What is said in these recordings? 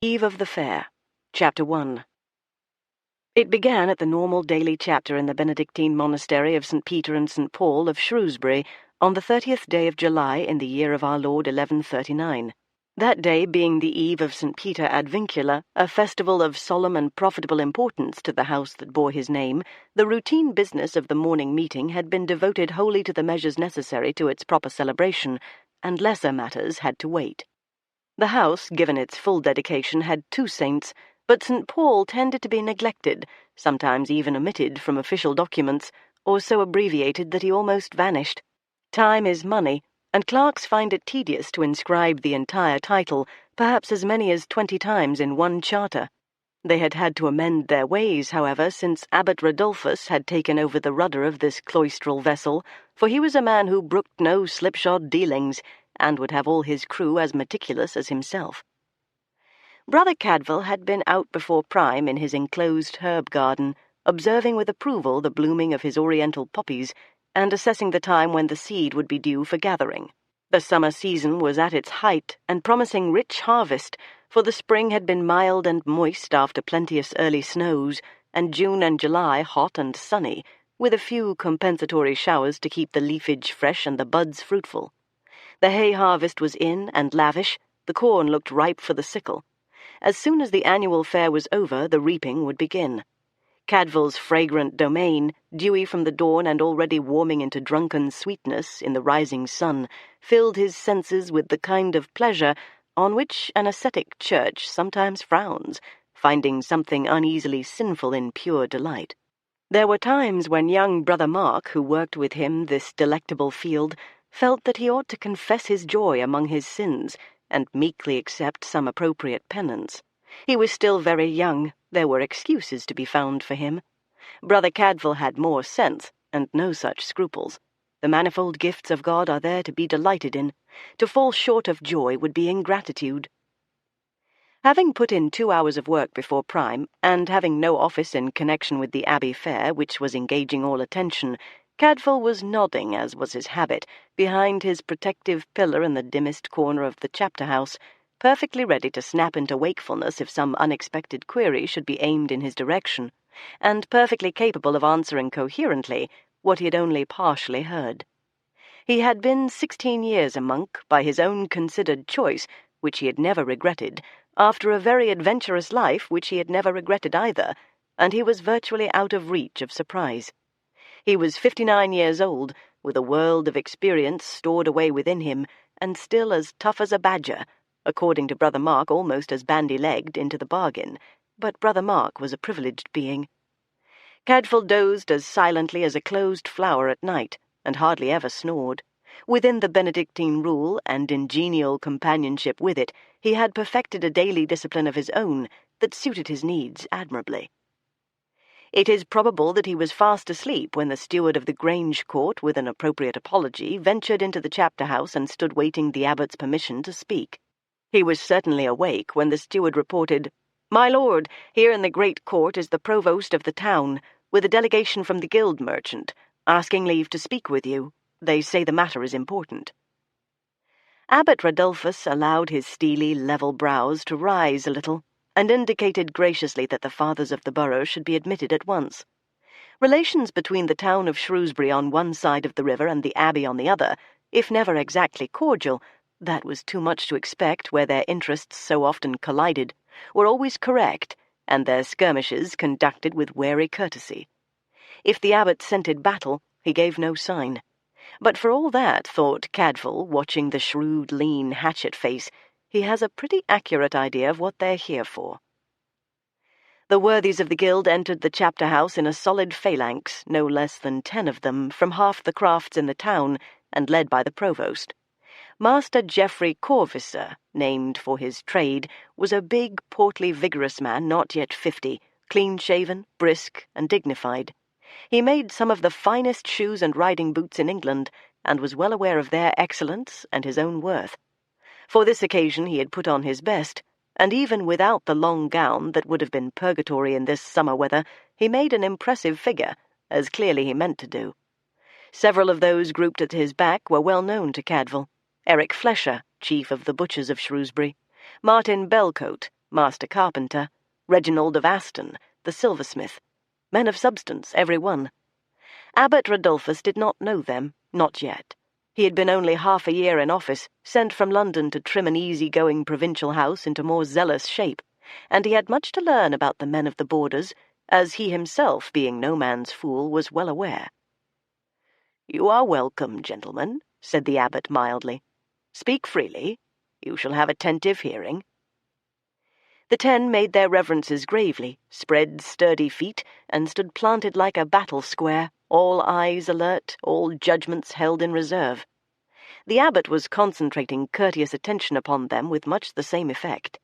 Eve of the Fair, Chapter 1. It began at the normal daily chapter in the Benedictine monastery of St. Peter and St. Paul of Shrewsbury on the 30th day of July in the year of our Lord 1139. That day being the eve of St. Peter ad Vincula, a festival of solemn and profitable importance to the house that bore his name, the routine business of the morning meeting had been devoted wholly to the measures necessary to its proper celebration, and lesser matters had to wait. The house, given its full dedication, had 2 saints, but St. Paul tended to be neglected, sometimes even omitted from official documents, or so abbreviated that he almost vanished. Time is money, and clerks find it tedious to inscribe the entire title, perhaps as many as 20 times in one charter. They had had to amend their ways, however, since Abbot Rodulphus had taken over the rudder of this cloistral vessel, for he was a man who brooked no slipshod dealings, and would have all his crew as meticulous as himself. Brother Cadfael had been out before prime in his enclosed herb garden, observing with approval the blooming of his oriental poppies, and assessing the time when the seed would be due for gathering. The summer season was at its height, and promising rich harvest, for the spring had been mild and moist after plenteous early snows, and June and July hot and sunny, with a few compensatory showers to keep the leafage fresh and the buds fruitful. The hay harvest was in and lavish, the corn looked ripe for the sickle. As soon as the annual fair was over, the reaping would begin. Cadfael's fragrant domain, dewy from the dawn and already warming into drunken sweetness in the rising sun, filled his senses with the kind of pleasure on which an ascetic church sometimes frowns, finding something uneasily sinful in pure delight. There were times when young Brother Mark, who worked with him this delectable field, felt that he ought to confess his joy among his sins, and meekly accept some appropriate penance. He was still very young, there were excuses to be found for him. Brother Cadfael had more sense, and no such scruples. The manifold gifts of God are there to be delighted in. To fall short of joy would be ingratitude. Having put in 2 hours of work before prime, and having no office in connection with the Abbey Fair, which was engaging all attention, Cadfael was nodding, as was his habit, behind his protective pillar in the dimmest corner of the chapter-house, perfectly ready to snap into wakefulness if some unexpected query should be aimed in his direction, and perfectly capable of answering coherently what he had only partially heard. He had been 16 years a monk, by his own considered choice, which he had never regretted, after a very adventurous life which he had never regretted either, and he was virtually out of reach of surprise. He was 59 years old, with a world of experience stored away within him, and still as tough as a badger, according to Brother Mark almost as bandy-legged into the bargain, but Brother Mark was a privileged being. Cadfael dozed as silently as a closed flower at night, and hardly ever snored. Within the Benedictine rule, and in genial companionship with it, he had perfected a daily discipline of his own that suited his needs admirably. It is probable that he was fast asleep when the steward of the Grange Court, with an appropriate apology, ventured into the chapter-house and stood waiting the abbot's permission to speak. He was certainly awake when the steward reported, "My lord, here in the great court is the provost of the town, with a delegation from the guild merchant, asking leave to speak with you. They say the matter is important." Abbot Rodulphus allowed his steely, level brows to rise a little, and indicated graciously that the fathers of the borough should be admitted at once. Relations between the town of Shrewsbury on one side of the river and the abbey on the other, if never exactly cordial, that was too much to expect where their interests so often collided, were always correct, and their skirmishes conducted with wary courtesy. If the abbot scented battle, he gave no sign. But for all that, thought Cadfael, watching the shrewd, lean hatchet face, he has a pretty accurate idea of what they're here for. The worthies of the guild entered the chapter-house in a solid phalanx, no less than 10 of them, from half the crafts in the town, and led by the provost. Master Geoffrey Corvisor, named for his trade, was a big, portly, vigorous man not yet 50, clean-shaven, brisk, and dignified. He made some of the finest shoes and riding boots in England, and was well aware of their excellence and his own worth. For this occasion he had put on his best, and even without the long gown that would have been purgatory in this summer weather, he made an impressive figure, as clearly he meant to do. Several of those grouped at his back were well known to Cadfael. Eric Flesher, chief of the butchers of Shrewsbury, Martin Belcote, Master Carpenter, Reginald of Aston, the silversmith, men of substance, every one. Abbot Rodolphus did not know them, not yet. He had been only half a year in office, sent from London to trim an easy-going provincial house into more zealous shape, and he had much to learn about the men of the borders, as he himself, being no man's fool, was well aware. "You are welcome, gentlemen," said the abbot mildly. "Speak freely. You shall have attentive hearing." The 10 made their reverences gravely, spread sturdy feet, and stood planted like a battle square, all eyes alert, all judgments held in reserve. The abbot was concentrating courteous attention upon them with much the same effect.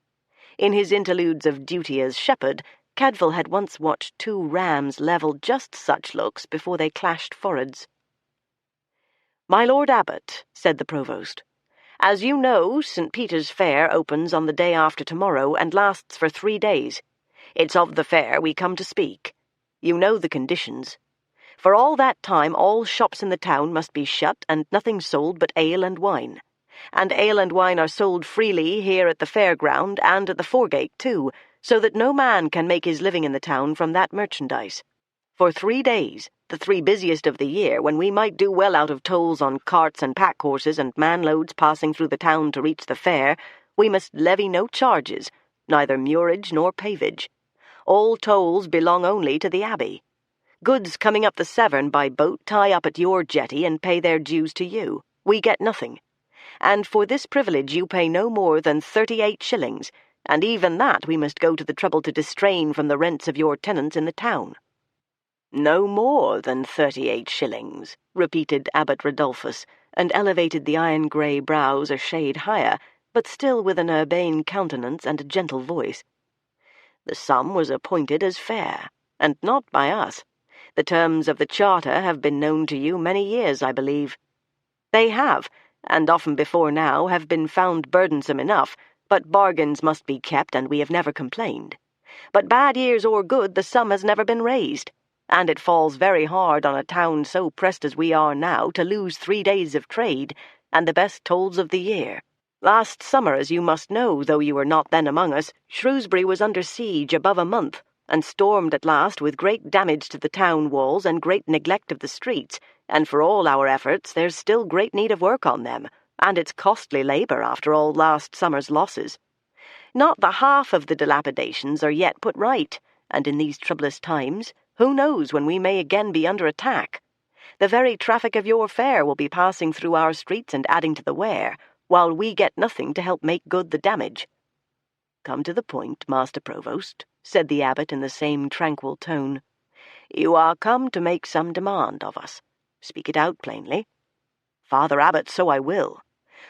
In his interludes of duty as shepherd, Cadfael had once watched 2 rams level just such looks before they clashed foreheads. "My Lord Abbot," said the provost, "as you know, St. Peter's Fair opens on the day after tomorrow and lasts for 3 days. It's of the fair we come to speak. You know the conditions. For all that time all shops in the town must be shut and nothing sold but ale and wine. And ale and wine are sold freely here at the fairground and at the foregate too, so that no man can make his living in the town from that merchandise. For 3 days, the 3 busiest of the year, when we might do well out of tolls on carts and pack-horses and man-loads passing through the town to reach the fair, we must levy no charges, neither muirage nor pavage. All tolls belong only to the abbey. Goods coming up the Severn by boat tie up at your jetty and pay their dues to you. We get nothing. And for this privilege you pay no more than 38 shillings, and even that we must go to the trouble to distrain from the rents of your tenants in the town." "No more than 38 shillings," repeated Abbot Rodolphus, and elevated the iron-grey brows a shade higher, but still with an urbane countenance and a gentle voice. "The sum was appointed as fair, and not by us. The terms of the charter have been known to you many years, I believe. They have, and often before now, have been found burdensome enough, but bargains must be kept, and we have never complained. But bad years or good, the sum has never been raised, and it falls very hard on a town so pressed as we are now to lose 3 days of trade, and the best tolls of the year. Last summer, as you must know, though you were not then among us, Shrewsbury was under siege above a month, and stormed at last with great damage to the town walls and great neglect of the streets, and for all our efforts there's still great need of work on them, and it's costly labour after all last summer's losses. Not the half of the dilapidations are yet put right, and in these troublous times, who knows when we may again be under attack? The very traffic of your fair will be passing through our streets and adding to the wear, while we get nothing to help make good the damage." "Come to the point, Master Provost," said the abbot in the same tranquil tone. "You are come to make some demand of us. Speak it out plainly." "Father Abbot, so I will.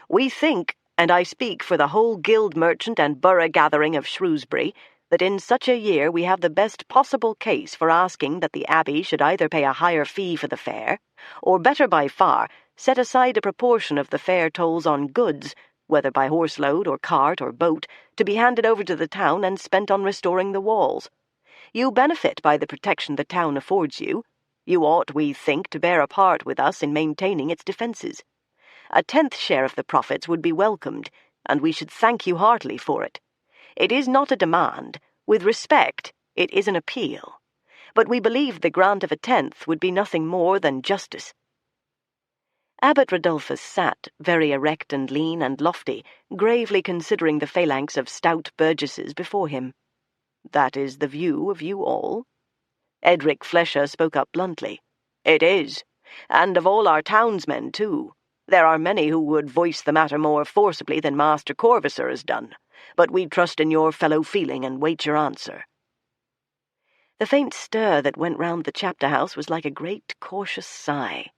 We think, and I speak for the whole guild merchant and borough gathering of Shrewsbury, that in such a year we have the best possible case for asking that the abbey should either pay a higher fee for the fair, or better by far, set aside a proportion of the fair tolls on goods, whether by horse-load or cart or boat, to be handed over to the town and spent on restoring the walls. You benefit by the protection the town affords you. You ought, we think, to bear a part with us in maintaining its defences. A 10th share of the profits would be welcomed, and we should thank you heartily for it. It is not a demand. With respect, it is an appeal. But we believe the grant of a 10th would be nothing more than justice." Abbot Rodolphus sat, very erect and lean and lofty, gravely considering the phalanx of stout burgesses before him. "That is the view of you all?" Edric Flesher spoke up bluntly. "It is, and of all our townsmen, too. There are many who would voice the matter more forcibly than Master Corvisor has done, but we trust in your fellow-feeling and wait your answer." The faint stir that went round the chapter-house was like a great cautious sigh.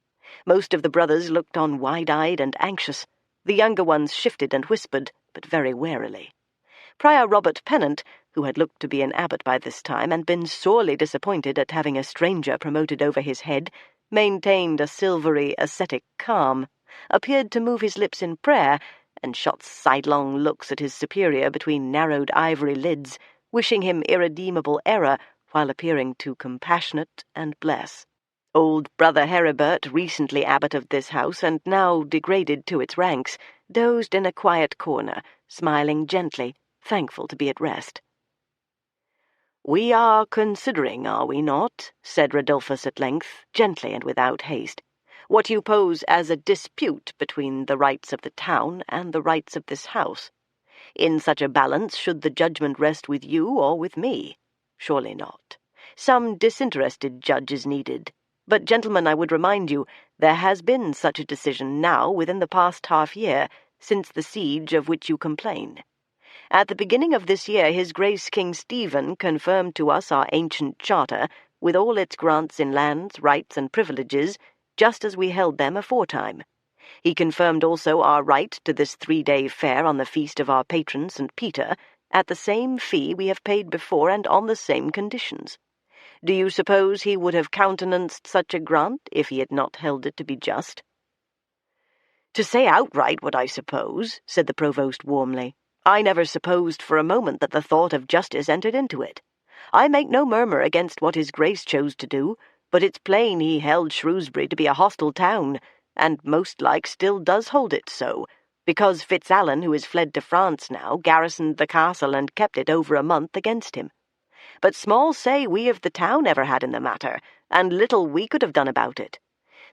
Most of the brothers looked on wide-eyed and anxious. The younger ones shifted and whispered, but very warily. Prior Robert Pennant, who had looked to be an abbot by this time and been sorely disappointed at having a stranger promoted over his head, maintained a silvery, ascetic calm, appeared to move his lips in prayer, and shot sidelong looks at his superior between narrowed ivory lids, wishing him irredeemable error while appearing to compassionate and bless. Old Brother Heribert, recently abbot of this house and now degraded to its ranks, dozed in a quiet corner, smiling gently, thankful to be at rest. "We are considering, are we not," said Rodolphus at length, gently and without haste, "what you pose as a dispute between the rights of the town and the rights of this house. In such a balance should the judgment rest with you or with me? Surely not. Some disinterested judge is needed. But, gentlemen, I would remind you, there has been such a decision now within the past half-year, since the siege of which you complain. At the beginning of this year His Grace King Stephen confirmed to us our ancient charter, with all its grants in lands, rights, and privileges, just as we held them aforetime. He confirmed also our right to this 3-day fair on the feast of our patron St. Peter, at the same fee we have paid before and on the same conditions. Do you suppose he would have countenanced such a grant if he had not held it to be just?" "To say outright what I suppose," said the provost warmly, "I never supposed for a moment that the thought of justice entered into it. I make no murmur against what his grace chose to do, but it's plain he held Shrewsbury to be a hostile town, and most like still does hold it so, because Fitzallen, who is fled to France now, garrisoned the castle and kept it over a month against him. But small say we of the town ever had in the matter, and little we could have done about it.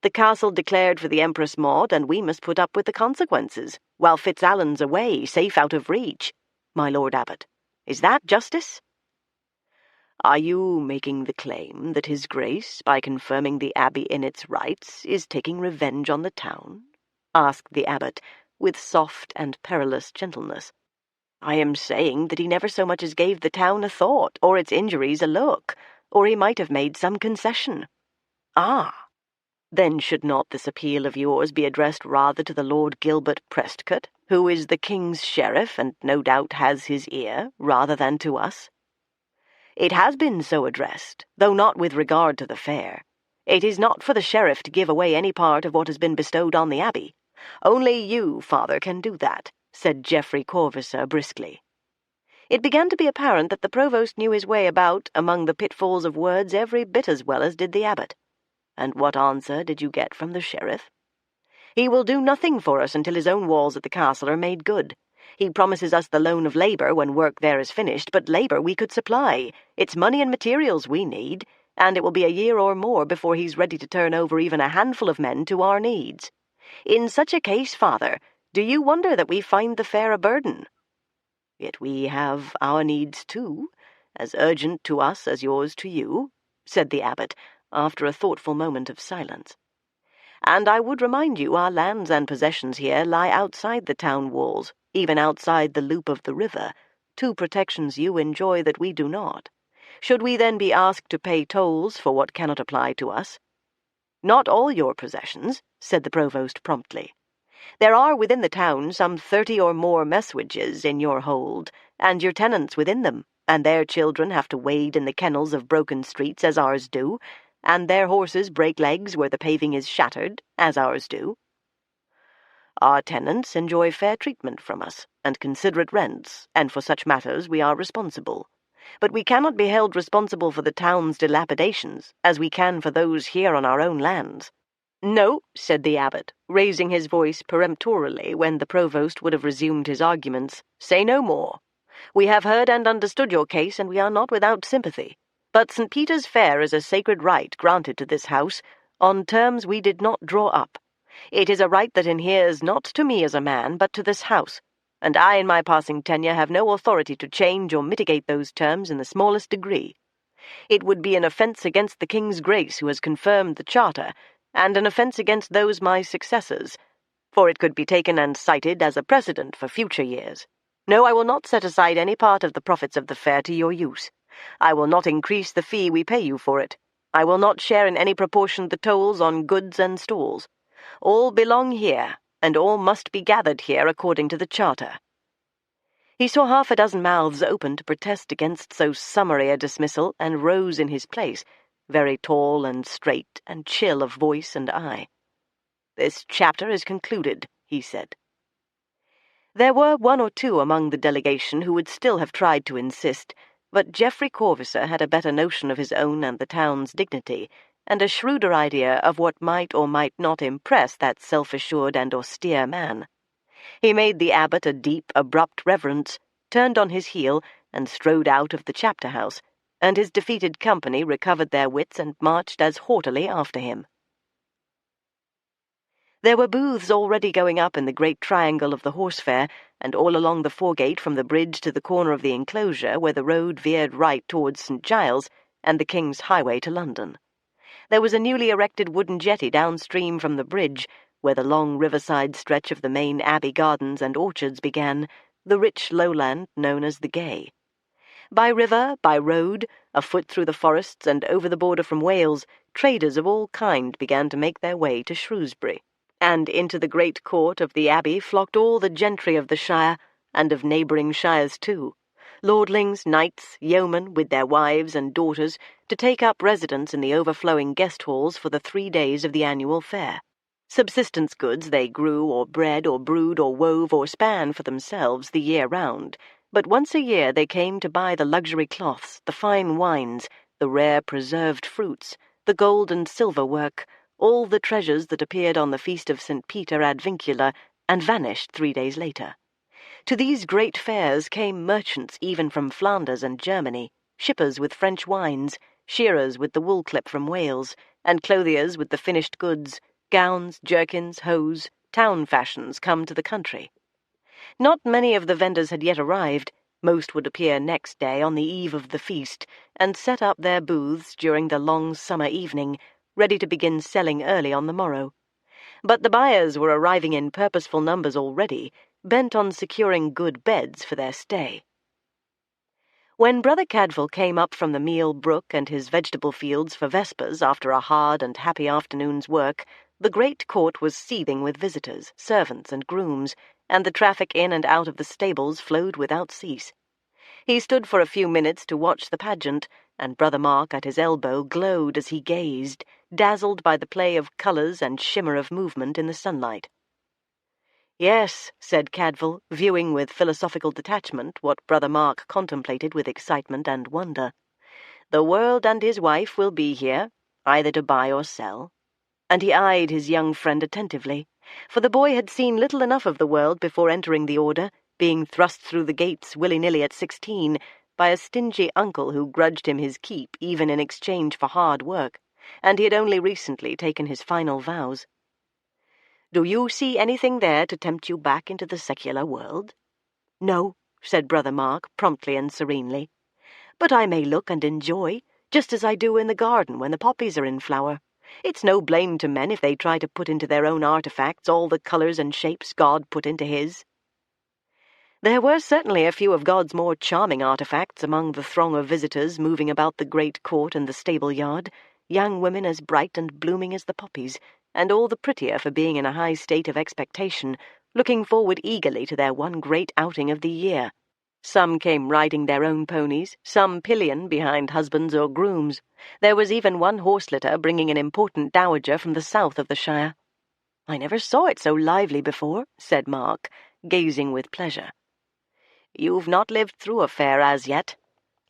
The castle declared for the Empress Maud, and we must put up with the consequences, while Fitzallen's away, safe out of reach. My Lord Abbot, is that justice?" "Are you making the claim that his grace, by confirming the abbey in its rights, is taking revenge on the town?" asked the abbot, with soft and perilous gentleness. "I am saying that he never so much as gave the town a thought, or its injuries a look, or he might have made some concession." "Ah! Then should not this appeal of yours be addressed rather to the Lord Gilbert Prestcott, who is the king's sheriff and no doubt has his ear, rather than to us?" "It has been so addressed, though not with regard to the fair. It is not for the sheriff to give away any part of what has been bestowed on the abbey. Only you, father, can do that," said Geoffrey Corvisor briskly. It began to be apparent that the provost knew his way about among the pitfalls of words every bit as well as did the abbot. "And what answer did you get from the sheriff?" "He will do nothing for us until his own walls at the castle are made good. He promises us the loan of labour when work there is finished, but labour we could supply. It's money and materials we need, and it will be a year or more before he's ready to turn over even a handful of men to our needs. In such a case, father, do you wonder that we find the fair a burden?" "Yet we have our needs too, as urgent to us as yours to you," said the abbot, after a thoughtful moment of silence. "And I would remind you our lands and possessions here lie outside the town walls, even outside the loop of the river, 2 protections you enjoy that we do not. Should we then be asked to pay tolls for what cannot apply to us?" "Not all your possessions," said the provost promptly. "There are within the town some 30 or more messuages in your hold, and your tenants within them, and their children have to wade in the kennels of broken streets as ours do, and their horses break legs where the paving is shattered, as ours do. Our tenants enjoy fair treatment from us, and considerate rents, and for such matters we are responsible. But we cannot be held responsible for the town's dilapidations, as we can for those here on our own lands." "No," said the abbot, raising his voice peremptorily when the provost would have resumed his arguments, "say no more. We have heard and understood your case, and we are not without sympathy. But St. Peter's Fair is a sacred right granted to this house, on terms we did not draw up. It is a right that inheres not to me as a man, but to this house, and I in my passing tenure have no authority to change or mitigate those terms in the smallest degree. It would be an offence against the King's grace who has confirmed the charter, and an offence against those my successors, for it could be taken and cited as a precedent for future years. No, I will not set aside any part of the profits of the fair to your use. I will not increase the fee we pay you for it. I will not share in any proportion the tolls on goods and stalls. All belong here, and all must be gathered here according to the charter." He saw 6 mouths open to protest against so summary a dismissal, and rose in his place, very tall and straight and chill of voice and eye. "This chapter is concluded," he said. There were 1 or 2 among the delegation who would still have tried to insist, but Geoffrey Corvisor had a better notion of his own and the town's dignity, and a shrewder idea of what might or might not impress that self-assured and austere man. He made the abbot a deep, abrupt reverence, turned on his heel and strode out of the chapter house, and his defeated company recovered their wits and marched as haughtily after him. There were booths already going up in the great triangle of the horse fair, and all along the foregate from the bridge to the corner of the enclosure where the road veered right towards St. Giles and the King's Highway to London. There was a newly erected wooden jetty downstream from the bridge, where the long riverside stretch of the main abbey gardens and orchards began, the rich lowland known as the Gay. By river, by road, afoot through the forests and over the border from Wales, traders of all kind began to make their way to Shrewsbury, and into the great court of the abbey flocked all the gentry of the shire, and of neighbouring shires too, lordlings, knights, yeomen, with their wives and daughters, to take up residence in the overflowing guest halls for the 3 days of the annual fair. Subsistence goods they grew or bred or brewed or wove or span for themselves the year round, but once a year they came to buy the luxury cloths, the fine wines, the rare preserved fruits, the gold and silver work, all the treasures that appeared on the feast of St. Peter ad Vincula and vanished 3 days later. To these great fairs came merchants even from Flanders and Germany, shippers with French wines, shearers with the wool clip from Wales, and clothiers with the finished goods, gowns, jerkins, hose, town fashions come to the country. Not many of the vendors had yet arrived. Most would appear next day on the eve of the feast, and set up their booths during the long summer evening, ready to begin selling early on the morrow. But the buyers were arriving in purposeful numbers already, bent on securing good beds for their stay. When Brother Cadfael came up from the Meal Brook and his vegetable fields for vespers after a hard and happy afternoon's work, the great court was seething with visitors, servants, and grooms, and the traffic in and out of the stables flowed without cease. He stood for a few minutes to watch the pageant, and Brother Mark at his elbow glowed as he gazed, dazzled by the play of colours and shimmer of movement in the sunlight. "Yes," said Cadfael, viewing with philosophical detachment what Brother Mark contemplated with excitement and wonder. "The world and his wife will be here, either to buy or sell." And he eyed his young friend attentively, for the boy had seen little enough of the world before entering the order, being thrust through the gates willy-nilly at 16 by a stingy uncle who grudged him his keep even in exchange for hard work, and he had only recently taken his final vows. "Do you see anything there to tempt you back into the secular world?" "No," said Brother Mark, promptly and serenely. "But I may look and enjoy, just as I do in the garden when the poppies are in flower. It's no blame to men if they try to put into their own artifacts all the colours and shapes God put into his." There were certainly a few of God's more charming artifacts among the throng of visitors moving about the great court and the stable-yard, young women as bright and blooming as the poppies, and all the prettier for being in a high state of expectation, looking forward eagerly to their one great outing of the year. Some came riding their own ponies, some pillion behind husbands or grooms. There was even one horse-litter bringing an important dowager from the south of the shire. "I never saw it so lively before," said Mark, gazing with pleasure. "You've not lived through a fair as yet.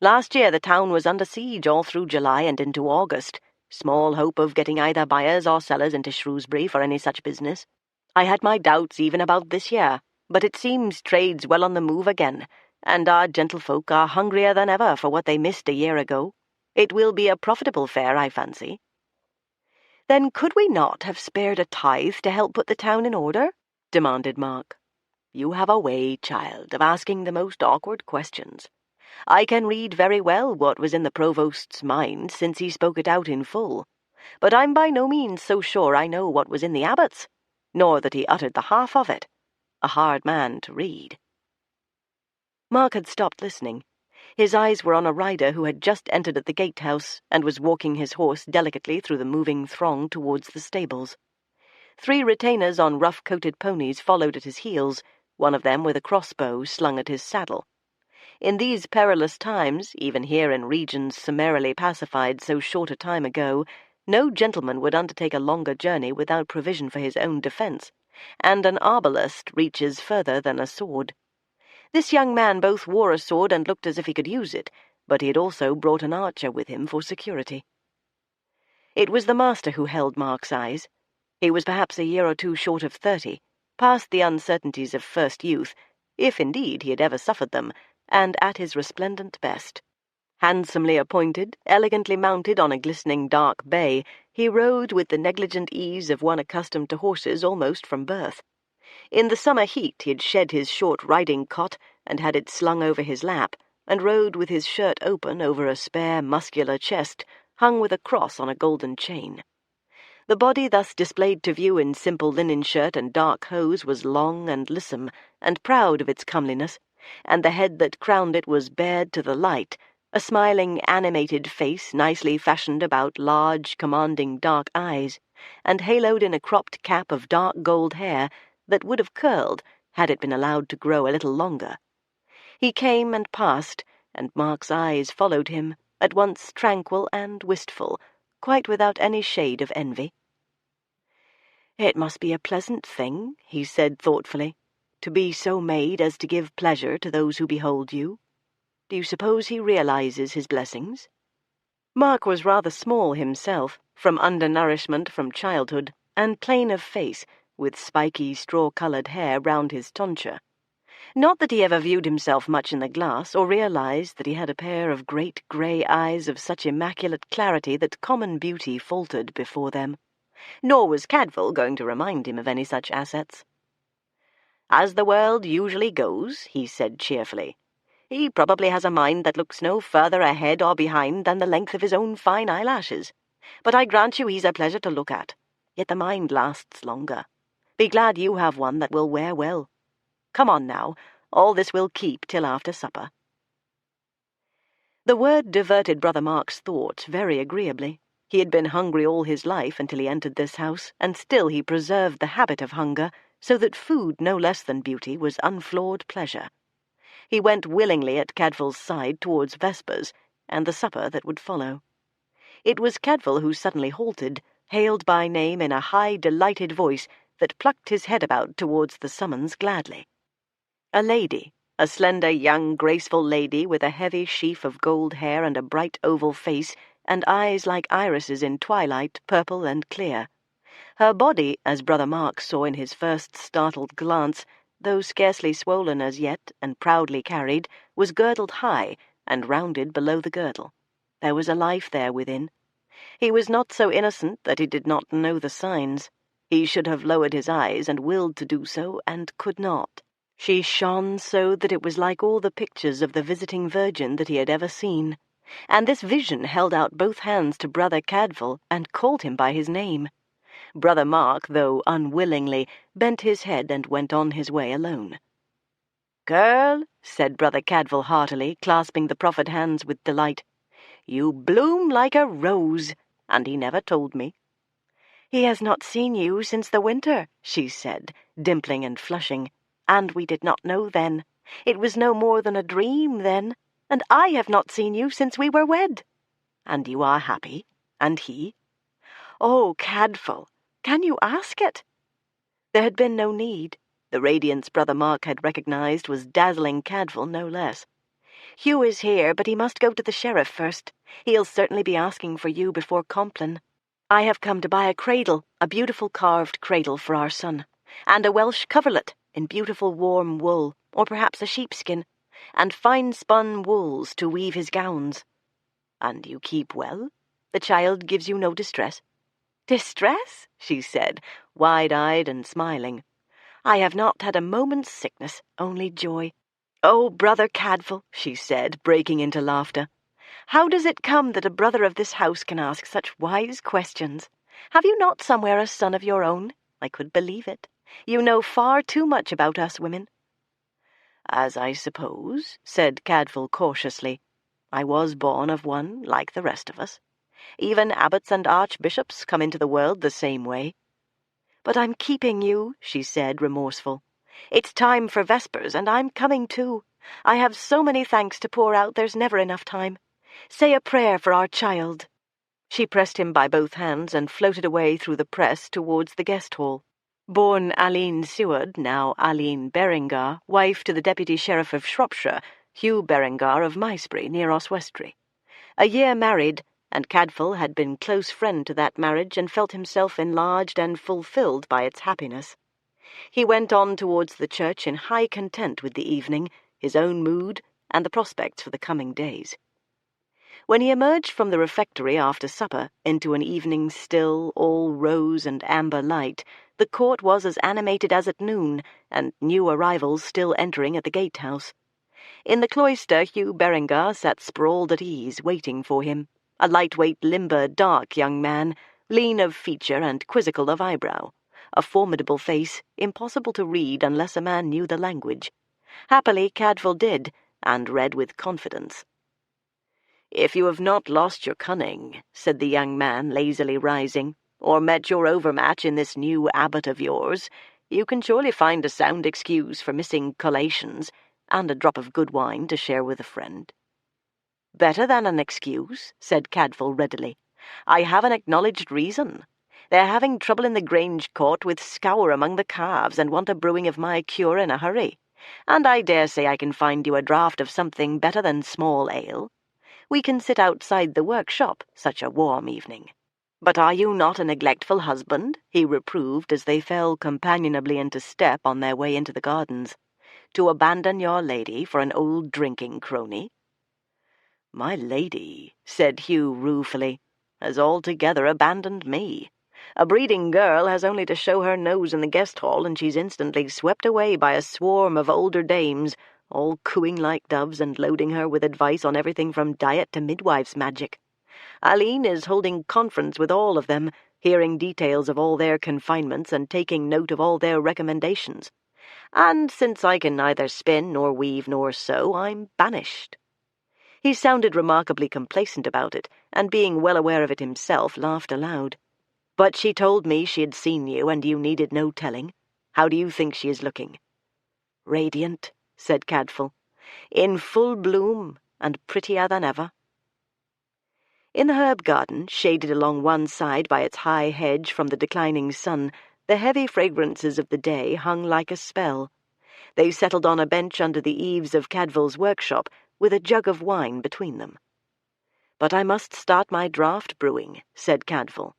Last year the town was under siege all through July and into August. Small hope of getting either buyers or sellers into Shrewsbury for any such business. I had my doubts even about this year, but it seems trade's well on the move again, and our gentlefolk are hungrier than ever for what they missed a year ago. It will be a profitable fair, I fancy." "Then could we not have spared a tithe to help put the town in order?" demanded Mark. "You have a way, child, of asking the most awkward questions. I can read very well what was in the provost's mind since he spoke it out in full, but I'm by no means so sure I know what was in the abbot's, nor that he uttered the half of it. A hard man to read." Mark had stopped listening. His eyes were on a rider who had just entered at the gatehouse and was walking his horse delicately through the moving throng towards the stables. 3 retainers on rough-coated ponies followed at his heels, one of them with a crossbow slung at his saddle. In these perilous times, even here in regions summarily pacified so short a time ago, no gentleman would undertake a longer journey without provision for his own defence, and an arbalist reaches further than a sword. This young man both wore a sword and looked as if he could use it, but he had also brought an archer with him for security. It was the master who held Mark's eyes. He was perhaps a year or two short of 30, past the uncertainties of first youth, if indeed he had ever suffered them, and at his resplendent best. Handsomely appointed, elegantly mounted on a glistening dark bay, he rode with the negligent ease of one accustomed to horses almost from birth. In the summer heat he had shed his short riding cot and had it slung over his lap, and rode with his shirt open over a spare, muscular chest, hung with a cross on a golden chain. The body thus displayed to view in simple linen shirt and dark hose was long and lissom, and proud of its comeliness, and the head that crowned it was bared to the light, a smiling, animated face nicely fashioned about large, commanding dark eyes, and haloed in a cropped cap of dark gold hair that would have curled had it been allowed to grow a little longer. He came and passed, and Mark's eyes followed him, at once tranquil and wistful, quite without any shade of envy. "It must be a pleasant thing," he said thoughtfully, "to be so made as to give pleasure to those who behold you. Do you suppose he realizes his blessings?" Mark was rather small himself, from undernourishment from childhood, and plain of face, with spiky, straw-coloured hair round his tonsure. Not that he ever viewed himself much in the glass, or realized that he had a pair of great grey eyes of such immaculate clarity that common beauty faltered before them. Nor was Cadfael going to remind him of any such assets. "As the world usually goes," he said cheerfully. "He probably has a mind that looks no further ahead or behind than the length of his own fine eyelashes. But I grant you he's a pleasure to look at. Yet the mind lasts longer. Be glad you have one that will wear well. Come on now, all this will keep till after supper." The word diverted Brother Mark's thoughts very agreeably. He had been hungry all his life until he entered this house, and still he preserved the habit of hunger, so that food no less than beauty was unflawed pleasure. He went willingly at Cadfael's side towards vespers, and the supper that would follow. It was Cadfael who suddenly halted, hailed by name in a high, delighted voice that plucked his head about towards the summons gladly. A lady, a slender, young, graceful lady with a heavy sheaf of gold hair and a bright oval face, and eyes like irises in twilight, purple and clear. Her body, as Brother Mark saw in his first startled glance, though scarcely swollen as yet and proudly carried, was girdled high and rounded below the girdle. There was a life there within. He was not so innocent that he did not know the signs. He should have lowered his eyes and willed to do so, and could not. She shone so that it was like all the pictures of the visiting Virgin that he had ever seen, and this vision held out both hands to Brother Cadfael and called him by his name. Brother Mark, though unwillingly, bent his head and went on his way alone. "Girl," said Brother Cadfael heartily, clasping the proffered hands with delight, "you bloom like a rose, and he never told me." "He has not seen you since the winter," she said, dimpling and flushing, "and we did not know then. It was no more than a dream then, and I have not seen you since we were wed." "And you are happy, and he?" "Oh, Cadfael, can you ask it?" There had been no need. The radiance Brother Mark had recognized was dazzling Cadfael no less. "Hugh is here, but he must go to the sheriff first. He'll certainly be asking for you before Compline. I have come to buy a cradle, a beautiful carved cradle for our son, and a Welsh coverlet in beautiful warm wool, or perhaps a sheepskin, and fine-spun wools to weave his gowns." "And you keep well? The child gives you no distress?" "Distress?" she said, wide-eyed and smiling. "I have not had a moment's sickness, only joy. Oh, Brother Cadfael," she said, breaking into laughter, "how does it come that a brother of this house can ask such wise questions? Have you not somewhere a son of your own? I could believe it. You know far too much about us women." "As I suppose," said Cadfael cautiously. "I was born of one, like the rest of us. Even abbots and archbishops come into the world the same way." "But I'm keeping you," she said, remorseful. "It's time for vespers, and I'm coming too. I have so many thanks to pour out there's never enough time. Say a prayer for our child." She pressed him by both hands and floated away through the press towards the guest hall. Born Aline Seward, now Aline Berengar, wife to the Deputy Sheriff of Shropshire, Hugh Berengar of Maesbury, near Oswestry. A year married, and Cadfael had been close friend to that marriage and felt himself enlarged and fulfilled by its happiness. He went on towards the church in high content with the evening, his own mood, and the prospects for the coming days. When he emerged from the refectory after supper into an evening still, all rose and amber light, the court was as animated as at noon, and new arrivals still entering at the gatehouse. In the cloister Hugh Berengar sat sprawled at ease, waiting for him, a lightweight, limber, dark young man, lean of feature and quizzical of eyebrow, a formidable face, impossible to read unless a man knew the language. Happily Cadfael did, and read with confidence. "If you have not lost your cunning," said the young man, lazily rising, "or met your overmatch in this new abbot of yours, you can surely find a sound excuse for missing collations, and a drop of good wine to share with a friend." "Better than an excuse," said Cadfael readily. "I have an acknowledged reason. They're having trouble in the Grange court with scour among the calves, and want a brewing of my cure in a hurry, and I dare say I can find you a draught of something better than small ale. We can sit outside the workshop, such a warm evening." "But are you not a neglectful husband?" he reproved as they fell companionably into step on their way into the gardens. "To abandon your lady for an old drinking crony?" "My lady," said Hugh ruefully, "has altogether abandoned me. A breeding girl has only to show her nose in the guest hall, and she's instantly swept away by a swarm of older dames, all cooing like doves and loading her with advice on everything from diet to midwife's magic. Aline is holding conference with all of them, hearing details of all their confinements and taking note of all their recommendations. And since I can neither spin nor weave nor sew, I'm banished." He sounded remarkably complacent about it, and being well aware of it himself, laughed aloud. "But she told me she had seen you, and you needed no telling. How do you think she is looking?" "Radiant," said Cadfael. "In full bloom, and prettier than ever." In the herb garden, shaded along one side by its high hedge from the declining sun, the heavy fragrances of the day hung like a spell. They settled on a bench under the eaves of Cadfael's workshop, with a jug of wine between them. "But I must start my draught brewing," said Cadfael.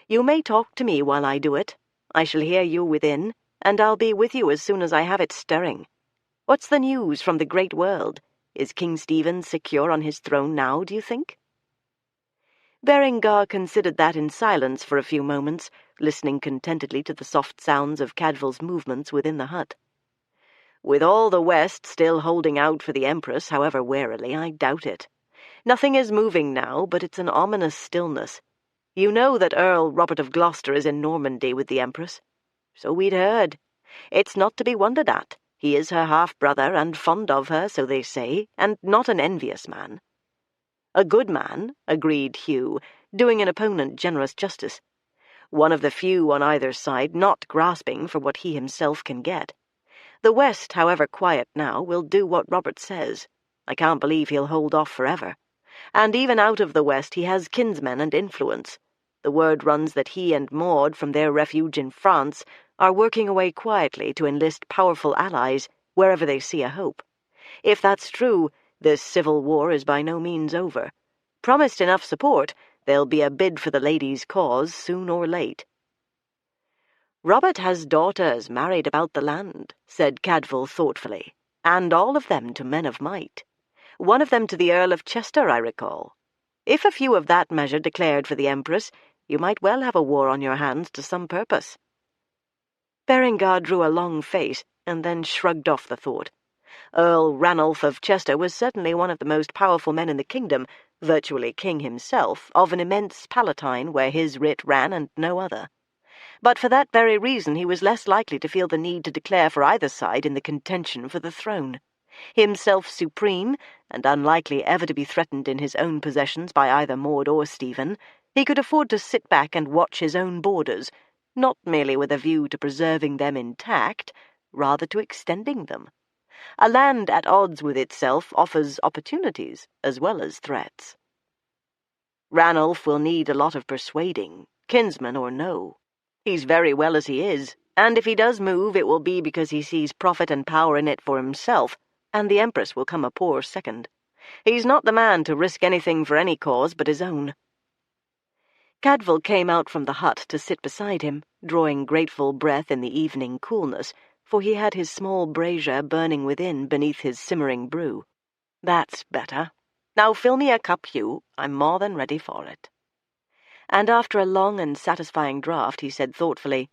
"You may talk to me while I do it. I shall hear you within, and I'll be with you as soon as I have it stirring. What's the news from the great world? Is King Stephen secure on his throne now, do you think?" Berengar considered that in silence for a few moments, listening contentedly to the soft sounds of Cadfael's movements within the hut. "With all the West still holding out for the Empress, however warily, I doubt it. Nothing is moving now, but it's an ominous stillness. You know that Earl Robert of Gloucester is in Normandy with the Empress. So we'd heard. It's not to be wondered at. He is her half-brother, and fond of her, so they say, and not an envious man." "A good man," agreed Hugh, doing an opponent generous justice. "One of the few on either side not grasping for what he himself can get. The West, however quiet now, will do what Robert says. I can't believe he'll hold off forever. And even out of the West he has kinsmen and influence. The word runs that he and Maud, from their refuge in France, are working away quietly to enlist powerful allies wherever they see a hope. If that's true, this civil war is by no means over. Promised enough support, there'll be a bid for the lady's cause soon or late." "Robert has daughters married about the land," said Cadfael thoughtfully, "and all of them to men of might. One of them to the Earl of Chester, I recall. If a few of that measure declared for the Empress, you might well have a war on your hands to some purpose." Berengar drew a long face, and then shrugged off the thought. Earl Ranulph of Chester was certainly one of the most powerful men in the kingdom, virtually king himself, of an immense palatine where his writ ran and no other. But for that very reason he was less likely to feel the need to declare for either side in the contention for the throne. Himself supreme, and unlikely ever to be threatened in his own possessions by either Maud or Stephen, he could afford to sit back and watch his own borders, not merely with a view to preserving them intact, rather to extending them. A land at odds with itself offers opportunities as well as threats. "Ranulph will need a lot of persuading, kinsman or no. He's very well as he is, and if he does move it will be because he sees profit and power in it for himself, and the Empress will come a poor second. He's not the man to risk anything for any cause but his own." Cadfael came out from the hut to sit beside him, drawing grateful breath in the evening coolness, for he had his small brazier burning within beneath his simmering brew. "That's better. Now fill me a cup, Hugh. I'm more than ready for it." And after a long and satisfying draught, he said thoughtfully,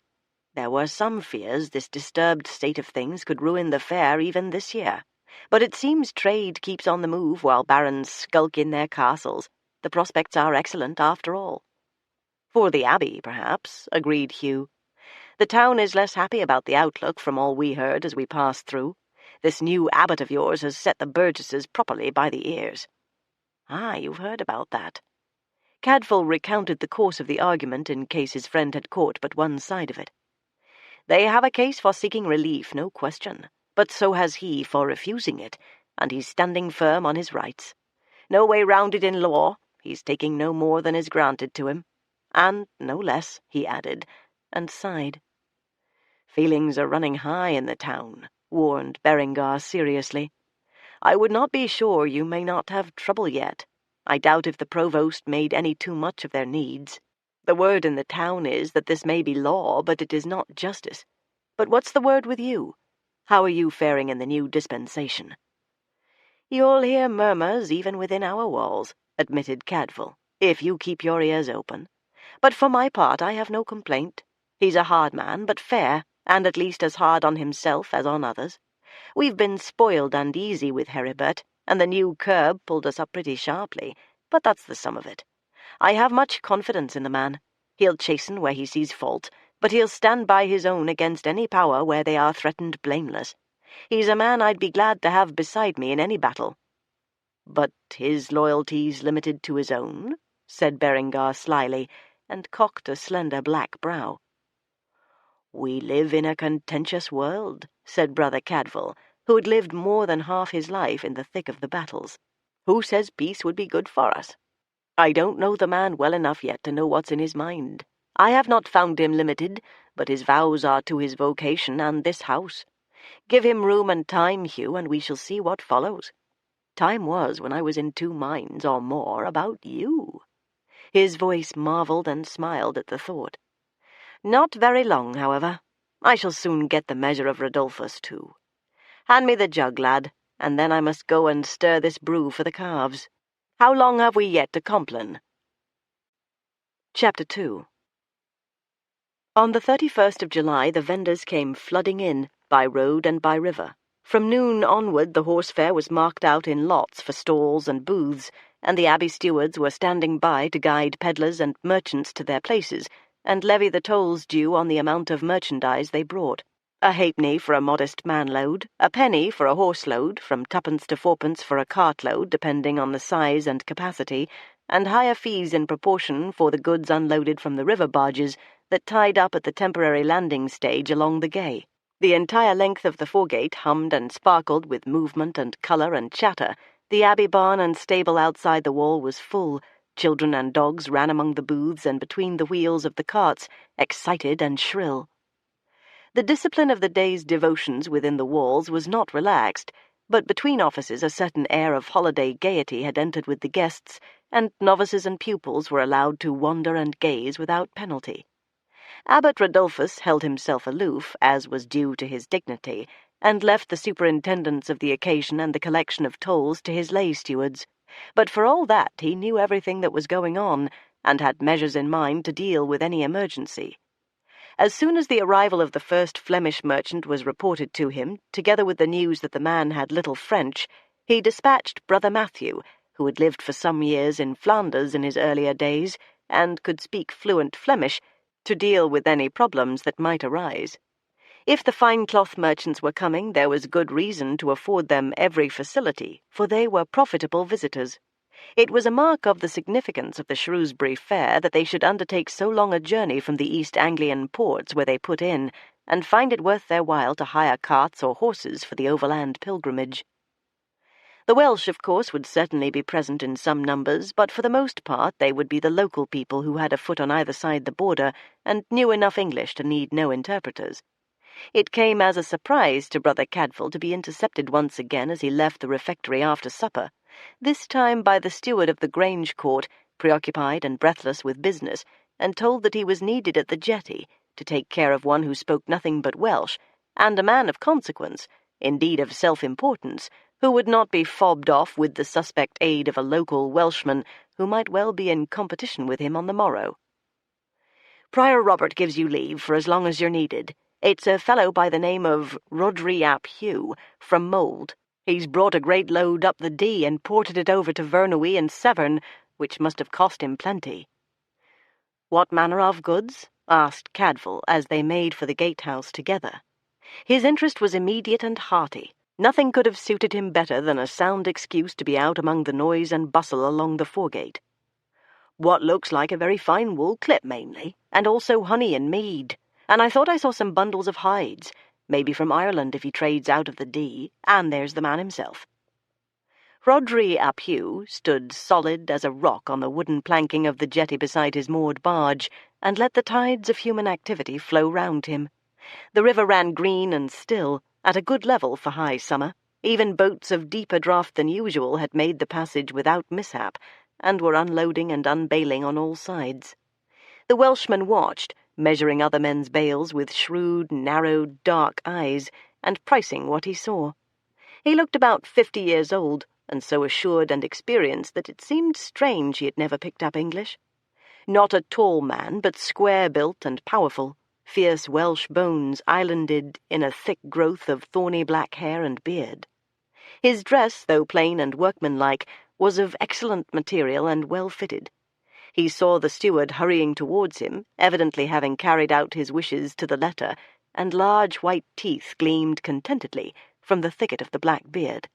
"There were some fears this disturbed state of things could ruin the fair even this year. But it seems trade keeps on the move while barons skulk in their castles. The prospects are excellent after all." "For the Abbey, perhaps," agreed Hugh. "The town is less happy about the outlook from all we heard as we passed through. This new abbot of yours has set the burgesses properly by the ears." "Ah, you've heard about that." Cadfael recounted the course of the argument in case his friend had caught but one side of it. "They have a case for seeking relief, no question, but so has he for refusing it, and he's standing firm on his rights. No way round it in law, he's taking no more than is granted to him. And no less," he added, and sighed. "Feelings are running high in the town," warned Berengar seriously. "I would not be sure you may not have trouble yet. I doubt if the provost made any too much of their needs. The word in the town is that this may be law, but it is not justice. But what's the word with you? How are you faring in the new dispensation?" "You'll hear murmurs even within our walls," admitted Cadfael, "if you keep your ears open. But for my part I have no complaint. He's a hard man, but fair, and at least as hard on himself as on others. We've been spoiled and easy with Heribert, and the new curb pulled us up pretty sharply, but that's the sum of it. I have much confidence in the man. He'll chasten where he sees fault, but he'll stand by his own against any power where they are threatened blameless. He's a man I'd be glad to have beside me in any battle." "But his loyalty's limited to his own?" said Berengar slyly, and cocked a slender black brow. "We live in a contentious world," said Brother Cadfael, who had lived more than half his life in the thick of the battles. "Who says peace would be good for us? I don't know the man well enough yet to know what's in his mind. I have not found him limited, but his vows are to his vocation and this house. Give him room and time, Hugh, and we shall see what follows. Time was when I was in two minds or more about you." His voice marvelled and smiled at the thought. "Not very long, however. I shall soon get the measure of Rodolphus, too. Hand me the jug, lad, and then I must go and stir this brew for the calves. How long have we yet to Compline?" Chapter 2. On the 31st of July the vendors came flooding in, by road and by river. From noon onward the horse fair was marked out in lots for stalls and booths, and the abbey stewards were standing by to guide pedlars and merchants to their places, and levy the tolls due on the amount of merchandise they brought. A halfpenny for a modest man-load, a penny for a horse-load, from twopence to fourpence for a cart-load, depending on the size and capacity, and higher fees in proportion for the goods unloaded from the river barges that tied up at the temporary landing stage along the Gay. The entire length of the foregate hummed and sparkled with movement and colour and chatter. The abbey barn and stable outside the wall was full. Children and dogs ran among the booths and between the wheels of the carts, excited and shrill. The discipline of the day's devotions within the walls was not relaxed, but between offices a certain air of holiday gaiety had entered with the guests, and novices and pupils were allowed to wander and gaze without penalty. Abbot Rodolphus held himself aloof, as was due to his dignity, and left the superintendence of the occasion and the collection of tolls to his lay stewards. But for all that he knew everything that was going on, and had measures in mind to deal with any emergency. As soon as the arrival of the first Flemish merchant was reported to him, together with the news that the man had little French, he dispatched Brother Matthew, who had lived for some years in Flanders in his earlier days, and could speak fluent Flemish, to deal with any problems that might arise. If the fine-cloth merchants were coming, there was good reason to afford them every facility, for they were profitable visitors. It was a mark of the significance of the Shrewsbury Fair that they should undertake so long a journey from the East Anglian ports where they put in, and find it worth their while to hire carts or horses for the overland pilgrimage. The Welsh, of course, would certainly be present in some numbers, but for the most part they would be the local people who had a foot on either side the border, and knew enough English to need no interpreters. It came as a surprise to Brother Cadfael to be intercepted once again as he left the refectory after supper, this time by the steward of the Grange Court, preoccupied and breathless with business, and told that he was needed at the jetty to take care of one who spoke nothing but Welsh, and a man of consequence, indeed of self-importance, who would not be fobbed off with the suspect aid of a local Welshman who might well be in competition with him on the morrow. "Prior Robert gives you leave for as long as you're needed. It's a fellow by the name of Rodri ap Hugh, from Mould. He's brought a great load up the Dee and ported it over to Vernwy and Severn, which must have cost him plenty." "What manner of goods?" asked Cadfael, as they made for the gatehouse together. His interest was immediate and hearty. Nothing could have suited him better than a sound excuse to be out among the noise and bustle along the foregate. "What looks like a very fine wool clip, mainly, and also honey and mead. And I thought I saw some bundles of hides, maybe from Ireland if he trades out of the Dee, and there's the man himself." Rodri ap Hugh stood solid as a rock on the wooden planking of the jetty beside his moored barge, and let the tides of human activity flow round him. The river ran green and still, at a good level for high summer. Even boats of deeper draught than usual had made the passage without mishap, and were unloading and unbailing on all sides. The Welshman watched, measuring other men's bales with shrewd, narrow, dark eyes, and pricing what he saw. He looked about 50 years old, and so assured and experienced that it seemed strange he had never picked up English. Not a tall man, but square-built and powerful, fierce Welsh bones islanded in a thick growth of thorny black hair and beard. His dress, though plain and workmanlike, was of excellent material and well-fitted. He saw the steward hurrying towards him, evidently having carried out his wishes to the letter, and large white teeth gleamed contentedly from the thicket of the black beard.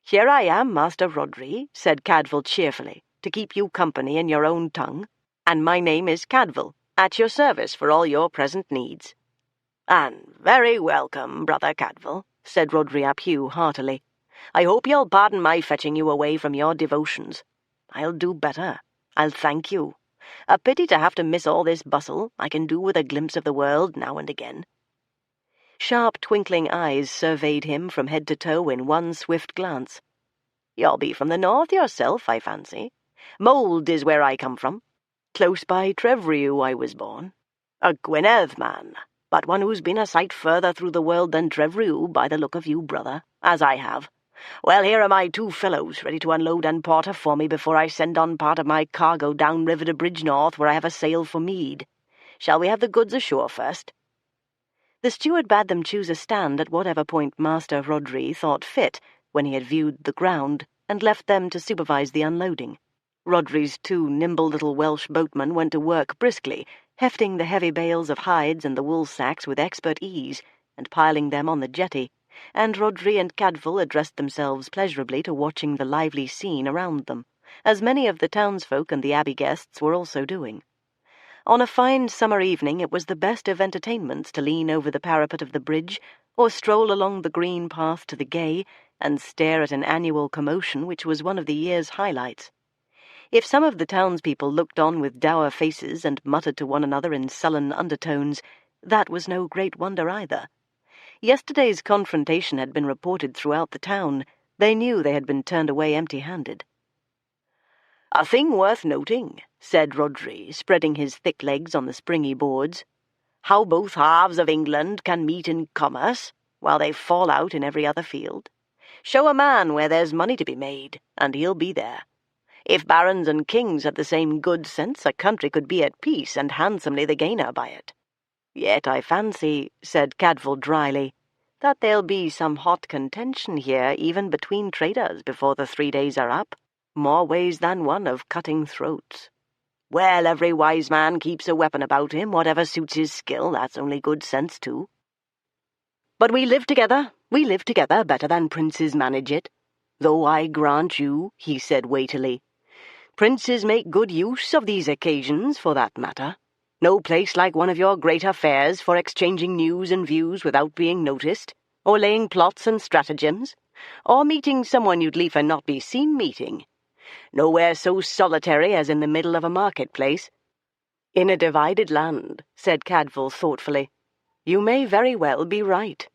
"Here I am, Master Rodri," said Cadfael cheerfully, "to keep you company in your own tongue, and my name is Cadfael, at your service for all your present needs." "And very welcome, brother Cadfael," said Rodri ap Hugh heartily. "I hope you'll pardon my fetching you away from your devotions. I'll do better. I'll thank you. A pity to have to miss all this bustle. I can do with a glimpse of the world now and again." Sharp, twinkling eyes surveyed him from head to toe in one swift glance. "You'll be from the north yourself, I fancy. Mould is where I come from. Close by Trevriw I was born. A Gwynedd man, but one who's been a sight further through the world than Trevriw by the look of you, brother, as I have. Well, here are my two fellows ready to unload and porter for me before I send on part of my cargo down river to Bridgenorth, where I have a sail for Mead. Shall we have the goods ashore first?" The steward bade them choose a stand at whatever point Master Rodri thought fit when he had viewed the ground, and left them to supervise the unloading. Rodri's two nimble little Welsh boatmen went to work briskly, hefting the heavy bales of hides and the wool sacks with expert ease, and piling them on the jetty, and Rodri and Cadfael addressed themselves pleasurably to watching the lively scene around them, as many of the townsfolk and the abbey guests were also doing. On a fine summer evening it was the best of entertainments to lean over the parapet of the bridge, or stroll along the green path to the Gay, and stare at an annual commotion which was one of the year's highlights. If some of the townspeople looked on with dour faces and muttered to one another in sullen undertones, that was no great wonder either. Yesterday's confrontation had been reported throughout the town. They knew they had been turned away empty-handed. "A thing worth noting," said Rodri, spreading his thick legs on the springy boards, "how both halves of England can meet in commerce, while they fall out in every other field. Show a man where there's money to be made, and he'll be there. If barons and kings had the same good sense, a country could be at peace, and handsomely the gainer by it. Yet I fancy," said Cadfael dryly, "that there'll be some hot contention here even between traders before the 3 days are up. More ways than one of cutting throats. Well, every wise man keeps a weapon about him, whatever suits his skill. That's only good sense, too. But we live together better than princes manage it. Though I grant you," he said weightily, "princes make good use of these occasions, for that matter. No place like one of your great affairs for exchanging news and views without being noticed, or laying plots and stratagems, or meeting someone you'd liefer not be seen meeting. Nowhere so solitary as in the middle of a marketplace." "In a divided land," said Cadfael thoughtfully, "you may very well be right.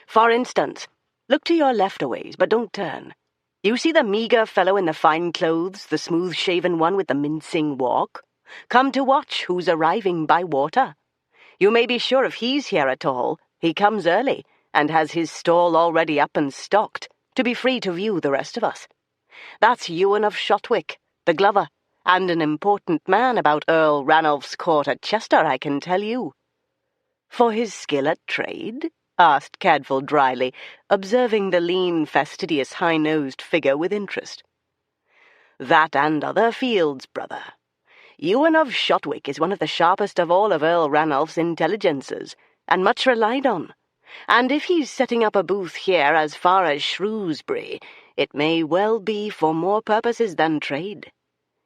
For instance, look to your left a ways, but don't turn. You see the meagre fellow in the fine clothes, the smooth-shaven one with the mincing walk? Come to watch who's arriving by water. You may be sure if he's here at all, he comes early, and has his stall already up and stocked, to be free to view the rest of us. That's Ewan of Shotwick, the glover, and an important man about Earl Ranulph's court at Chester, I can tell you." "For his skill at trade?" asked Cadfael dryly, observing the lean, fastidious, high-nosed figure with interest. "That and other fields, brother. Ewan of Shotwick is one of the sharpest of all of Earl Ranulph's intelligencers, and much relied on. And if he's setting up a booth here as far as Shrewsbury, it may well be for more purposes than trade.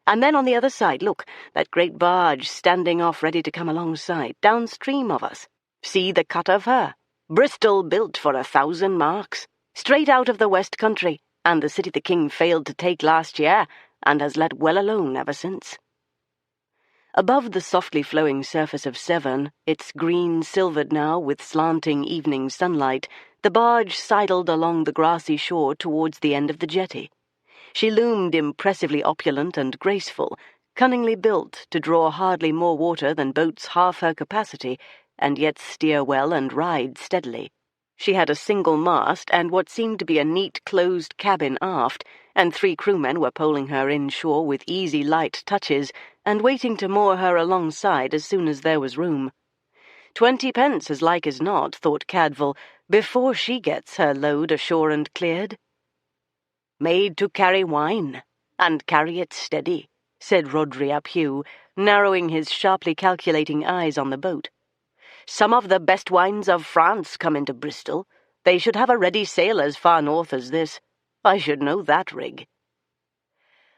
And then on the other side, look, that great barge standing off ready to come alongside, downstream of us. See the cut of her. Bristol built for 1,000 marks, straight out of the West Country, and the city the king failed to take last year, and has let well alone ever since." Above the softly flowing surface of Severn, its green silvered now with slanting evening sunlight, the barge sidled along the grassy shore towards the end of the jetty. She loomed impressively opulent and graceful, cunningly built to draw hardly more water than boats half her capacity, and yet steer well and ride steadily. She had a single mast and what seemed to be a neat closed cabin aft, and 3 crewmen were poling her inshore with easy light touches, and waiting to moor her alongside as soon as there was room. 20 pence, as like as not, thought Cadfael, before she gets her load ashore and cleared. "Made to carry wine, and carry it steady," said Rodri ap Hugh, narrowing his sharply calculating eyes on the boat. "Some of the best wines of France come into Bristol. They should have a ready sail as far north as this. I should know that rig."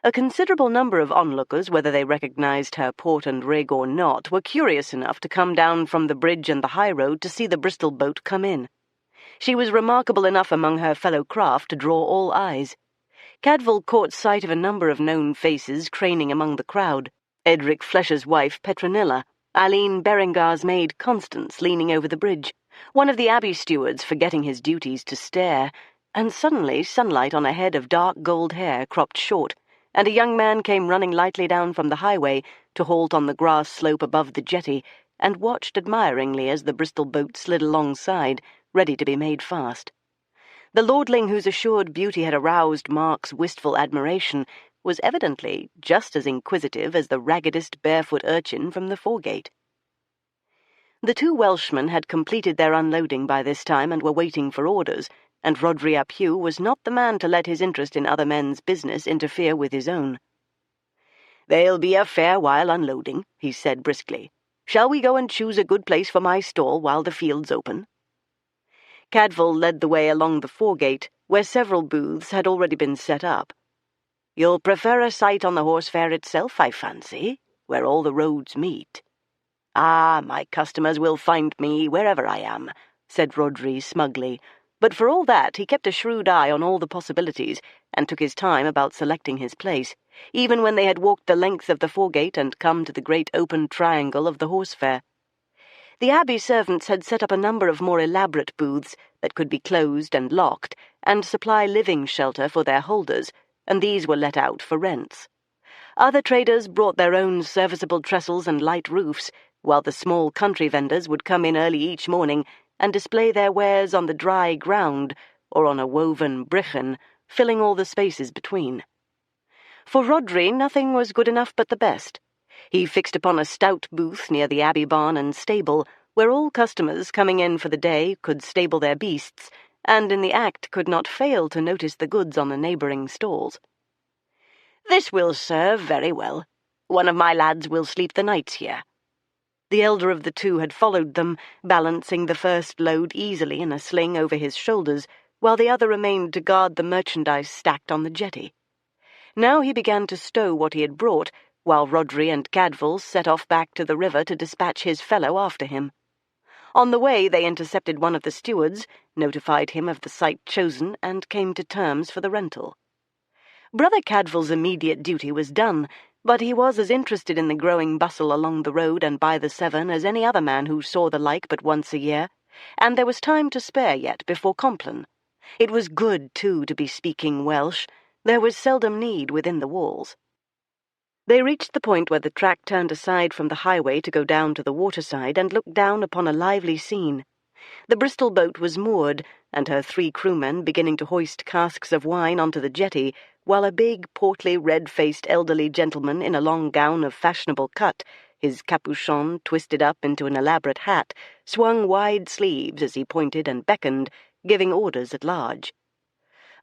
A considerable number of onlookers, whether they recognized her port and rig or not, were curious enough to come down from the bridge and the high road to see the Bristol boat come in. She was remarkable enough among her fellow craft to draw all eyes. Cadfael caught sight of a number of known faces craning among the crowd. Edric Flesher's wife, Petronilla, Aline Berengar's maid, Constance, leaning over the bridge, one of the abbey stewards forgetting his duties to stare, and suddenly sunlight on a head of dark gold hair cropped short, and a young man came running lightly down from the highway to halt on the grass slope above the jetty, and watched admiringly as the Bristol boat slid alongside, ready to be made fast. The lordling whose assured beauty had aroused Mark's wistful admiration was evidently just as inquisitive as the raggedest barefoot urchin from the foregate. The 2 Welshmen had completed their unloading by this time and were waiting for orders, and Rodri ap Hugh was not the man to let his interest in other men's business interfere with his own. "They'll be a fair while unloading," he said briskly. "Shall we go and choose a good place for my stall while the field's open?" Cadfael led the way along the foregate, where several booths had already been set up. "You'll prefer a site on the horse fair itself, I fancy, where all the roads meet." "Ah, my customers will find me wherever I am," said Rodri smugly, but for all that he kept a shrewd eye on all the possibilities, and took his time about selecting his place, even when they had walked the length of the foregate and come to the great open triangle of the horse fair. The abbey servants had set up a number of more elaborate booths that could be closed and locked, and supply living shelter for their holders, and these were let out for rents. Other traders brought their own serviceable trestles and light roofs, while the small country vendors would come in early each morning and display their wares on the dry ground or on a woven brichan, filling all the spaces between. For Rodri, nothing was good enough but the best. He fixed upon a stout booth near the abbey barn and stable, where all customers coming in for the day could stable their beasts, and in the act could not fail to notice the goods on the neighbouring stalls. "This will serve very well. One of my lads will sleep the nights here." The elder of the 2 had followed them, balancing the first load easily in a sling over his shoulders, while the other remained to guard the merchandise stacked on the jetty. Now he began to stow what he had brought, while Rodri and Cadfael set off back to the river to dispatch his fellow after him. On the way they intercepted one of the stewards, notified him of the site chosen, and came to terms for the rental. Brother Cadfael's immediate duty was done, but he was as interested in the growing bustle along the road and by the Severn as any other man who saw the like but once a year, and there was time to spare yet before Compline. It was good, too, to be speaking Welsh. There was seldom need within the walls. They reached the point where the track turned aside from the highway to go down to the waterside and looked down upon a lively scene. The Bristol boat was moored, and her 3 crewmen beginning to hoist casks of wine onto the jetty, while a big, portly, red-faced elderly gentleman in a long gown of fashionable cut, his capuchon twisted up into an elaborate hat, swung wide sleeves as he pointed and beckoned, giving orders at large.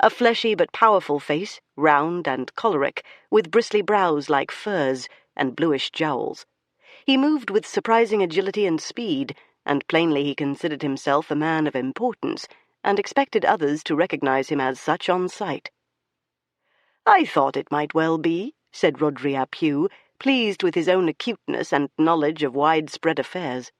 A fleshy but powerful face, round and choleric, with bristly brows like firs, and bluish jowls. He moved with surprising agility and speed, and plainly he considered himself a man of importance, and expected others to recognize him as such on sight. "I thought it might well be," said Rodri ap Hugh, pleased with his own acuteness and knowledge of widespread affairs.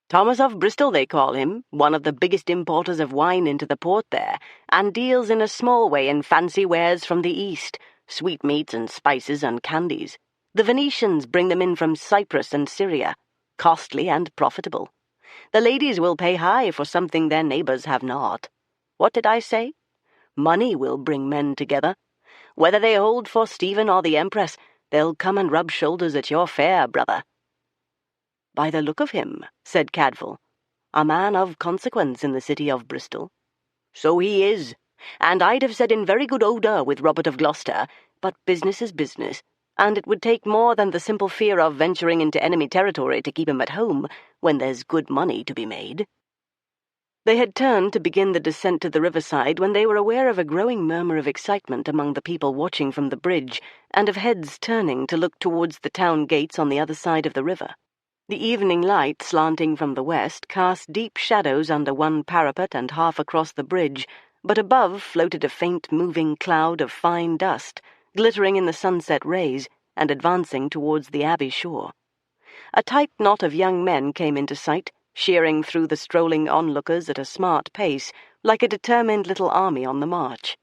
"Thomas of Bristol they call him, one of the biggest importers of wine into the port there, and deals in a small way in fancy wares from the east, sweetmeats and spices and candies. The Venetians bring them in from Cyprus and Syria, costly and profitable. The ladies will pay high for something their neighbours have not. What did I say? Money will bring men together. Whether they hold for Stephen or the Empress, they'll come and rub shoulders at your fair, brother." "By the look of him," said Cadfael, "a man of consequence in the city of Bristol." "So he is, and I'd have said in very good odour with Robert of Gloucester, but business is business, and it would take more than the simple fear of venturing into enemy territory to keep him at home when there's good money to be made." They had turned to begin the descent to the riverside when they were aware of a growing murmur of excitement among the people watching from the bridge, and of heads turning to look towards the town gates on the other side of the river. The evening light, slanting from the west, cast deep shadows under one parapet and half across the bridge, but above floated a faint moving cloud of fine dust, glittering in the sunset rays, and advancing towards the abbey shore. A tight knot of young men came into sight, sheering through the strolling onlookers at a smart pace, like a determined little army on the march.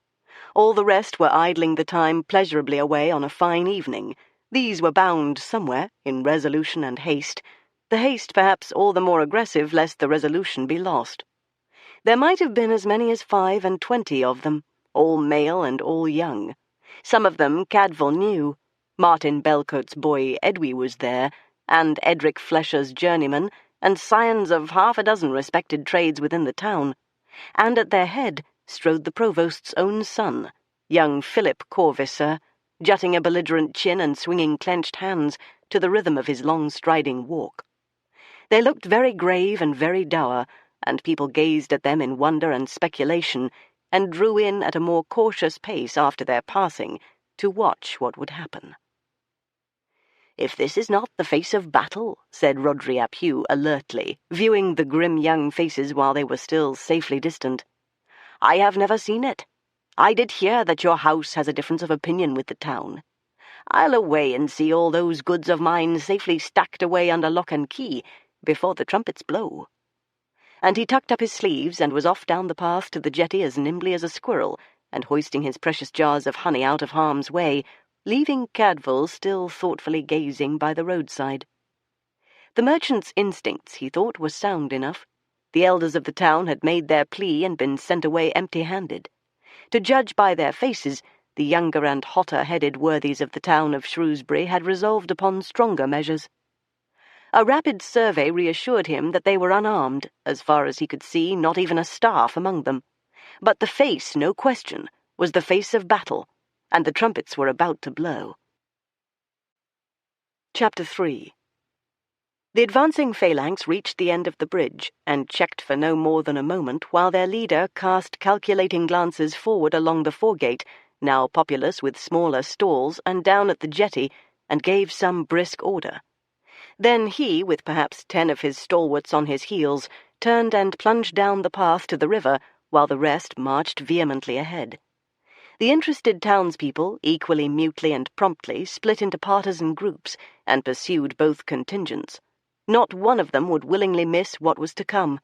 All the rest were idling the time pleasurably away on a fine evening. These were bound somewhere, in resolution and haste, the haste perhaps all the more aggressive lest the resolution be lost. There might have been as many as 25 of them, all male and all young. Some of them Cadfael knew. Martin Belcote's boy Edwy was there, and Edric Flesher's journeyman, and scions of 6 respected trades within the town, and at their head strode the provost's own son, young Philip Corvisser, jutting a belligerent chin and swinging clenched hands to the rhythm of his long-striding walk. They looked very grave and very dour, and people gazed at them in wonder and speculation, and drew in at a more cautious pace after their passing to watch what would happen. "If this is not the face of battle," said Rodri ap Hugh alertly, viewing the grim young faces while they were still safely distant. "I have never seen it. I did hear that your house has a difference of opinion with the town. I'll away and see all those goods of mine safely stacked away under lock and key before the trumpets blow." And he tucked up his sleeves and was off down the path to the jetty as nimbly as a squirrel, and hoisting his precious jars of honey out of harm's way, leaving Cadfael still thoughtfully gazing by the roadside. The merchant's instincts, he thought, were sound enough. The elders of the town had made their plea and been sent away empty-handed. To judge by their faces, the younger and hotter-headed worthies of the town of Shrewsbury had resolved upon stronger measures. A rapid survey reassured him that they were unarmed, as far as he could see not even a staff among them. But the face, no question, was the face of battle, and the trumpets were about to blow. Chapter 3. The advancing phalanx reached the end of the bridge, and checked for no more than a moment while their leader cast calculating glances forward along the foregate, now populous with smaller stalls, and down at the jetty, and gave some brisk order. Then he, with perhaps 10 of his stalwarts on his heels, turned and plunged down the path to the river, while the rest marched vehemently ahead. The interested townspeople, equally mutely and promptly, split into partisan groups, and pursued both contingents. Not one of them would willingly miss what was to come.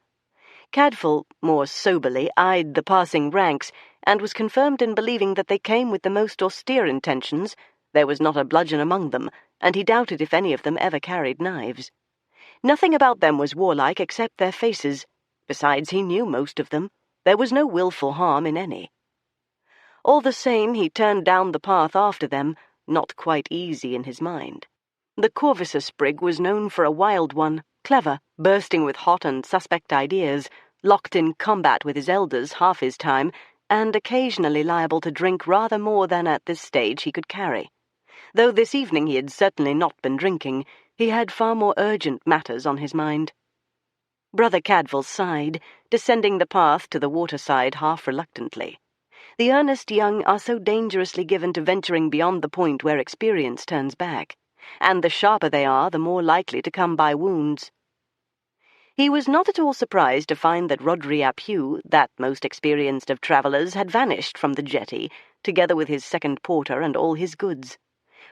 Cadfael, more soberly, eyed the passing ranks, and was confirmed in believing that they came with the most austere intentions. There was not a bludgeon among them, and he doubted if any of them ever carried knives. Nothing about them was warlike except their faces. Besides, he knew most of them. There was no wilful harm in any. All the same, he turned down the path after them, not quite easy in his mind. The Corvisser sprig was known for a wild one, clever, bursting with hot and suspect ideas, locked in combat with his elders half his time, and occasionally liable to drink rather more than at this stage he could carry. Though this evening he had certainly not been drinking, he had far more urgent matters on his mind. Brother Cadfael sighed, descending the path to the waterside half reluctantly. The earnest young are so dangerously given to venturing beyond the point where experience turns back, and the sharper they are, the more likely to come by wounds. He was not at all surprised to find that Rodri ap Hugh, that most experienced of travellers, had vanished from the jetty, together with his second porter and all his goods.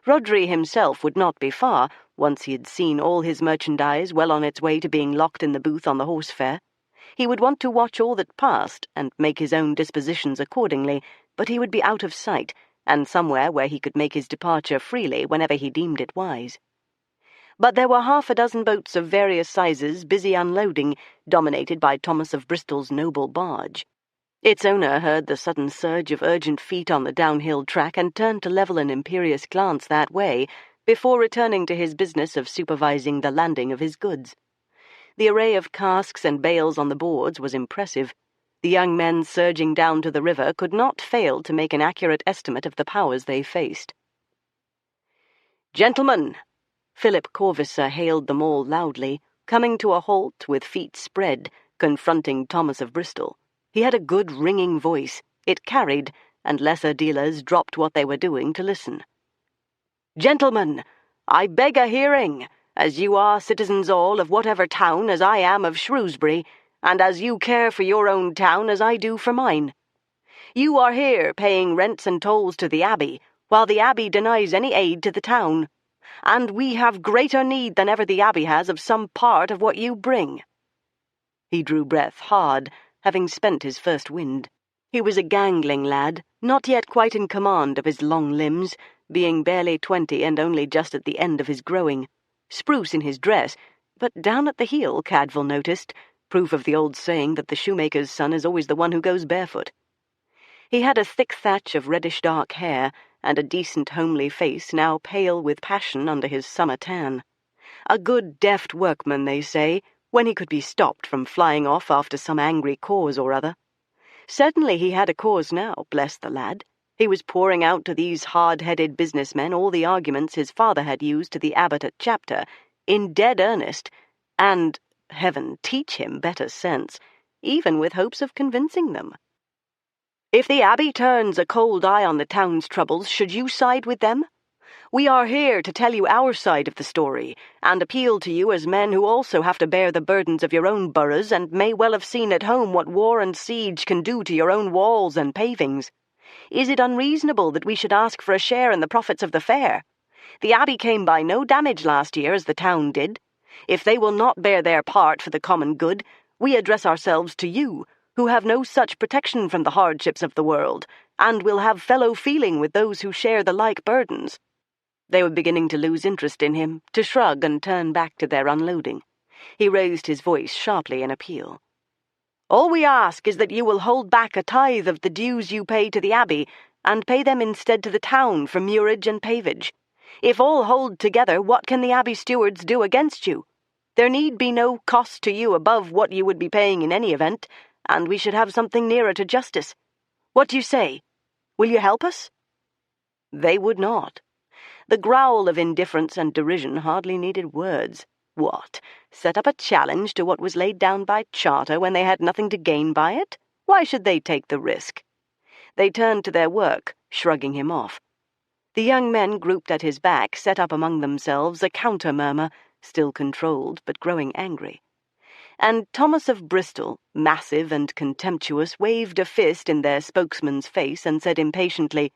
Rodri himself would not be far, once he had seen all his merchandise well on its way to being locked in the booth on the horse fair. He would want to watch all that passed, and make his own dispositions accordingly, but he would be out of sight, and somewhere where he could make his departure freely whenever he deemed it wise. But there were half a dozen boats of various sizes busy unloading, dominated by Thomas of Bristol's noble barge. Its owner heard the sudden surge of urgent feet on the downhill track and turned to level an imperious glance that way, before returning to his business of supervising the landing of his goods. The array of casks and bales on the boards was impressive. The young men surging down to the river could not fail to make an accurate estimate of the powers they faced. "Gentlemen!" Philip Corvisser hailed them all loudly, coming to a halt with feet spread, confronting Thomas of Bristol. He had a good ringing voice. It carried, and lesser dealers dropped what they were doing to listen. "Gentlemen, I beg a hearing, as you are citizens all of whatever town as I am of Shrewsbury, and as you care for your own town as I do for mine. You are here paying rents and tolls to the Abbey, while the Abbey denies any aid to the town, and we have greater need than ever the Abbey has of some part of what you bring." He drew breath hard, having spent his first wind. He was a gangling lad, not yet quite in command of his long limbs, being barely 20 and only just at the end of his growing. Spruce in his dress, but down at the heel, Cadfael noticed, proof of the old saying that the shoemaker's son is always the one who goes barefoot. He had a thick thatch of reddish-dark hair, and a decent homely face now pale with passion under his summer tan. A good deft workman, they say, when he could be stopped from flying off after some angry cause or other. Certainly he had a cause now, bless the lad. He was pouring out to these hard-headed businessmen all the arguments his father had used to the abbot at Chapter, in dead earnest, and, heaven teach him better sense, even with hopes of convincing them. If the Abbey turns a cold eye on the town's troubles, should you side with them? We are here to tell you our side of the story, and appeal to you as men who also have to bear the burdens of your own boroughs and may well have seen at home what war and siege can do to your own walls and pavings. Is it unreasonable that we should ask for a share in the profits of the fair? The Abbey came by no damage last year as the town did. If they will not bear their part for the common good, we address ourselves to you, who have no such protection from the hardships of the world, and will have fellow feeling with those who share the like burdens." They were beginning to lose interest in him, to shrug and turn back to their unloading. He raised his voice sharply in appeal. "All we ask is that you will hold back a tithe of the dues you pay to the Abbey, and pay them instead to the town for murage and pavage. If all hold together, what can the Abbey stewards do against you? There need be no cost to you above what you would be paying in any event, and we should have something nearer to justice. What do you say? Will you help us?" They would not. The growl of indifference and derision hardly needed words. What, set up a challenge to what was laid down by charter when they had nothing to gain by it? Why should they take the risk? They turned to their work, shrugging him off. The young men grouped at his back set up among themselves a counter-murmur, still controlled but growing angry. And Thomas of Bristol, massive and contemptuous, waved a fist in their spokesman's face and said impatiently,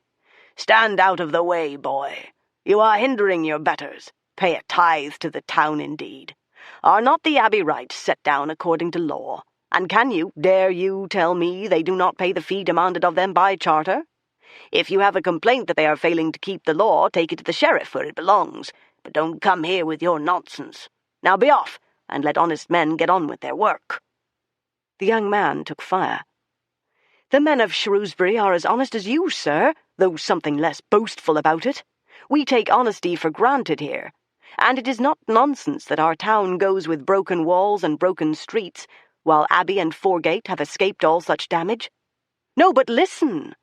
"Stand out of the way, boy. You are hindering your betters. Pay a tithe to the town indeed. Are not the Abbey rights set down according to law? And dare you tell me they do not pay the fee demanded of them by charter? If you have a complaint that they are failing to keep the law, take it to the sheriff where it belongs, but don't come here with your nonsense. Now be off, and let honest men get on with their work." The young man took fire. "The men of Shrewsbury are as honest as you, sir, though something less boastful about it. We take honesty for granted here. And it is not nonsense that our town goes with broken walls and broken streets, while Abbey and Foregate have escaped all such damage. No, but listen!"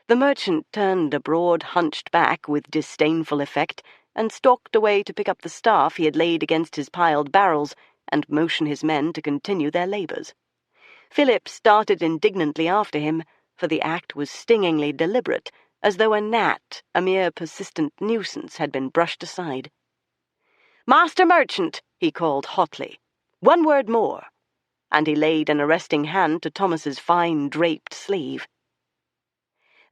The merchant turned a broad, hunched back with disdainful effect, and stalked away to pick up the staff he had laid against his piled barrels, and motion his men to continue their labours. Philip started indignantly after him, for the act was stingingly deliberate, as though a gnat, a mere persistent nuisance, had been brushed aside. "Master Merchant," he called hotly, "one word more," and he laid an arresting hand to Thomas's fine draped sleeve.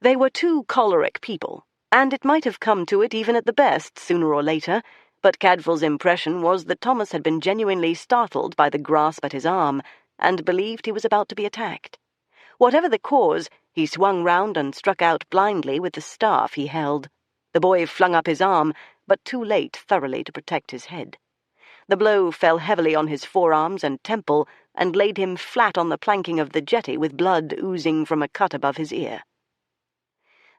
They were two choleric people, and it might have come to it even at the best, sooner or later, but Cadfael's impression was that Thomas had been genuinely startled by the grasp at his arm, and believed he was about to be attacked. Whatever the cause, he swung round and struck out blindly with the staff he held. The boy flung up his arm, but too late thoroughly to protect his head. The blow fell heavily on his forearms and temple, and laid him flat on the planking of the jetty with blood oozing from a cut above his ear.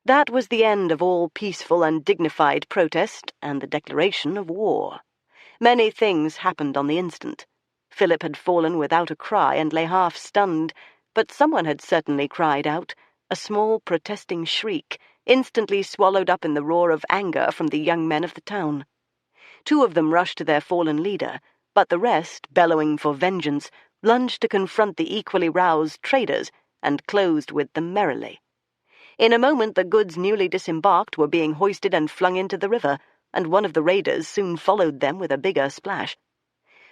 That was the end of all peaceful and dignified protest and the declaration of war. Many things happened on the instant. Philip had fallen without a cry and lay half-stunned, but someone had certainly cried out, a small protesting shriek, instantly swallowed up in the roar of anger from the young men of the town. Two of them rushed to their fallen leader, but the rest, bellowing for vengeance, lunged to confront the equally roused traders, and closed with them merrily. In a moment the goods newly disembarked were being hoisted and flung into the river, and one of the raiders soon followed them with a bigger splash.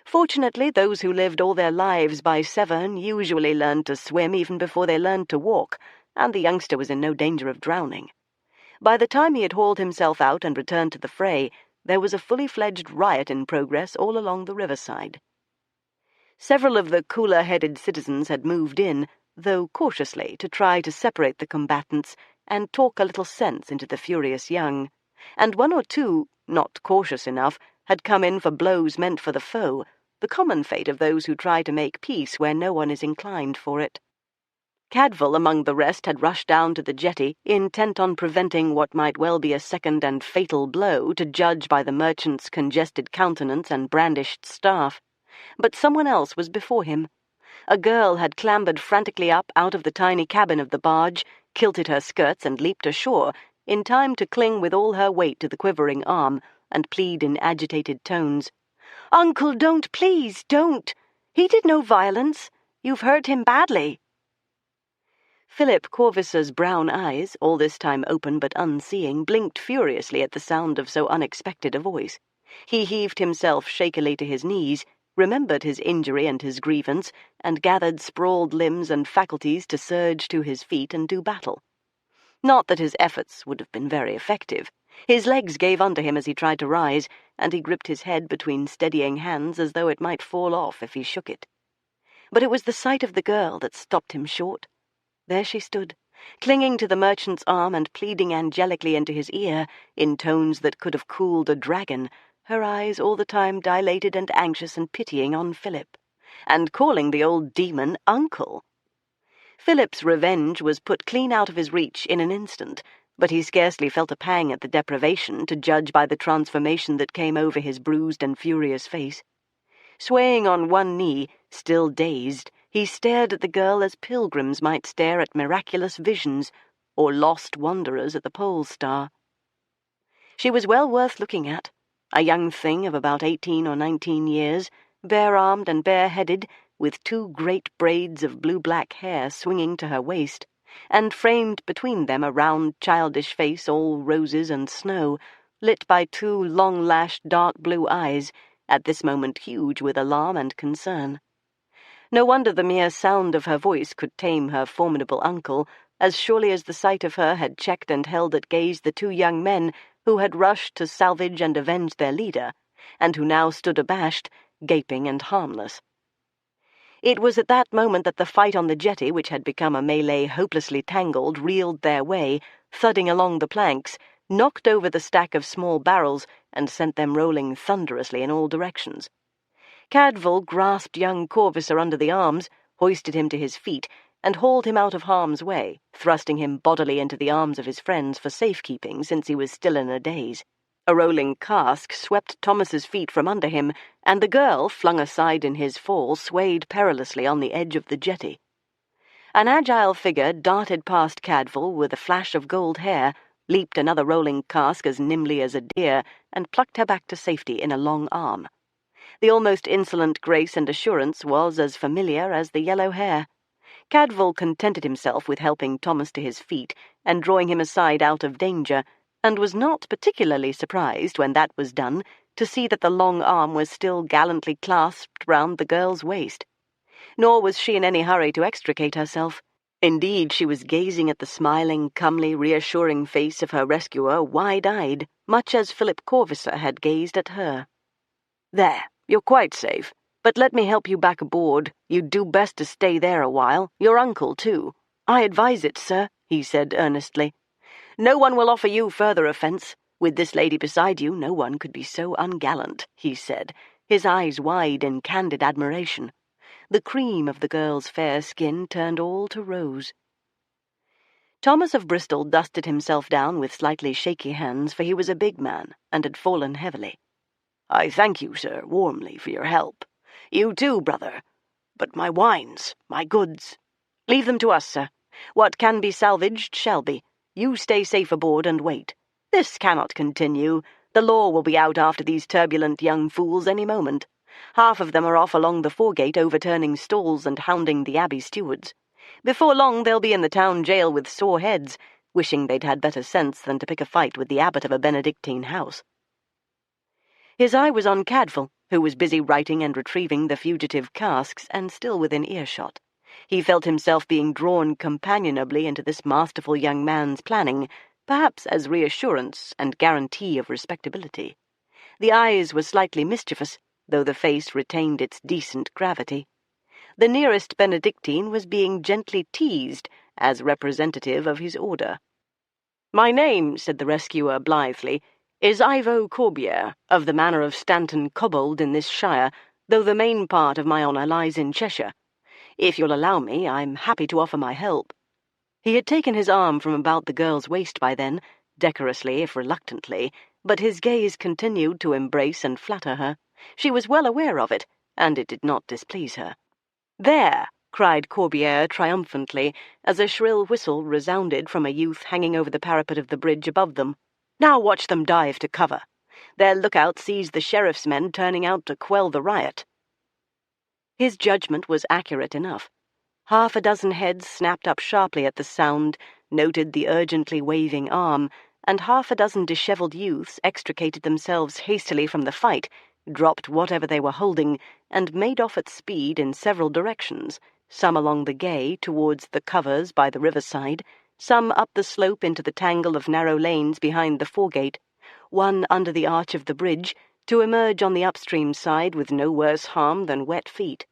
Fortunately, those who lived all their lives by Severn usually learned to swim even before they learned to walk, and the youngster was in no danger of drowning. By the time he had hauled himself out and returned to the fray, there was a fully-fledged riot in progress all along the riverside. Several of the cooler-headed citizens had moved in, though cautiously, to try to separate the combatants and talk a little sense into the furious young, and one or two, not cautious enough, had come in for blows meant for the foe, the common fate of those who try to make peace where no one is inclined for it. Cadfael, among the rest, had rushed down to the jetty, intent on preventing what might well be a second and fatal blow, to judge by the merchant's congested countenance and brandished staff. But someone else was before him. A girl had clambered frantically up out of the tiny cabin of the barge, kilted her skirts and leaped ashore, in time to cling with all her weight to the quivering arm, and plead in agitated tones, "Uncle, don't, please, don't! He did no violence. You've hurt him badly." Philip Corvisser's brown eyes, all this time open but unseeing, blinked furiously at the sound of so unexpected a voice. He heaved himself shakily to his knees, remembered his injury and his grievance, and gathered sprawled limbs and faculties to surge to his feet and do battle. Not that his efforts would have been very effective. His legs gave under him as he tried to rise, and he gripped his head between steadying hands as though it might fall off if he shook it. But it was the sight of the girl that stopped him short. There she stood, clinging to the merchant's arm and pleading angelically into his ear, in tones that could have cooled a dragon, her eyes all the time dilated and anxious and pitying on Philip, and calling the old demon Uncle. Philip's revenge was put clean out of his reach in an instant, but he scarcely felt a pang at the deprivation, to judge by the transformation that came over his bruised and furious face. Swaying on one knee, still dazed, he stared at the girl as pilgrims might stare at miraculous visions, or lost wanderers at the pole star. She was well worth looking at, a young thing of about 18 or 19 years, bare-armed and bare-headed, with two great braids of blue-black hair swinging to her waist, and framed between them a round, childish face all roses and snow, lit by two long-lashed dark blue eyes, at this moment huge with alarm and concern. No wonder the mere sound of her voice could tame her formidable uncle, as surely as the sight of her had checked and held at gaze the two young men who had rushed to salvage and avenge their leader, and who now stood abashed, gaping and harmless. It was at that moment that the fight on the jetty, which had become a melee hopelessly tangled, reeled their way, thudding along the planks, knocked over the stack of small barrels, and sent them rolling thunderously in all directions. Cadfael grasped young Corvisser under the arms, hoisted him to his feet, and hauled him out of harm's way, thrusting him bodily into the arms of his friends for safekeeping, since he was still in a daze. A rolling cask swept Thomas's feet from under him, and the girl, flung aside in his fall, swayed perilously on the edge of the jetty. An agile figure darted past Cadfael with a flash of gold hair, leaped another rolling cask as nimbly as a deer, and plucked her back to safety in a long arm. The almost insolent grace and assurance was as familiar as the yellow hair. Cadfael contented himself with helping Thomas to his feet and drawing him aside out of danger, and was not particularly surprised, when that was done, to see that the long arm was still gallantly clasped round the girl's waist. Nor was she in any hurry to extricate herself. Indeed, she was gazing at the smiling, comely, reassuring face of her rescuer, wide-eyed, much as Philip Corvisser had gazed at her. "There, you're quite safe. But let me help you back aboard. You'd do best to stay there a while. Your uncle, too." "I advise it, sir," he said earnestly. "No one will offer you further offence. With this lady beside you, no one could be so ungallant," he said, his eyes wide in candid admiration. The cream of the girl's fair skin turned all to rose. Thomas of Bristol dusted himself down with slightly shaky hands, for he was a big man and had fallen heavily. "I thank you, sir, warmly for your help. You too, brother. But my wines, my goods—" "Leave them to us, sir. What can be salvaged shall be. You stay safe aboard and wait. This cannot continue. The law will be out after these turbulent young fools any moment. Half of them are off along the foregate overturning stalls and hounding the abbey stewards. Before long they'll be in the town jail with sore heads, wishing they'd had better sense than to pick a fight with the abbot of a Benedictine house." His eye was on Cadfael, who was busy writing and retrieving the fugitive casks, and still within earshot. He felt himself being drawn companionably into this masterful young man's planning, perhaps as reassurance and guarantee of respectability. The eyes were slightly mischievous, though the face retained its decent gravity. The nearest Benedictine was being gently teased as representative of his order. "My name," said the rescuer blithely, "is Ivo Corbiere, of the manor of Stanton Cobbold in this shire, though the main part of my honour lies in Cheshire. If you'll allow me, I'm happy to offer my help." He had taken his arm from about the girl's waist by then, decorously if reluctantly, but his gaze continued to embrace and flatter her. She was well aware of it, and it did not displease her. "There!" cried Corbiere triumphantly, as a shrill whistle resounded from a youth hanging over the parapet of the bridge above them. "Now watch them dive to cover. Their lookout sees the sheriff's men turning out to quell the riot." His judgment was accurate enough. Half a dozen heads snapped up sharply at the sound, noted the urgently waving arm, and half a dozen dishevelled youths extricated themselves hastily from the fight, dropped whatever they were holding, and made off at speed in several directions, some along the Gay towards the covers by the riverside, some up the slope into the tangle of narrow lanes behind the foregate, one under the arch of the bridge, to emerge on the upstream side with no worse harm than wet feet.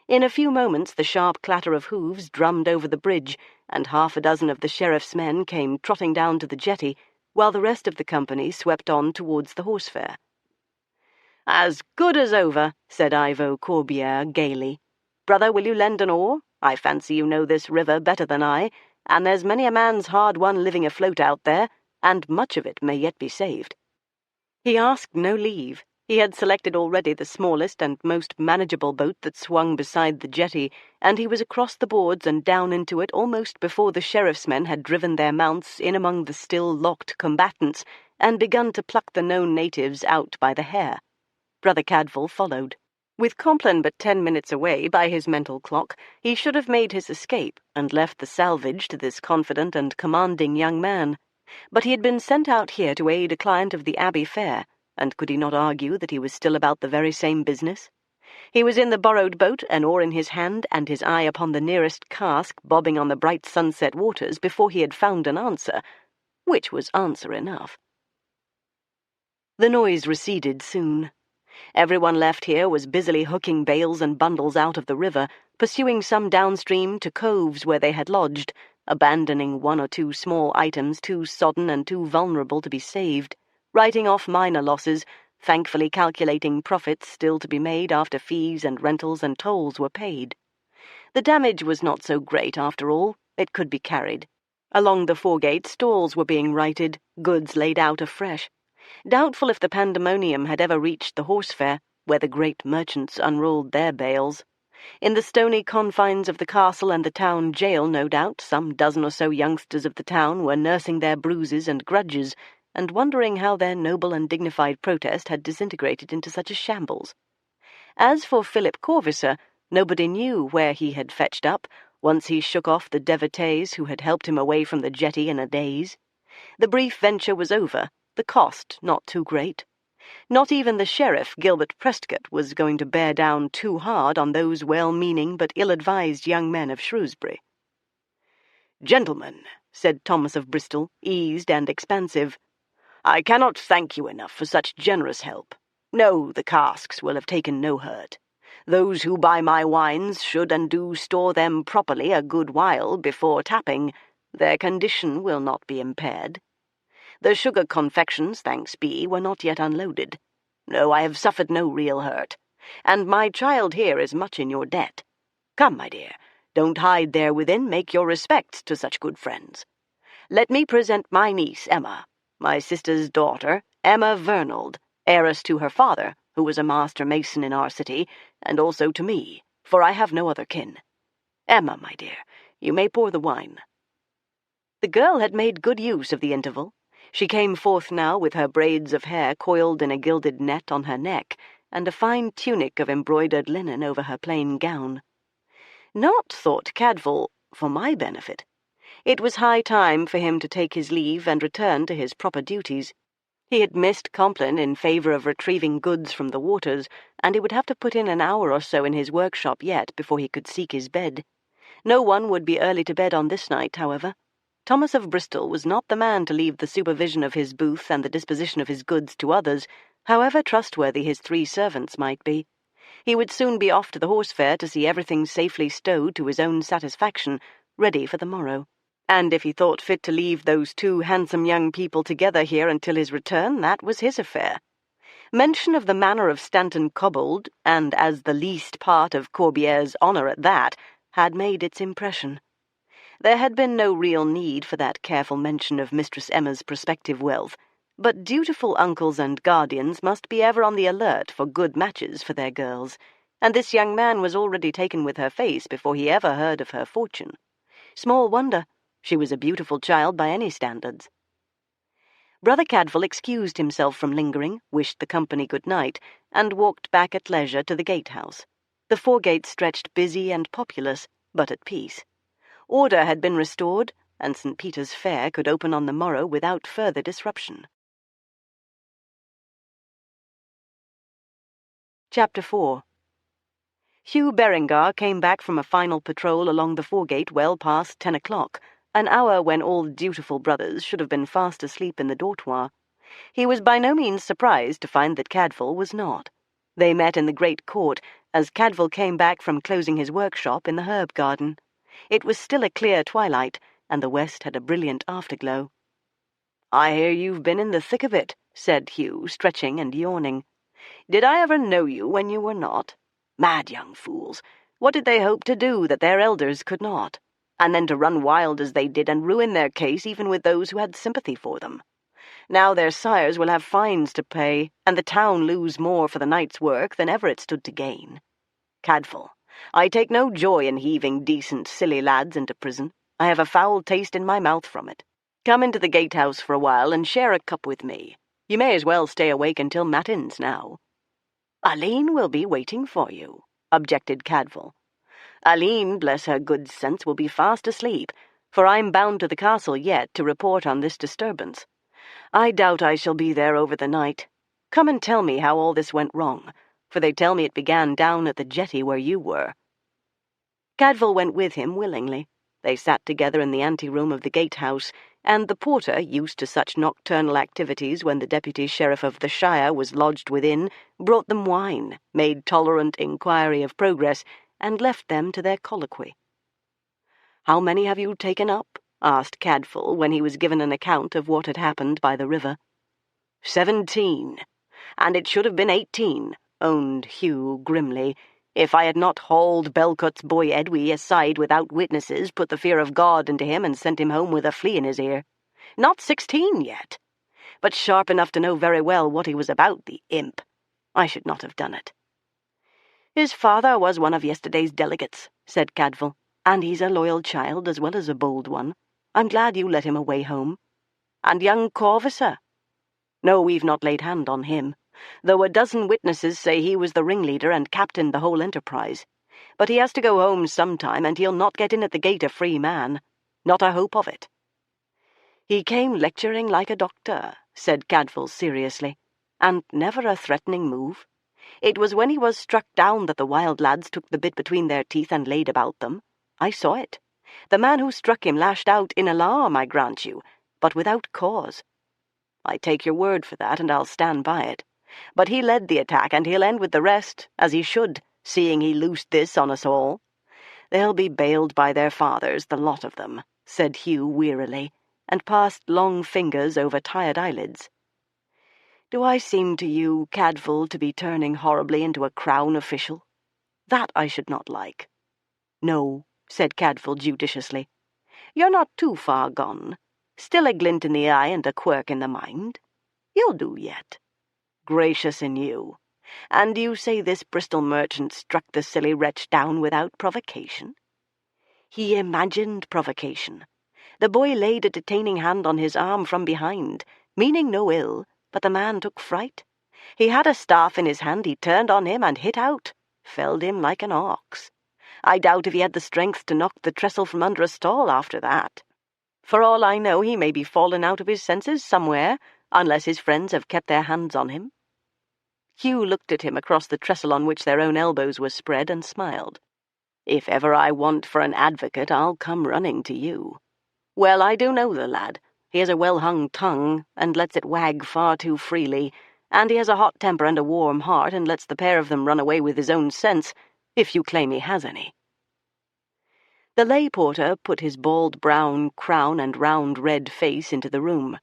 In a few moments the sharp clatter of hooves drummed over the bridge, and half a dozen of the sheriff's men came trotting down to the jetty, while the rest of the company swept on towards the horse fair. "As good as over," said Ivo Corbiere gaily. "Brother, will you lend an oar? I fancy you know this river better than I, and there's many a man's hard-won living afloat out there, and much of it may yet be saved." He asked no leave. He had selected already the smallest and most manageable boat that swung beside the jetty, and he was across the boards and down into it almost before the sheriff's men had driven their mounts in among the still locked combatants and begun to pluck the known natives out by the hair. Brother Cadfael followed. With Compline but 10 minutes away by his mental clock, he should have made his escape and left the salvage to this confident and commanding young man. But he had been sent out here to aid a client of the Abbey Fair, and could he not argue that he was still about the very same business? He was in the borrowed boat, an oar in his hand, and his eye upon the nearest cask bobbing on the bright sunset waters before he had found an answer, which was answer enough. The noise receded soon. Everyone left here was busily hooking bales and bundles out of the river, pursuing some downstream to coves where they had lodged, abandoning one or two small items too sodden and too vulnerable to be saved, writing off minor losses, thankfully calculating profits still to be made after fees and rentals and tolls were paid. The damage was not so great after all. It could be carried. Along the foregate, stalls were being righted, goods laid out afresh. Doubtful if the pandemonium had ever reached the horse fair, where the great merchants unrolled their bales. In the stony confines of the castle and the town jail, no doubt, some dozen or so youngsters of the town were nursing their bruises and grudges, and wondering how their noble and dignified protest had disintegrated into such a shambles. As for Philip Corvisser, nobody knew where he had fetched up, once he shook off the devotees who had helped him away from the jetty in a daze. The brief venture was over, the cost not too great. Not even the sheriff, Gilbert Prescott, was going to bear down too hard on those well-meaning but ill-advised young men of Shrewsbury. "Gentlemen," said Thomas of Bristol, eased and expansive, "I cannot thank you enough for such generous help. No, the casks will have taken no hurt. Those who buy my wines should and do store them properly a good while before tapping. Their condition will not be impaired. The sugar confections, thanks be, were not yet unloaded. No, I have suffered no real hurt, and my child here is much in your debt. Come, my dear, don't hide there within, make your respects to such good friends. Let me present my niece, Emma, my sister's daughter, Emma Vernald, heiress to her father, who was a master mason in our city, and also to me, for I have no other kin. Emma, my dear, you may pour the wine." The girl had made good use of the interval. She came forth now with her braids of hair coiled in a gilded net on her neck, and a fine tunic of embroidered linen over her plain gown. Not, thought Cadfael, for my benefit. It was high time for him to take his leave and return to his proper duties. He had missed Compline in favour of retrieving goods from the waters, and he would have to put in an hour or so in his workshop yet before he could seek his bed. No one would be early to bed on this night, however. Thomas of Bristol was not the man to leave the supervision of his booth and the disposition of his goods to others, however trustworthy his 3 servants might be. He would soon be off to the horse fair to see everything safely stowed to his own satisfaction, ready for the morrow. And if he thought fit to leave those 2 handsome young people together here until his return, that was his affair. Mention of the manor of Stanton Cobbold, and as the least part of Corbier's honour at that, had made its impression. There had been no real need for that careful mention of Mistress Emma's prospective wealth, but dutiful uncles and guardians must be ever on the alert for good matches for their girls, and this young man was already taken with her face before he ever heard of her fortune. Small wonder, she was a beautiful child by any standards. Brother Cadfael excused himself from lingering, wished the company good night, and walked back at leisure to the gatehouse. The foregate stretched busy and populous, but at peace. Order had been restored, and St. Peter's Fair could open on the morrow without further disruption. Chapter 4. Hugh Berengar came back from a final patrol along the foregate well past 10 o'clock, an hour when all dutiful brothers should have been fast asleep in the dortoir. He was by no means surprised to find that Cadfael was not. They met in the great court, as Cadfael came back from closing his workshop in the herb garden. It was still a clear twilight, and the west had a brilliant afterglow. "I hear you've been in the thick of it," said Hugh, stretching and yawning. "Did I ever know you when you were not? Mad young fools! What did they hope to do that their elders could not? And then to run wild as they did and ruin their case even with those who had sympathy for them. Now their sires will have fines to pay, and the town lose more for the night's work than ever it stood to gain. Cadfael, I take no joy in heaving decent, silly lads into prison. I have a foul taste in my mouth from it. Come into the gatehouse for a while and share a cup with me. You may as well stay awake until matins now." "Aline will be waiting for you," objected Cadfael. "Aline, bless her good sense, will be fast asleep, for I'm bound to the castle yet to report on this disturbance. I doubt I shall be there over the night. Come and tell me how all this went wrong, for they tell me it began down at the jetty where you were." Cadfael went with him willingly. They sat together in the anteroom of the gatehouse, and the porter, used to such nocturnal activities when the deputy sheriff of the shire was lodged within, brought them wine, made tolerant inquiry of progress, and left them to their colloquy. "How many have you taken up?" asked Cadfael when he was given an account of what had happened by the river. 17, and it should have been 18, owned Hugh grimly, if I had not hauled Belcott's boy Edwy aside without witnesses, put the fear of God into him, and sent him home with a flea in his ear. Not 16 yet. but sharp enough to know very well what he was about, the imp. I should not have done it." "His father was one of yesterday's delegates," said Cadfael, "and he's a loyal child as well as a bold one. I'm glad you let him away home. And young Corvisser? No, we've not laid hand on him, though a dozen witnesses say he was the ringleader and captained the whole enterprise. But he has to go home sometime, and he'll not get in at the gate a free man. Not a hope of it." "He came lecturing like a doctor," said Cadfael seriously, "and never a threatening move. It was when he was struck down that the wild lads took the bit between their teeth and laid about them. I saw it. The man who struck him lashed out in alarm, I grant you, but without cause. I take your word for that, and I'll stand by it. But he led the attack, and he'll end with the rest, as he should, seeing he loosed this on us all. They'll be bailed by their fathers, the lot of them," said Hugh wearily, and passed long fingers over tired eyelids. "Do I seem to you, Cadfael, to be turning horribly into a crown official? That I should not like." "No," said Cadfael judiciously. "You're not too far gone. Still a glint in the eye and a quirk in the mind. You'll do yet. Gracious in you. And you say this Bristol merchant struck the silly wretch down without provocation?" "He imagined provocation. The boy laid a detaining hand on his arm from behind, meaning no ill, but the man took fright. He had a staff in his hand, he turned on him and hit out, felled him like an ox. I doubt if he had the strength to knock the trestle from under a stall after that. For all I know, he may be fallen out of his senses somewhere, unless his friends have kept their hands on him." Hugh looked at him across the trestle on which their own elbows were spread, and smiled. "If ever I want for an advocate, I'll come running to you. Well, I do know the lad. He has a well-hung tongue, and lets it wag far too freely, and he has a hot temper and a warm heart, and lets the pair of them run away with his own sense, if you claim he has any." The lay porter put his bald brown crown and round red face into the room.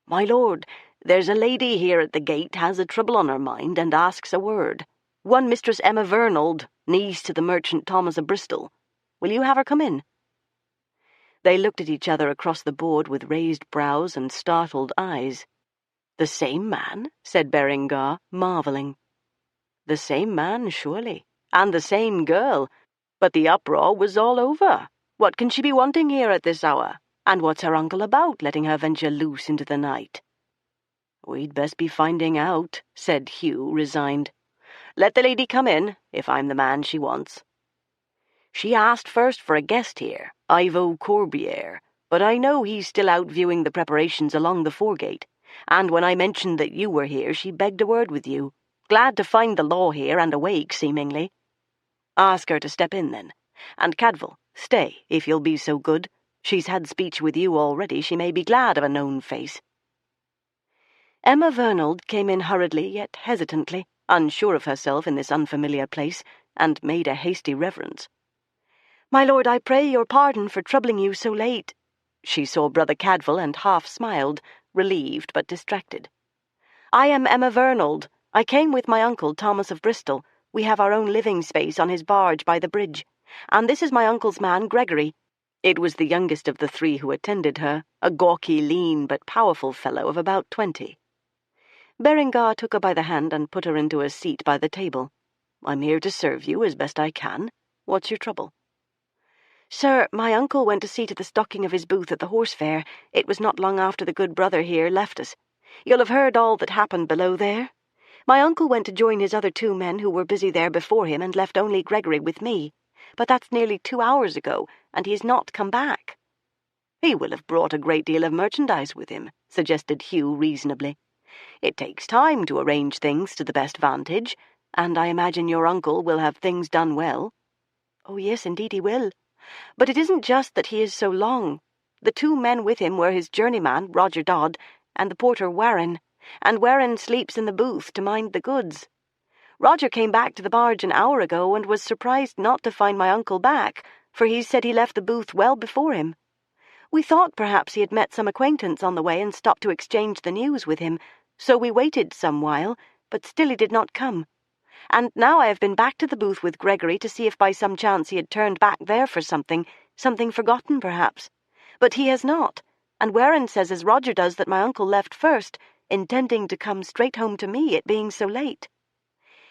"My lord, there's a lady here at the gate has a trouble on her mind, and asks a word. One Mistress Emma Vernold, niece to the merchant Thomas of Bristol. Will you have her come in?" They looked at each other across the board with raised brows and startled eyes. "The same man?" said Berengar, marvelling. "The same man, surely, and the same girl. But the uproar was all over. What can she be wanting here at this hour? And what's her uncle about, letting her venture loose into the night?" "We'd best be finding out," said Hugh, resigned. "Let the lady come in, if I'm the man she wants." "She asked first for a guest here, Ivo Corbiere, but I know he's still out viewing the preparations along the foregate, and when I mentioned that you were here, she begged a word with you. Glad to find the law here, and awake, seemingly. Ask her to step in, then. And Cadfael, stay, if you'll be so good. She's had speech with you already. She may be glad of a known face." Emma Vernold came in hurriedly, yet hesitantly, unsure of herself in this unfamiliar place, and made a hasty reverence. "My lord, I pray your pardon for troubling you so late." She saw Brother Cadfael and half smiled, relieved but distracted. "I am Emma Vernold. I came with my uncle, Thomas of Bristol. We have our own living space on his barge by the bridge. And this is my uncle's man, Gregory." It was the youngest of the three who attended her, a gawky, lean, but powerful fellow of about 20. Berengar took her by the hand and put her into a seat by the table. "I'm here to serve you as best I can. What's your trouble?" "Sir, my uncle went to see to the stocking of his booth at the horse fair. It was not long after the good brother here left us. You'll have heard all that happened below there. My uncle went to join his other 2 men who were busy there before him, and left only Gregory with me. But that's nearly 2 hours ago, and he has not come back." "He will have brought a great deal of merchandise with him," suggested Hugh reasonably. "It takes time to arrange things to the best vantage, and I imagine your uncle will have things done well." "Oh, yes, indeed he will. But it isn't just that he is so long. The 2 men with him were his journeyman, Roger Dodd, and the porter Warren, and Warren sleeps in the booth to mind the goods. Roger came back to the barge an hour ago and was surprised not to find my uncle back, for he said he left the booth well before him. We thought perhaps he had met some acquaintance on the way and stopped to exchange the news with him, so we waited some while, but still he did not come. And now I have been back to the booth with Gregory to see if by some chance he had turned back there for something forgotten perhaps. But he has not, and Warren says as Roger does that my uncle left first, intending to come straight home to me, it being so late.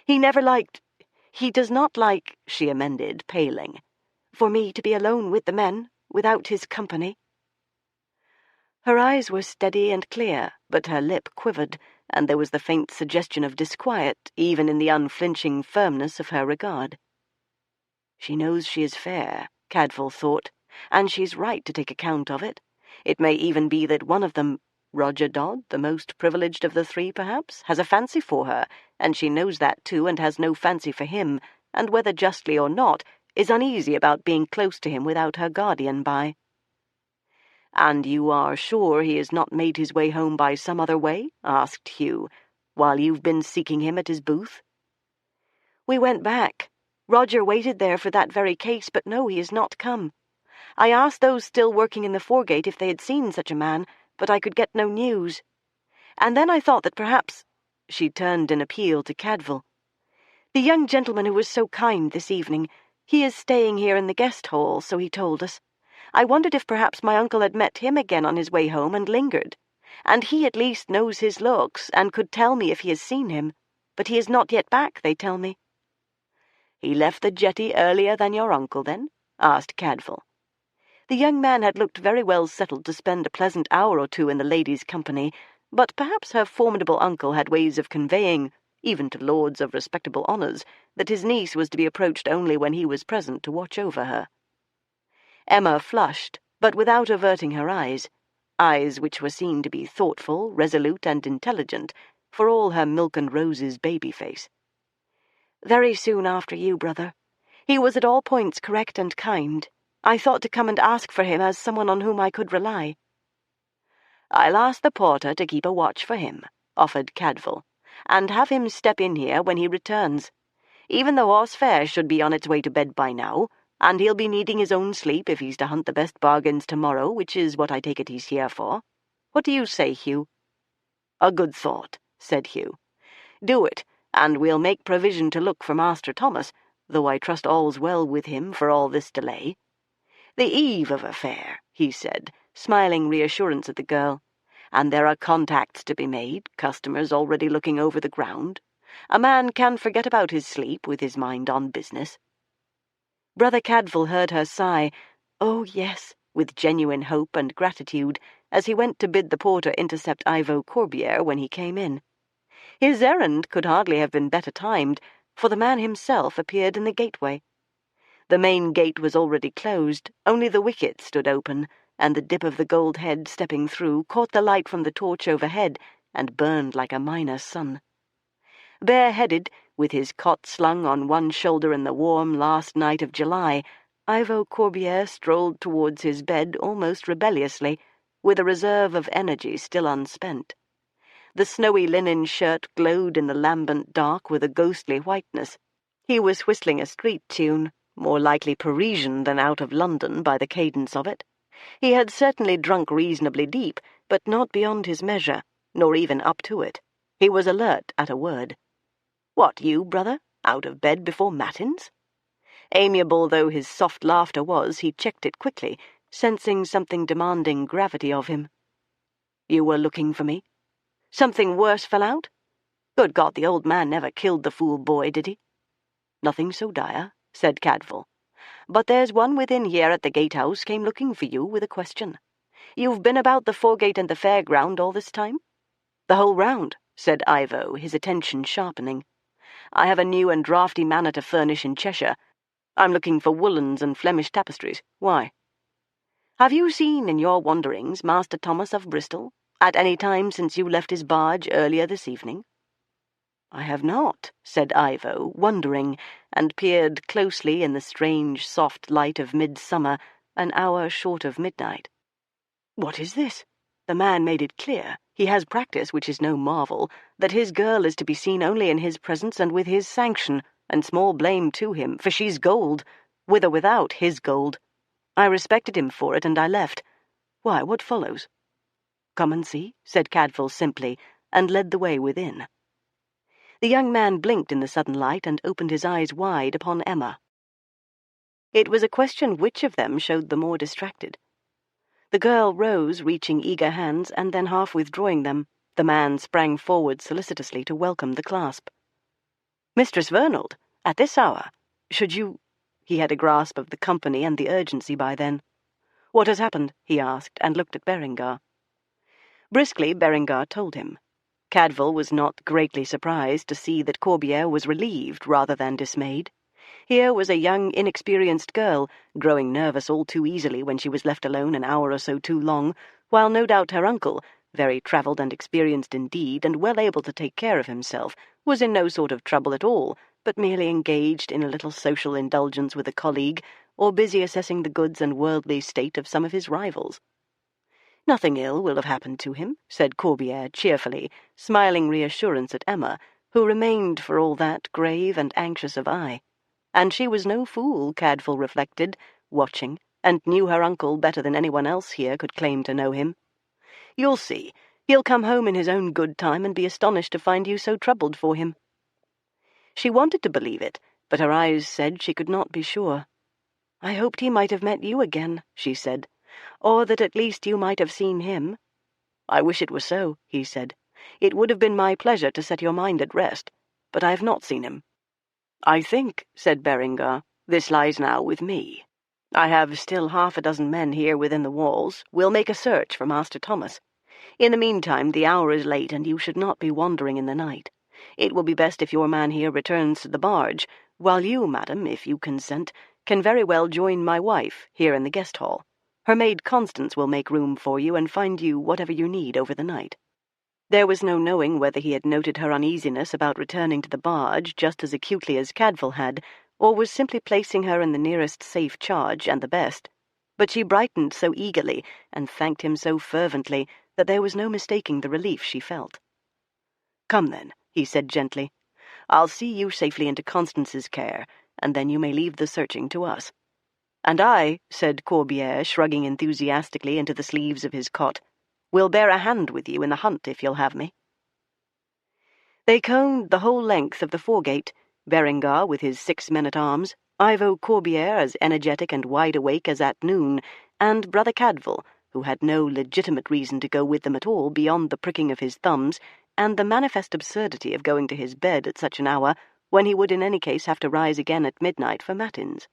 He does not like, she amended, paling, for me to be alone with the men, without his company. Her eyes were steady and clear, but her lip quivered, and there was the faint suggestion of disquiet, even in the unflinching firmness of her regard. She knows she is fair, Cadfael thought, and she's right to take account of it. It may even be that one of them, Roger Dodd, the most privileged of the three, perhaps, has a fancy for her, and she knows that too, and has no fancy for him, and whether justly or not, is uneasy about being close to him without her guardian by. "And you are sure he has not made his way home by some other way?" asked Hugh, "while you've been seeking him at his booth?" "We went back. Roger waited there for that very case, but no, he has not come. I asked those still working in the foregate if they had seen such a man, but I could get no news. And then I thought that perhaps—" She turned in appeal to Cadfael. "The young gentleman who was so kind this evening, he is staying here in the guest hall, so he told us. I wondered if perhaps my uncle had met him again on his way home and lingered, and he at least knows his looks and could tell me if he has seen him, but he is not yet back, they tell me." "He left the jetty earlier than your uncle, then?" asked Cadfael. The young man had looked very well settled to spend a pleasant hour or two in the lady's company, but perhaps her formidable uncle had ways of conveying, even to lords of respectable honours, that his niece was to be approached only when he was present to watch over her. Emma flushed, but without averting her eyes which were seen to be thoughtful, resolute, and intelligent, for all her milk-and-roses baby face. "Very soon after you, brother. He was at all points correct and kind. I thought to come and ask for him as someone on whom I could rely." "I'll ask the porter to keep a watch for him," offered Cadfael, "and have him step in here when he returns. Even the horse fair should be on its way to bed by now, and he'll be needing his own sleep if he's to hunt the best bargains tomorrow, which is what I take it he's here for. What do you say, Hugh?" "A good thought," said Hugh. "Do it, and we'll make provision to look for Master Thomas, though I trust all's well with him for all this delay. The eve of a fair," he said, smiling reassurance at the girl, "and there are contacts to be made, customers already looking over the ground. A man can forget about his sleep with his mind on business." Brother Cadfael heard her sigh, "Oh, yes," with genuine hope and gratitude, as he went to bid the porter intercept Ivo Corbiere when he came in. His errand could hardly have been better timed, for the man himself appeared in the gateway. The main gate was already closed, only the wicket stood open, and the dip of the gold head stepping through caught the light from the torch overhead and burned like a miner's sun. Bareheaded, with his cot slung on one shoulder in the warm last night of July, Ivo Corbiere strolled towards his bed almost rebelliously, with a reserve of energy still unspent. The snowy linen shirt glowed in the lambent dark with a ghostly whiteness. He was whistling a street tune, more likely Parisian than out of London by the cadence of it. He had certainly drunk reasonably deep, but not beyond his measure, nor even up to it. He was alert at a word. "What, you, brother? Out of bed before matins?" Amiable though his soft laughter was, he checked it quickly, sensing something demanding gravity of him. "You were looking for me? Something worse fell out? Good God, the old man never killed the fool boy, did he?" "Nothing so dire," said Cadfael. "But there's one within here at the gatehouse came looking for you with a question. You've been about the foregate and the fairground all this time?" "The whole round," said Ivo, his attention sharpening. "I have a new and draughty manor to furnish in Cheshire. I'm looking for woollens and Flemish tapestries. Why?" "Have you seen in your wanderings Master Thomas of Bristol, at any time since you left his barge earlier this evening?" "I have not," said Ivo, wondering, and peered closely in the strange soft light of midsummer, an hour short of midnight. "What is this? The man made it clear, he has practice, which is no marvel, that his girl is to be seen only in his presence and with his sanction, and small blame to him, for she's gold, with or without his gold. I respected him for it, and I left. Why, what follows?" "Come and see," said Cadfael simply, and led the way within. The young man blinked in the sudden light and opened his eyes wide upon Emma. It was a question which of them showed the more distracted. The girl rose, reaching eager hands, and then half withdrawing them, the man sprang forward solicitously to welcome the clasp. "Mistress Vernald, at this hour? Should you—" He had a grasp of the company and the urgency by then. "What has happened?" he asked, and looked at Berengar. Briskly, Berengar told him. Cadfael was not greatly surprised to see that Corbière was relieved rather than dismayed. Here was a young, inexperienced girl, growing nervous all too easily when she was left alone an hour or so too long, while no doubt her uncle, very travelled and experienced indeed, and well able to take care of himself, was in no sort of trouble at all, but merely engaged in a little social indulgence with a colleague, or busy assessing the goods and worldly state of some of his rivals. "Nothing ill will have happened to him," said Corbière cheerfully, smiling reassurance at Emma, who remained, for all that, grave and anxious of eye. And she was no fool, Cadfael reflected, watching, and knew her uncle better than anyone else here could claim to know him. "You'll see. He'll come home in his own good time and be astonished to find you so troubled for him." She wanted to believe it, but her eyes said she could not be sure. "I hoped he might have met you again," she said, "or that at least you might have seen him." "I wish it were so," he said. "It would have been my pleasure to set your mind at rest, but I have not seen him." "I think," said Berengar, "this lies now with me. I have still 6 men here within the walls. We'll make a search for Master Thomas. In the meantime, the hour is late, and you should not be wandering in the night. It will be best if your man here returns to the barge, while you, madam, if you consent, can very well join my wife here in the guest hall. Her maid Constance will make room for you and find you whatever you need over the night." There was no knowing whether he had noted her uneasiness about returning to the barge just as acutely as Cadfael had, or was simply placing her in the nearest safe charge and the best. But she brightened so eagerly and thanked him so fervently that there was no mistaking the relief she felt. "Come then," he said gently. "I'll see you safely into Constance's care, and then you may leave the searching to us." "And I," said Corbière, shrugging enthusiastically into the sleeves of his cot, "will bear a hand with you in the hunt if you'll have me." They coned the whole length of the foregate, Berengar with his 6 men-at-arms, Ivo Corbière as energetic and wide-awake as at noon, and Brother Cadfael, who had no legitimate reason to go with them at all beyond the pricking of his thumbs, and the manifest absurdity of going to his bed at such an hour, when he would in any case have to rise again at midnight for matins.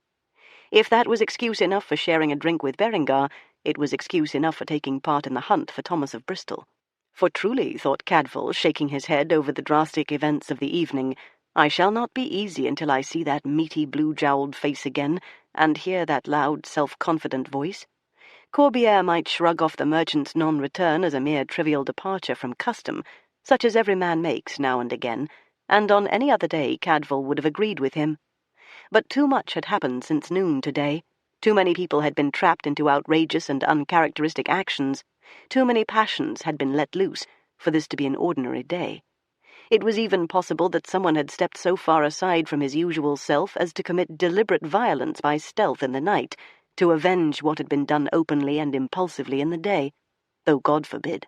If that was excuse enough for sharing a drink with Berengar, it was excuse enough for taking part in the hunt for Thomas of Bristol. For truly, thought Cadfael, shaking his head over the drastic events of the evening, I shall not be easy until I see that meaty blue-jowled face again, and hear that loud, self-confident voice. Corbière might shrug off the merchant's non-return as a mere trivial departure from custom, such as every man makes now and again, and on any other day Cadfael would have agreed with him. But too much had happened since noon today. Too many people had been trapped into outrageous and uncharacteristic actions. Too many passions had been let loose for this to be an ordinary day. It was even possible that someone had stepped so far aside from his usual self as to commit deliberate violence by stealth in the night, to avenge what had been done openly and impulsively in the day, though God forbid.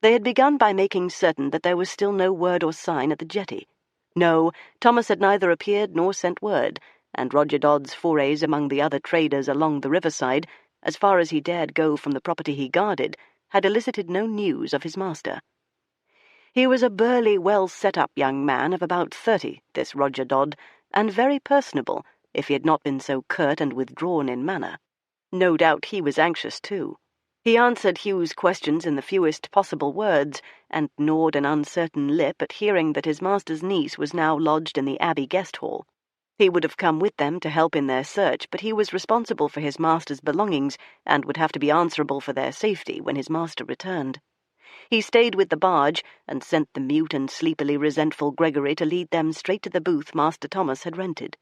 They had begun by making certain that there was still no word or sign at the jetty. No, Thomas had neither appeared nor sent word, and Roger Dodd's forays among the other traders along the riverside, as far as he dared go from the property he guarded, had elicited no news of his master. He was a burly, well-set-up young man of about 30, this Roger Dodd, and very personable, if he had not been so curt and withdrawn in manner. No doubt he was anxious, too. He answered Hugh's questions in the fewest possible words, and gnawed an uncertain lip at hearing that his master's niece was now lodged in the Abbey guest hall. He would have come with them to help in their search, but he was responsible for his master's belongings, and would have to be answerable for their safety when his master returned. He stayed with the barge, and sent the mute and sleepily resentful Gregory to lead them straight to the booth Master Thomas had rented.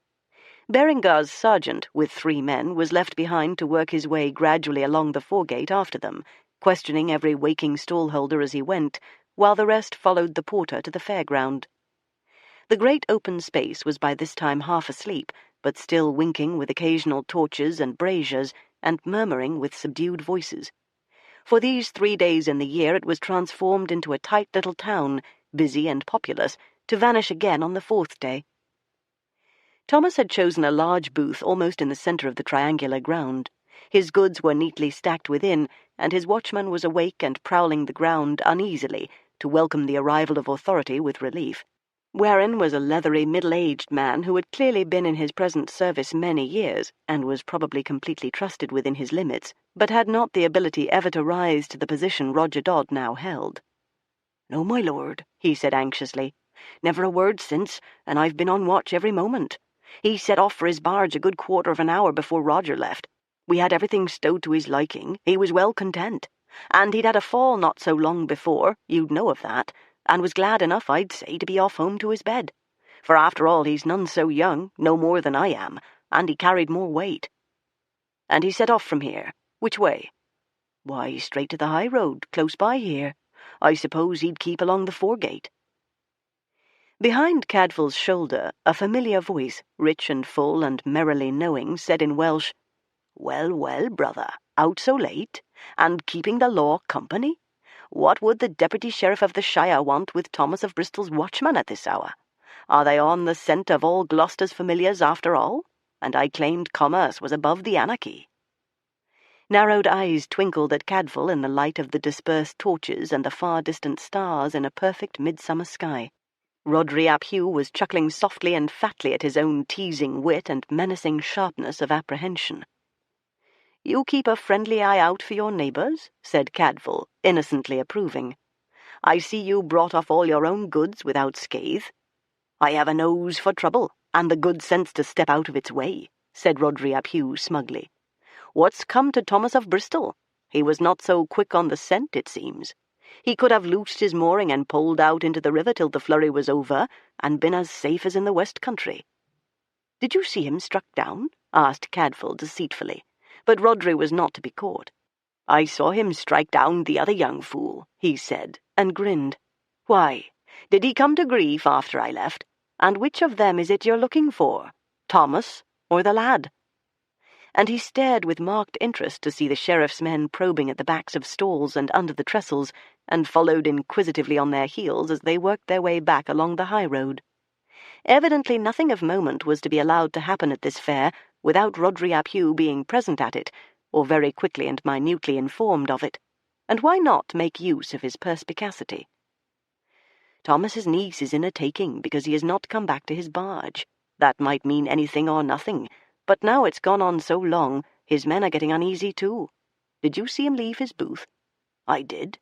Berengar's sergeant, with 3 men, was left behind to work his way gradually along the foregate after them, questioning every waking stallholder as he went, while the rest followed the porter to the fairground. The great open space was by this time half asleep, but still winking with occasional torches and braziers, and murmuring with subdued voices. For these 3 days in the year it was transformed into a tight little town, busy and populous, to vanish again on the 4th day. Thomas had chosen a large booth almost in the centre of the triangular ground. His goods were neatly stacked within, and his watchman was awake and prowling the ground uneasily to welcome the arrival of authority with relief. Wherein was a leathery, middle-aged man who had clearly been in his present service many years, and was probably completely trusted within his limits, but had not the ability ever to rise to the position Roger Dodd now held. "No, my lord," he said anxiously. "Never a word since, and I've been on watch every moment. He set off for his barge a good quarter of an hour before Roger left. We had everything stowed to his liking. He was well content. And he'd had a fall not so long before, you'd know of that, and was glad enough, I'd say, to be off home to his bed. For after all, he's none so young, no more than I am, and he carried more weight." "And he set off from here? Which way?" "Why, straight to the high road, close by here. I suppose he'd keep along the foregate." Behind Cadfael's shoulder, a familiar voice, rich and full and merrily knowing, said in Welsh, "Well, well, brother, out so late, and keeping the law company? What would the Deputy Sheriff of the Shire want with Thomas of Bristol's watchman at this hour? Are they on the scent of all Gloucester's familiars after all? And I claimed commerce was above the anarchy." Narrowed eyes twinkled at Cadfael in the light of the dispersed torches and the far-distant stars in a perfect midsummer sky. Rhodri ap Hugh was chuckling softly and fatly at his own teasing wit and menacing sharpness of apprehension. "You keep a friendly eye out for your neighbours," said Cadfael, innocently approving. "I see you brought off all your own goods without scathe." "I have a nose for trouble, and the good sense to step out of its way," said Rhodri ap Hugh smugly. "What's come to Thomas of Bristol? He was not so quick on the scent, it seems. He could have loosed his mooring and poled out into the river till the flurry was over, and been as safe as in the West Country." "Did you see him struck down?" asked Cadfael deceitfully, but Rhodri was not to be caught. "I saw him strike down the other young fool," he said, and grinned. "Why, did he come to grief after I left? And which of them is it you're looking for, Thomas or the lad?" And he stared with marked interest to see the sheriff's men probing at the backs of stalls and under the trestles, and followed inquisitively on their heels as they worked their way back along the high road. Evidently nothing of moment was to be allowed to happen at this fair without Rhodri ap Hugh being present at it, or very quickly and minutely informed of it. And why not make use of his perspicacity? "Thomas's niece is in a taking because he has not come back to his barge. That might mean anything or nothing, but now it's gone on so long, his men are getting uneasy too. Did you see him leave his booth?" "I did.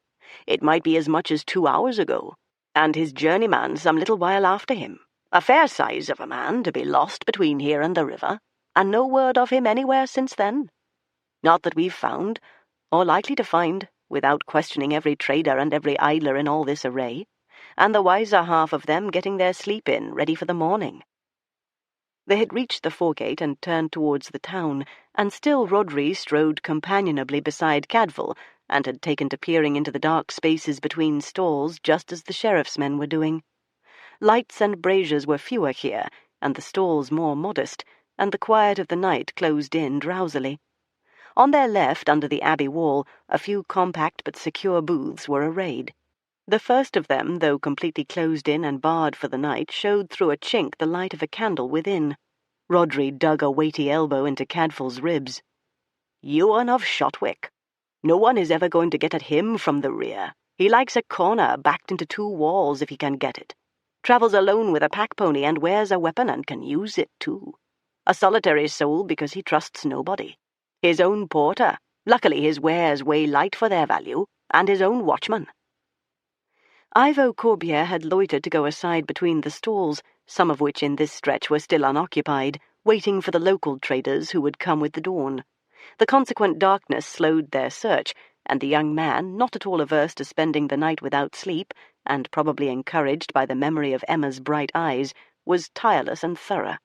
It might be as much as 2 hours ago. And his journeyman some little while after him. A fair size of a man to be lost between here and the river, and no word of him anywhere since then. Not that we've found, or likely to find, without questioning every trader and every idler in all this array, and the wiser half of them getting their sleep in, ready for the morning." They had reached the foregate and turned towards the town, and still Rhodri strode companionably beside Cadfael, and had taken to peering into the dark spaces between stalls just as the sheriff's men were doing. Lights and braziers were fewer here, and the stalls more modest, and the quiet of the night closed in drowsily. On their left, under the abbey wall, a few compact but secure booths were arrayed. The first of them, though completely closed in and barred for the night, showed through a chink the light of a candle within. Rhodri dug a weighty elbow into Cadfael's ribs. "Ewan of Shotwick. No one is ever going to get at him from the rear. He likes a corner backed into 2 walls if he can get it. Travels alone with a pack-pony and wears a weapon and can use it too. A solitary soul because he trusts nobody. His own porter. Luckily his wares weigh light for their value, and his own watchman." Ivo Corbier had loitered to go aside between the stalls, some of which in this stretch were still unoccupied, waiting for the local traders who would come with the dawn. The consequent darkness slowed their search, and the young man, not at all averse to spending the night without sleep, and probably encouraged by the memory of Emma's bright eyes, was tireless and thorough.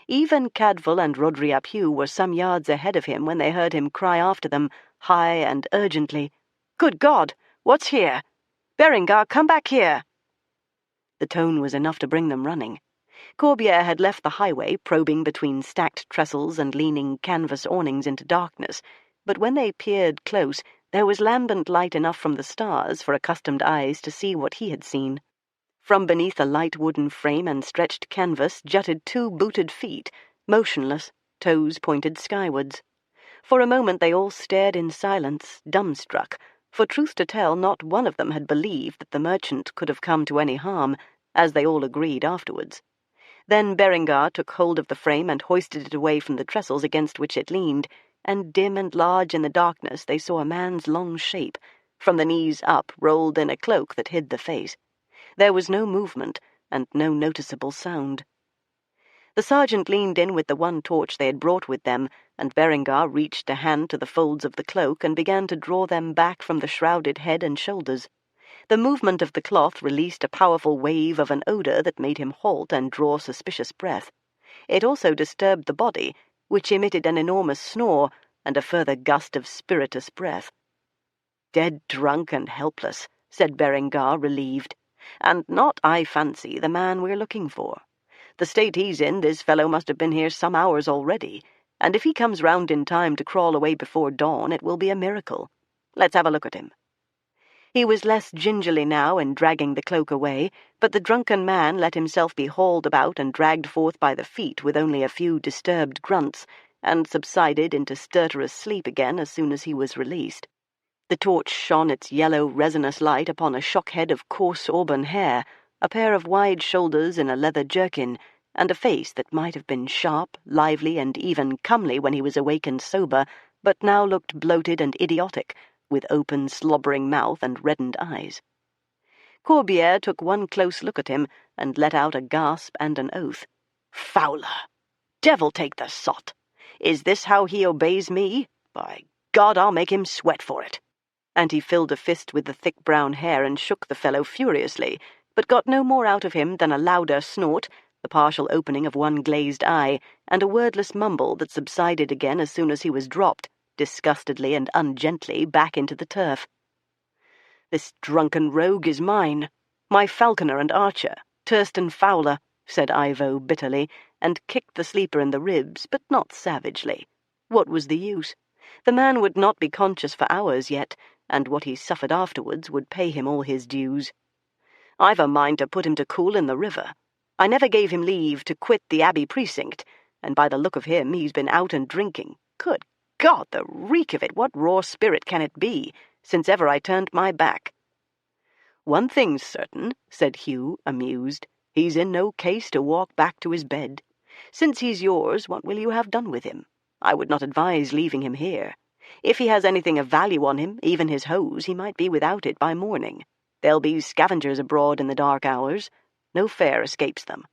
Even Cadfael and Rhodri ap Hugh were some yards ahead of him when they heard him cry after them, high and urgently, "Good God! What's here? Berengar, come back here!" The tone was enough to bring them running. Corbier had left the highway, probing between stacked trestles and leaning canvas awnings into darkness, but when they peered close, there was lambent light enough from the stars for accustomed eyes to see what he had seen. From beneath a light wooden frame and stretched canvas jutted 2 booted feet, motionless, toes pointed skywards. For a moment they all stared in silence, dumbstruck, for truth to tell, not one of them had believed that the merchant could have come to any harm, as they all agreed afterwards. Then Berengar took hold of the frame and hoisted it away from the trestles against which it leaned, and dim and large in the darkness they saw a man's long shape, from the knees up, rolled in a cloak that hid the face. There was no movement, and no noticeable sound. The sergeant leaned in with the one torch they had brought with them, and Berengar reached a hand to the folds of the cloak and began to draw them back from the shrouded head and shoulders. The movement of the cloth released a powerful wave of an odour that made him halt and draw suspicious breath. It also disturbed the body, which emitted an enormous snore and a further gust of spirituous breath. "Dead, drunk, and helpless," said Berengar, relieved. "And not, I fancy, the man we're looking for. The state he's in, this fellow must have been here some hours already, and if he comes round in time to crawl away before dawn, it will be a miracle. Let's have a look at him." He was less gingerly now in dragging the cloak away, but the drunken man let himself be hauled about and dragged forth by the feet with only a few disturbed grunts, and subsided into stertorous sleep again as soon as he was released. The torch shone its yellow resinous light upon a shock head of coarse auburn hair, a pair of wide shoulders in a leather jerkin, and a face that might have been sharp, lively, and even comely when he was awake and sober, but now looked bloated and idiotic, with open, slobbering mouth and reddened eyes. Corbière took one close look at him and let out a gasp and an oath. "Fowler! Devil take the sot! Is this how he obeys me? By God, I'll make him sweat for it!" And he filled a fist with the thick brown hair and shook the fellow furiously, but got no more out of him than a louder snort, the partial opening of one glazed eye, and a wordless mumble that subsided again as soon as he was dropped, disgustedly and ungently, back into the turf. "This drunken rogue is mine, my falconer and archer, Thurston Fowler," said Ivo bitterly, and kicked the sleeper in the ribs, but not savagely. What was the use? The man would not be conscious for hours yet, and what he suffered afterwards would pay him all his dues. "I've a mind to put him to cool in the river. I never gave him leave to quit the Abbey precinct, and by the look of him he's been out and drinking. Good God, the reek of it! What raw spirit can it be, since ever I turned my back?" "One thing's certain," said Hugh, amused. "He's in no case to walk back to his bed. Since he's yours, what will you have done with him? I would not advise leaving him here. If he has anything of value on him, even his hose, he might be without it by morning. There'll be scavengers abroad in the dark hours. No fare escapes them."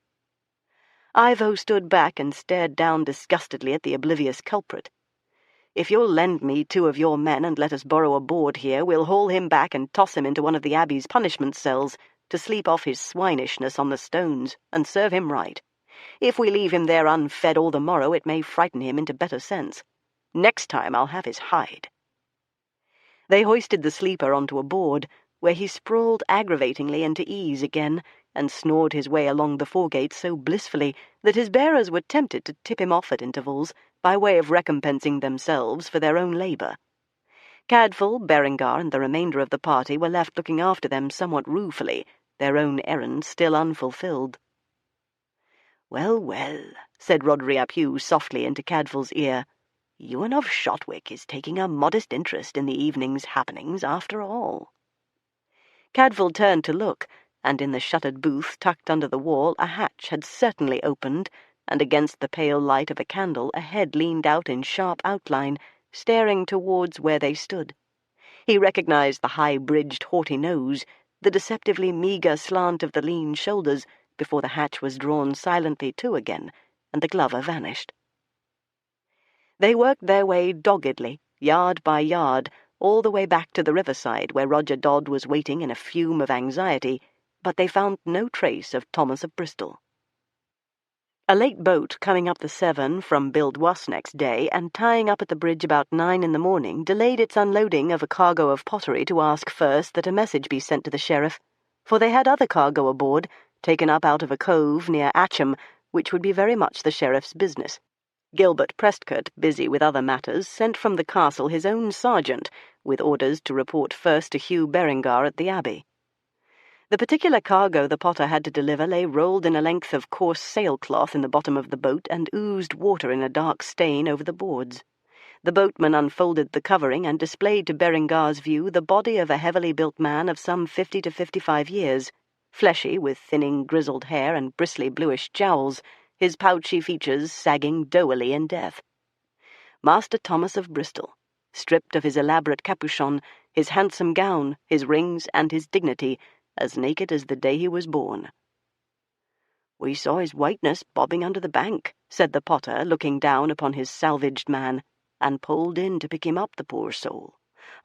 Ivo stood back and stared down disgustedly at the oblivious culprit. "If you'll lend me 2 of your men and let us borrow a board here, we'll haul him back and toss him into one of the Abbey's punishment cells to sleep off his swinishness on the stones, and serve him right. If we leave him there unfed all the morrow, it may frighten him into better sense. Next time I'll have his hide." They hoisted the sleeper onto a board, where he sprawled aggravatingly into ease again, and snored his way along the foregate so blissfully that his bearers were tempted to tip him off at intervals, by way of recompensing themselves for their own labour. Cadfael, Berengar, and the remainder of the party were left looking after them somewhat ruefully, their own errand still unfulfilled. "Well, well," said Roderick ap Hugh softly into Cadfael's ear, "Ewan of Shotwick is taking a modest interest in the evening's happenings after all." Cadfael turned to look, and in the shuttered booth tucked under the wall a hatch had certainly opened, and against the pale light of a candle a head leaned out in sharp outline, staring towards where they stood. He recognized the high-bridged haughty nose, the deceptively meagre slant of the lean shoulders, before the hatch was drawn silently to again, and the glover vanished. They worked their way doggedly, yard by yard, all the way back to the riverside where Roger Dodd was waiting in a fume of anxiety, but they found no trace of Thomas of Bristol. A late boat coming up the Severn from Buildwas next day and tying up at the bridge about 9 in the morning delayed its unloading of a cargo of pottery to ask first that a message be sent to the sheriff, for they had other cargo aboard, taken up out of a cove near Atcham, which would be very much the sheriff's business. Gilbert Prescott, busy with other matters, sent from the castle his own sergeant, with orders to report first to Hugh Berengar at the Abbey. The particular cargo the potter had to deliver lay rolled in a length of coarse sailcloth in the bottom of the boat and oozed water in a dark stain over the boards. The boatman unfolded the covering and displayed to Berengar's view the body of a heavily built man of some 50 to 55 years, fleshy with thinning grizzled hair and bristly bluish jowls, his pouchy features sagging doughily in death. Master Thomas of Bristol, stripped of his elaborate capuchon, his handsome gown, his rings, and his dignity, as naked as the day he was born. "We saw his whiteness bobbing under the bank," said the potter, looking down upon his salvaged man, "and pulled in to pick him up, the poor soul.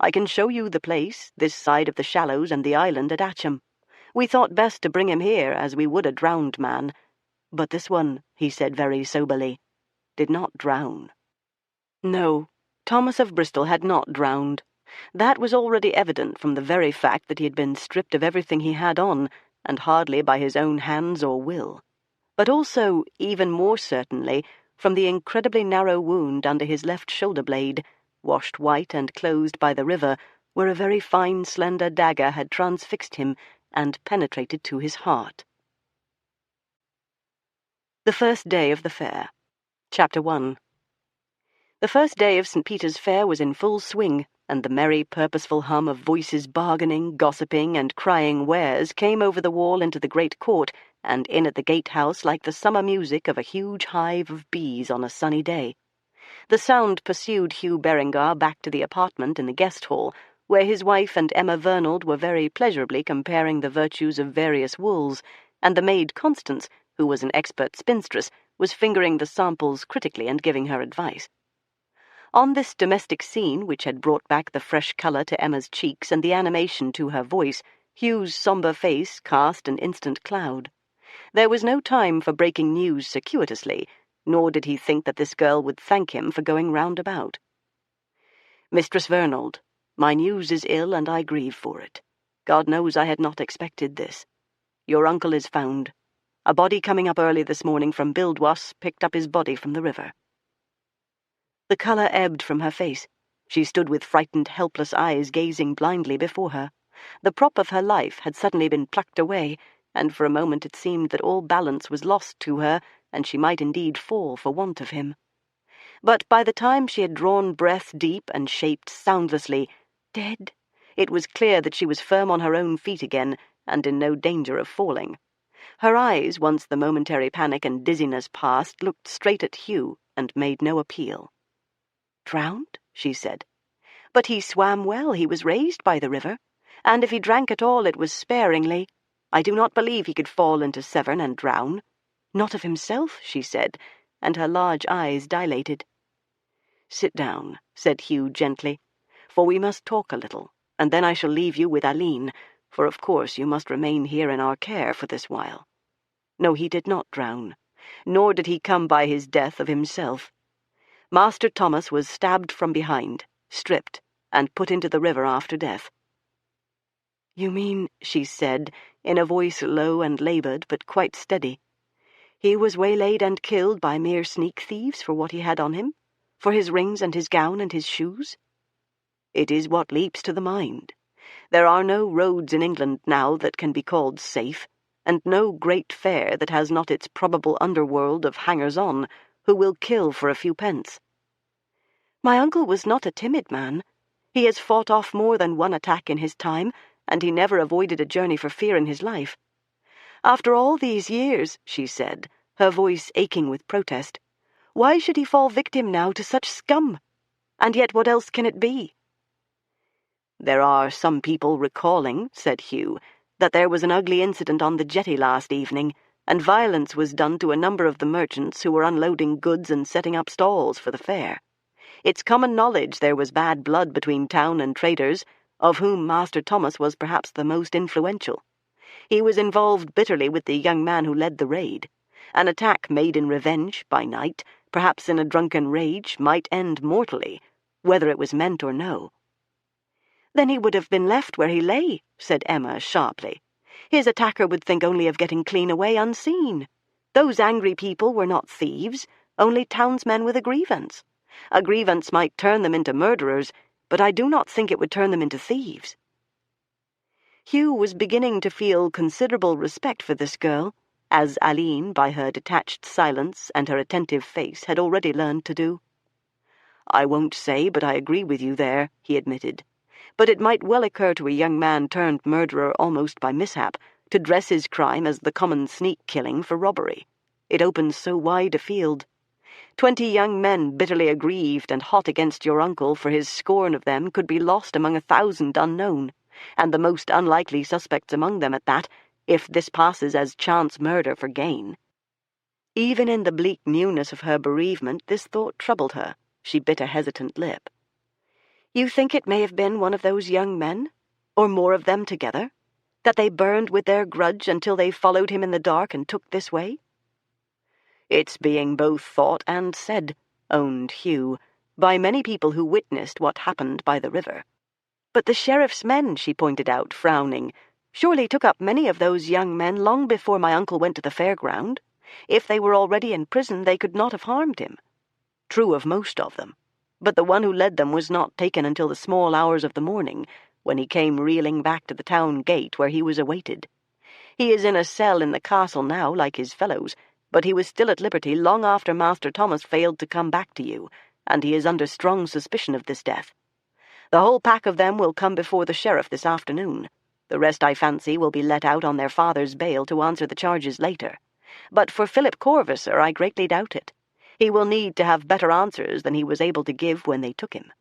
I can show you the place, this side of the shallows and the island at Atcham. We thought best to bring him here, as we would a drowned man. But this one," he said very soberly, "did not drown." No, Thomas of Bristol had not drowned. That was already evident from the very fact that he had been stripped of everything he had on, and hardly by his own hands or will, but also, even more certainly, from the incredibly narrow wound under his left shoulder-blade, washed white and closed by the river, where a very fine slender dagger had transfixed him and penetrated to his heart. The first day of the fair. Chapter 1. The first day of St. Peter's Fair was in full swing, and the merry, purposeful hum of voices bargaining, gossiping, and crying wares came over the wall into the great court, and in at the gatehouse like the summer music of a huge hive of bees on a sunny day. The sound pursued Hugh Berengar back to the apartment in the guest hall, where his wife and Emma Vernald were very pleasurably comparing the virtues of various wools, and the maid Constance, who was an expert spinstress, was fingering the samples critically and giving her advice. On this domestic scene, which had brought back the fresh colour to Emma's cheeks and the animation to her voice, Hugh's sombre face cast an instant cloud. There was no time for breaking news circuitously, nor did he think that this girl would thank him for going round about. "Mistress Vernald, my news is ill, and I grieve for it. God knows I had not expected this. Your uncle is found. A body coming up early this morning from Buildwas picked up his body from the river." The colour ebbed from her face. She stood with frightened, helpless eyes gazing blindly before her. The prop of her life had suddenly been plucked away, and for a moment it seemed that all balance was lost to her, and she might indeed fall for want of him. But by the time she had drawn breath deep and shaped soundlessly, "Dead," it was clear that she was firm on her own feet again, and in no danger of falling. Her eyes, once the momentary panic and dizziness passed, looked straight at Hugh, and made no appeal. "Drowned?" she said. "But he swam well, he was raised by the river, and if he drank at all it was sparingly. I do not believe he could fall into Severn and drown. Not of himself," she said, and her large eyes dilated. "Sit down," said Hugh gently, "for we must talk a little, and then I shall leave you with Aline, for of course you must remain here in our care for this while. No, he did not drown, nor did he come by his death of himself. Master Thomas was stabbed from behind, stripped, and put into the river after death." "You mean," she said, in a voice low and laboured, but quite steady, "he was waylaid and killed by mere sneak thieves for what he had on him, for his rings and his gown and his shoes?" "It is what leaps to the mind. There are no roads in England now that can be called safe, and no great fair that has not its probable underworld of hangers-on, who will kill for a few pence. My uncle was not a timid man. He has fought off more than one attack in his time, and he never avoided a journey for fear in his life. After all these years," she said, her voice aching with protest, "why should he fall victim now to such scum? And yet what else can it be?" "There are some people recalling," said Hugh, "that there was an ugly incident on the jetty last evening, and violence was done to a number of the merchants who were unloading goods and setting up stalls for the fair. It's common knowledge there was bad blood between town and traders, of whom Master Thomas was perhaps the most influential. He was involved bitterly with the young man who led the raid. An attack made in revenge, by night, perhaps in a drunken rage, might end mortally, whether it was meant or no." "Then he would have been left where he lay," said Emma sharply. "His attacker would think only of getting clean away unseen. Those angry people were not thieves, only townsmen with a grievance. A grievance might turn them into murderers, but I do not think it would turn them into thieves." Hugh was beginning to feel considerable respect for this girl, as Aline, by her detached silence and her attentive face, had already learned to do. "I won't say, but I agree with you there," he admitted. "But it might well occur to a young man turned murderer almost by mishap to dress his crime as the common sneak killing for robbery. It opens so wide a field. 20 young men bitterly aggrieved and hot against your uncle for his scorn of them could be lost among 1,000 unknown, and the most unlikely suspects among them at that, if this passes as chance murder for gain." Even in the bleak newness of her bereavement, this thought troubled her. She bit a hesitant lip. "You think it may have been one of those young men? Or more of them together? That they burned with their grudge until they followed him in the dark and took this way?" "It's being both thought and said," owned Hugh, "by many people who witnessed what happened by the river." "But the sheriff's men," she pointed out, frowning, "surely took up many of those young men long before my uncle went to the fairground. If they were already in prison, they could not have harmed him." "True of most of them. But the one who led them was not taken until the small hours of the morning, when he came reeling back to the town gate where he was awaited. He is in a cell in the castle now, like his fellows, but he was still at liberty long after Master Thomas failed to come back to you, and he is under strong suspicion of this death. The whole pack of them will come before the sheriff this afternoon. The rest, I fancy, will be let out on their father's bail to answer the charges later. But for Philip Corvisser, I greatly doubt it. He will need to have better answers than he was able to give when they took him."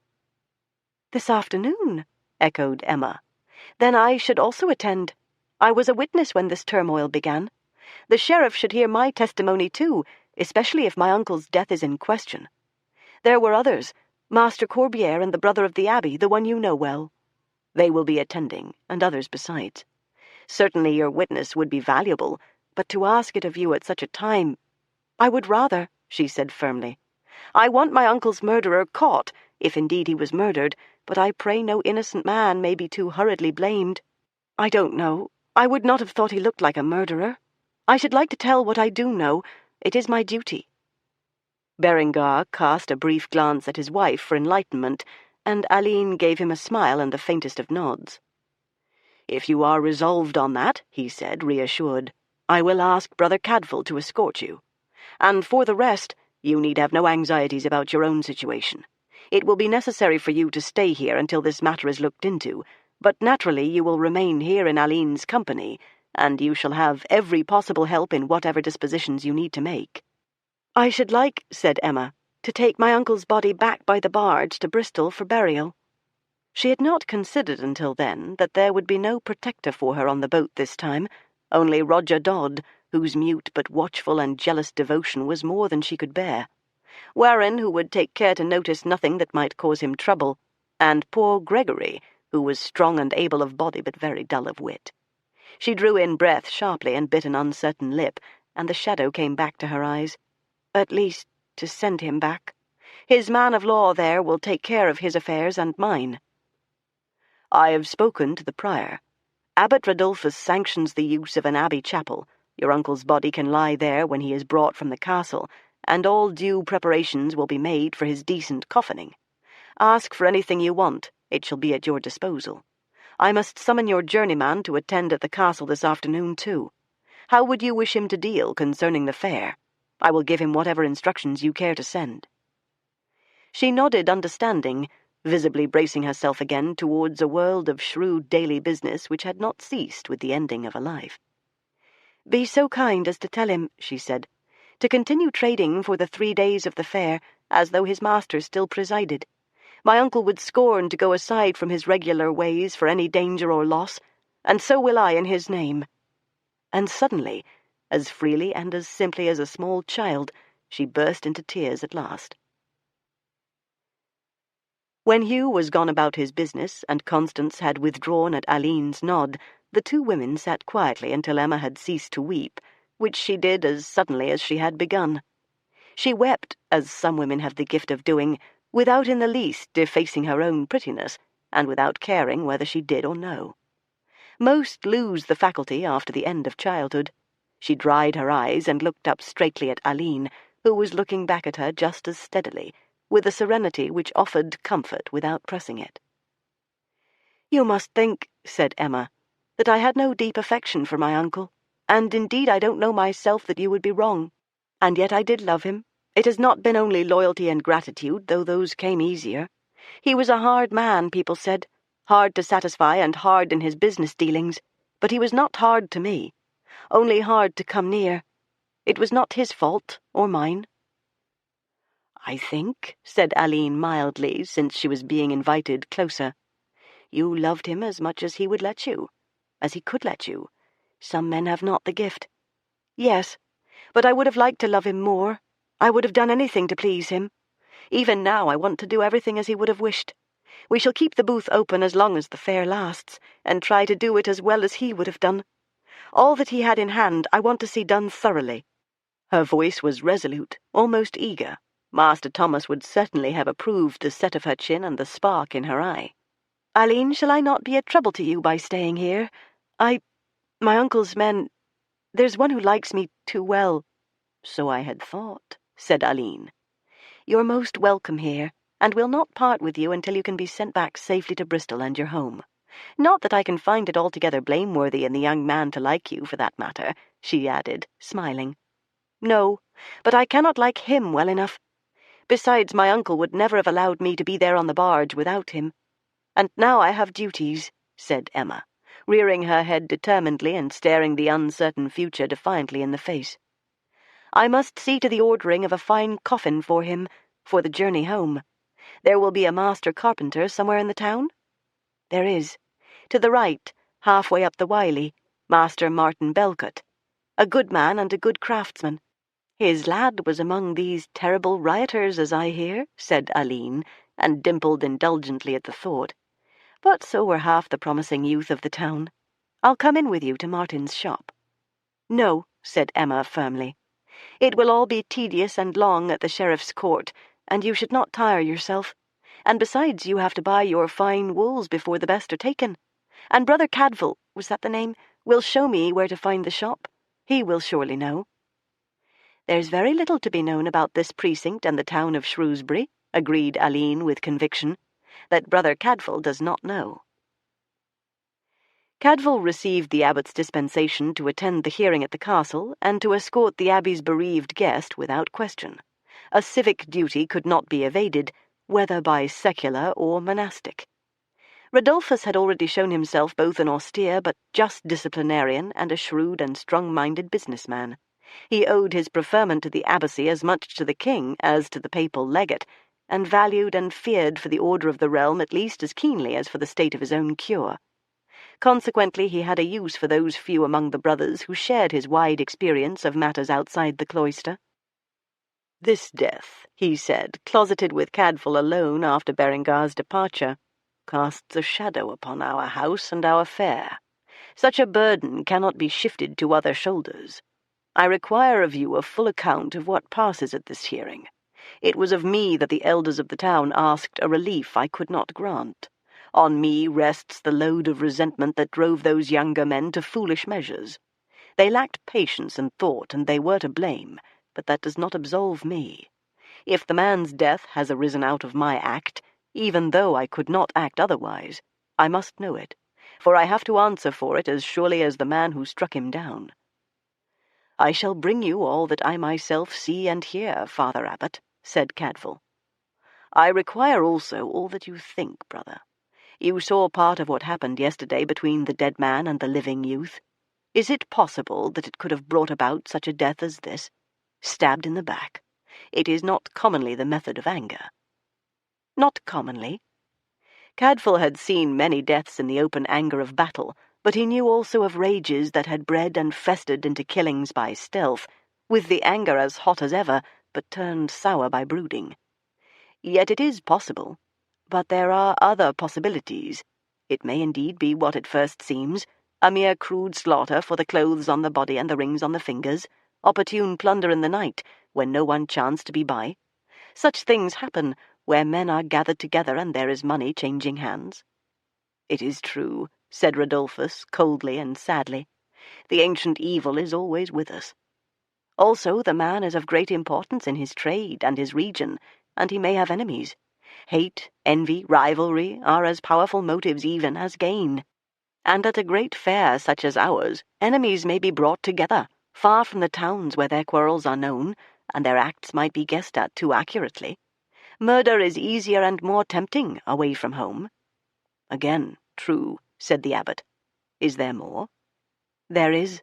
"This afternoon?" echoed Emma. "Then I should also attend. I was a witness when this turmoil began. The sheriff should hear my testimony too, especially if my uncle's death is in question. There were others, Master Corbiere and the brother of the abbey, the one you know well. They will be attending, and others besides. Certainly your witness would be valuable, but to ask it of you at such a time— "I would rather," she said firmly. "I want my uncle's murderer caught, if indeed he was murdered, but I pray no innocent man may be too hurriedly blamed. I don't know. I would not have thought he looked like a murderer. I should like to tell what I do know. It is my duty." Berengar cast a brief glance at his wife for enlightenment, and Aline gave him a smile and the faintest of nods. "If you are resolved on that," he said, reassured, "I will ask Brother Cadfael to escort you. And for the rest, you need have no anxieties about your own situation. It will be necessary for you to stay here until this matter is looked into, but naturally you will remain here in Aline's company, and you shall have every possible help in whatever dispositions you need to make." "I should like," said Emma, "to take my uncle's body back by the barge to Bristol for burial." She had not considered until then that there would be no protector for her on the boat this time, only Roger Dodd, whose mute but watchful and jealous devotion was more than she could bear, Warren, who would take care to notice nothing that might cause him trouble, and poor Gregory, who was strong and able of body but very dull of wit. She drew in breath sharply and bit an uncertain lip, and the shadow came back to her eyes. "At least, to send him back. His man of law there will take care of his affairs and mine." "I have spoken to the prior. Abbot Radulfus sanctions the use of an abbey chapel. Your uncle's body can lie there when he is brought from the castle, and all due preparations will be made for his decent coffining. Ask for anything you want. It shall be at your disposal. I must summon your journeyman to attend at the castle this afternoon, too. How would you wish him to deal concerning the fair? I will give him whatever instructions you care to send." She nodded understanding, visibly bracing herself again towards a world of shrewd daily business which had not ceased with the ending of a life. "Be so kind as to tell him," she said, "to continue trading for the 3 days of the fair, as though his master still presided. My uncle would scorn to go aside from his regular ways for any danger or loss, and so will I in his name." And suddenly, as freely and as simply as a small child, she burst into tears at last. When Hugh was gone about his business, and Constance had withdrawn at Aline's nod, the two women sat quietly until Emma had ceased to weep, which she did as suddenly as she had begun. She wept, as some women have the gift of doing, without in the least defacing her own prettiness, and without caring whether she did or no. Most lose the faculty after the end of childhood. She dried her eyes and looked up straightly at Aline, who was looking back at her just as steadily, with a serenity which offered comfort without pressing it. "You must think," said Emma, "that I had no deep affection for my uncle, and indeed I don't know myself that you would be wrong. And yet I did love him, It has not been only loyalty and gratitude, though those came easier. He was a hard man, people said, hard to satisfy and hard in his business dealings, but he was not hard to me, only hard to come near. It was not his fault, or mine. "I think," said Aline mildly, since she was being invited closer, "you loved him as much as he would let you, as he could let you. Some men have not the gift." "Yes, but I would have liked to love him more. I would have done anything to please him. Even now I want to do everything as he would have wished. We shall keep the booth open as long as the fair lasts, and try to do it as well as he would have done. All that he had in hand I want to see done thoroughly." Her voice was resolute, almost eager. Master Thomas would certainly have approved the set of her chin and the spark in her eye. "Aline, shall I not be a trouble to you by staying here? My uncle's men, there's one who likes me too well." "So I had thought," said Aline. "You're most welcome here, and we'll not part with you until you can be sent back safely to Bristol and your home. Not that I can find it altogether blameworthy in the young man to like you, for that matter," she added, smiling. "No, but I cannot like him well enough. Besides, my uncle would never have allowed me to be there on the barge without him. And now I have duties," said Emma, rearing her head determinedly and staring the uncertain future defiantly in the face. "I must see to the ordering of a fine coffin for him, for the journey home. There will be a master carpenter somewhere in the town?" "There is. To the right, halfway up the Wylye, Master Martin Belcott. A good man and a good craftsman." "His lad was among these terrible rioters, as I hear," said Aline, and dimpled indulgently at the thought. "But so were half the promising youth of the town. I'll come in with you to Martin's shop." "No," said Emma firmly. "It will all be tedious and long at the sheriff's court, and you should not tire yourself. And besides, you have to buy your fine wools before the best are taken. And Brother Cadfael, was that the name, will show me where to find the shop. He will surely know." "There's very little to be known about this precinct and the town of Shrewsbury," agreed Aline with conviction, "that Brother Cadfael does not know." Cadfael received the abbot's dispensation to attend the hearing at the castle and to escort the abbey's bereaved guest without question. A civic duty could not be evaded, whether by secular or monastic. Rodolphus had already shown himself both an austere but just disciplinarian and a shrewd and strong-minded businessman. He owed his preferment to the abbacy as much to the king as to the papal legate, and valued and feared for the order of the realm at least as keenly as for the state of his own cure. Consequently, he had a use for those few among the brothers who shared his wide experience of matters outside the cloister. "This death," he said, closeted with Cadfael alone after Berengar's departure, "casts a shadow upon our house and our fare. Such a burden cannot be shifted to other shoulders. I require of you a full account of what passes at this hearing. It was of me that the elders of the town asked a relief I could not grant. On me rests the load of resentment that drove those younger men to foolish measures. They lacked patience and thought, and they were to blame, but that does not absolve me. If the man's death has arisen out of my act, even though I could not act otherwise, I must know it, for I have to answer for it as surely as the man who struck him down. I shall bring you all that I myself see and hear, Father Abbot," said Cadfael. "I require also all that you think, brother. You saw part of what happened yesterday between the dead man and the living youth. Is it possible that it could have brought about such a death as this? Stabbed in the back. It is not commonly the method of anger." "Not commonly." Cadfael had seen many deaths in the open anger of battle, but he knew also of rages that had bred and festered into killings by stealth, with the anger as hot as ever, but turned sour by brooding. Yet it is possible. But there are other possibilities. It may indeed be what it first seems, a mere crude slaughter for the clothes on the body and the rings on the fingers, opportune plunder in the night, when no one chanced to be by. Such things happen, where men are gathered together and there is money changing hands. "It is true," said Rodolphus, coldly and sadly. "The ancient evil is always with us. Also, the man is of great importance in his trade and his region, and he may have enemies. Hate, envy, rivalry are as powerful motives even as gain. And at a great fair such as ours, enemies may be brought together, far from the towns where their quarrels are known, and their acts might be guessed at too accurately. Murder is easier and more tempting away from home." "Again, true," said the abbot. "Is there more?" "There is.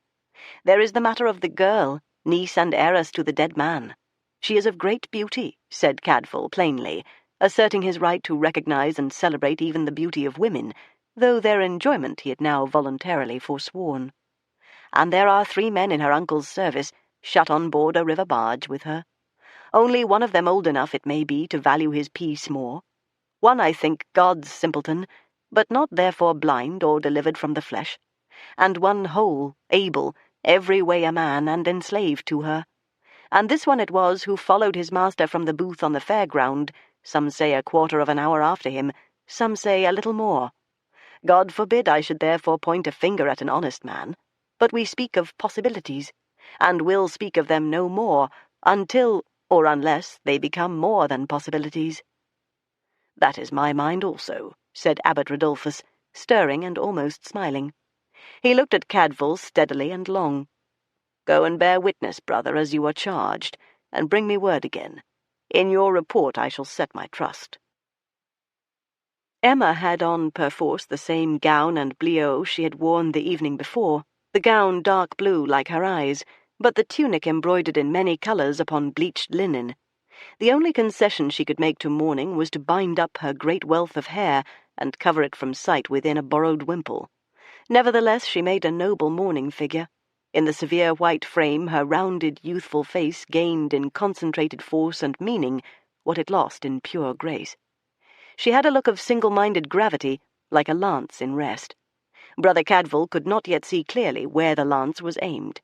There is the matter of the girl, niece and heiress to the dead man. She is of great beauty," said Cadfael plainly, asserting his right to recognize and celebrate even the beauty of women, though their enjoyment he had now voluntarily forsworn. "And there are 3 men in her uncle's service, shut on board a river barge with her. Only one of them old enough, it may be, to value his peace more. One, I think, God's simpleton, but not therefore blind or delivered from the flesh. And one whole, able, every way a man, and enslaved to her. And this one it was who followed his master from the booth on the fair-ground, some say 1/4 of an hour after him, some say a little more. God forbid I should therefore point a finger at an honest man, but we speak of possibilities, and will speak of them no more, until, or unless, they become more than possibilities." "That is my mind also," said Abbot Rodolphus, stirring and almost smiling. He looked at Cadfael steadily and long. "Go and bear witness, brother, as you are charged, and bring me word again. In your report I shall set my trust." Emma had on perforce the same gown and bliaut she had worn the evening before, the gown dark blue like her eyes, but the tunic embroidered in many colours upon bleached linen. The only concession she could make to mourning was to bind up her great wealth of hair and cover it from sight within a borrowed wimple. Nevertheless, she made a noble mourning figure. In the severe white frame, her rounded, youthful face gained in concentrated force and meaning what it lost in pure grace. She had a look of single-minded gravity, like a lance in rest. Brother Cadfael could not yet see clearly where the lance was aimed.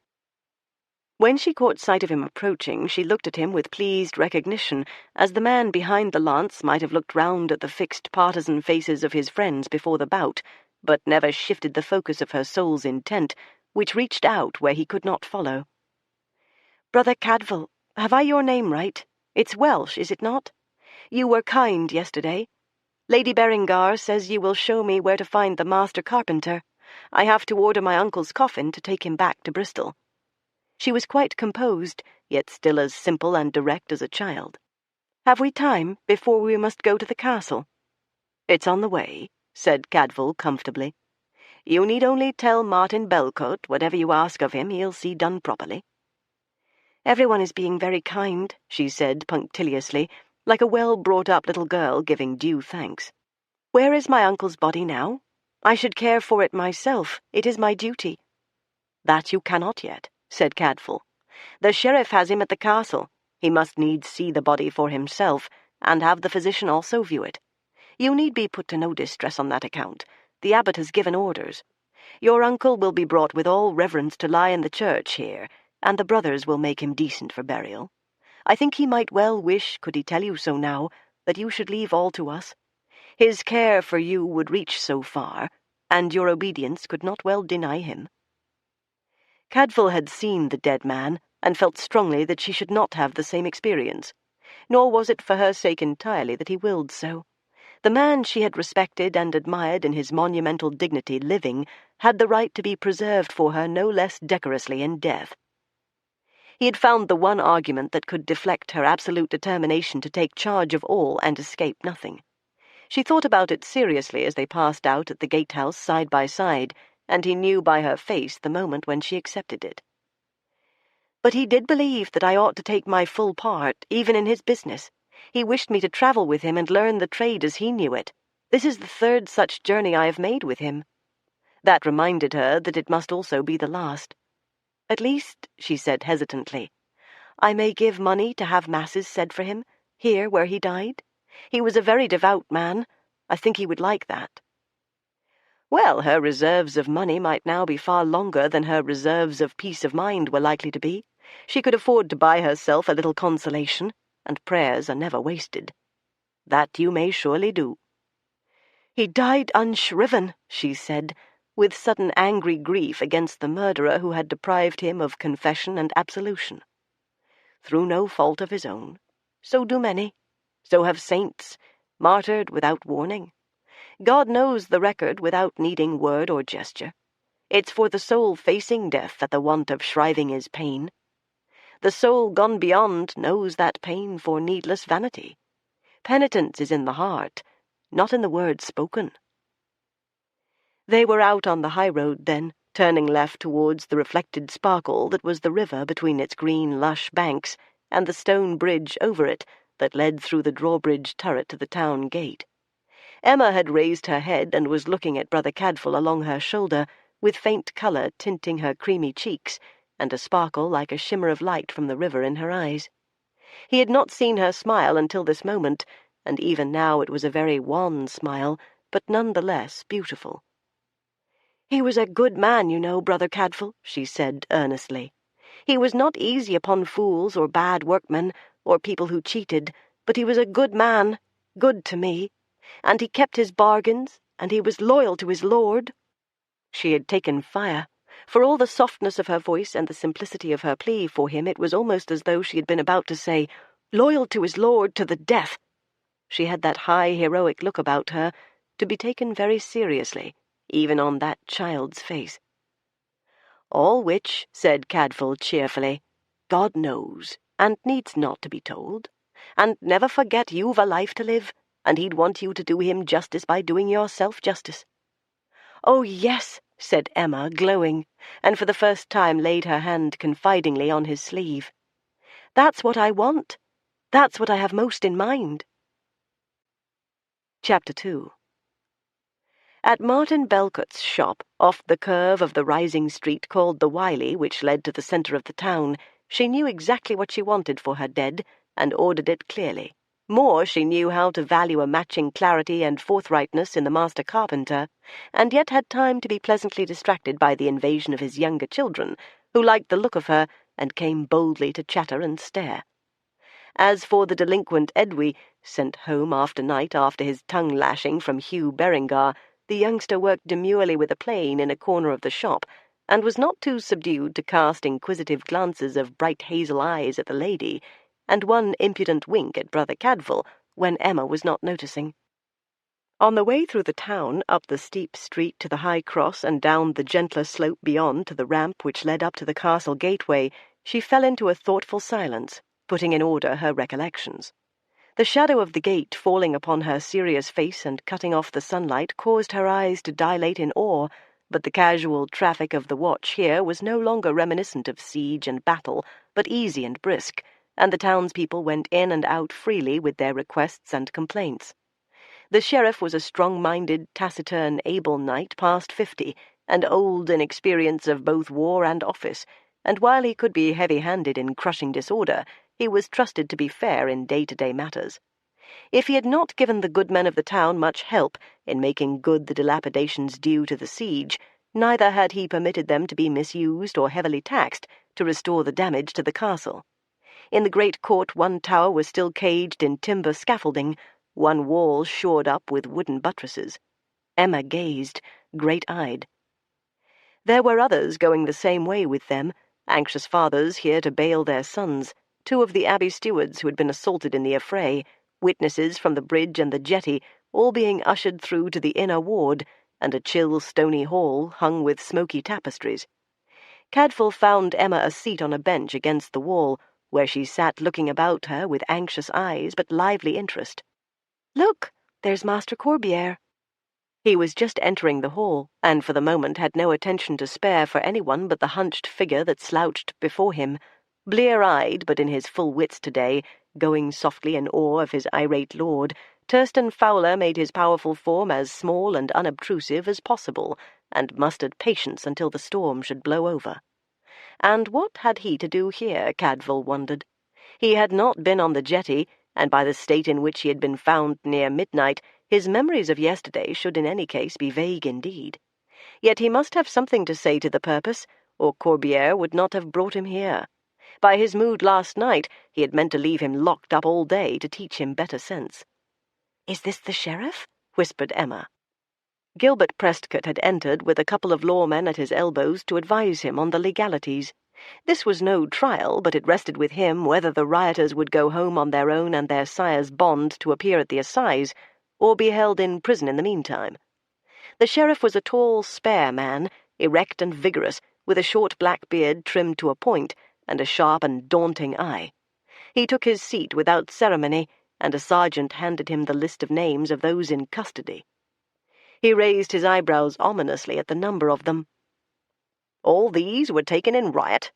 When she caught sight of him approaching, she looked at him with pleased recognition, as the man behind the lance might have looked round at the fixed partisan faces of his friends before the bout, but never shifted the focus of her soul's intent, which reached out where he could not follow. "Brother Cadfael, have I your name right? It's Welsh, is it not? You were kind yesterday. Lady Berengar says you will show me where to find the master carpenter. I have to order my uncle's coffin to take him back to Bristol." She was quite composed, yet still as simple and direct as a child. "Have we time before we must go to the castle?" "It's on the way," said Cadfael comfortably. "You need only tell Martin Belcote whatever you ask of him he'll see done properly." "Everyone is being very kind," she said punctiliously, like a well-brought-up little girl giving due thanks. "Where is my uncle's body now? I should care for it myself. It is my duty." "That you cannot yet," said Cadfael. "The sheriff has him at the castle. He must needs see the body for himself, and have the physician also view it. You need be put to no distress on that account. The abbot has given orders. Your uncle will be brought with all reverence to lie in the church here, and the brothers will make him decent for burial. I think he might well wish, could he tell you so now, that you should leave all to us. His care for you would reach so far, and your obedience could not well deny him." Cadfael had seen the dead man, and felt strongly that she should not have the same experience. Nor was it for her sake entirely that he willed so. The man she had respected and admired in his monumental dignity living had the right to be preserved for her no less decorously in death. He had found the one argument that could deflect her absolute determination to take charge of all and escape nothing. She thought about it seriously as they passed out at the gatehouse side by side, and he knew by her face the moment when she accepted it. "But he did believe that I ought to take my full part, even in his business. He wished me to travel with him and learn the trade as he knew it. This is the 3rd such journey I have made with him." That reminded her that it must also be the last. "At least," she said hesitantly, "I may give money to have masses said for him, here where he died. He was a very devout man. I think he would like that." Well, her reserves of money might now be far longer than her reserves of peace of mind were likely to be. She could afford to buy herself a little consolation, and prayers are never wasted. "That you may surely do." "He died unshriven," she said, with sudden angry grief against the murderer who had deprived him of confession and absolution. "Through no fault of his own. So do many. So have saints, martyred without warning. God knows the record without needing word or gesture. It's for the soul facing death that the want of shriving is pain. The soul gone beyond knows that pain for needless vanity. Penitence is in the heart, not in the words spoken. They were out on the high road then, turning left towards the reflected sparkle that was the river between its green, lush banks and the stone bridge over it that led through the drawbridge turret to the town gate. Emma had raised her head and was looking at Brother Cadfael along her shoulder, with faint colour tinting her creamy cheeks, and a sparkle like a shimmer of light from the river in her eyes. He had not seen her smile until this moment, and even now it was a very wan smile, but none the less beautiful. "He was a good man, you know, Brother Cadfael," she said earnestly. "He was not easy upon fools or bad workmen, or people who cheated, but he was a good man, good to me. And he kept his bargains, and he was loyal to his Lord." She had taken fire. For all the softness of her voice and the simplicity of her plea for him, it was almost as though she had been about to say, "Loyal to his Lord to the death." She had that high, heroic look about her, to be taken very seriously, even on that child's face. "All which," said Cadfael cheerfully, "God knows, and needs not to be told. And never forget you've a life to live, and he'd want you to do him justice by doing yourself justice." "Oh, yes," said Emma, glowing, and for the first time laid her hand confidingly on his sleeve. "That's what I want. That's what I have most in mind." Chapter 2. At Martin Belcott's shop, off the curve of the rising street called the Wiley, which led to the centre of the town, she knew exactly what she wanted for her dead, and ordered it clearly. More, she knew how to value a matching clarity and forthrightness in the master carpenter, and yet had time to be pleasantly distracted by the invasion of his younger children, who liked the look of her, and came boldly to chatter and stare. As for the delinquent Edwy, sent home after night after his tongue-lashing from Hugh Berengar, the youngster worked demurely with a plane in a corner of the shop, and was not too subdued to cast inquisitive glances of bright hazel eyes at the lady, and one impudent wink at Brother Cadfael, when Emma was not noticing. On the way through the town, up the steep street to the high cross and down the gentler slope beyond to the ramp which led up to the castle gateway, she fell into a thoughtful silence, putting in order her recollections. The shadow of the gate falling upon her serious face and cutting off the sunlight caused her eyes to dilate in awe, but the casual traffic of the watch here was no longer reminiscent of siege and battle, but easy and brisk, and the townspeople went in and out freely with their requests and complaints. The sheriff was a strong-minded, taciturn, able knight past 50, and old in experience of both war and office, and while he could be heavy-handed in crushing disorder, he was trusted to be fair in day-to-day matters. If he had not given the good men of the town much help in making good the dilapidations due to the siege, neither had he permitted them to be misused or heavily taxed to restore the damage to the castle. In the great court one tower was still caged in timber scaffolding, one wall shored up with wooden buttresses. Emma gazed, great-eyed. There were others going the same way with them, anxious fathers here to bail their sons, 2 of the abbey stewards who had been assaulted in the affray, witnesses from the bridge and the jetty, all being ushered through to the inner ward, and a chill stony hall hung with smoky tapestries. Cadfael found Emma a seat on a bench against the wall, where she sat looking about her with anxious eyes but lively interest. "Look, there's Master Corbiere." He was just entering the hall, and for the moment had no attention to spare for anyone but the hunched figure that slouched before him, blear-eyed but in his full wits today, going softly in awe of his irate lord. Thurston Fowler made his powerful form as small and unobtrusive as possible, and mustered patience until the storm should blow over. And what had he to do here, Cadfael wondered? He had not been on the jetty, and by the state in which he had been found near midnight, his memories of yesterday should in any case be vague indeed. Yet he must have something to say to the purpose, or Corbiere would not have brought him here. By his mood last night, he had meant to leave him locked up all day to teach him better sense. "Is this the sheriff?" whispered Emma. Gilbert Prescott had entered with a couple of lawmen at his elbows to advise him on the legalities. This was no trial, but it rested with him whether the rioters would go home on their own and their sire's bond to appear at the assize, or be held in prison in the meantime. The sheriff was a tall, spare man, erect and vigorous, with a short black beard trimmed to a point, and a sharp and daunting eye. He took his seat without ceremony, and a sergeant handed him the list of names of those in custody. He raised his eyebrows ominously at the number of them. All these were taken in riot?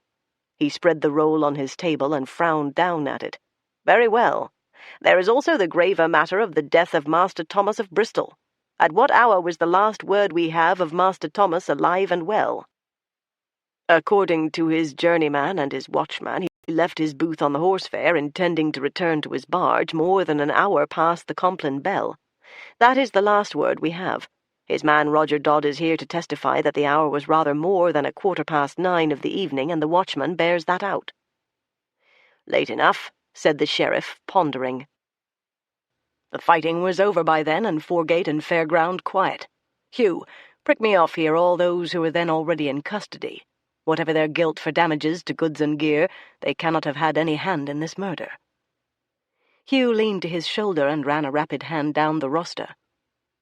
He spread the roll on his table and frowned down at it. Very well. There is also the graver matter of the death of Master Thomas of Bristol. At what hour was the last word we have of Master Thomas alive and well? According to his journeyman and his watchman, he left his booth on the horse fair, intending to return to his barge more than an hour past the Compline bell. That is the last word we have. His man Roger Dodd is here to testify that the hour was rather more than 9:15 of the evening, and the watchman bears that out. Late enough, said the sheriff, pondering. The fighting was over by then, and Foregate and Fairground quiet. Hugh, prick me off here all those who were then already in custody. Whatever their guilt for damages to goods and gear, they cannot have had any hand in this murder. Hugh leaned to his shoulder and ran a rapid hand down the roster.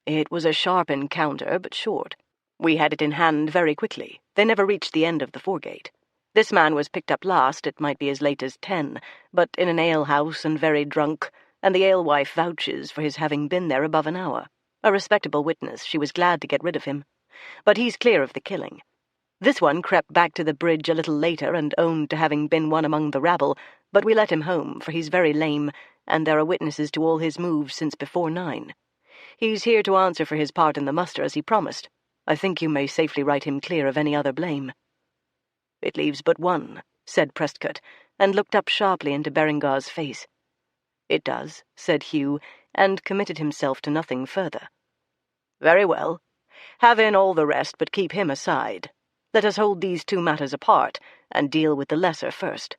It was a sharp encounter, but short. We had it in hand very quickly. They never reached the end of the Foregate. This man was picked up last, it might be as late as 10, but in an alehouse and very drunk, and the alewife vouches for his having been there above an hour. A respectable witness, she was glad to get rid of him. But he's clear of the killing. This one crept back to the bridge a little later and owned to having been one among the rabble, but we let him home, for he's very lame, and there are witnesses to all his moves since before 9. He's here to answer for his part in the muster, as he promised. I think you may safely write him clear of any other blame. It leaves but one, said Prescott, and looked up sharply into Berengar's face. It does, said Hugh, and committed himself to nothing further. Very well. Have in all the rest, but keep him aside. Let us hold these two matters apart, and deal with the lesser first.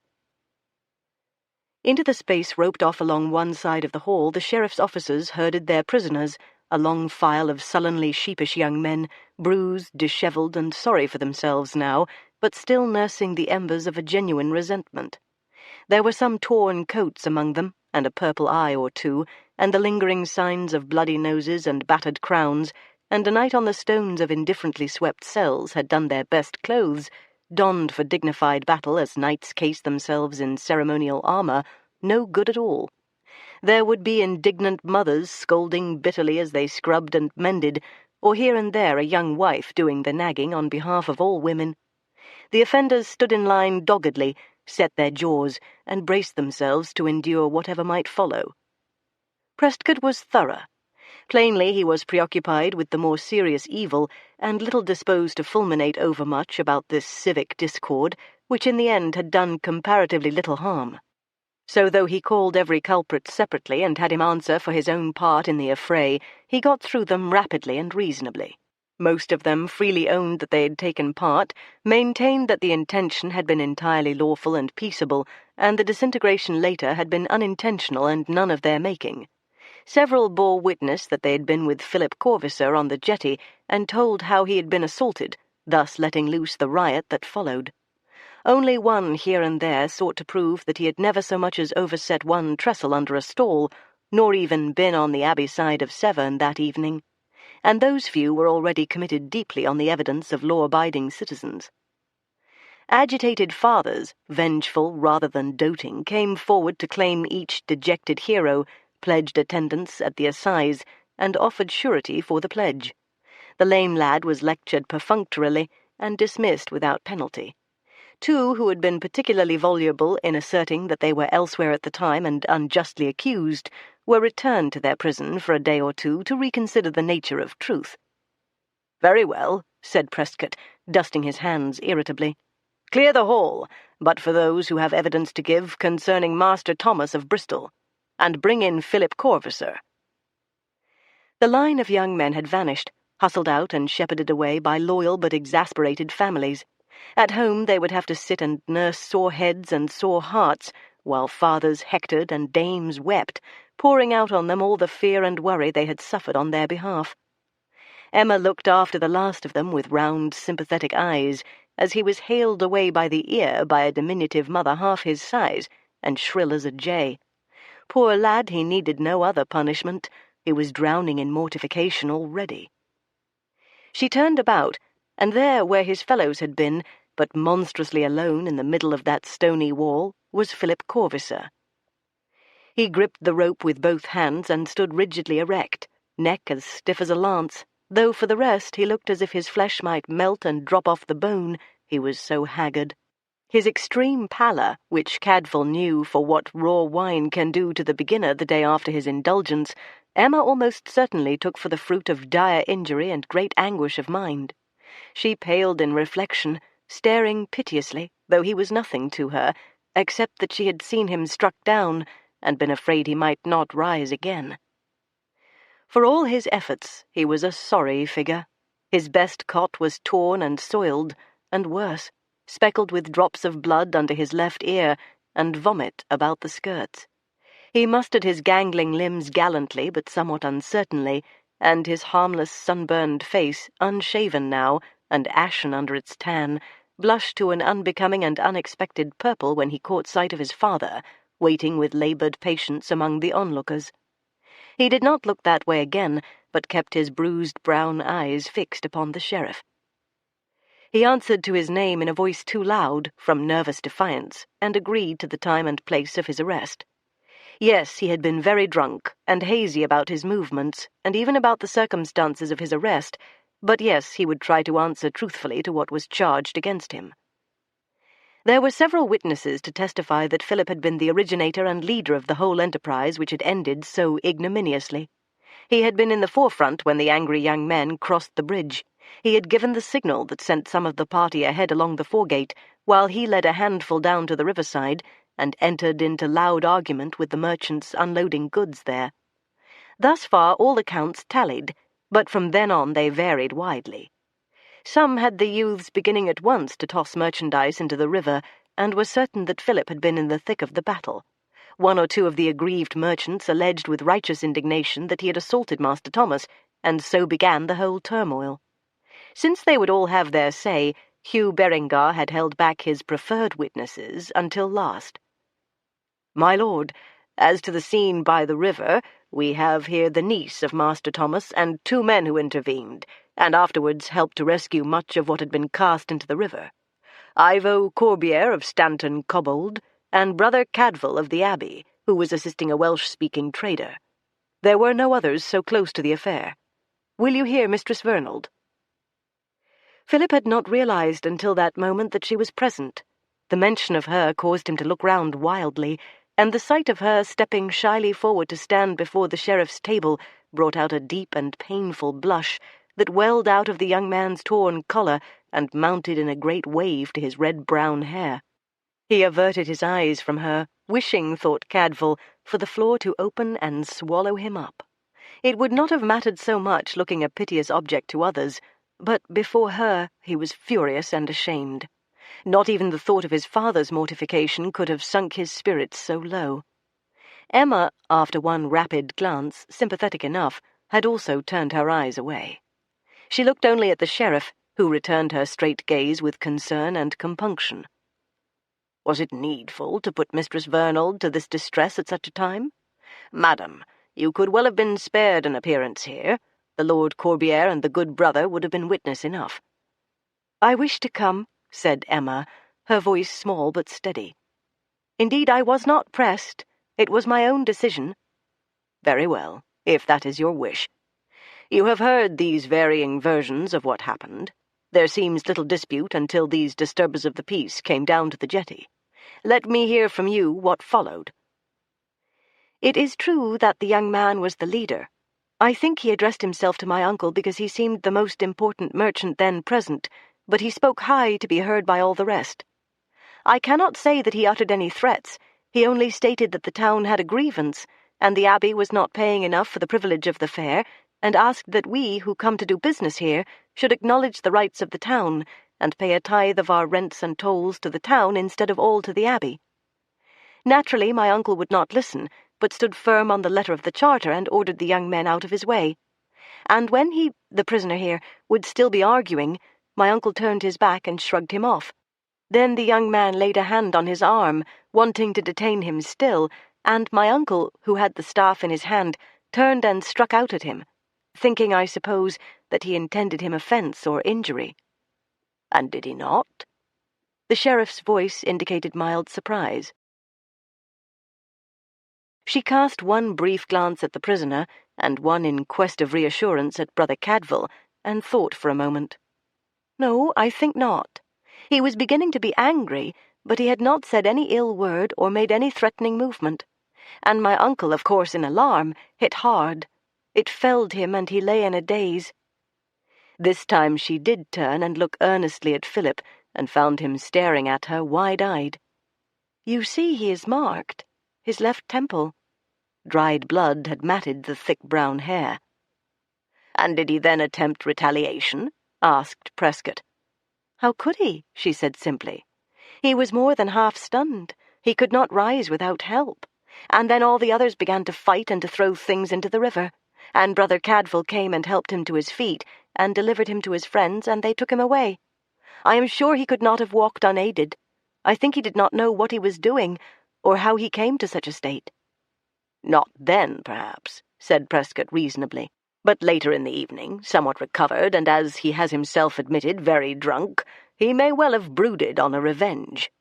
Into the space roped off along one side of the hall, the sheriff's officers herded their prisoners, a long file of sullenly sheepish young men, bruised, dishevelled, and sorry for themselves now, but still nursing the embers of a genuine resentment. There were some torn coats among them, and a purple eye or two, and the lingering signs of bloody noses and battered crowns, and a night on the stones of indifferently swept cells had done their best clothes, donned for dignified battle as knights case themselves in ceremonial armour, no good at all. There would be indignant mothers scolding bitterly as they scrubbed and mended, or here and there a young wife doing the nagging on behalf of all women. The offenders stood in line doggedly, set their jaws, and braced themselves to endure whatever might follow. Prescott was thorough. Plainly he was preoccupied with the more serious evil, and little disposed to fulminate overmuch about this civic discord, which in the end had done comparatively little harm. So though he called every culprit separately and had him answer for his own part in the affray, he got through them rapidly and reasonably. Most of them freely owned that they had taken part, maintained that the intention had been entirely lawful and peaceable, and the disintegration later had been unintentional and none of their making. Several bore witness that they had been with Philip Corvisor on the jetty, and told how he had been assaulted, thus letting loose the riot that followed. Only one here and there sought to prove that he had never so much as overset one trestle under a stall, nor even been on the Abbey side of Severn that evening, and those few were already committed deeply on the evidence of law-abiding citizens. Agitated fathers, vengeful rather than doting, came forward to claim each dejected hero, pledged attendance at the assize, and offered surety for the pledge. The lame lad was lectured perfunctorily, and dismissed without penalty. 2 who had been particularly voluble in asserting that they were elsewhere at the time and unjustly accused, were returned to their prison for a day or 2 to reconsider the nature of truth. Very well, said Prescott, dusting his hands irritably. Clear the hall, but for those who have evidence to give concerning Master Thomas of Bristol, and bring in Philip Corvisor. The line of young men had vanished, hustled out and shepherded away by loyal but exasperated families. At home they would have to sit and nurse sore heads and sore hearts, while fathers hectored and dames wept, pouring out on them all the fear and worry they had suffered on their behalf. Emma looked after the last of them with round, sympathetic eyes, as he was haled away by the ear by a diminutive mother half his size, and shrill as a jay. Poor lad, he needed no other punishment. He was drowning in mortification already. She turned about, and there, where his fellows had been, but monstrously alone in the middle of that stony wall was Philip Corvisor. He gripped the rope with both hands and stood rigidly erect, neck as stiff as a lance, though for the rest he looked as if his flesh might melt and drop off the bone, he was so haggard. His extreme pallor, which Cadfael knew for what raw wine can do to the beginner the day after his indulgence, Emma almost certainly took for the fruit of dire injury and great anguish of mind. She paled in reflection, staring piteously, though he was nothing to her, except that she had seen him struck down, and been afraid he might not rise again. For all his efforts, he was a sorry figure. His best cot was torn and soiled, and worse, speckled with drops of blood under his left ear, and vomit about the skirts. He mustered his gangling limbs gallantly but somewhat uncertainly, and his harmless sunburned face, unshaven now, and ashen under its tan, blushed to an unbecoming and unexpected purple when he caught sight of his father, waiting with laboured patience among the onlookers. He did not look that way again, but kept his bruised brown eyes fixed upon the sheriff. He answered to his name in a voice too loud, from nervous defiance, and agreed to the time and place of his arrest. Yes, he had been very drunk, and hazy about his movements, and even about the circumstances of his arrest, but yes, he would try to answer truthfully to what was charged against him. There were several witnesses to testify that Philip had been the originator and leader of the whole enterprise which had ended so ignominiously. He had been in the forefront when the angry young men crossed the bridge. He had given the signal that sent some of the party ahead along the foregate, while he led a handful down to the riverside, and entered into loud argument with the merchants unloading goods there. Thus far all accounts tallied, but from then on they varied widely. Some had the youths beginning at once to toss merchandise into the river, and were certain that Philip had been in the thick of the battle. One or two of the aggrieved merchants alleged with righteous indignation that he had assaulted Master Thomas, and so began the whole turmoil. Since they would all have their say, Hugh Berengar had held back his preferred witnesses until last. "My lord, as to the scene by the river, we have here the niece of Master Thomas and 2 men who intervened, and afterwards helped to rescue much of what had been cast into the river. Ivo Corbier of Stanton Cobbold, and brother Cadfael of the Abbey, who was assisting a Welsh-speaking trader. There were no others so close to the affair. Will you hear Mistress Vernald?" Philip had not realized until that moment that she was present. The mention of her caused him to look round wildly, and the sight of her stepping shyly forward to stand before the sheriff's table brought out a deep and painful blush that welled out of the young man's torn collar and mounted in a great wave to his red-brown hair. He averted his eyes from her, wishing, thought Cadfael, for the floor to open and swallow him up. It would not have mattered so much looking a piteous object to others, but before her he was furious and ashamed. Not even the thought of his father's mortification could have sunk his spirits so low. Emma, after one rapid glance, sympathetic enough, had also turned her eyes away. She looked only at the sheriff, who returned her straight gaze with concern and compunction. Was it needful to put Mistress Vernald to this distress at such a time? Madam, you could well have been spared an appearance here. The Lord Corbier and the good brother would have been witness enough. I wish to come, said Emma, her voice small but steady. Indeed, I was not pressed. It was my own decision. Very well, if that is your wish. You have heard these varying versions of what happened. There seems little dispute until these disturbers of the peace came down to the jetty. Let me hear from you what followed. It is true that the young man was the leader. I think he addressed himself to my uncle because he seemed the most important merchant then present, but he spoke high to be heard by all the rest. I cannot say that he uttered any threats. He only stated that the town had a grievance, and the abbey was not paying enough for the privilege of the fair, and asked that we, who come to do business here, should acknowledge the rights of the town, and pay a tithe of our rents and tolls to the town instead of all to the abbey. Naturally, my uncle would not listen, but stood firm on the letter of the charter and ordered the young men out of his way. And when he, the prisoner here, would still be arguing, my uncle turned his back and shrugged him off. Then the young man laid a hand on his arm, wanting to detain him still, and my uncle, who had the staff in his hand, turned and struck out at him, thinking, I suppose, that he intended him offence or injury. And did he not? The sheriff's voice indicated mild surprise. She cast one brief glance at the prisoner, and one in quest of reassurance at Brother Cadfael, and thought for a moment. No, I think not. He was beginning to be angry, but he had not said any ill word or made any threatening movement. And my uncle, of course in alarm, hit hard. It felled him, and he lay in a daze. This time she did turn and look earnestly at Philip, and found him staring at her wide-eyed. You see he is marked. His left temple. Dried blood had matted the thick brown hair. And did he then attempt retaliation? Asked Prescott. How could he? She said simply. He was more than half stunned. He could not rise without help. And then all the others began to fight and to throw things into the river. And Brother Cadfael came and helped him to his feet, and delivered him to his friends, and they took him away. I am sure he could not have walked unaided. I think he did not know what he was doing, or how he came to such a state. Not then, perhaps, said Prescott reasonably, but later in the evening, somewhat recovered, and as he has himself admitted, very drunk, he may well have brooded on a revenge.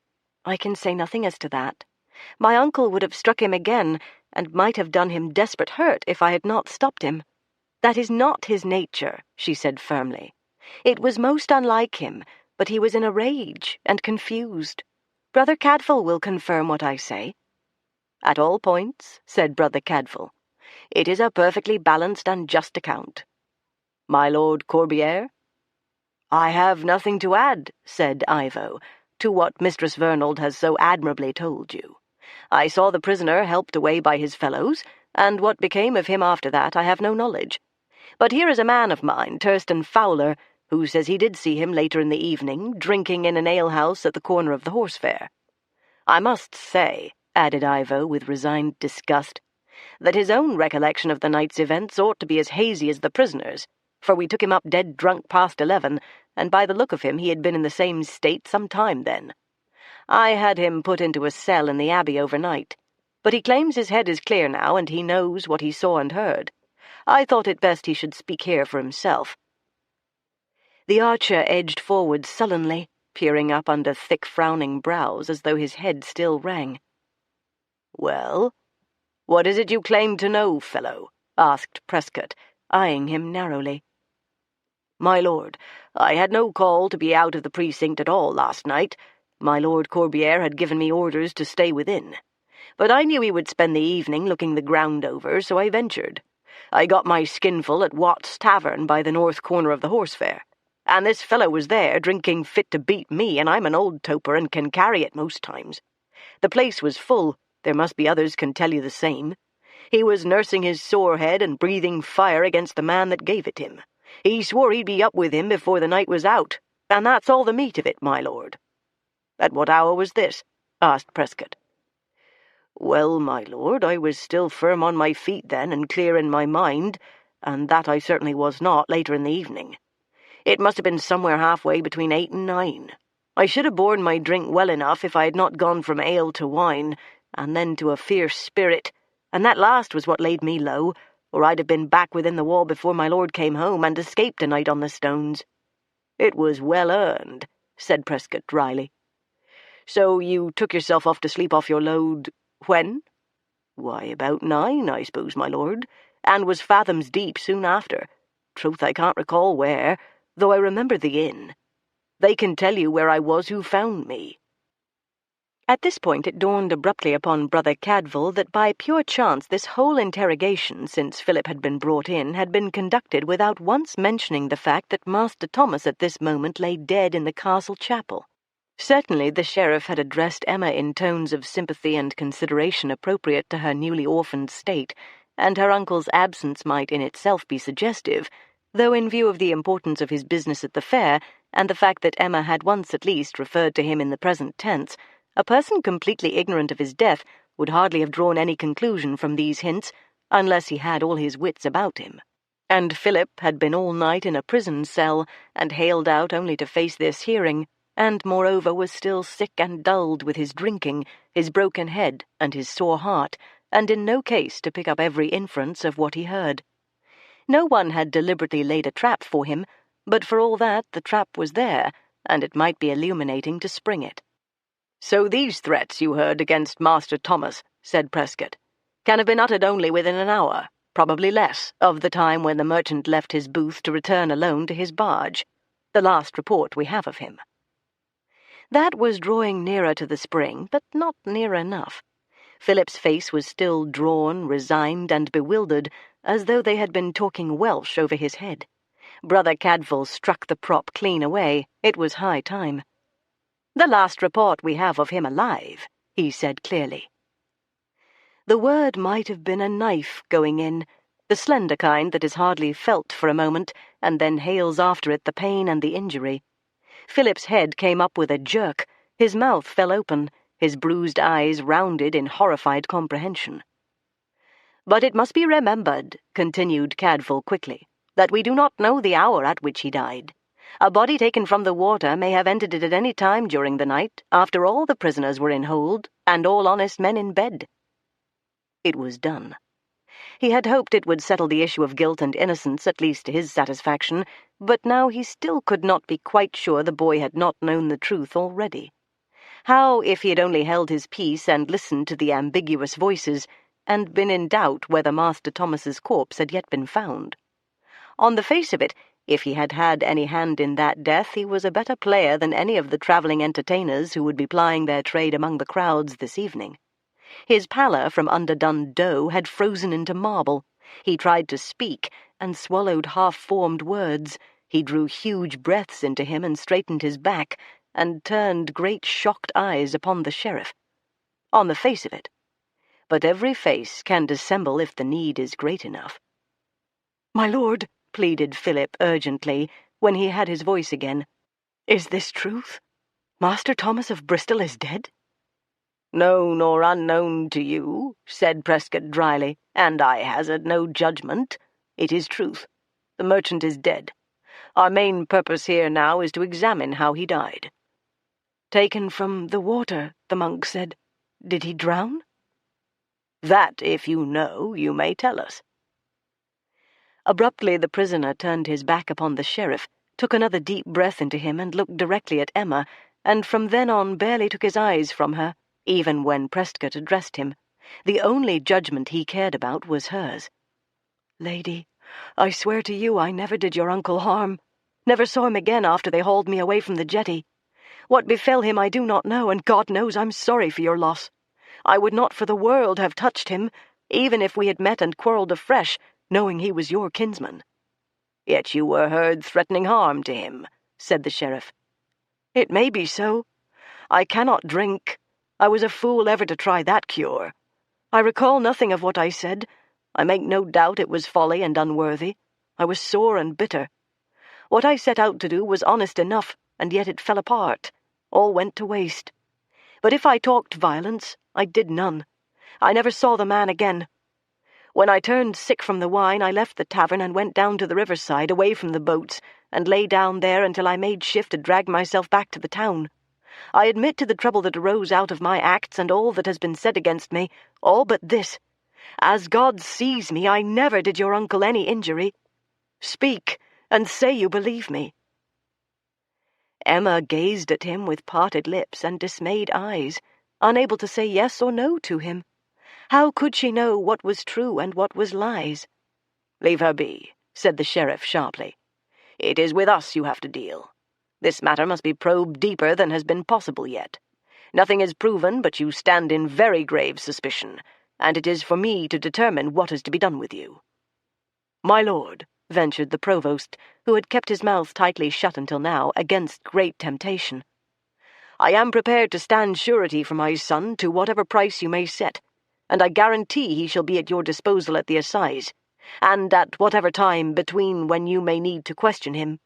I can say nothing as to that. My uncle would have struck him again, and might have done him desperate hurt if I had not stopped him. That is not his nature, she said firmly. It was most unlike him, but he was in a rage and confused. Brother Cadfael will confirm what I say. At all points, said Brother Cadfael, it is a perfectly balanced and just account. My Lord Corbiere? I have nothing to add, said Ivo, to what Mistress Vernold has so admirably told you. I saw the prisoner helped away by his fellows, and what became of him after that I have no knowledge. But here is a man of mine, Thurston Fowler, who says he did see him later in the evening, drinking in an alehouse at the corner of the horse fair. I must say, added Ivo with resigned disgust, that his own recollection of the night's events ought to be as hazy as the prisoner's, for we took him up dead drunk past 11, and by the look of him he had been in the same state some time then. I had him put into a cell in the Abbey overnight, but he claims his head is clear now, and he knows what he saw and heard. I thought it best he should speak here for himself. The archer edged forward sullenly, peering up under thick frowning brows as though his head still rang. Well, what is it you claim to know, fellow? Asked Prescott, eyeing him narrowly. My lord, I had no call to be out of the precinct at all last night. My Lord Corbiere had given me orders to stay within. But I knew he would spend the evening looking the ground over, so I ventured. I got my skinful at Watt's Tavern by the north corner of the horse fair, and this fellow was there, drinking fit to beat me, and I'm an old toper and can carry it most times. The place was full. There must be others can tell you the same. He was nursing his sore head and breathing fire against the man that gave it him. He swore he'd be up with him before the night was out, and that's all the meat of it, my lord. At what hour was this? Asked Prescott. Well, my lord, I was still firm on my feet then and clear in my mind, and that I certainly was not later in the evening. It must have been somewhere halfway between 8 and 9. I should have borne my drink well enough if I had not gone from ale to wine, and then to a fierce spirit, and that last was what laid me low, or I'd have been back within the wall before my lord came home and escaped a night on the stones. It was well earned, said Prescott dryly. So you took yourself off to sleep off your load, when? Why, about 9, I suppose, my lord, and was fathoms deep soon after. Truth, I can't recall where, though I remember the inn. They can tell you where I was who found me. At this point it dawned abruptly upon Brother Cadfael that by pure chance this whole interrogation, since Philip had been brought in, had been conducted without once mentioning the fact that Master Thomas at this moment lay dead in the castle chapel. Certainly the sheriff had addressed Emma in tones of sympathy and consideration appropriate to her newly orphaned state, and her uncle's absence might in itself be suggestive, though in view of the importance of his business at the fair, and the fact that Emma had once at least referred to him in the present tense, a person completely ignorant of his death would hardly have drawn any conclusion from these hints, unless he had all his wits about him. And Philip had been all night in a prison cell, and haled out only to face this hearing, and moreover was still sick and dulled with his drinking, his broken head, and his sore heart, and in no case to pick up every inference of what he heard. No one had deliberately laid a trap for him, but for all that the trap was there, and it might be illuminating to spring it. "So these threats you heard against Master Thomas," said Prescott, "can have been uttered only within an hour, probably less, of the time when the merchant left his booth to return alone to his barge, the last report we have of him." That was drawing nearer to the spring, but not near enough. Philip's face was still drawn, resigned, and bewildered, as though they had been talking Welsh over his head. Brother Cadfael struck the prop clean away. It was high time. "The last report we have of him alive," he said clearly. The word might have been a knife going in, the slender kind that is hardly felt for a moment, and then hails after it the pain and the injury. Philip's head came up with a jerk, his mouth fell open, his bruised eyes rounded in horrified comprehension. "But it must be remembered," continued Cadfael quickly, "that we do not know the hour at which he died. A body taken from the water may have entered it at any time during the night, after all the prisoners were in hold, and all honest men in bed." It was done. He had hoped it would settle the issue of guilt and innocence, at least to his satisfaction, but now he still could not be quite sure the boy had not known the truth already. How if he had only held his peace and listened to the ambiguous voices, and been in doubt whether Master Thomas's corpse had yet been found? On the face of it, if he had had any hand in that death, he was a better player than any of the travelling entertainers who would be plying their trade among the crowds this evening. His pallor from underdone dough had frozen into marble. He tried to speak, and swallowed half-formed words. He drew huge breaths into him and straightened his back, and turned great shocked eyes upon the sheriff. On the face of it. But every face can dissemble if the need is great enough. "My lord," pleaded Philip urgently, when he had his voice again, "is this truth? Master Thomas of Bristol is dead?" "Known or unknown to you," said Prescott dryly, "and I hazard no judgment. It is truth. The merchant is dead. Our main purpose here now is to examine how he died." "Taken from the water," the monk said. "Did he drown?" "That, if you know, you may tell us." Abruptly the prisoner turned his back upon the sheriff, took another deep breath into him, and looked directly at Emma, and from then on barely took his eyes from her, even when Prescott addressed him. The only judgment he cared about was hers. "Lady, I swear to you I never did your uncle harm. Never saw him again after they hauled me away from the jetty. What befell him I do not know, and God knows I'm sorry for your loss. I would not for the world have touched him, even if we had met and quarrelled afresh, knowing he was your kinsman." "Yet you were heard threatening harm to him," said the sheriff. "It may be so. I cannot drink. I was a fool ever to try that cure. I recall nothing of what I said. I make no doubt it was folly and unworthy. I was sore and bitter. What I set out to do was honest enough, and yet it fell apart. All went to waste. But if I talked violence, I did none. I never saw the man again. When I turned sick from the wine, I left the tavern and went down to the riverside, away from the boats, and lay down there until I made shift to drag myself back to the town. I admit to the trouble that arose out of my acts and all that has been said against me, all but this. As God sees me, I never did your uncle any injury. Speak, and say you believe me." Emma gazed at him with parted lips and dismayed eyes, unable to say yes or no to him. How could she know what was true and what was lies? "Leave her be," said the sheriff sharply. "It is with us you have to deal. This matter must be probed deeper than has been possible yet. Nothing is proven, but you stand in very grave suspicion, and it is for me to determine what is to be done with you." "My lord," ventured the provost, who had kept his mouth tightly shut until now, against great temptation, "I am prepared to stand surety for my son to whatever price you may set, and I guarantee he shall be at your disposal at the assize, and at whatever time between when you may need to question him.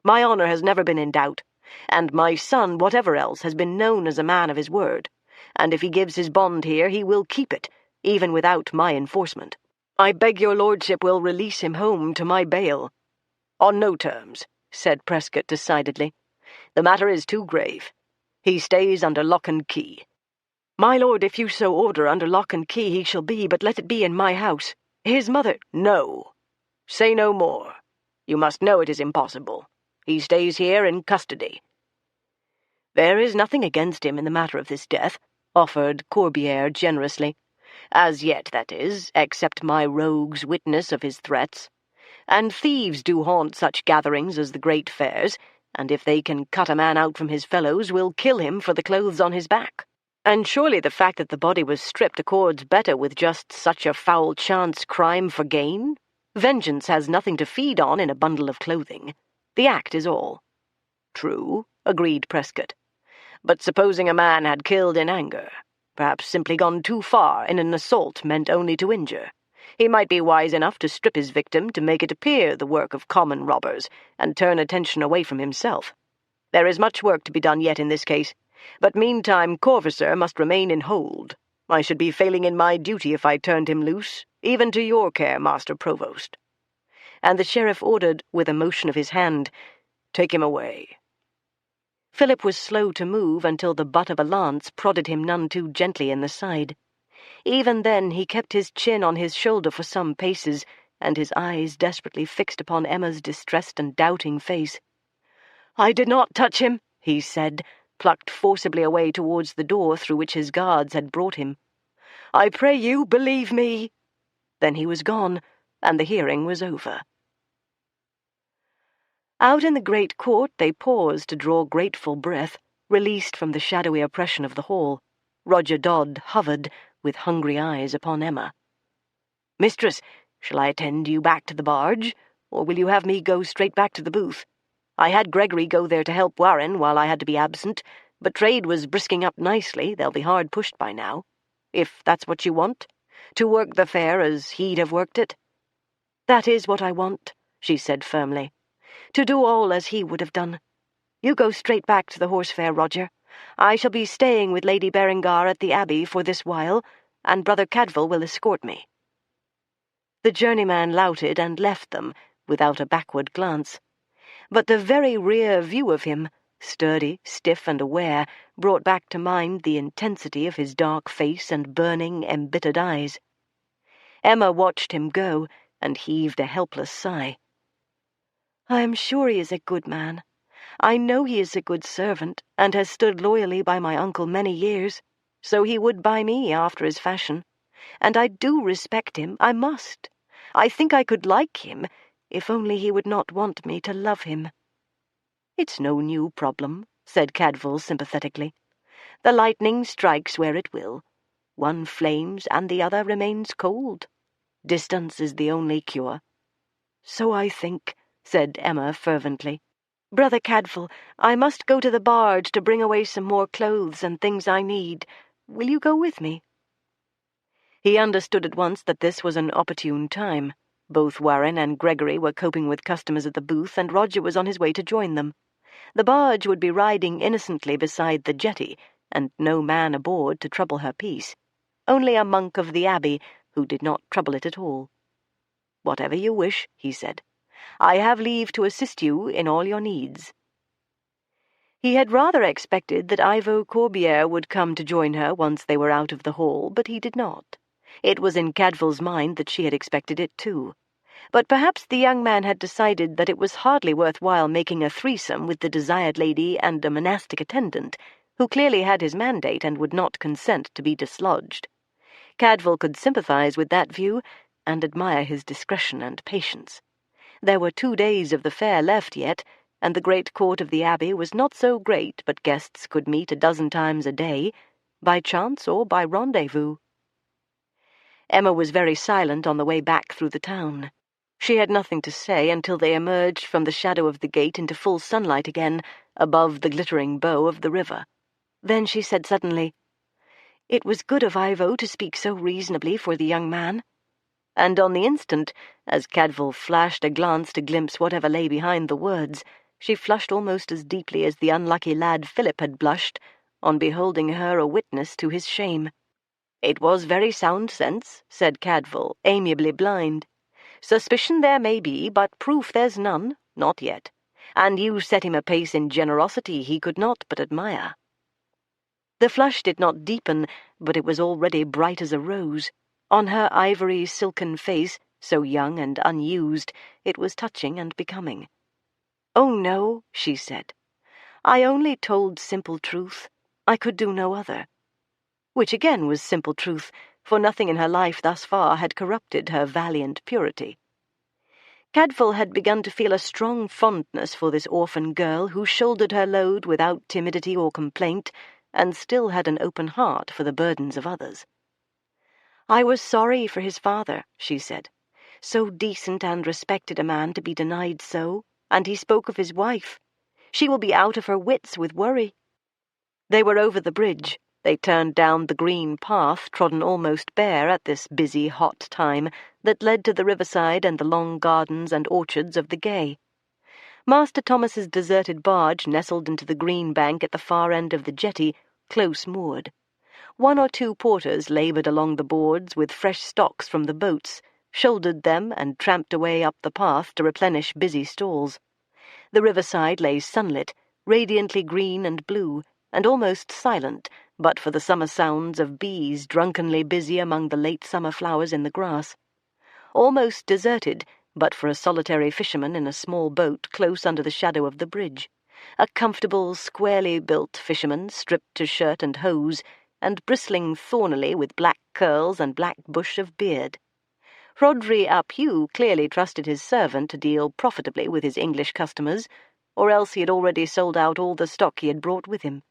My honour has never been in doubt, and my son, whatever else, has been known as a man of his word, and if he gives his bond here, he will keep it, even without my enforcement. I beg your lordship will release him home to my bail." "On no terms," said Prescott decidedly. "The matter is too grave. He stays under lock and key." "My lord, if you so order, under lock and key he shall be, but let it be in my house. His mother—" "No. Say no more. You must know it is impossible. He stays here in custody. "There is nothing against him in the matter of this death," offered Corbière generously. "As yet, that is, except my rogue's witness of his threats. And thieves do haunt such gatherings as the great fairs, and if they can cut a man out from his fellows, will kill him for the clothes on his back. And surely the fact that the body was stripped accords better with just such a foul chance crime for gain? Vengeance has nothing to feed on in a bundle of clothing. The act is all." "True," agreed Prescott. "But supposing a man had killed in anger, perhaps simply gone too far in an assault meant only to injure, he might be wise enough to strip his victim to make it appear the work of common robbers, and turn attention away from himself. There is much work to be done yet in this case, but meantime Corvassor must remain in hold. I should be failing in my duty if I turned him loose, even to your care, Master Provost." And the sheriff ordered, with a motion of his hand, "Take him away." Philip was slow to move until the butt of a lance prodded him none too gently in the side. Even then he kept his chin on his shoulder for some paces, and his eyes desperately fixed upon Emma's distressed and doubting face. "I did not touch him," he said, plucked forcibly away towards the door through which his guards had brought him. "I pray you, believe me." Then he was gone, and the hearing was over. Out in the great court they paused to draw grateful breath, released from the shadowy oppression of the hall. Roger Dodd hovered, with hungry eyes, upon Emma. "Mistress, shall I attend you back to the barge, or will you have me go straight back to the booth? I had Gregory go there to help Warren while I had to be absent, but trade was brisking up nicely. They'll be hard pushed by now. If that's what you want, to work the fair as he'd have worked it." "That is what I want," she said firmly. "To do all as he would have done. You go straight back to the horse fair, Roger. I shall be staying with Lady Berengar at the Abbey for this while, and Brother Cadfael will escort me." The journeyman louted and left them, without a backward glance. But the very rear view of him, sturdy, stiff, and aware, brought back to mind the intensity of his dark face and burning, embittered eyes. Emma watched him go, and heaved a helpless sigh. "I am sure he is a good man. I know he is a good servant, and has stood loyally by my uncle many years, so he would by me after his fashion. And I do respect him, I must. I think I could like him, if only he would not want me to love him." "It's no new problem," said Cadfael sympathetically. "The lightning strikes where it will. One flames and the other remains cold. Distance is the only cure." "So I think," said Emma fervently. "Brother Cadfael, I must go to the barge to bring away some more clothes and things I need. Will you go with me?" He understood at once that this was an opportune time. Both Warren and Gregory were coping with customers at the booth, and Roger was on his way to join them. The barge would be riding innocently beside the jetty, and no man aboard to trouble her peace. Only a monk of the abbey, who did not trouble it at all. "Whatever you wish," he said. "I have leave to assist you in all your needs." He had rather expected that Ivo Corbière would come to join her once they were out of the hall, but he did not. It was in Cadfael's mind that she had expected it too. But perhaps the young man had decided that it was hardly worth while making a threesome with the desired lady and a monastic attendant, who clearly had his mandate and would not consent to be dislodged. Cadfael could sympathize with that view, and admire his discretion and patience. There were 2 days of the fair left yet, and the great court of the abbey was not so great but guests could meet a dozen times a day, by chance or by rendezvous. Emma was very silent on the way back through the town. She had nothing to say until they emerged from the shadow of the gate into full sunlight again, above the glittering bow of the river. Then she said suddenly, "It was good of Ivo to speak so reasonably for the young man." And on the instant, as Cadfael flashed a glance to glimpse whatever lay behind the words, she flushed almost as deeply as the unlucky lad Philip had blushed on beholding her a witness to his shame. "It was very sound sense," said Cadfael, amiably blind. "Suspicion there may be, but proof there's none, not yet. And you set him a pace in generosity he could not but admire." The flush did not deepen, but it was already bright as a rose. On her ivory silken face, so young and unused, it was touching and becoming. "Oh, no," she said. "I only told simple truth. I could do no other." Which again was simple truth, for nothing in her life thus far had corrupted her valiant purity. Cadfael had begun to feel a strong fondness for this orphan girl who shouldered her load without timidity or complaint, and still had an open heart for the burdens of others. "I was sorry for his father," she said. "So decent and respected a man to be denied so, and he spoke of his wife. She will be out of her wits with worry." They were over the bridge. They turned down the green path, trodden almost bare at this busy, hot time, that led to the riverside and the long gardens and orchards of the Gay. Master Thomas's deserted barge nestled into the green bank at the far end of the jetty, close moored. One or two porters laboured along the boards with fresh stocks from the boats, shouldered them, and tramped away up the path to replenish busy stalls. The riverside lay sunlit, radiantly green and blue, and almost silent, but for the summer sounds of bees drunkenly busy among the late summer flowers in the grass. Almost deserted, but for a solitary fisherman in a small boat close under the shadow of the bridge. A comfortable, squarely built fisherman, stripped to shirt and hose, and bristling thornily with black curls and black bush of beard. Rodri ap Hugh clearly trusted his servant to deal profitably with his English customers, or else he had already sold out all the stock he had brought with him.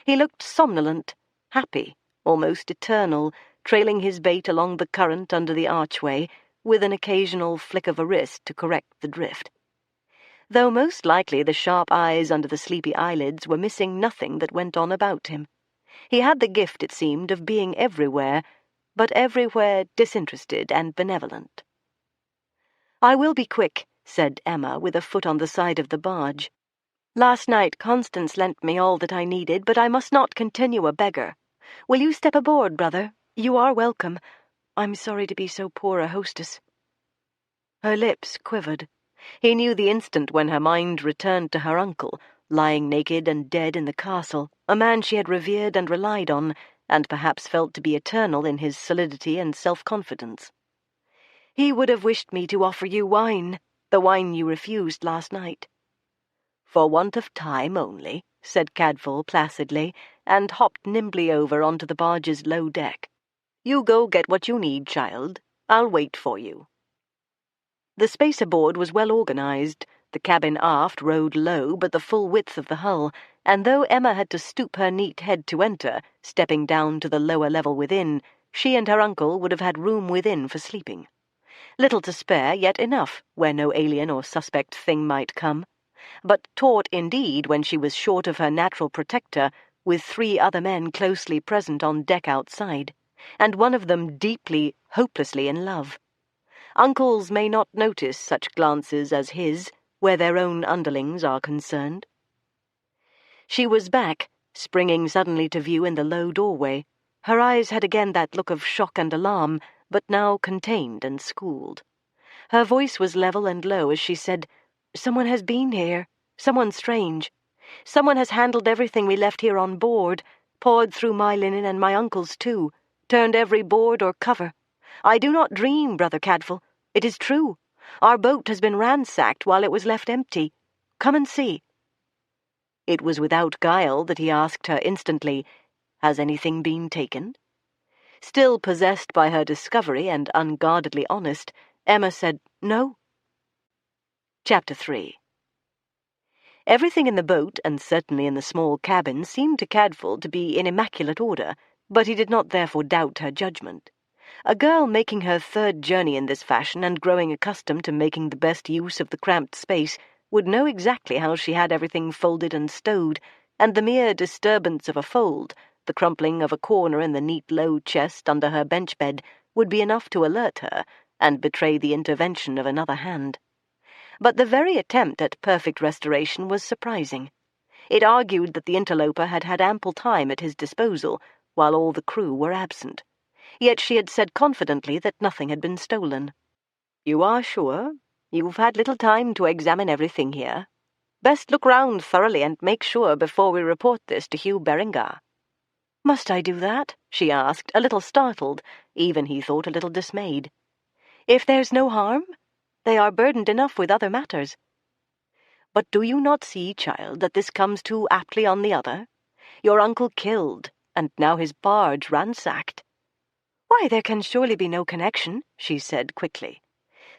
He looked somnolent, happy, almost eternal, trailing his bait along the current under the archway, with an occasional flick of a wrist to correct the drift. Though most likely the sharp eyes under the sleepy eyelids were missing nothing that went on about him. He had the gift, it seemed, of being everywhere, but everywhere disinterested and benevolent. "I will be quick," said Emma, with a foot on the side of the barge. "Last night Constance lent me all that I needed, but I must not continue a beggar. Will you step aboard, brother? You are welcome. I'm sorry to be so poor a hostess." Her lips quivered. He knew the instant when her mind returned to her uncle, lying naked and dead in the castle, a man she had revered and relied on, and perhaps felt to be eternal in his solidity and self-confidence. "He would have wished me to offer you wine, the wine you refused last night." "For want of time only," said Cadfael placidly, and hopped nimbly over onto the barge's low deck. "You go get what you need, child. I'll wait for you." The space aboard was well organized. The cabin aft rode low but the full width of the hull, and though Emma had to stoop her neat head to enter, stepping down to the lower level within, she and her uncle would have had room within for sleeping. Little to spare, yet enough, where no alien or suspect thing might come. But taut indeed when she was short of her natural protector, with 3 other men closely present on deck outside, and one of them deeply, hopelessly in love. Uncles may not notice such glances as his, where their own underlings are concerned. She was back, springing suddenly to view in the low doorway. Her eyes had again that look of shock and alarm, but now contained and schooled. Her voice was level and low as she said, "Someone has been here, someone strange. Someone has handled everything we left here on board, pawed through my linen and my uncle's too, turned every board or cover. I do not dream, Brother Cadfael. It is true. Our boat has been ransacked while it was left empty. Come and see." It was without guile that he asked her instantly, "Has anything been taken?" Still possessed by her discovery and unguardedly honest, Emma said, "No." Chapter 3. Everything in the boat, and certainly in the small cabin, seemed to Cadfael to be in immaculate order, but he did not therefore doubt her judgment. A girl making her 3rd journey in this fashion and growing accustomed to making the best use of the cramped space would know exactly how she had everything folded and stowed, and the mere disturbance of a fold, the crumpling of a corner in the neat low chest under her bench bed, would be enough to alert her and betray the intervention of another hand. But the very attempt at perfect restoration was surprising. It argued that the interloper had had ample time at his disposal, while all the crew were absent. Yet she had said confidently that nothing had been stolen. "You are sure? You've had little time to examine everything here. Best look round thoroughly and make sure before we report this to Hugh Berengar." "Must I do that?" she asked, a little startled, even, he thought, a little dismayed. "If there's no harm? They are burdened enough with other matters." But do you not see, child, that this comes too aptly on the other? Your uncle killed, and now his barge ransacked." "Why, there can surely be no connection," she said quickly.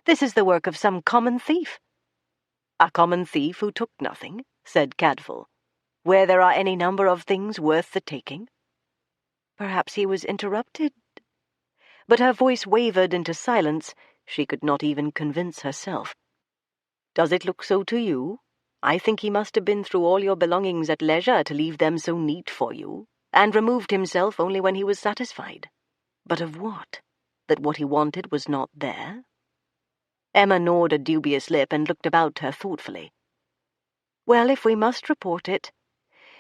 "This is the work of some common thief." "A common thief who took nothing," said Cadfael, "where there are any number of things worth the taking." Perhaps he was interrupted. But her voice wavered into silence. She could not even convince herself. "Does it look so to you? I think he must have been through all your belongings at leisure to leave them so neat for you, and removed himself only when he was satisfied. But of what? That what he wanted was not there?" Emma gnawed a dubious lip and looked about her thoughtfully. "Well, if we must report it.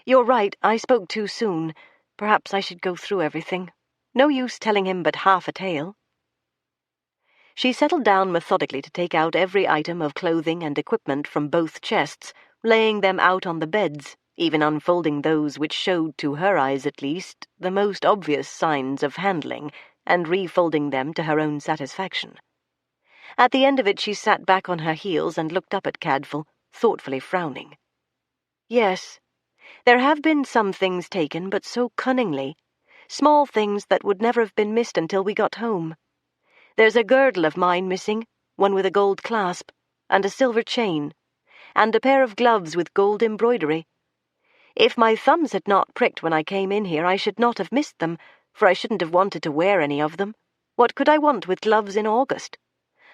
You're right, I spoke too soon. Perhaps I should go through everything. No use telling him but half a tale." She settled down methodically to take out every item of clothing and equipment from both chests, laying them out on the beds, even unfolding those which showed, to her eyes at least, the most obvious signs of handling, and refolding them to her own satisfaction. At the end of it she sat back on her heels and looked up at Cadfael, thoughtfully frowning. "Yes, there have been some things taken, but so cunningly. Small things that would never have been missed until we got home. There's a girdle of mine missing, one with a gold clasp, and a silver chain, and a pair of gloves with gold embroidery. If my thumbs had not pricked when I came in here, I should not have missed them, for I shouldn't have wanted to wear any of them. What could I want with gloves in August?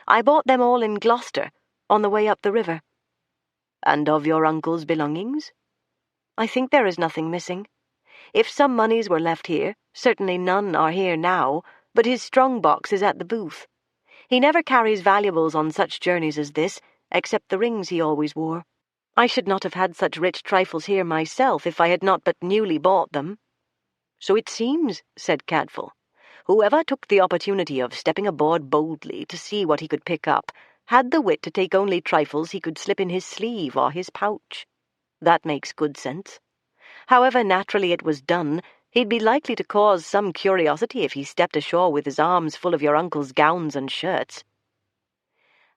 I bought them all in Gloucester, on the way up the river." "And of your uncle's belongings?" "I think there is nothing missing. If some moneys were left here, certainly none are here now, but his strong-box is at the booth. He never carries valuables on such journeys as this, except the rings he always wore. I should not have had such rich trifles here myself if I had not but newly bought them." "So it seems," said Cadfael. "Whoever took the opportunity of stepping aboard boldly to see what he could pick up had the wit to take only trifles he could slip in his sleeve or his pouch. That makes good sense. However naturally it was done, he'd be likely to cause some curiosity if he stepped ashore with his arms full of your uncle's gowns and shirts."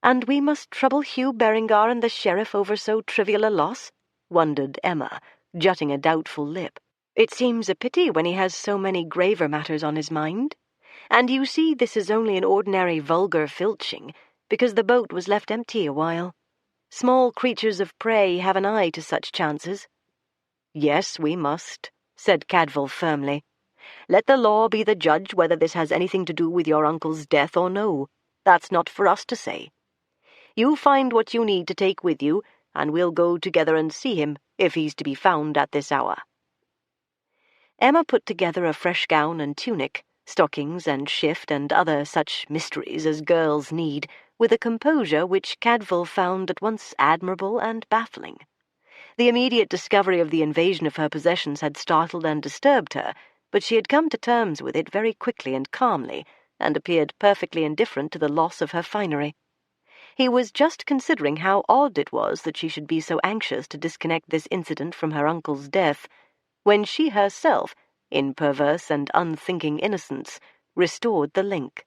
"And we must trouble Hugh Berengar and the sheriff over so trivial a loss?" wondered Emma, jutting a doubtful lip. "It seems a pity when he has so many graver matters on his mind. And you see this is only an ordinary vulgar filching, because the boat was left empty a while. Small creatures of prey have an eye to such chances." "Yes, we must," said Cadfael firmly. "Let the law be the judge whether this has anything to do with your uncle's death or no. That's not for us to say. You find what you need to take with you, and we'll go together and see him, if he's to be found at this hour." Emma put together a fresh gown and tunic, stockings and shift and other such mysteries as girls need, with a composure which Cadfael found at once admirable and baffling. The immediate discovery of the invasion of her possessions had startled and disturbed her, but she had come to terms with it very quickly and calmly, and appeared perfectly indifferent to the loss of her finery. He was just considering how odd it was that she should be so anxious to disconnect this incident from her uncle's death, when she herself, in perverse and unthinking innocence, restored the link.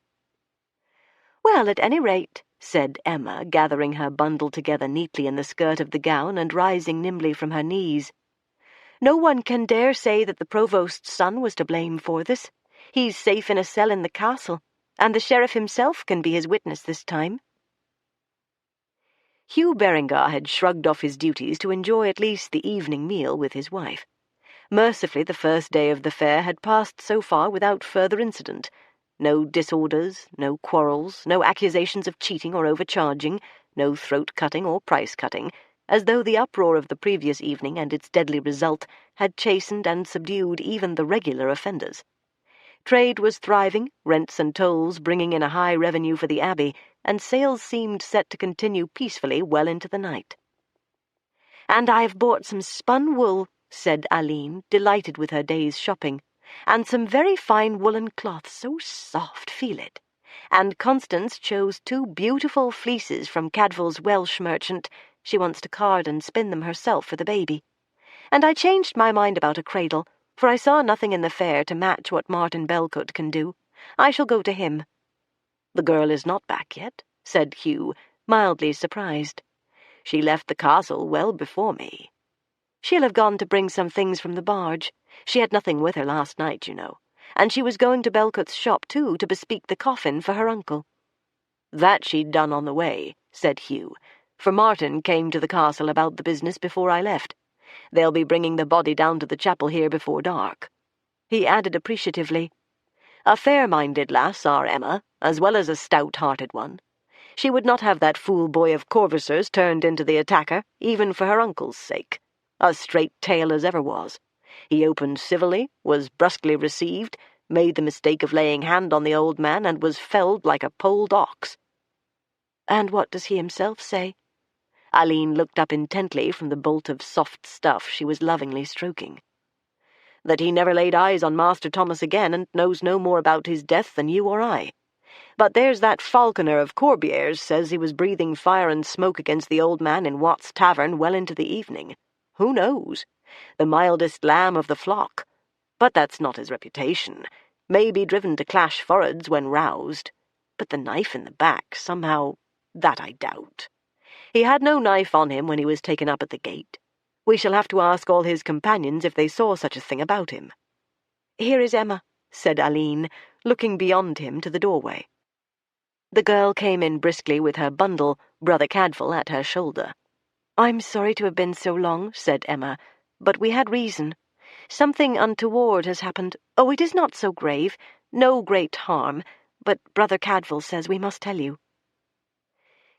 "Well, at any rate," said Emma, gathering her bundle together neatly in the skirt of the gown and rising nimbly from her knees, "no one can dare say that the provost's son was to blame for this. He's safe in a cell in the castle, and the sheriff himself can be his witness this time." Hugh Berengar had shrugged off his duties to enjoy at least the evening meal with his wife. Mercifully, the first day of the fair had passed so far without further incident. No disorders, no quarrels, no accusations of cheating or overcharging, no throat-cutting or price-cutting, as though the uproar of the previous evening and its deadly result had chastened and subdued even the regular offenders. Trade was thriving, rents and tolls bringing in a high revenue for the abbey, and sales seemed set to continue peacefully well into the night. "And I've bought some spun wool," said Aline, delighted with her day's shopping, "and some very fine woolen cloth, so soft, feel it. And Constance chose 2 beautiful fleeces from Cadfael's Welsh merchant. She wants to card and spin them herself for the baby. And I changed my mind about a cradle, for I saw nothing in the fair to match what Martin Belcote can do. I shall go to him." "The girl is not back yet," said Hugh, mildly surprised. She left the castle well before me. She'll have gone to bring some things from the barge. She had nothing with her last night, you know, and she was going to Belcote's shop, too, to bespeak the coffin for her uncle." "That she'd done on the way," said Hugh, "for Martin came to the castle about the business before I left. They'll be bringing the body down to the chapel here before dark." He added appreciatively, "A fair-minded lass, our Emma, as well as a stout-hearted one. She would not have that fool boy of Corvisser's turned into the attacker, even for her uncle's sake. A straight tale as ever was. He opened civilly, was brusquely received, made the mistake of laying hand on the old man, and was felled like a polled ox." "And what does he himself say?" Aline looked up intently from the bolt of soft stuff she was lovingly stroking. "That he never laid eyes on Master Thomas again, and knows no more about his death than you or I. But there's that falconer of Corbier's says he was breathing fire and smoke against the old man in Watt's tavern well into the evening. Who knows? The mildest lamb of the flock. But that's not his reputation. May be driven to clash foreheads when roused. But the knife in the back, somehow, that I doubt. He had no knife on him when he was taken up at the gate. We shall have to ask all his companions if they saw such a thing about him." "Here is Emma," said Aline, looking beyond him to the doorway. The girl came in briskly with her bundle, Brother Cadfael at her shoulder. "I'm sorry to have been so long," said Emma, "but we had reason. Something untoward has happened. Oh, it is not so grave, no great harm, but Brother Cadfael says we must tell you."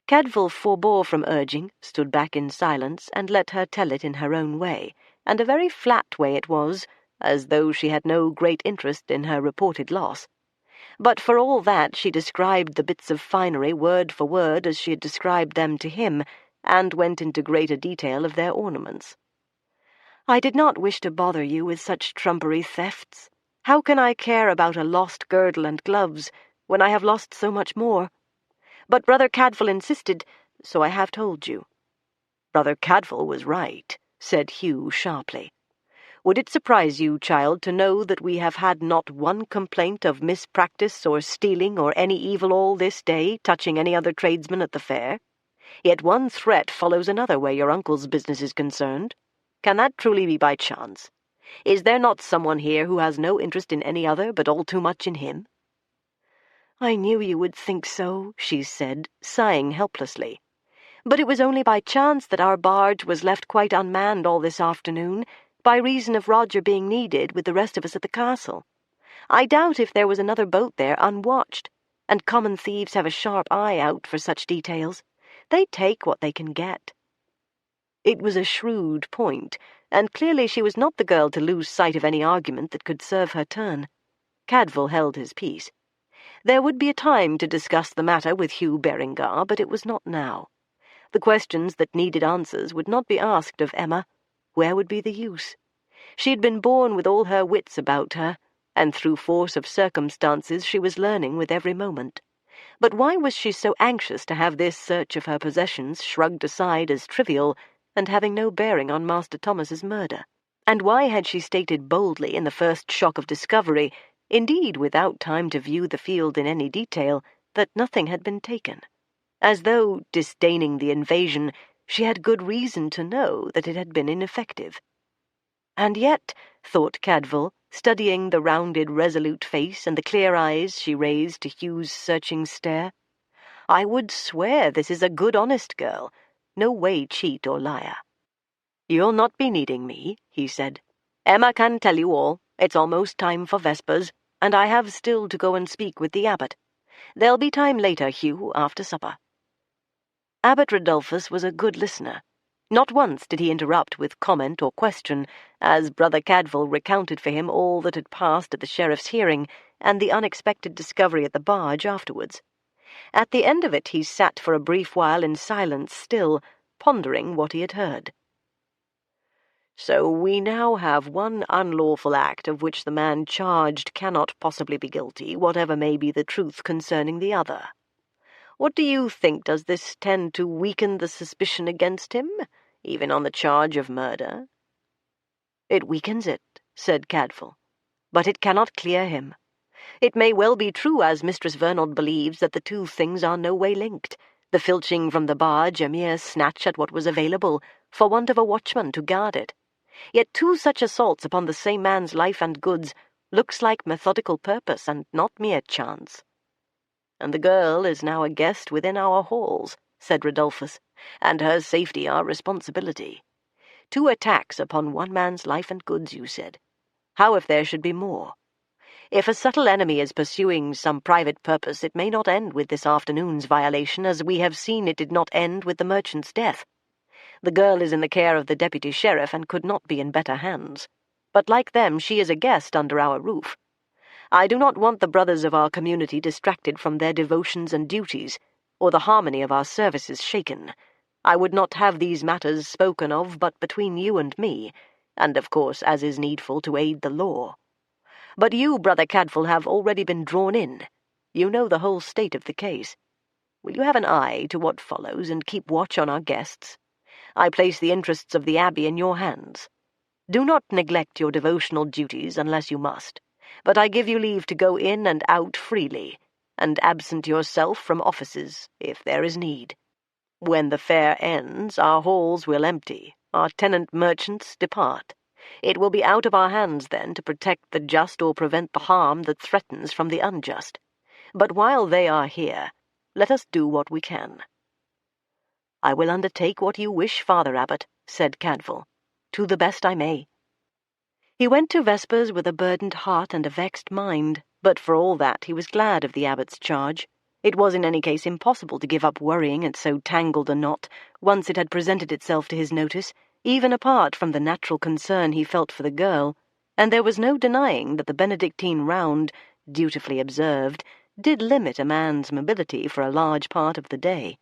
Cadfael forbore from urging, stood back in silence, and let her tell it in her own way, and a very flat way it was, as though she had no great interest in her reported loss. But for all that she described the bits of finery word for word as she had described them to him, and went into greater detail of their ornaments. "I did not wish to bother you with such trumpery thefts. How can I care about a lost girdle and gloves, when I have lost so much more? But Brother Cadfael insisted, so I have told you." "Brother Cadfael was right," said Hugh sharply. "Would it surprise you, child, to know that we have had not one complaint of mispractice or stealing or any evil all this day touching any other tradesman at the fair? Yet one threat follows another where your uncle's business is concerned. Can that truly be by chance? Is there not someone here who has no interest in any other, but all too much in him?" "I knew you would think so," she said, sighing helplessly. "But it was only by chance that our barge was left quite unmanned all this afternoon, by reason of Roger being needed with the rest of us at the castle. I doubt if there was another boat there unwatched, and common thieves have a sharp eye out for such details. They take what they can get." It was a shrewd point, and clearly she was not the girl to lose sight of any argument that could serve her turn. Cadfael held his peace. There would be a time to discuss the matter with Hugh Berengar, but it was not now. The questions that needed answers would not be asked of Emma. Where would be the use? She had been born with all her wits about her, and through force of circumstances she was learning with every moment. But why was she so anxious to have this search of her possessions shrugged aside as trivial, and having no bearing on Master Thomas's murder? And why had she stated boldly in the first shock of discovery, indeed without time to view the field in any detail, that nothing had been taken? As though, disdaining the invasion, she had good reason to know that it had been ineffective. And yet, thought Cadfael, studying the rounded, resolute face and the clear eyes she raised to Hugh's searching stare, I would swear this is a good honest girl, no way cheat or liar. "You'll not be needing me," he said. "Emma can tell you all. It's almost time for vespers, and I have still to go and speak with the abbot. There'll be time later, Hugh, after supper." Abbot Rodolphus was a good listener. Not once did he interrupt with comment or question, as Brother Cadfael recounted for him all that had passed at the sheriff's hearing, and the unexpected discovery at the barge afterwards. At the end of it he sat for a brief while in silence still, pondering what he had heard. "So we now have one unlawful act of which the man charged cannot possibly be guilty, whatever may be the truth concerning the other. What do you think? Does this tend to weaken the suspicion against him, even on the charge of murder?" "It weakens it," said Cadfael, "but it cannot clear him. It may well be true, as Mistress Vernon believes, that the two things are no way linked, the filching from the barge a mere snatch at what was available, for want of a watchman to guard it. Yet 2 such assaults upon the same man's life and goods looks like methodical purpose and not mere chance. And the girl is now a guest within our halls, said Rodolphus, and her safety our responsibility. 2 attacks upon one man's life and goods, you said. How if there should be more? If a subtle enemy is pursuing some private purpose, it may not end with this afternoon's violation, as we have seen it did not end with the merchant's death. The girl is in the care of the deputy sheriff and could not be in better hands. But like them, she is a guest under our roof. I do not want the brothers of our community distracted from their devotions and duties, or the harmony of our services shaken. I would not have these matters spoken of but between you and me, and of course as is needful to aid the law. But you, Brother Cadfael, have already been drawn in. You know the whole state of the case. Will you have an eye to what follows and keep watch on our guests? I place the interests of the Abbey in your hands. Do not neglect your devotional duties unless you must, but I give you leave to go in and out freely, and absent yourself from offices, if there is need. When the fair ends, our halls will empty, our tenant merchants depart. It will be out of our hands then to protect the just or prevent the harm that threatens from the unjust. But while they are here, let us do what we can. I will undertake what you wish, Father Abbot, said Cadfael, to the best I may. He went to vespers with a burdened heart and a vexed mind, but for all that he was glad of the abbot's charge. It was in any case impossible to give up worrying at so tangled a knot, once it had presented itself to his notice, even apart from the natural concern he felt for the girl, and there was no denying that the Benedictine round, dutifully observed, did limit a man's mobility for a large part of the day.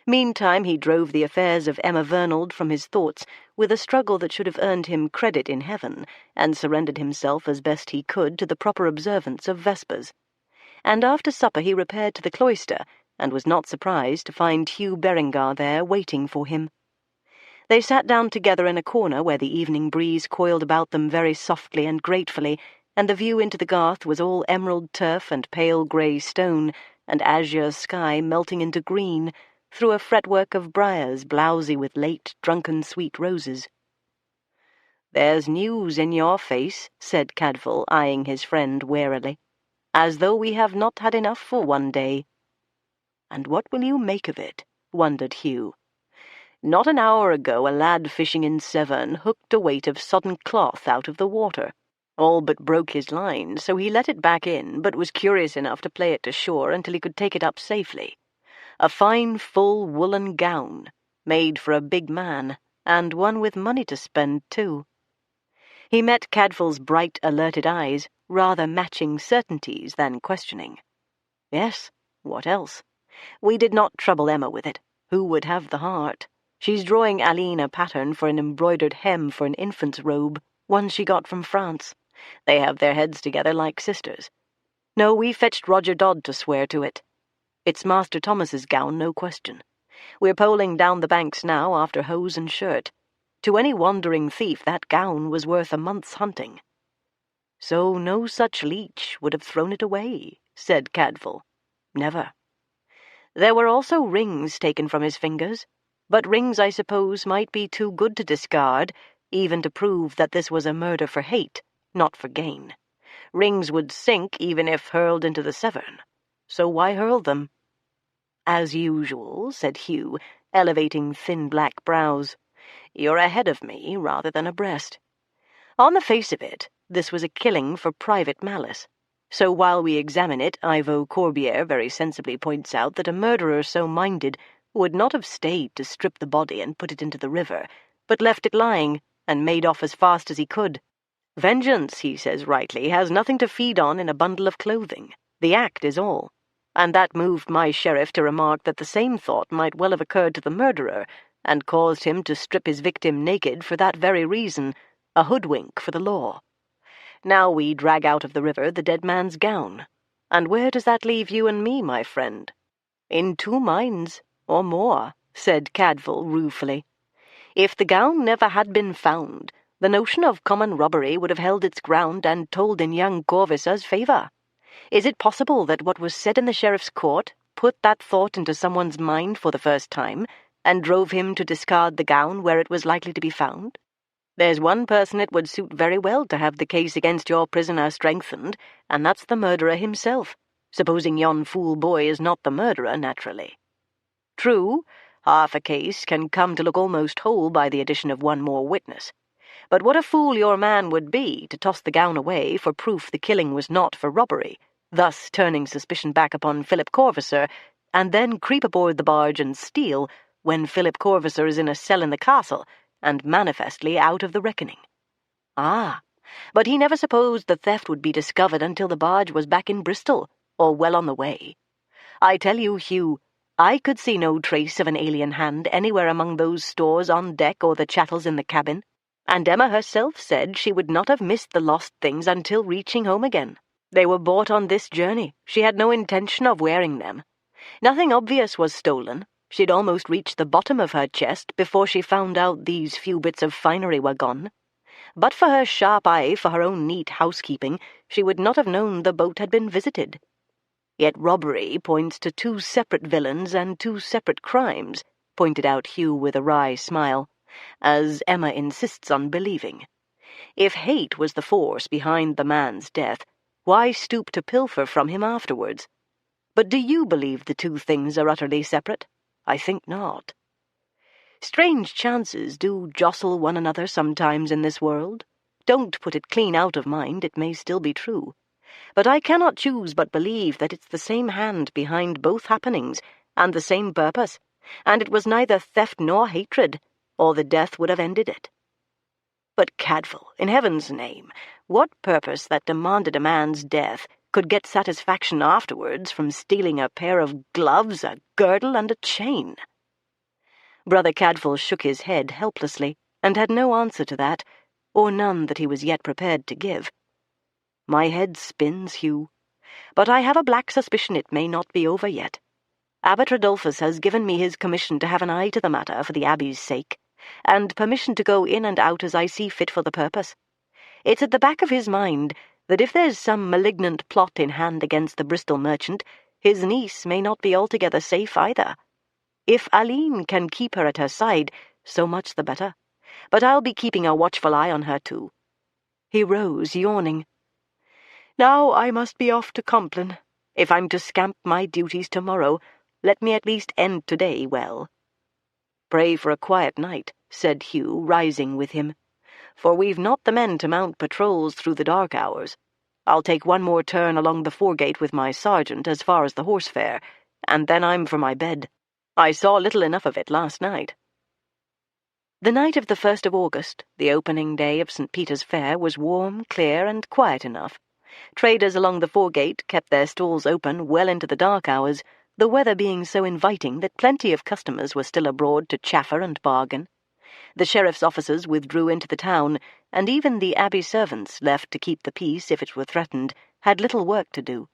Meantime he drove the affairs of Emma Vernald from his thoughts with a struggle that should have earned him credit in heaven, and surrendered himself as best he could to the proper observance of vespers. And after supper he repaired to the cloister, and was not surprised to find Hugh Berengar there waiting for him. They sat down together in a corner where the evening breeze coiled about them very softly and gratefully, and the view into the garth was all emerald turf and pale grey stone, and azure sky melting into green, through a fretwork of briars blowsy with late, drunken sweet roses. "There's news in your face," said Cadfael, eyeing his friend warily, "as though we have not had enough for one day." "And what will you make of it?" wondered Hugh. "Not an hour ago a lad fishing in Severn hooked a weight of sodden cloth out of the water. All but broke his line, so he let it back in, but was curious enough to play it to shore until he could take it up safely. A fine, full woolen gown, made for a big man, and one with money to spend, too." He met Cadfael's bright, alerted eyes, rather matching certainties than questioning. "Yes, what else? We did not trouble Emma with it. Who would have the heart? She's drawing Aline a pattern for an embroidered hem for an infant's robe, one she got from France. They have their heads together like sisters. No, we fetched Roger Dodd to swear to it. It's Master Thomas's gown, no question. We're poling down the banks now after hose and shirt. To any wandering thief that gown was worth a month's hunting." "So no such leech would have thrown it away," said Cadfael. "Never. There were also rings taken from his fingers, but rings, I suppose, might be too good to discard, even to prove that this was a murder for hate, not for gain. Rings would sink even if hurled into the Severn. So why hurl them?" "As usual," said Hugh, elevating thin black brows. "You're ahead of me rather than abreast. On the face of it, this was a killing for private malice. So while we examine it, Ivo Corbière very sensibly points out that a murderer so minded would not have stayed to strip the body and put it into the river, but left it lying, and made off as fast as he could. Vengeance, he says rightly, has nothing to feed on in a bundle of clothing. The act is all. And that moved my sheriff to remark that the same thought might well have occurred to the murderer, and caused him to strip his victim naked for that very reason, a hoodwink for the law. Now we drag out of the river the dead man's gown. And where does that leave you and me, my friend?" "In 2 minds, or more," said Cadfael ruefully. "If the gown never had been found, the notion of common robbery would have held its ground and told in young Corvissa's favour. Is it possible that what was said in the sheriff's court, put that thought into someone's mind for the first time, and drove him to discard the gown where it was likely to be found? There's one person it would suit very well to have the case against your prisoner strengthened, and that's the murderer himself, supposing yon fool boy is not the murderer, naturally. True, half a case can come to look almost whole by the addition of one more witness. But what a fool your man would be to toss the gown away for proof the killing was not for robbery, thus turning suspicion back upon Philip Corvaser, and then creep aboard the barge and steal when Philip Corvaser is in a cell in the castle, and manifestly out of the reckoning. Ah, but he never supposed the theft would be discovered until the barge was back in Bristol, or well on the way. I tell you, Hugh, I could see no trace of an alien hand anywhere among those stores on deck or the chattels in the cabin, and Emma herself said she would not have missed the lost things until reaching home again. They were bought on this journey. She had no intention of wearing them. Nothing obvious was stolen. She'd almost reached the bottom of her chest before she found out these few bits of finery were gone. But for her sharp eye for her own neat housekeeping, she would not have known the boat had been visited. Yet robbery points to two separate villains and two separate crimes, pointed out Hugh with a wry smile, as Emma insists on believing. If hate was the force behind the man's death, why stoop to pilfer from him afterwards? But do you believe the two things are utterly separate? I think not. Strange chances do jostle one another sometimes in this world. Don't put it clean out of mind, it may still be true. But I cannot choose but believe that it's the same hand behind both happenings, and the same purpose, and it was neither theft nor hatred, or the death would have ended it. But Cadfael, in heaven's name, what purpose that demanded a man's death could get satisfaction afterwards from stealing a pair of gloves, a girdle, and a chain? Brother Cadfael shook his head helplessly, and had no answer to that, or none that he was yet prepared to give. My head spins, Hugh, but I have a black suspicion it may not be over yet. Abbot Rodolphus has given me his commission to have an eye to the matter for the abbey's sake, and permission to go in and out as I see fit for the purpose. It's at the back of his mind that if there's some malignant plot in hand against the Bristol merchant, his niece may not be altogether safe either. If Aline can keep her at her side, so much the better, but I'll be keeping a watchful eye on her too. He rose, yawning. Now I must be off to Compline. If I'm to scamp my duties tomorrow, let me at least end today well. Pray for a quiet night, said Hugh, rising with him, for we've not the men to mount patrols through the dark hours. I'll take one more turn along the foregate with my sergeant as far as the horse fair, and then I'm for my bed. I saw little enough of it last night. The night of the 1st of August, the opening day of St. Peter's Fair, was warm, clear, and quiet enough. Traders along the foregate kept their stalls open well into the dark hours, the weather being so inviting that plenty of customers were still abroad to chaffer and bargain. The sheriff's officers withdrew into the town, and even the abbey servants, left to keep the peace if it were threatened, had little work to do.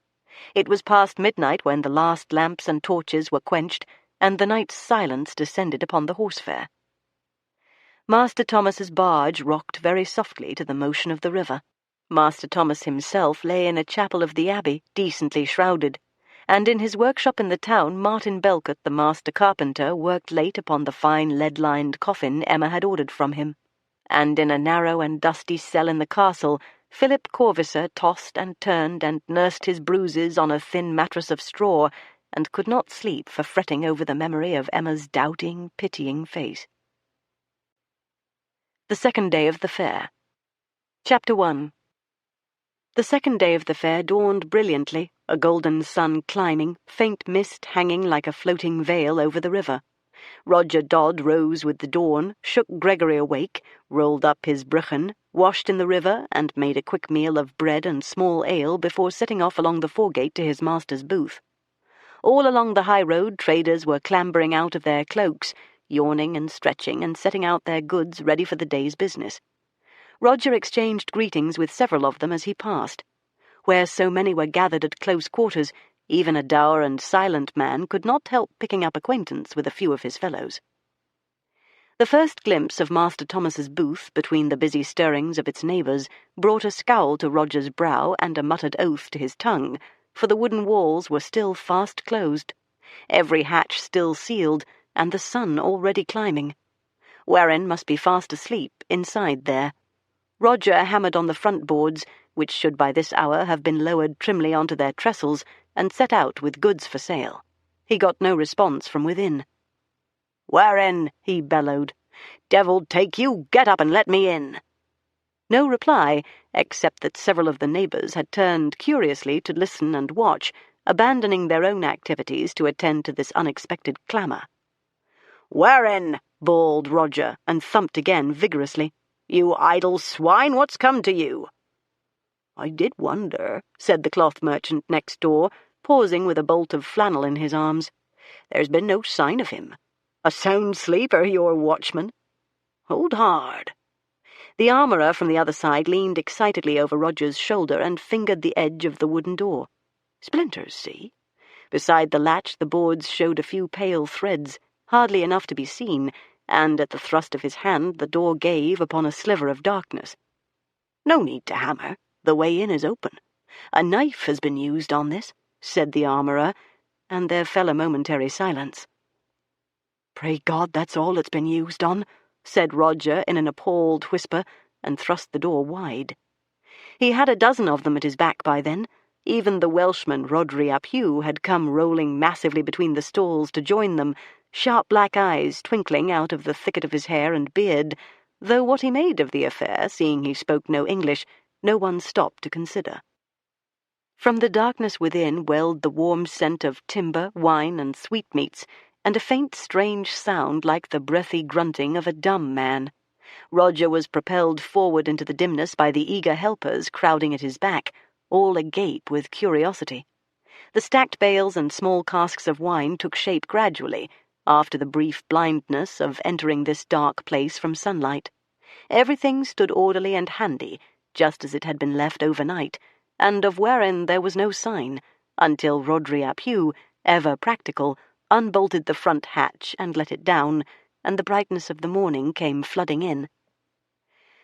It was past midnight when the last lamps and torches were quenched, and the night's silence descended upon the horse fair. Master Thomas's barge rocked very softly to the motion of the river. Master Thomas himself lay in a chapel of the abbey, decently shrouded, and in his workshop in the town Martin Belcott, the master carpenter, worked late upon the fine lead-lined coffin Emma had ordered from him, and in a narrow and dusty cell in the castle Philip Corvaser tossed and turned and nursed his bruises on a thin mattress of straw, and could not sleep for fretting over the memory of Emma's doubting, pitying face. The second day of the fair. Chapter 1. The second day of the fair dawned brilliantly, a golden sun climbing, faint mist hanging like a floating veil over the river. Roger Dodd rose with the dawn, shook Gregory awake, rolled up his brichan, washed in the river, and made a quick meal of bread and small ale before setting off along the foregate to his master's booth. All along the high road traders were clambering out of their cloaks, yawning and stretching and setting out their goods ready for the day's business. Roger exchanged greetings with several of them as he passed. Where so many were gathered at close quarters, even a dour and silent man could not help picking up acquaintance with a few of his fellows. The first glimpse of Master Thomas's booth between the busy stirrings of its neighbours brought a scowl to Roger's brow and a muttered oath to his tongue, for the wooden walls were still fast closed. every hatch still sealed, and the sun already climbing. Warren must be fast asleep inside there. Roger hammered on the front boards, which should by this hour have been lowered trimly onto their trestles, and set out with goods for sale. He got no response from within. "Warren," he bellowed. "Devil take you, get up and let me in." No reply, except that several of the neighbours had turned curiously to listen and watch, abandoning their own activities to attend to this unexpected clamour. "Warren!" bawled Roger, and thumped again vigorously. "You idle swine, what's come to you?" "I did wonder," said the cloth merchant next door, pausing with a bolt of flannel in his arms. "There's been no sign of him. A sound sleeper, your watchman? Hold hard." The armourer from the other side leaned excitedly over Roger's shoulder and fingered the edge of the wooden door. "Splinters, see? Beside the latch the boards showed a few pale threads, hardly enough to be seen, and at the thrust of his hand the door gave upon a sliver of darkness. "No need to hammer. The way in is open. A knife has been used on this," said the armourer, and there fell a momentary silence. "Pray God that's all it's been used on," said Roger in an appalled whisper, and thrust the door wide. He had a dozen of them at his back by then. Even the Welshman Rodri ap Hugh had come rolling massively between the stalls to join them, sharp black eyes twinkling out of the thicket of his hair and beard, though what he made of the affair, seeing he spoke no English, no one stopped to consider. From the darkness within welled the warm scent of timber, wine, and sweetmeats, and a faint strange sound like the breathy grunting of a dumb man. Roger was propelled forward into the dimness by the eager helpers crowding at his back, all agape with curiosity. The stacked bales and small casks of wine took shape gradually, after the brief blindness of entering this dark place from sunlight. Everything stood orderly and handy, just as it had been left overnight, and of wherein there was no sign, until Rodri ap Hugh, ever practical, unbolted the front hatch and let it down, and the brightness of the morning came flooding in.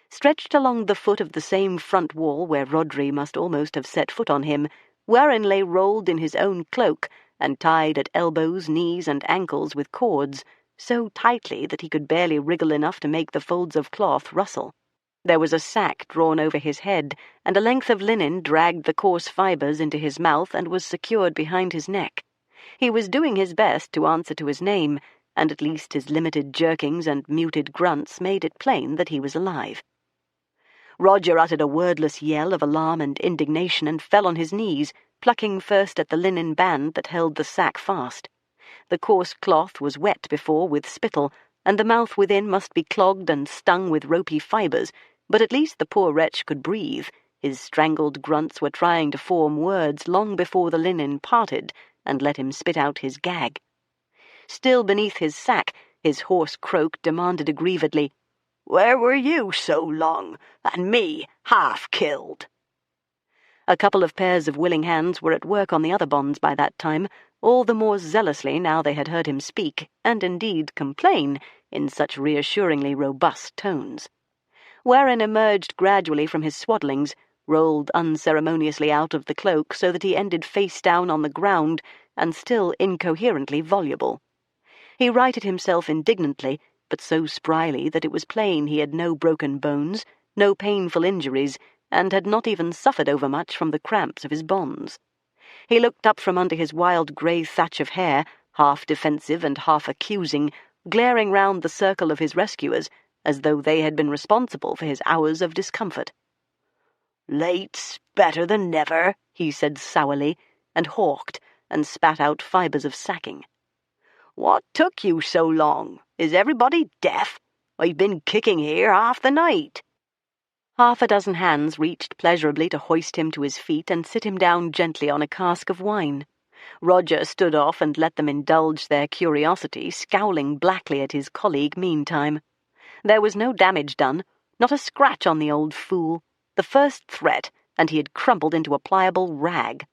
Stretched along the foot of the same front wall where Rodri must almost have set foot on him, Warren lay rolled in his own cloak and tied at elbows, knees, and ankles with cords, so tightly that he could barely wriggle enough to make the folds of cloth rustle. There was a sack drawn over his head, and a length of linen dragged the coarse fibres into his mouth and was secured behind his neck. He was doing his best to answer to his name, and at least his limited jerkings and muted grunts made it plain that he was alive. Roger uttered a wordless yell of alarm and indignation and fell on his knees, plucking first at the linen band that held the sack fast. The coarse cloth was wet before with spittle, and the mouth within must be clogged and stung with ropey fibres, but at least the poor wretch could breathe. His strangled grunts were trying to form words long before the linen parted and let him spit out his gag. Still beneath his sack, his hoarse croak demanded aggrievedly, "Where were you so long, and me half killed?" A couple of pairs of willing hands were at work on the other bonds by that time, all the more zealously now they had heard him speak, and indeed complain, in such reassuringly robust tones. Warren emerged gradually from his swaddlings, rolled unceremoniously out of the cloak so that he ended face down on the ground, and still incoherently voluble. He righted himself indignantly, but so spryly that it was plain he had no broken bones, no painful injuries, and had not even suffered overmuch from the cramps of his bonds. He looked up from under his wild grey thatch of hair, half defensive and half accusing, glaring round the circle of his rescuers, as though they had been responsible for his hours of discomfort. "Late's better than never," he said sourly, and hawked, and spat out fibres of sacking. "What took you so long? Is everybody deaf? I've been kicking here half the night." Half a dozen hands reached pleasurably to hoist him to his feet and sit him down gently on a cask of wine. Roger stood off and let them indulge their curiosity, scowling blackly at his colleague meantime. There was no damage done, not a scratch on the old fool. The first threat, and he had crumpled into a pliable rag.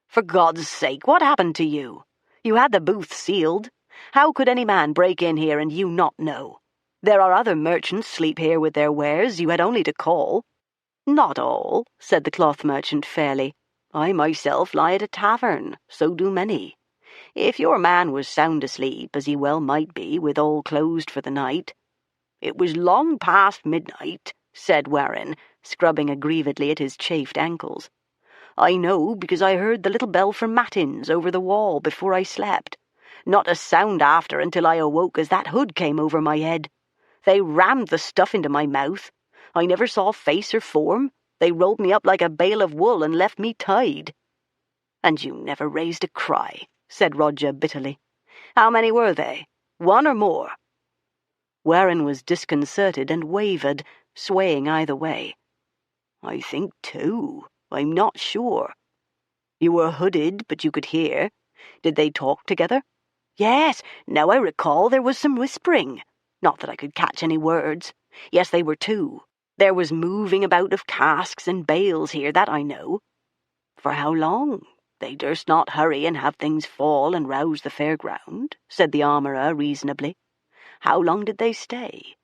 "For God's sake, what happened to you? You had the booth sealed. How could any man break in here and you not know? There are other merchants sleep here with their wares. You had only to call." "Not all," said the cloth merchant fairly. "I myself lie at a tavern. So do many. if your man was sound asleep, as he well might be, with all closed for the night—" "It was long past midnight," said Warren, scrubbing aggrievedly at his chafed ankles. "I know, because I heard the little bell from matins over the wall before I slept. Not a sound after until I awoke as that hood came over my head. They rammed the stuff into my mouth. I never saw face or form. They rolled me up like a bale of wool and left me tied." "And you never raised a cry," said Roger bitterly. "How many were they? One or more?" Warren was disconcerted and wavered, swaying either way. "I think 2. I'm not sure." "You were hooded, but you could hear. Did they talk together?" "Yes, now I recall, there was some whispering. Not that I could catch any words. Yes, they were 2. There was moving about of casks and bales here, that I know." "For how long? They durst not hurry and have things fall and rouse the fairground," said the armourer reasonably. "How long did they stay?"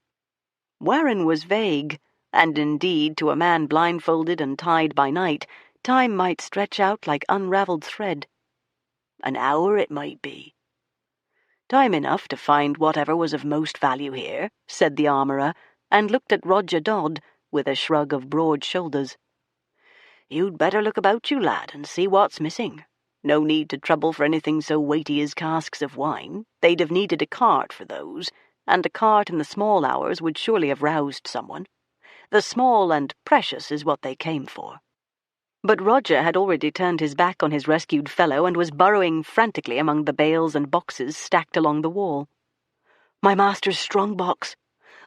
Warren was vague, and indeed, to a man blindfolded and tied by night, time might stretch out like unravelled thread. "An hour it might be." "Time enough to find whatever was of most value here," said the armourer, and looked at Roger Dodd with a shrug of broad shoulders. "You'd better look about you, lad, and see what's missing. No need to trouble for anything so weighty as casks of wine. They'd have needed a cart for those, and a cart in the small hours would surely have roused someone. The small and precious is what they came for." But Roger had already turned his back on his rescued fellow and was burrowing frantically among the bales and boxes stacked along the wall. "My master's strong box.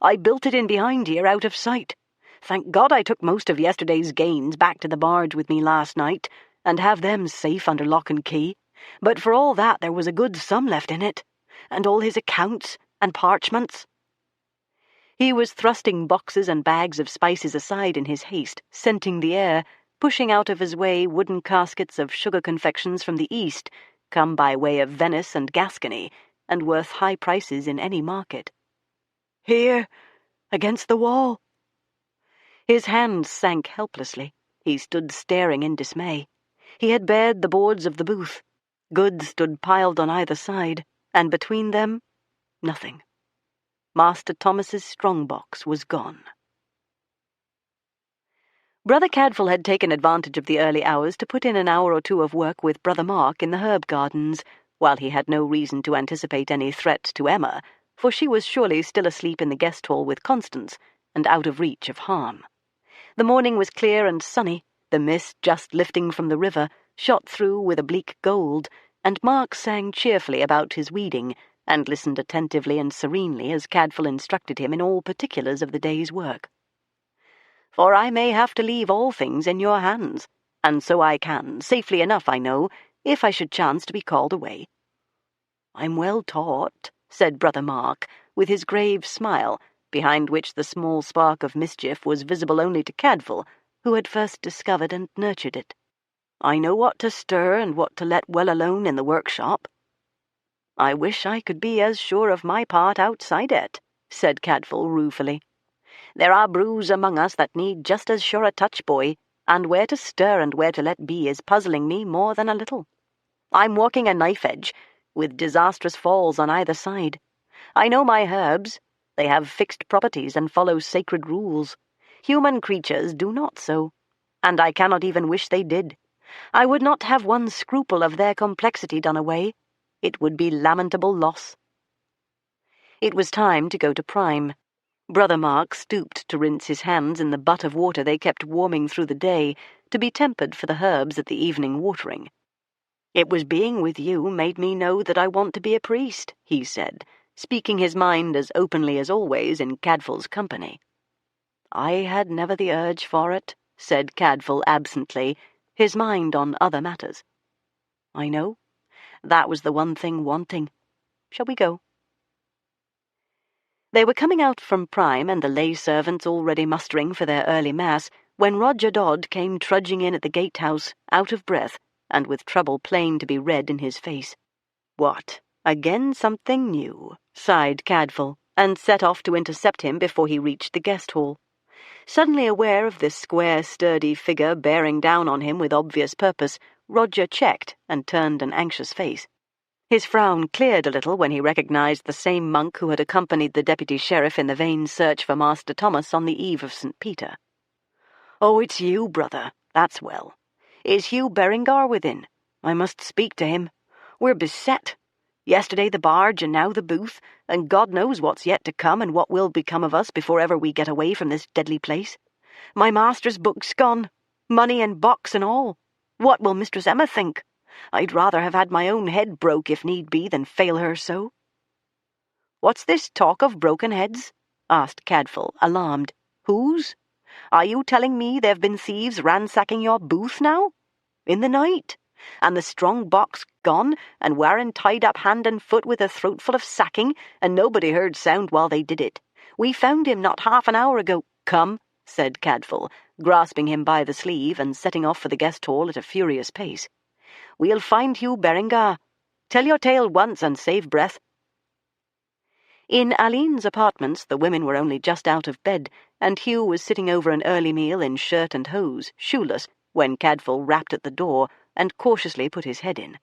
I built it in behind here, out of sight. Thank God I took most of yesterday's gains back to the barge with me last night, and have them safe under lock and key. But for all that there was a good sum left in it, and all his accounts and parchments." He was thrusting boxes and bags of spices aside in his haste, scenting the air, pushing out of his way wooden caskets of sugar confections from the East, come by way of Venice and Gascony, and worth high prices in any market. "Here, against the wall." His hands sank helplessly. He stood staring in dismay. He had bared the boards of the booth. Goods stood piled on either side, and between them, nothing. Master Thomas's strong-box was gone. Brother Cadfael had taken advantage of the early hours to put in an hour or 2 of work with Brother Mark in the herb gardens, while he had no reason to anticipate any threat to Emma, for she was surely still asleep in the guest hall with Constance, and out of reach of harm. The morning was clear and sunny, the mist just lifting from the river, shot through with a bleak gold, and Mark sang cheerfully about his weeding, and listened attentively and serenely as Cadfael instructed him in all particulars of the day's work. "For I may have to leave all things in your hands, and so I can, safely enough, I know, if I should chance to be called away." "I'm well taught," said Brother Mark, with his grave smile, behind which the small spark of mischief was visible only to Cadfael, who had first discovered and nurtured it. "I know what to stir and what to let well alone in the workshop." "I wish I could be as sure of my part outside it," said Cadfael ruefully. "There are brews among us that need just as sure a touch, boy, and where to stir and where to let be is puzzling me more than a little. I'm walking a knife-edge, with disastrous falls on either side. I know my herbs. They have fixed properties and follow sacred rules. Human creatures do not so, and I cannot even wish they did. I would not have one scruple of their complexity done away. It would be lamentable loss." It was time to go to prime. Brother Mark stooped to rinse his hands in the butt of water they kept warming through the day, to be tempered for the herbs at the evening watering. "It was being with you made me know that I want to be a priest," he said, speaking his mind as openly as always in Cadfael's company. "I had never the urge for it," said Cadfael absently, his mind on other matters. "I know. That was the one thing wanting. Shall we go?" They were coming out from prime and the lay servants already mustering for their early mass, when Roger Dodd came trudging in at the gatehouse, out of breath, and with trouble plain to be read in his face. "What, again something new?" sighed Cadfael, and set off to intercept him before he reached the guest hall. Suddenly aware of this square, sturdy figure bearing down on him with obvious purpose, Roger checked and turned an anxious face. His frown cleared a little when he recognized the same monk who had accompanied the deputy sheriff in the vain search for Master Thomas on the eve of St. Peter. "Oh, it's you, brother. That's well. Is Hugh Berengar within? I must speak to him. We're beset. Yesterday the barge, and now the booth, and God knows what's yet to come and what will become of us before ever we get away from this deadly place. My master's book's gone, money and box and all. What will Mistress Emma think? I'd rather have had my own head broke if need be than fail her so." "What's this talk of broken heads?" asked Cadfael, alarmed. "Whose? Are you telling me there have been thieves ransacking your booth now? In the night? And the strong box gone, and Warren tied up hand and foot with a throatful of sacking, and nobody heard sound while they did it? We found him not half an hour ago." "Come," said Cadfael, grasping him by the sleeve and setting off for the guest hall at a furious pace. "We'll find Hugh Berengar. Tell your tale once and save breath." In Aline's apartments the women were only just out of bed, and Hugh was sitting over an early meal in shirt and hose, shoeless, when Cadfael rapped at the door and cautiously put his head in.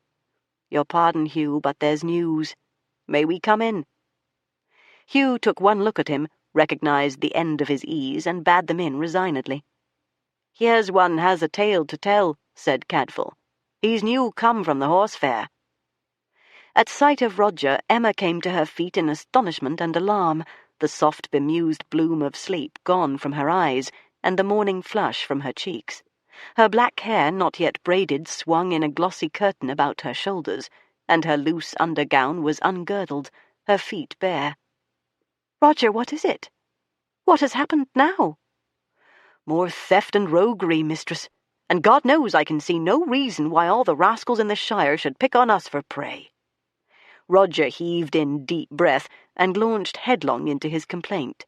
"Your pardon, Hugh, but there's news. May we come in?" Hugh took one look at him, recognized the end of his ease, and bade them in resignedly. "Here's one has a tale to tell," said Cadfael. "He's new come from the horse fair." At sight of Roger, Emma came to her feet in astonishment and alarm, the soft bemused bloom of sleep gone from her eyes, and the morning flush from her cheeks. Her black hair, not yet braided, swung in a glossy curtain about her shoulders, and her loose undergown was ungirdled, her feet bare. "Roger, what is it? What has happened now?" "More theft and roguery, mistress, and God knows I can see no reason why all the rascals in the shire should pick on us for prey." Roger heaved in deep breath and launched headlong into his complaint.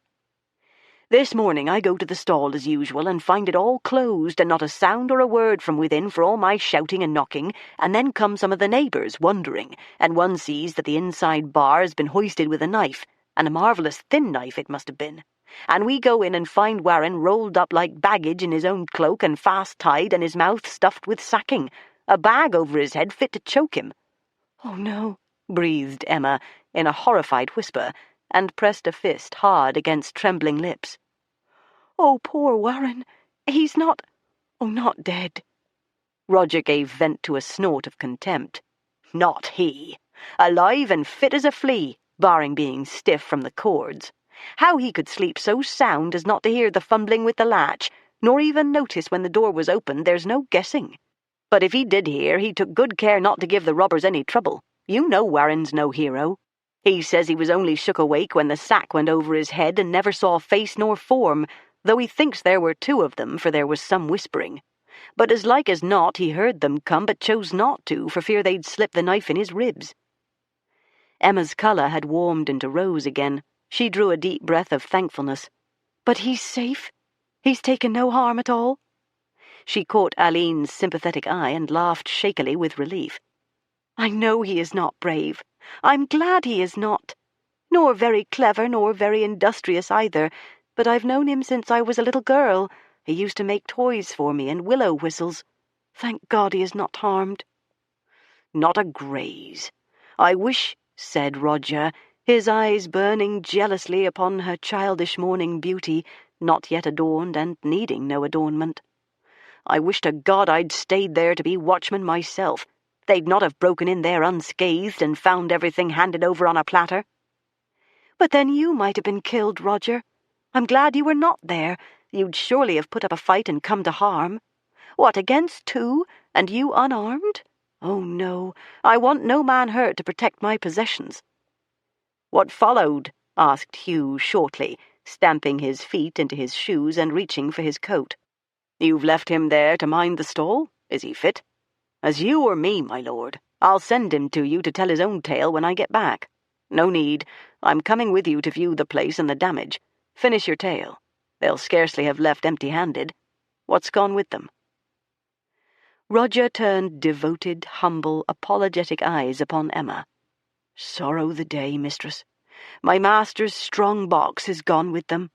"This morning I go to the stall as usual and find it all closed and not a sound or a word from within for all my shouting and knocking, and then come some of the neighbours wondering, and one sees that the inside bar has been hoisted with a knife, and a marvellous thin knife it must have been, and we go in and find Warren rolled up like baggage in his own cloak and fast tied and his mouth stuffed with sacking, a bag over his head fit to choke him." "Oh, no," breathed Emma in a horrified whisper, and pressed a fist hard against trembling lips. "Oh, poor Warren! He's not dead." Roger gave vent to a snort of contempt. "Not he! Alive and fit as a flea, barring being stiff from the cords. How he could sleep so sound as not to hear the fumbling with the latch, nor even notice when the door was opened, there's no guessing. But if he did hear, he took good care not to give the robbers any trouble. You know Warren's no hero. He says he was only shook awake when the sack went over his head and never saw face nor form, though he thinks there were two of them, for there was some whispering. But as like as not he heard them come, but chose not to, for fear they'd slip the knife in his ribs." Emma's colour had warmed into rose again. She drew a deep breath of thankfulness. "But he's safe? He's taken no harm at all?" She caught Aline's sympathetic eye and laughed shakily with relief. "I know he is not brave. I'm glad he is not. Nor very clever, nor very industrious either, but I've known him since I was a little girl. He used to make toys for me and willow whistles. Thank God he is not harmed." "Not a graze. I wish," said Roger, his eyes burning jealously upon her childish morning beauty, not yet adorned and needing no adornment. "I wish to God I'd stayed there to be watchman myself. They'd not have broken in there unscathed and found everything handed over on a platter." "But then you might have been killed, Roger. I'm glad you were not there. You'd surely have put up a fight and come to harm. What, against two, and you unarmed? Oh, no, I want no man hurt to protect my possessions." "What followed?" asked Hugh shortly, stamping his feet into his shoes and reaching for his coat. "You've left him there to mind the stall? Is he fit?" "As you or me, my lord. I'll send him to you to tell his own tale when I get back. No need. I'm coming with you to view the place and the damage. Finish your tale. They'll scarcely have left empty-handed. What's gone with them?" Roger turned devoted, humble, apologetic eyes upon Emma. "Sorrow the day, mistress. My master's strong box is gone with them."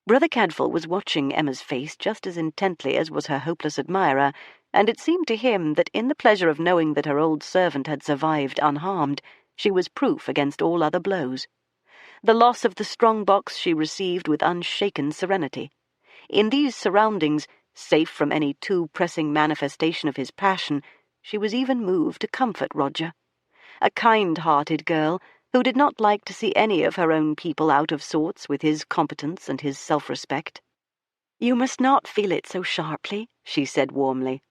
Brother Cadfael was watching Emma's face just as intently as was her hopeless admirer, and it seemed to him that in the pleasure of knowing that her old servant had survived unharmed, she was proof against all other blows. The loss of the strong box she received with unshaken serenity. In these surroundings, safe from any too pressing manifestation of his passion, she was even moved to comfort Roger. A kind-hearted girl, who did not like to see any of her own people out of sorts with his competence and his self-respect. "You must not feel it so sharply," she said warmly.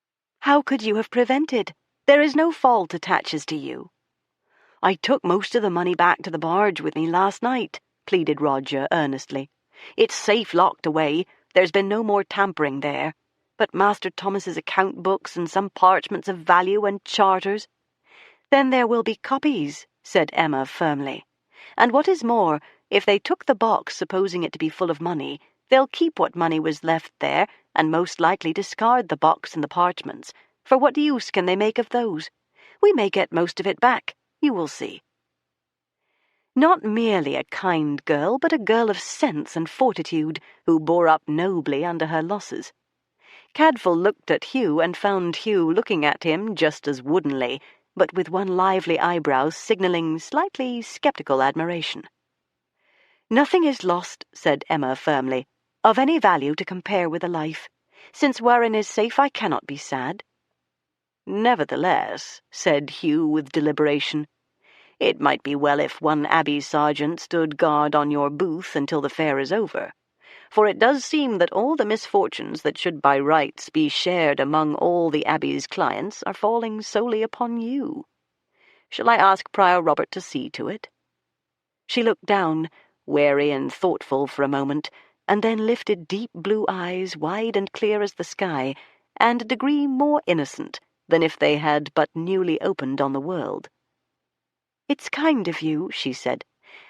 "How could you have prevented? There is no fault attaches to you." "I took most of the money back to the barge with me last night," pleaded Roger earnestly. "It's safe locked away. There's been no more tampering there. But Master Thomas's account books and some parchments of value and charters—" "Then there will be copies," said Emma firmly. "And what is more, if they took the box supposing it to be full of money, they'll keep what money was left there and most likely discard the box and the parchments, for what use can they make of those? We may get most of it back, you will see." Not merely a kind girl, but a girl of sense and fortitude, who bore up nobly under her losses. Cadfael looked at Hugh and found Hugh looking at him just as woodenly, but with one lively eyebrow signalling slightly sceptical admiration. "Nothing is lost," said Emma firmly, "of any value to compare with a life. Since Warren is safe, I cannot be sad." "Nevertheless," said Hugh with deliberation, "it might be well if one Abbey sergeant stood guard on your booth until the fair is over, for it does seem that all the misfortunes that should by rights be shared among all the Abbey's clients are falling solely upon you. Shall I ask Prior Robert to see to it?" She looked down, wary and thoughtful for a moment, and then lifted deep blue eyes wide and clear as the sky, and a degree more innocent than if they had but newly opened on the world. "It's kind of you," she said,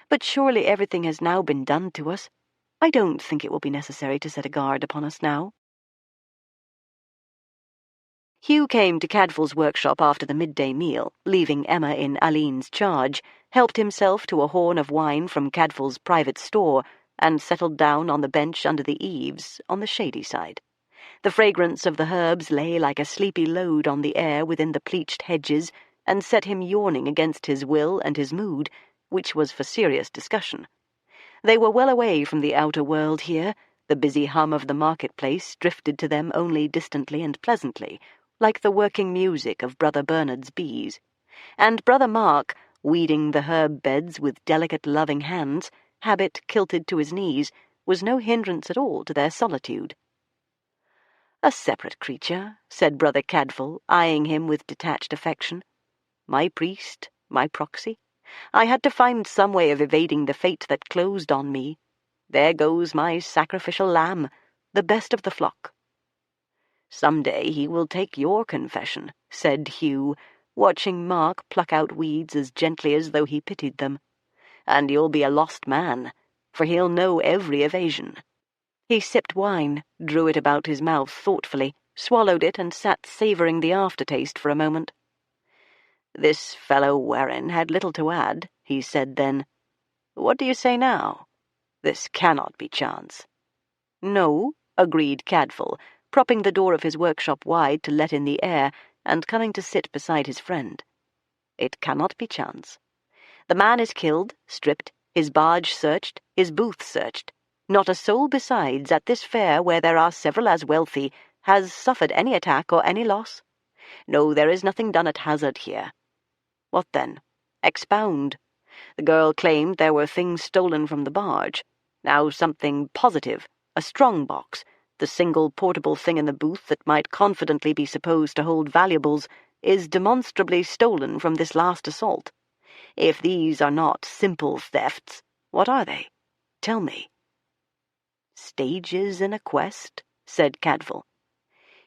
"but surely everything has now been done to us. I don't think it will be necessary to set a guard upon us now." Hugh came to Cadfael's workshop after the midday meal, leaving Emma in Aline's charge, helped himself to a horn of wine from Cadfael's private store, and settled down on the bench under the eaves, on the shady side. The fragrance of the herbs lay like a sleepy load on the air within the pleached hedges, and set him yawning against his will and his mood, which was for serious discussion. They were well away from the outer world here. The busy hum of the marketplace drifted to them only distantly and pleasantly, like the working music of Brother Bernard's bees, and Brother Mark, weeding the herb beds with delicate loving hands, habit kilted to his knees, was no hindrance at all to their solitude. "A separate creature," said Brother Cadfael, eyeing him with detached affection. "My priest, my proxy. I had to find some way of evading the fate that closed on me. There goes my sacrificial lamb, the best of the flock." "Some day he will take your confession," said Hugh, watching Mark pluck out weeds as gently as though he pitied them. "And you'll be a lost man, for he'll know every evasion." He sipped wine, drew it about his mouth thoughtfully, swallowed it, and sat savouring the aftertaste for a moment. "This fellow Warren had little to add," he said then. "What do you say now? This cannot be chance." "No," agreed Cadfael, propping the door of his workshop wide to let in the air, and coming to sit beside his friend. "It cannot be chance. The man is killed, stripped, his barge searched, his booth searched. Not a soul besides at this fair, where there are several as wealthy, has suffered any attack or any loss. No, there is nothing done at hazard here. What then? Expound. The girl claimed there were things stolen from the barge. Now something positive, a strong box, the single portable thing in the booth that might confidently be supposed to hold valuables, is demonstrably stolen from this last assault. If these are not simple thefts, what are they? Tell me." "Stages in a quest," said Cadfael.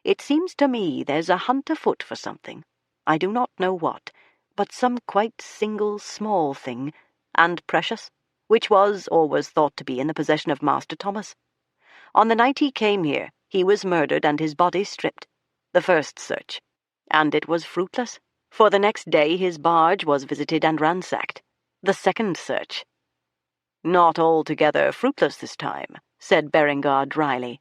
"It seems to me there's a hunt afoot for something. I do not know what, but some quite single small thing, and precious, which was or was thought to be in the possession of Master Thomas. On the night he came here, he was murdered and his body stripped. The first search. And it was fruitless, for the next day his barge was visited and ransacked. The second search." "Not altogether fruitless this time," said Berengar dryly,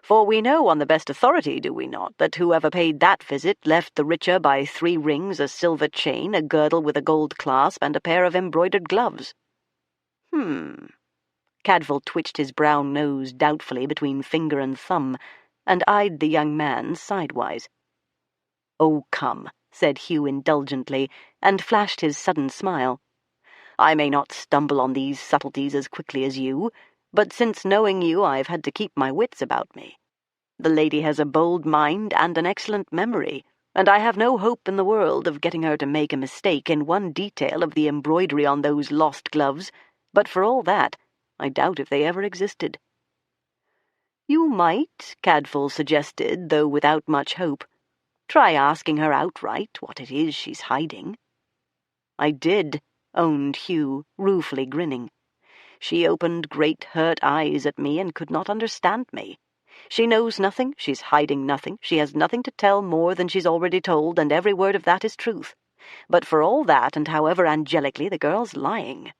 For we know on the best authority, do we not, that whoever paid that visit left the richer by 3 rings, a silver chain, a girdle with a gold clasp, and a pair of embroidered gloves. Cadfael twitched his brown nose doubtfully between finger and thumb, and eyed the young man sidewise. "Oh, come," said Hugh indulgently, and flashed his sudden smile. "I may not stumble on these subtleties as quickly as you, but since knowing you I've had to keep my wits about me. The lady has a bold mind and an excellent memory, and I have no hope in the world of getting her to make a mistake in one detail of the embroidery on those lost gloves, but for all that, I doubt if they ever existed." "You might," Cadfael suggested, though without much hope, "try asking her outright what it is she's hiding." "I did," owned Hugh, ruefully grinning. "She opened great hurt eyes at me and could not understand me. She knows nothing, she's hiding nothing, she has nothing to tell more than she's already told, and every word of that is truth. But for all that, and however angelically, the girl's lying.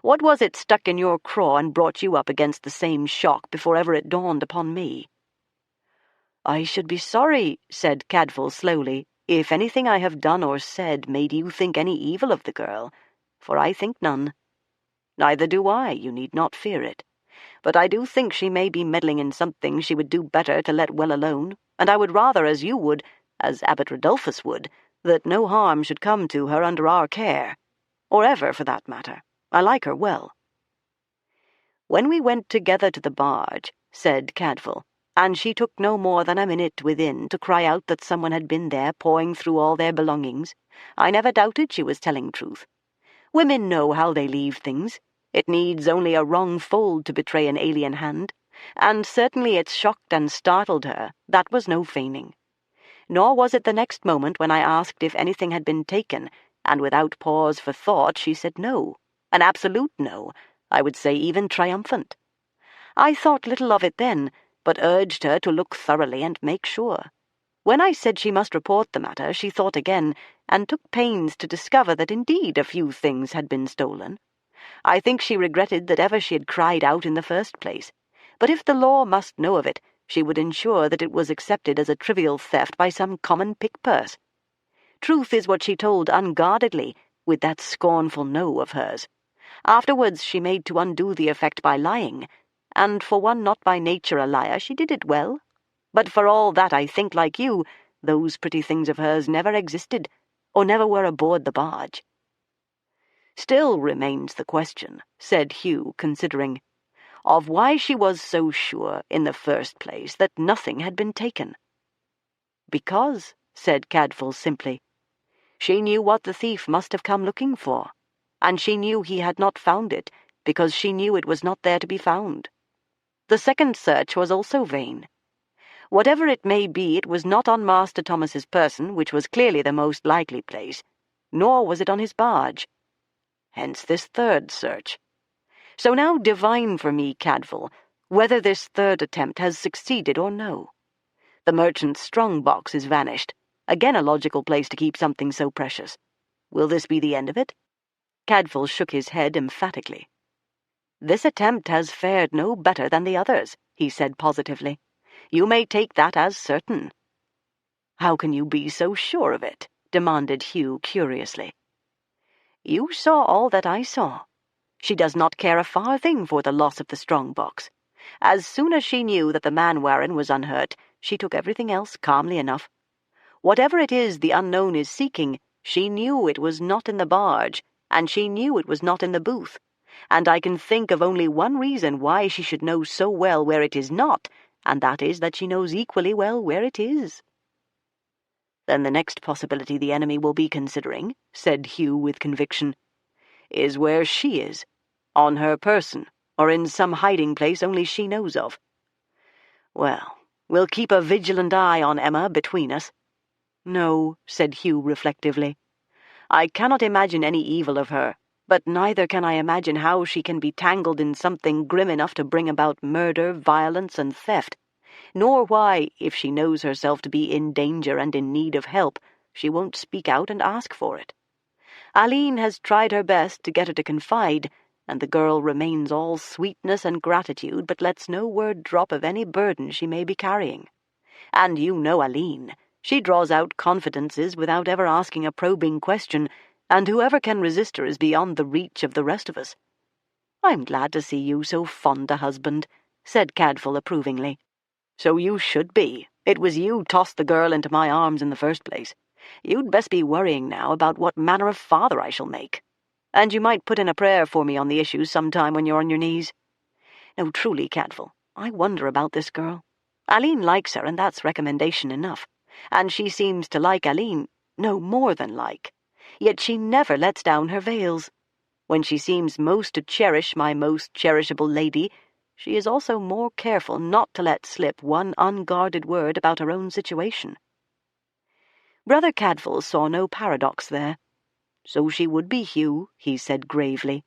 What was it stuck in your craw and brought you up against the same shock before ever it dawned upon me?" "I should be sorry," said Cadfael slowly, "if anything I have done or said made you think any evil of the girl, for I think none. Neither do I, you need not fear it. But I do think she may be meddling in something she would do better to let well alone, and I would rather, as you would, as Abbot Rodulphus would, that no harm should come to her under our care. Or ever, for that matter. I like her well." "When we went together to the barge," said Cadfael, "and she took no more than a minute within to cry out that someone had been there pawing through all their belongings, I never doubted she was telling truth. Women know how they leave things. It needs only a wrong fold to betray an alien hand, and certainly it shocked and startled her, that was no feigning. Nor was it the next moment when I asked if anything had been taken, and without pause for thought she said no, an absolute no, I would say even triumphant. I thought little of it then, but urged her to look thoroughly and make sure. When I said she must report the matter, she thought again, and took pains to discover that indeed a few things had been stolen. I think she regretted that ever she had cried out in the first place, but if the law must know of it, she would ensure that it was accepted as a trivial theft by some common pick-purse. Truth is what she told unguardedly, with that scornful no of hers. Afterwards she made to undo the effect by lying, and for one not by nature a liar, she did it well. But for all that, I think, like you, those pretty things of hers never existed, or never were aboard the barge." "Still remains the question," said Hugh, considering, "of why she was so sure, in the first place, that nothing had been taken." "Because," said Cadfael simply, "she knew what the thief must have come looking for, and she knew he had not found it, because she knew it was not there to be found. The second search was also vain. Whatever it may be, it was not on Master Thomas's person, which was clearly the most likely place, nor was it on his barge. Hence this third search. So now divine for me, Cadfael, whether this third attempt has succeeded or no. The merchant's strong-box is vanished, again a logical place to keep something so precious. Will this be the end of it?" Cadfael shook his head emphatically. "This attempt has fared no better than the others," he said positively. "You may take that as certain." "How can you be so sure of it?" demanded Hugh curiously. "You saw all that I saw. She does not care a farthing for the loss of the strong-box. As soon as she knew that the man-warren was unhurt, she took everything else calmly enough. Whatever it is the unknown is seeking, she knew it was not in the barge, and she knew it was not in the booth, and I can think of only one reason why she should know so well where it is not, and that is that she knows equally well where it is." "Then the next possibility the enemy will be considering," said Hugh with conviction, "is where she is, on her person, or in some hiding place only she knows of. Well, we'll keep a vigilant eye on Emma between us." "No," said Hugh reflectively. "I cannot imagine any evil of her, but neither can I imagine how she can be tangled in something grim enough to bring about murder, violence, and theft, nor why, if she knows herself to be in danger and in need of help, she won't speak out and ask for it. Aline has tried her best to get her to confide, and the girl remains all sweetness and gratitude, but lets no word drop of any burden she may be carrying. And you know Aline. She draws out confidences without ever asking a probing question, and whoever can resist her is beyond the reach of the rest of us. I'm glad to see you so fond a husband, said Cadfael approvingly. So you should be. It was you tossed the girl into my arms in the first place. You'd best be worrying now about what manner of father I shall make. And you might put in a prayer for me on the issue sometime when you're on your knees. No, truly, Cadfael, I wonder about this girl. Aline likes her, and that's recommendation enough. And she seems to like Aline, no more than like. Yet she never lets down her veils. When she seems most to cherish my most cherishable lady, she is also more careful not to let slip one unguarded word about her own situation. Brother Cadfael saw no paradox there. So she would be, Hugh, he said gravely.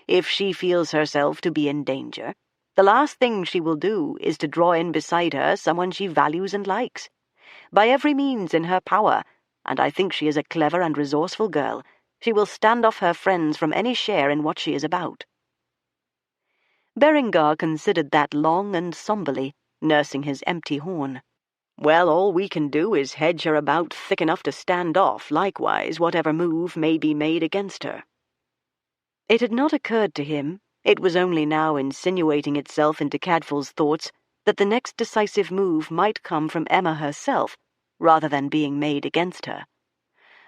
If she feels herself to be in danger, the last thing she will do is to draw in beside her someone she values and likes. By every means in her power, and I think she is a clever and resourceful girl, she will stand off her friends from any share in what she is about. Berengar considered that long and somberly, nursing his empty horn. Well, all we can do is hedge her about thick enough to stand off, likewise, whatever move may be made against her. It had not occurred to him, it was only now insinuating itself into Cadfael's thoughts, that the next decisive move might come from Emma herself, rather than being made against her.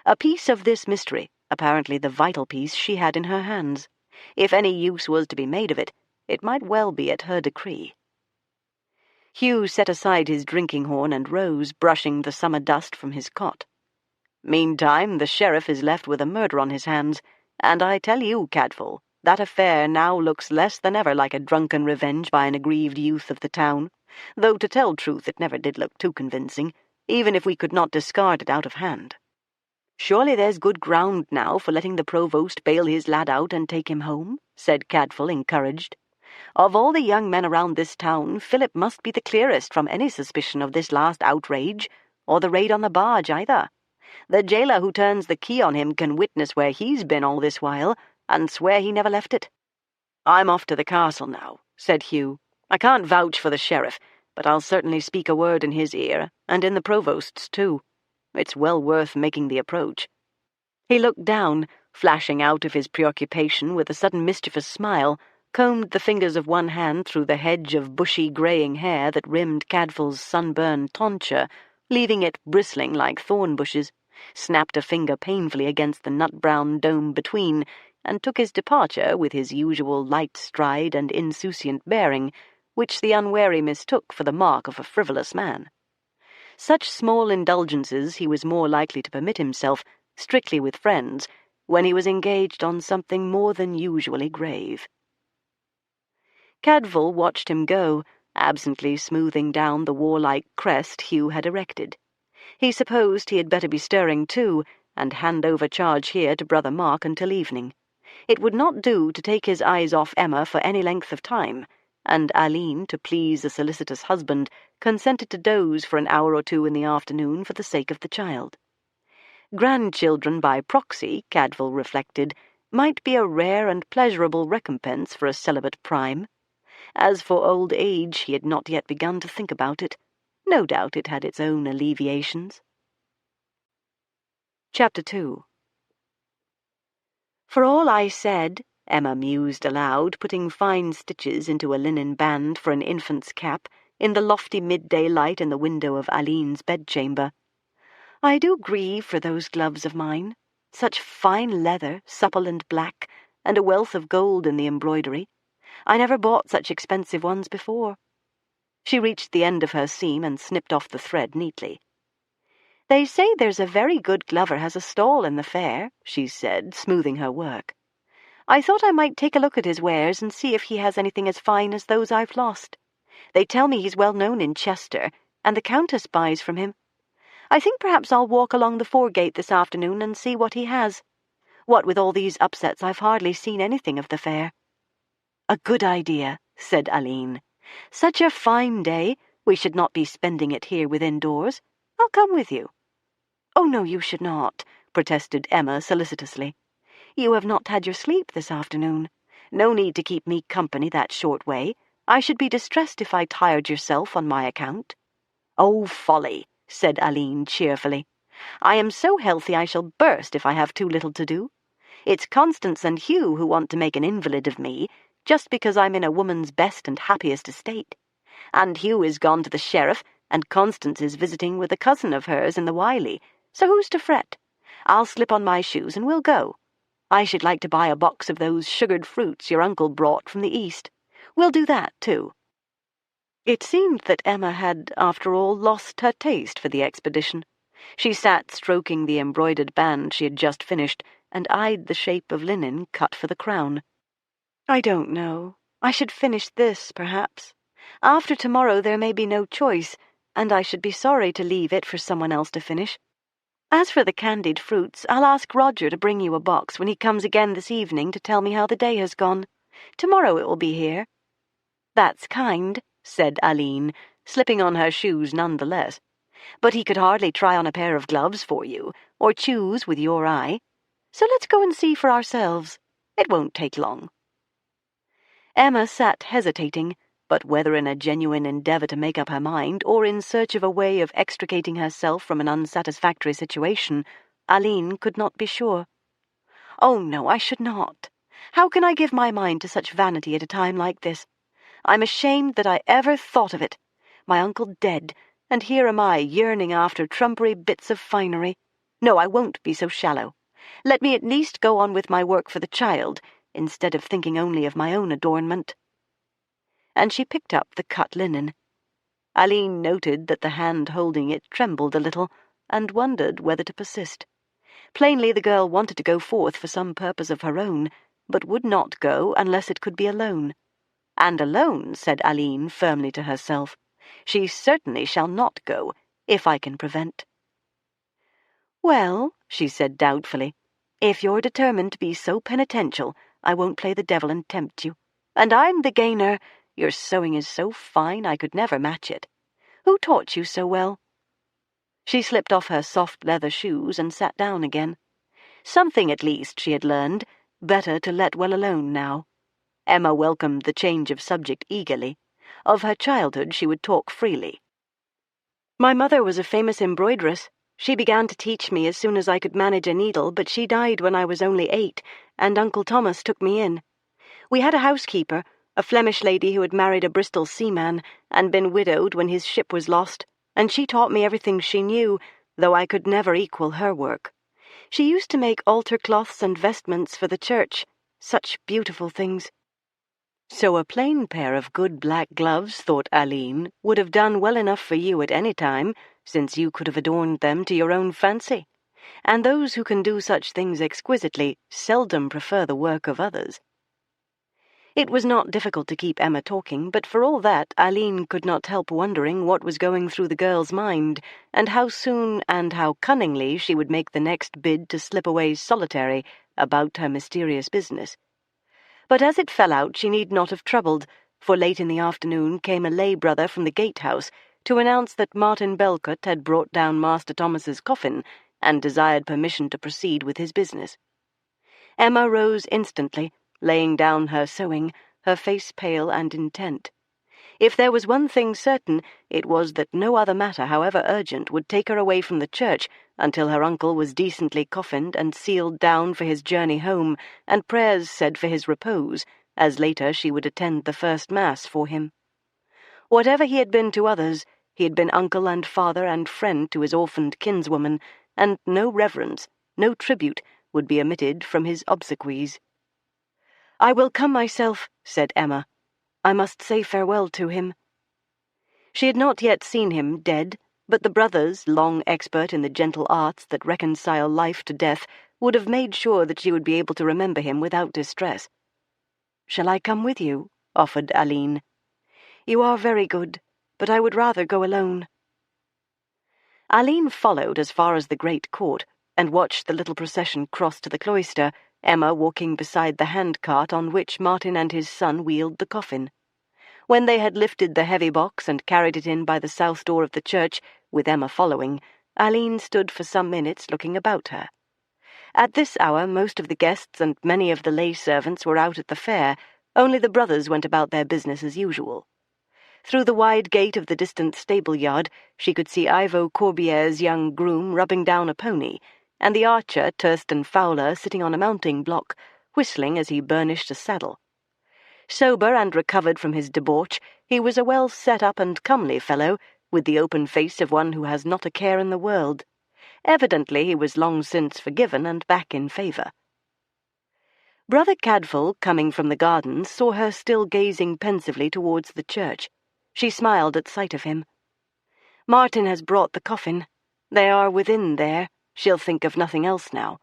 A piece of this mystery, apparently the vital piece, she had in her hands. If any use was to be made of it, it might well be at her decree. Hugh set aside his drinking horn and rose, brushing the summer dust from his cot. Meantime, the sheriff is left with a murder on his hands, and I tell you, Cadfael, that affair now looks less than ever like a drunken revenge by an aggrieved youth of the town, though to tell truth it never did look too convincing, even if we could not discard it out of hand. Surely there's good ground now for letting the provost bail his lad out and take him home, said Cadfael, encouraged. Of all the young men around this town, Philip must be the clearest from any suspicion of this last outrage, or the raid on the barge either. The jailer who turns the key on him can witness where he's been all this while, and swear he never left it. I'm off to the castle now, said Hugh. I can't vouch for the sheriff, but I'll certainly speak a word in his ear, and in the provost's too. It's well worth making the approach. He looked down, flashing out of his preoccupation with a sudden mischievous smile, combed the fingers of one hand through the hedge of bushy greying hair that rimmed Cadfael's sunburned tonsure, leaving it bristling like thorn bushes, snapped a finger painfully against the nut-brown dome between, and took his departure with his usual light stride and insouciant bearing, which the unwary mistook for the mark of a frivolous man. Such small indulgences he was more likely to permit himself, strictly with friends, when he was engaged on something more than usually grave. Cadfael watched him go, absently smoothing down the warlike crest Hugh had erected. He supposed he had better be stirring too, and hand over charge here to Brother Mark until evening. It would not do to take his eyes off Emma for any length of time, and Aline, to please a solicitous husband, consented to doze for an hour or two in the afternoon for the sake of the child. Grandchildren by proxy, Cadfael reflected, might be a rare and pleasurable recompense for a celibate prime. As for old age, he had not yet begun to think about it. No doubt it had its own alleviations. Chapter 2. For all I said, Emma mused aloud, putting fine stitches into a linen band for an infant's cap in the lofty midday light in the window of Aline's bedchamber, I do grieve for those gloves of mine. Such fine leather, supple and black, and a wealth of gold in the embroidery. I never bought such expensive ones before. She reached the end of her seam and snipped off the thread neatly. They say there's a very good glover has a stall in the fair, she said, smoothing her work. I thought I might take a look at his wares and see if he has anything as fine as those I've lost. They tell me he's well known in Chester, and the Countess buys from him. I think perhaps I'll walk along the foregate this afternoon and see what he has. What with all these upsets, I've hardly seen anything of the fair. A good idea, said Aline. Such a fine day, we should not be spending it here within doors. I'll come with you. Oh, no, you should not, protested Emma solicitously. You have not had your sleep this afternoon. No need to keep me company that short way. I should be distressed if I tired yourself on my account." "Oh, folly," said Aline cheerfully. "I am so healthy I shall burst if I have too little to do. It's Constance and Hugh who want to make an invalid of me, just because I'm in a woman's best and happiest estate. And Hugh is gone to the sheriff, and Constance is visiting with a cousin of hers in the Wylye, so who's to fret? I'll slip on my shoes and we'll go. I should like to buy a box of those sugared fruits your uncle brought from the East. We'll do that, too." It seemed that Emma had, after all, lost her taste for the expedition. She sat stroking the embroidered band she had just finished, and eyed the shape of linen cut for the crown. "I don't know. I should finish this, perhaps. After tomorrow there may be no choice, and I should be sorry to leave it for someone else to finish. As for the candied fruits, I'll ask Roger to bring you a box when he comes again this evening to tell me how the day has gone. Tomorrow it will be here." "That's kind," said Aline, slipping on her shoes nonetheless. "But he could hardly try on a pair of gloves for you, or choose with your eye. So let's go and see for ourselves. It won't take long." Emma sat hesitating, but whether in a genuine endeavour to make up her mind, or in search of a way of extricating herself from an unsatisfactory situation, Aline could not be sure. "Oh, no, I should not. How can I give my mind to such vanity at a time like this? I'm ashamed that I ever thought of it. My uncle dead, and here am I yearning after trumpery bits of finery. No, I won't be so shallow. Let me at least go on with my work for the child, instead of thinking only of my own adornment." And she picked up the cut linen. Aline noted that the hand holding it trembled a little, and wondered whether to persist. Plainly the girl wanted to go forth for some purpose of her own, but would not go unless it could be alone. And alone, said Aline firmly to herself, she certainly shall not go, if I can prevent. "Well," she said doubtfully, "if you're determined to be so penitential, I won't play the devil and tempt you. And I'm the gainer. Your sewing is so fine I could never match it. Who taught you so well?" She slipped off her soft leather shoes and sat down again. Something at least she had learned, better to let well alone now. Emma welcomed the change of subject eagerly. Of her childhood she would talk freely. "My mother was a famous embroideress. She began to teach me as soon as I could manage a needle, but she died when I was only 8, and Uncle Thomas took me in. We had a housekeeper, a Flemish lady who had married a Bristol seaman and been widowed when his ship was lost, and she taught me everything she knew, though I could never equal her work. She used to make altar cloths and vestments for the church, such beautiful things." So a plain pair of good black gloves, thought Aline, would have done well enough for you at any time, since you could have adorned them to your own fancy. And those who can do such things exquisitely seldom prefer the work of others. It was not difficult to keep Emma talking, but for all that Aline could not help wondering what was going through the girl's mind, and how soon and how cunningly she would make the next bid to slip away solitary about her mysterious business. But as it fell out, she need not have troubled, for late in the afternoon came a lay brother from the gatehouse to announce that Martin Belcott had brought down Master Thomas's coffin and desired permission to proceed with his business. Emma rose instantly, laying down her sewing, her face pale and intent. If there was one thing certain, it was that no other matter, however urgent, would take her away from the church until her uncle was decently coffined and sealed down for his journey home, and prayers said for his repose, as later she would attend the first Mass for him. Whatever he had been to others, he had been uncle and father and friend to his orphaned kinswoman, and no reverence, no tribute, would be omitted from his obsequies. "I will come myself," said Emma. "I must say farewell to him." She had not yet seen him dead, but the brothers, long expert in the gentle arts that reconcile life to death, would have made sure that she would be able to remember him without distress. "Shall I come with you?" offered Aline. "You are very good, but I would rather go alone." Aline followed as far as the great court, and watched the little procession cross to the cloister, Emma walking beside the hand-cart on which Martin and his son wheeled the coffin. When they had lifted the heavy box and carried it in by the south door of the church, with Emma following, Aline stood for some minutes looking about her. At this hour most of the guests and many of the lay servants were out at the fair. Only the brothers went about their business as usual. Through the wide gate of the distant stable-yard she could see Ivo Corbier's young groom rubbing down a pony, and the archer, Thurston Fowler, sitting on a mounting block, whistling as he burnished a saddle. Sober and recovered from his debauch, he was a well-set-up and comely fellow, with the open face of one who has not a care in the world. Evidently he was long since forgiven and back in favour. Brother Cadfael, coming from the gardens, saw her still gazing pensively towards the church. She smiled at sight of him. "Martin has brought the coffin. They are within there. She'll think of nothing else now.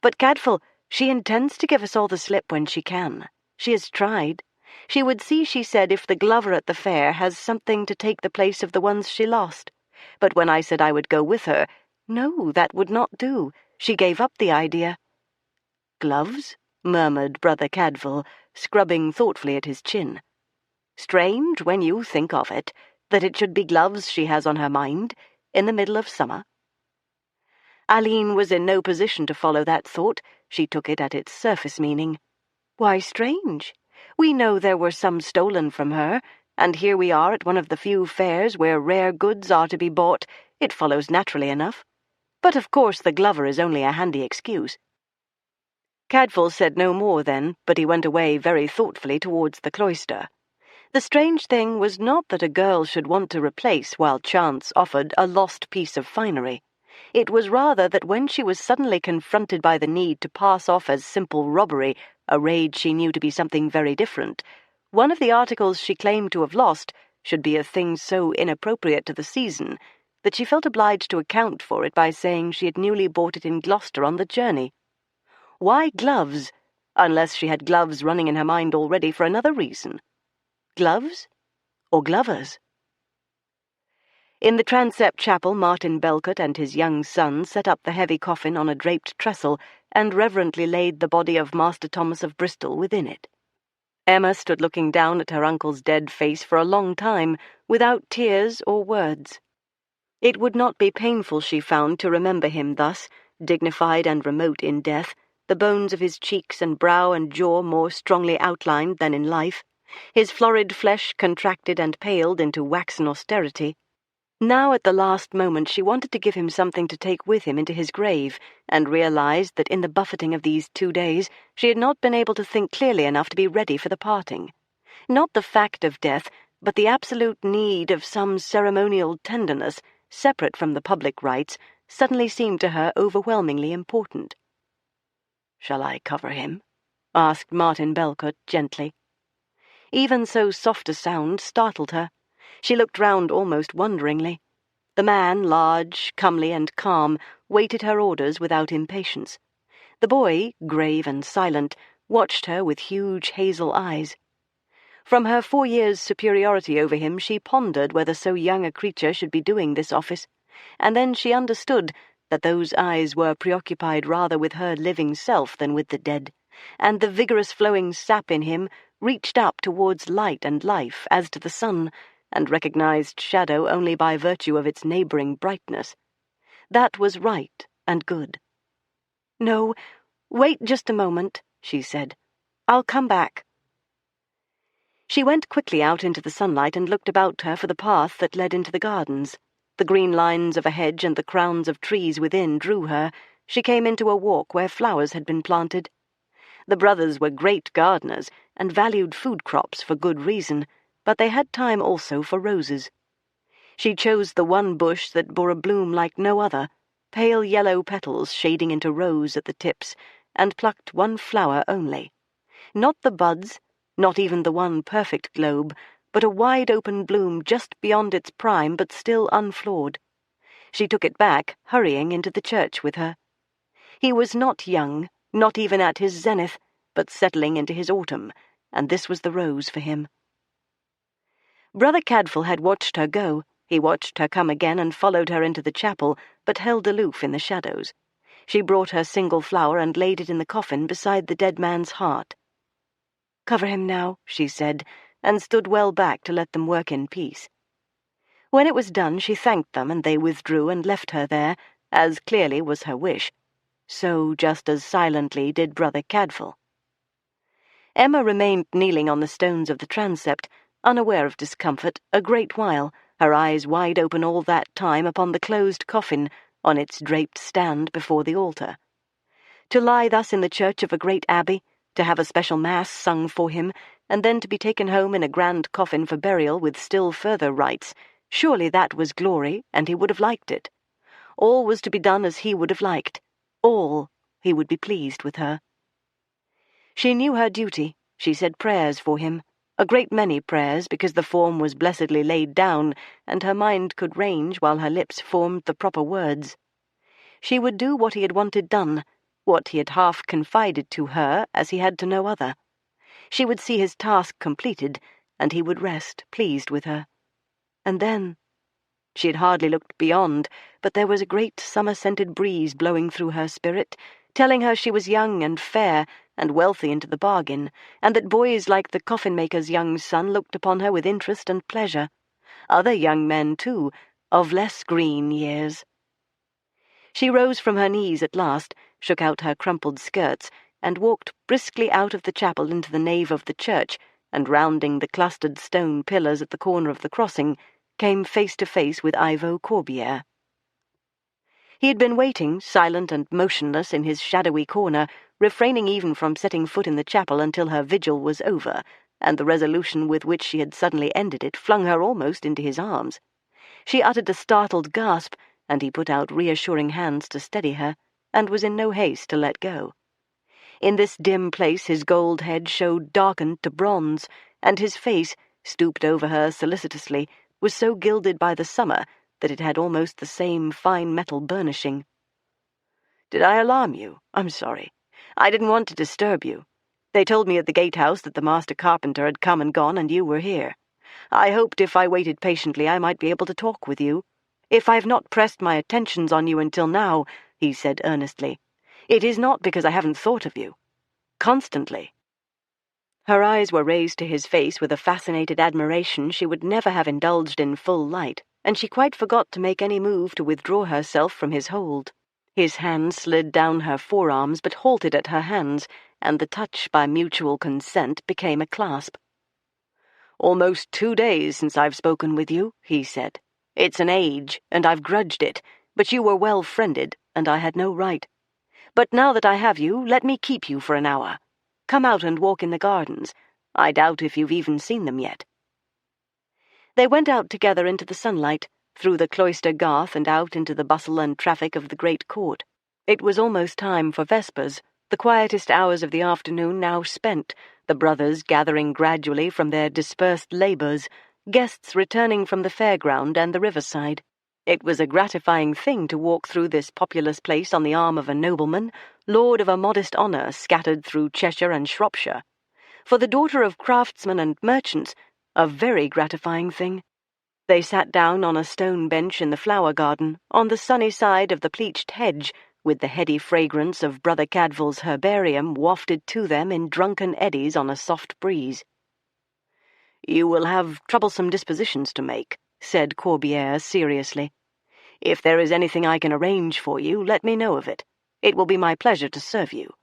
But, Cadfael, she intends to give us all the slip when she can. She has tried. She would see, she said, if the Glover at the fair has something to take the place of the ones she lost. But when I said I would go with her, no, that would not do. She gave up the idea." "Gloves?" murmured Brother Cadfael, scrubbing thoughtfully at his chin. "Strange, when you think of it, that it should be gloves she has on her mind, in the middle of summer." Aline was in no position to follow that thought. She took it at its surface meaning. "Why strange? We know there were some stolen from her, and here we are at one of the few fairs where rare goods are to be bought. It follows naturally enough. But of course the Glover is only a handy excuse." Cadfael said no more then, but he went away very thoughtfully towards the cloister. The strange thing was not that a girl should want to replace, while chance offered, a lost piece of finery. It was rather that when she was suddenly confronted by the need to pass off as simple robbery a raid she knew to be something very different, one of the articles she claimed to have lost should be a thing so inappropriate to the season that she felt obliged to account for it by saying she had newly bought it in Gloucester on the journey. Why gloves, unless she had gloves running in her mind already for another reason? Gloves? Or Glovers? In the transept chapel, Martin Belcott and his young son set up the heavy coffin on a draped trestle and reverently laid the body of Master Thomas of Bristol within it. Emma stood looking down at her uncle's dead face for a long time, without tears or words. It would not be painful, she found, to remember him thus, dignified and remote in death, the bones of his cheeks and brow and jaw more strongly outlined than in life, his florid flesh contracted and paled into waxen austerity. Now at the last moment she wanted to give him something to take with him into his grave, and realized that in the buffeting of these 2 days she had not been able to think clearly enough to be ready for the parting. Not the fact of death, but the absolute need of some ceremonial tenderness, separate from the public rites, suddenly seemed to her overwhelmingly important. "Shall I cover him?" asked Martin Belcott gently. Even so soft a sound startled her. She looked round almost wonderingly. The man, large, comely, and calm, waited her orders without impatience. The boy, grave and silent, watched her with huge hazel eyes. From her 4 years' superiority over him she pondered whether so young a creature should be doing this office, and then she understood that those eyes were preoccupied rather with her living self than with the dead, and the vigorous flowing sap in him reached up towards light and life as to the sun, and recognized shadow only by virtue of its neighbouring brightness. That was right and good. "No, wait just a moment," she said. "I'll come back." She went quickly out into the sunlight and looked about her for the path that led into the gardens. The green lines of a hedge and the crowns of trees within drew her. She came into a walk where flowers had been planted. The brothers were great gardeners, and valued food crops for good reason, but they had time also for roses. She chose the one bush that bore a bloom like no other, pale yellow petals shading into rose at the tips, and plucked one flower only. Not the buds, not even the one perfect globe, but a wide-open bloom just beyond its prime but still unflawed. She took it back, hurrying into the church with her. He was not young, not even at his zenith, but settling into his autumn, and this was the rose for him. Brother Cadfael had watched her go. He watched her come again and followed her into the chapel, but held aloof in the shadows. She brought her single flower and laid it in the coffin beside the dead man's heart. "Cover him now," she said, and stood well back to let them work in peace. When it was done she thanked them, and they withdrew and left her there, as clearly was her wish. so just as silently did Brother Cadfael. Emma remained kneeling on the stones of the transept, unaware of discomfort, a great while, her eyes wide open all that time upon the closed coffin on its draped stand before the altar. To lie thus in the church of a great abbey, to have a special mass sung for him, and then to be taken home in a grand coffin for burial with still further rites, surely that was glory, and he would have liked it. All was to be done as he would have liked. All, he would be pleased with her. She knew her duty. She said prayers for him, a great many prayers, because the form was blessedly laid down, and her mind could range while her lips formed the proper words. She would do what he had wanted done, what he had half confided to her as he had to no other. She would see his task completed, and he would rest, pleased with her. And then... She had hardly looked beyond, but there was a great summer-scented breeze blowing through her spirit, telling her she was young and fair, and wealthy into the bargain, and that boys like the coffin-maker's young son looked upon her with interest and pleasure. Other young men, too, of less green years. She rose from her knees at last, shook out her crumpled skirts, and walked briskly out of the chapel into the nave of the church, and rounding the clustered stone pillars at the corner of the crossing, came face to face with Ivo Corbière. He had been waiting, silent and motionless, in his shadowy corner, refraining even from setting foot in the chapel until her vigil was over, and the resolution with which she had suddenly ended it flung her almost into his arms. She uttered a startled gasp, and he put out reassuring hands to steady her, and was in no haste to let go. In this dim place his gold head showed darkened to bronze, and his face, stooped over her solicitously, was so gilded by the summer that it had almost the same fine metal burnishing. "Did I alarm you? I'm sorry. I didn't want to disturb you. They told me at the gatehouse that the master carpenter had come and gone, and you were here. I hoped if I waited patiently I might be able to talk with you. If I have not pressed my attentions on you until now," he said earnestly, "it is not because I haven't thought of you. Constantly." Her eyes were raised to his face with a fascinated admiration she would never have indulged in full light, and she quite forgot to make any move to withdraw herself from his hold. His hand slid down her forearms but halted at her hands, and the touch, by mutual consent, became a clasp. "Almost 2 days since I've spoken with you," he said. "It's an age, and I've grudged it, but you were well friended, and I had no right. But now that I have you, let me keep you for an hour. Come out and walk in the gardens. I doubt if you've even seen them yet." They went out together into the sunlight, through the cloister garth and out into the bustle and traffic of the great court. It was almost time for vespers, the quietest hours of the afternoon now spent, the brothers gathering gradually from their dispersed labours, guests returning from the fairground and the riverside. It was a gratifying thing to walk through this populous place on the arm of a nobleman, lord of a modest honour scattered through Cheshire and Shropshire. For the daughter of craftsmen and merchants, a very gratifying thing. They sat down on a stone bench in the flower garden, on the sunny side of the pleached hedge, with the heady fragrance of Brother Cadfael's herbarium wafted to them in drunken eddies on a soft breeze. "You will have troublesome dispositions to make," said Corbière seriously. "If there is anything I can arrange for you, let me know of it. It will be my pleasure to serve you.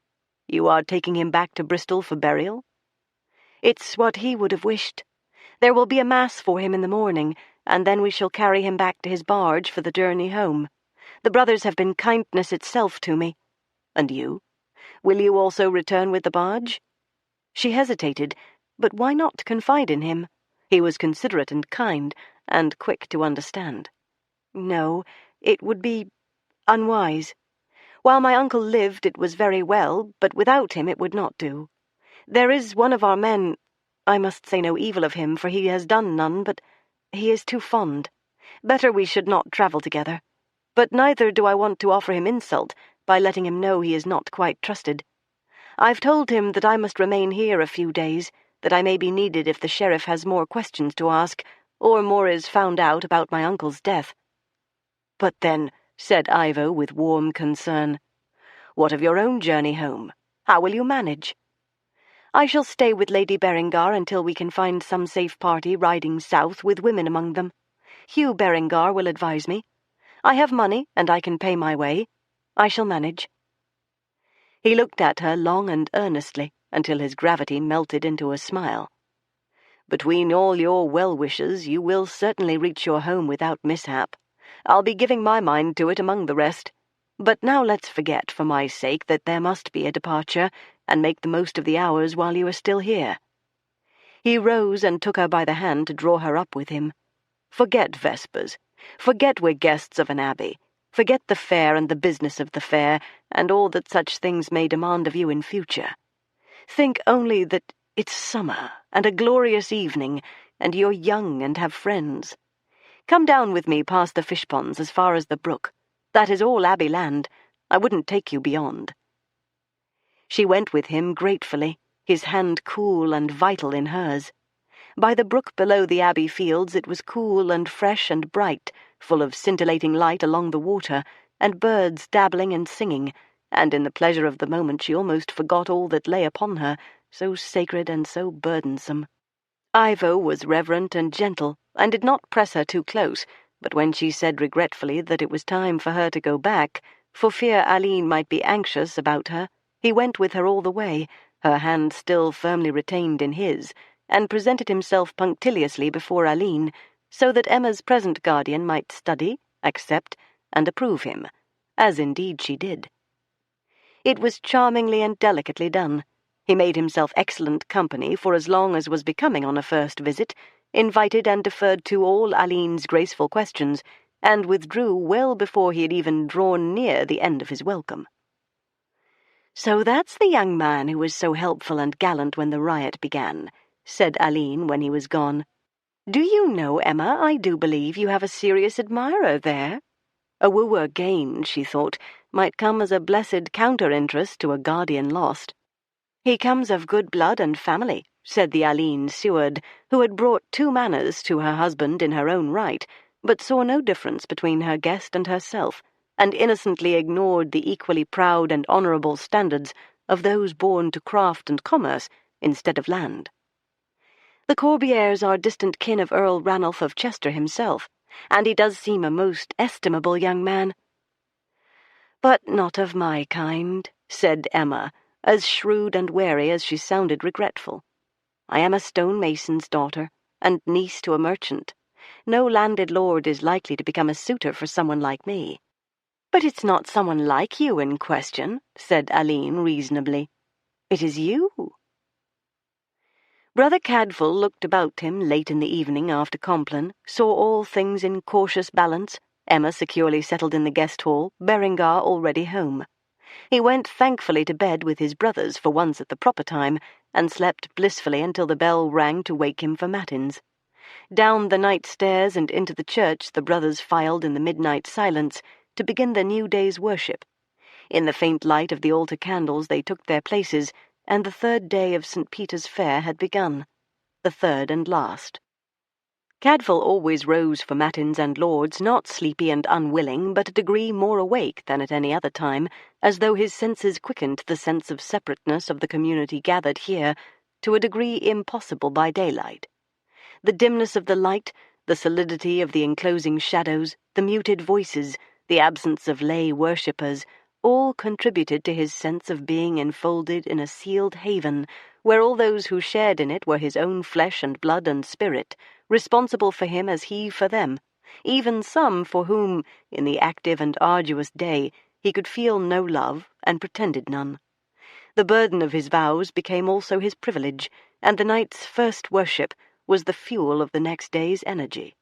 You are taking him back to Bristol for burial?" "It's what he would have wished. There will be a mass for him in the morning, and then we shall carry him back to his barge for the journey home. The brothers have been kindness itself to me. And you? Will you also return with the barge?" She hesitated, but why not confide in him? He was considerate and kind, and quick to understand. "No, it would be unwise. While my uncle lived it was very well, but without him it would not do. There is one of our men— I must say no evil of him, for he has done none, but he is too fond. Better we should not travel together. But neither do I want to offer him insult by letting him know he is not quite trusted. I've told him that I must remain here a few days, that I may be needed if the sheriff has more questions to ask, or more is found out about my uncle's death." "But then," said Ivo with warm concern, "what of your own journey home? How will you manage?" "I shall stay with Lady Berengar until we can find some safe party riding south with women among them. Hugh Berengar will advise me. I have money, and I can pay my way. I shall manage." He looked at her long and earnestly until his gravity melted into a smile. "Between all your well-wishers, you will certainly reach your home without mishap. I'll be giving my mind to it among the rest. But now let's forget, for my sake, that there must be a departure, and make the most of the hours while you are still here." He rose and took her by the hand to draw her up with him. "Forget vespers. Forget we're guests of an abbey. Forget the fair and the business of the fair, and all that such things may demand of you in future. Think only that it's summer, and a glorious evening, and you're young and have friends. Come down with me past the fish ponds as far as the brook. That is all Abbey land. I wouldn't take you beyond." She went with him gratefully, his hand cool and vital in hers. By the brook below the Abbey fields it was cool and fresh and bright, full of scintillating light along the water, and birds dabbling and singing, and in the pleasure of the moment she almost forgot all that lay upon her, so sacred and so burdensome. Ivo was reverent and gentle, and did not press her too close, but when she said regretfully that it was time for her to go back, for fear Aline might be anxious about her, he went with her all the way, her hand still firmly retained in his, and presented himself punctiliously before Aline, so that Emma's present guardian might study, accept, and approve him, as indeed she did. It was charmingly and delicately done. He made himself excellent company for as long as was becoming on a first visit, invited and deferred to all Aline's graceful questions, and withdrew well before he had even drawn near the end of his welcome. "So that's the young man who was so helpful and gallant when the riot began," said Aline when he was gone. "Do you know, Emma, I do believe you have a serious admirer there." A wooer gained, she thought, might come as a blessed counter-interest to a guardian lost. "He comes of good blood and family," said the Aline steward, who had brought 2 manners to her husband in her own right, but saw no difference between her guest and herself, and innocently ignored the equally proud and honourable standards of those born to craft and commerce instead of land. "The Corbières are distant kin of Earl Ranulph of Chester himself, and he does seem a most estimable young man." "But not of my kind," said Emma, as shrewd and wary as she sounded regretful. "I am a stonemason's daughter, and niece to a merchant. No landed lord is likely to become a suitor for someone like me." "But it's not someone like you in question," said Aline reasonably. "It is you." Brother Cadfael looked about him late in the evening after Compline, saw all things in cautious balance, Emma securely settled in the guest hall, Berengar already home. He went thankfully to bed with his brothers for once at the proper time, and slept blissfully until the bell rang to wake him for matins. Down the night stairs and into the church the brothers filed in the midnight silence to begin the new day's worship. In the faint light of the altar candles they took their places, and the 3rd day of St. Peter's Fair had begun, the 3rd and last. Cadfael always rose for matins and lauds, not sleepy and unwilling, but a degree more awake than at any other time, as though his senses quickened the sense of separateness of the community gathered here to a degree impossible by daylight. The dimness of the light, the solidity of the enclosing shadows, the muted voices, the absence of lay worshippers, all contributed to his sense of being enfolded in a sealed haven, where all those who shared in it were his own flesh and blood and spirit, responsible for him as he for them, even some for whom, in the active and arduous day, he could feel no love and pretended none. The burden of his vows became also his privilege, and the night's first worship was the fuel of the next day's energy.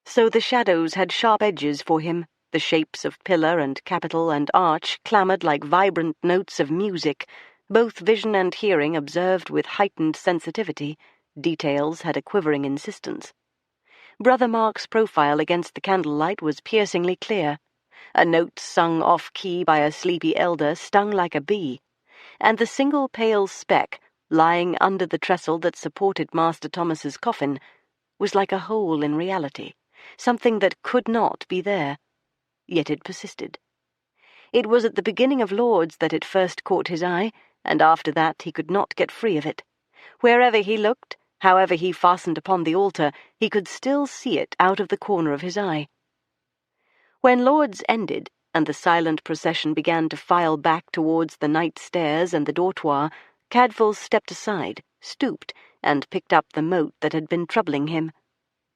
So the shadows had sharp edges for him, the shapes of pillar and capital and arch clamoured like vibrant notes of music, both vision and hearing observed with heightened sensitivity, details had a quivering insistence. Brother Mark's profile against the candlelight was piercingly clear. A note sung off-key by a sleepy elder stung like a bee, and the single pale speck, lying under the trestle that supported Master Thomas's coffin, was like a hole in reality, something that could not be there. Yet it persisted. It was at the beginning of Lord's that it first caught his eye, and after that he could not get free of it. Wherever he looked, however he fastened upon the altar, he could still see it out of the corner of his eye. When Lord's ended, and the silent procession began to file back towards the night stairs and the dortoir, Cadfael stepped aside, stooped, and picked up the mote that had been troubling him.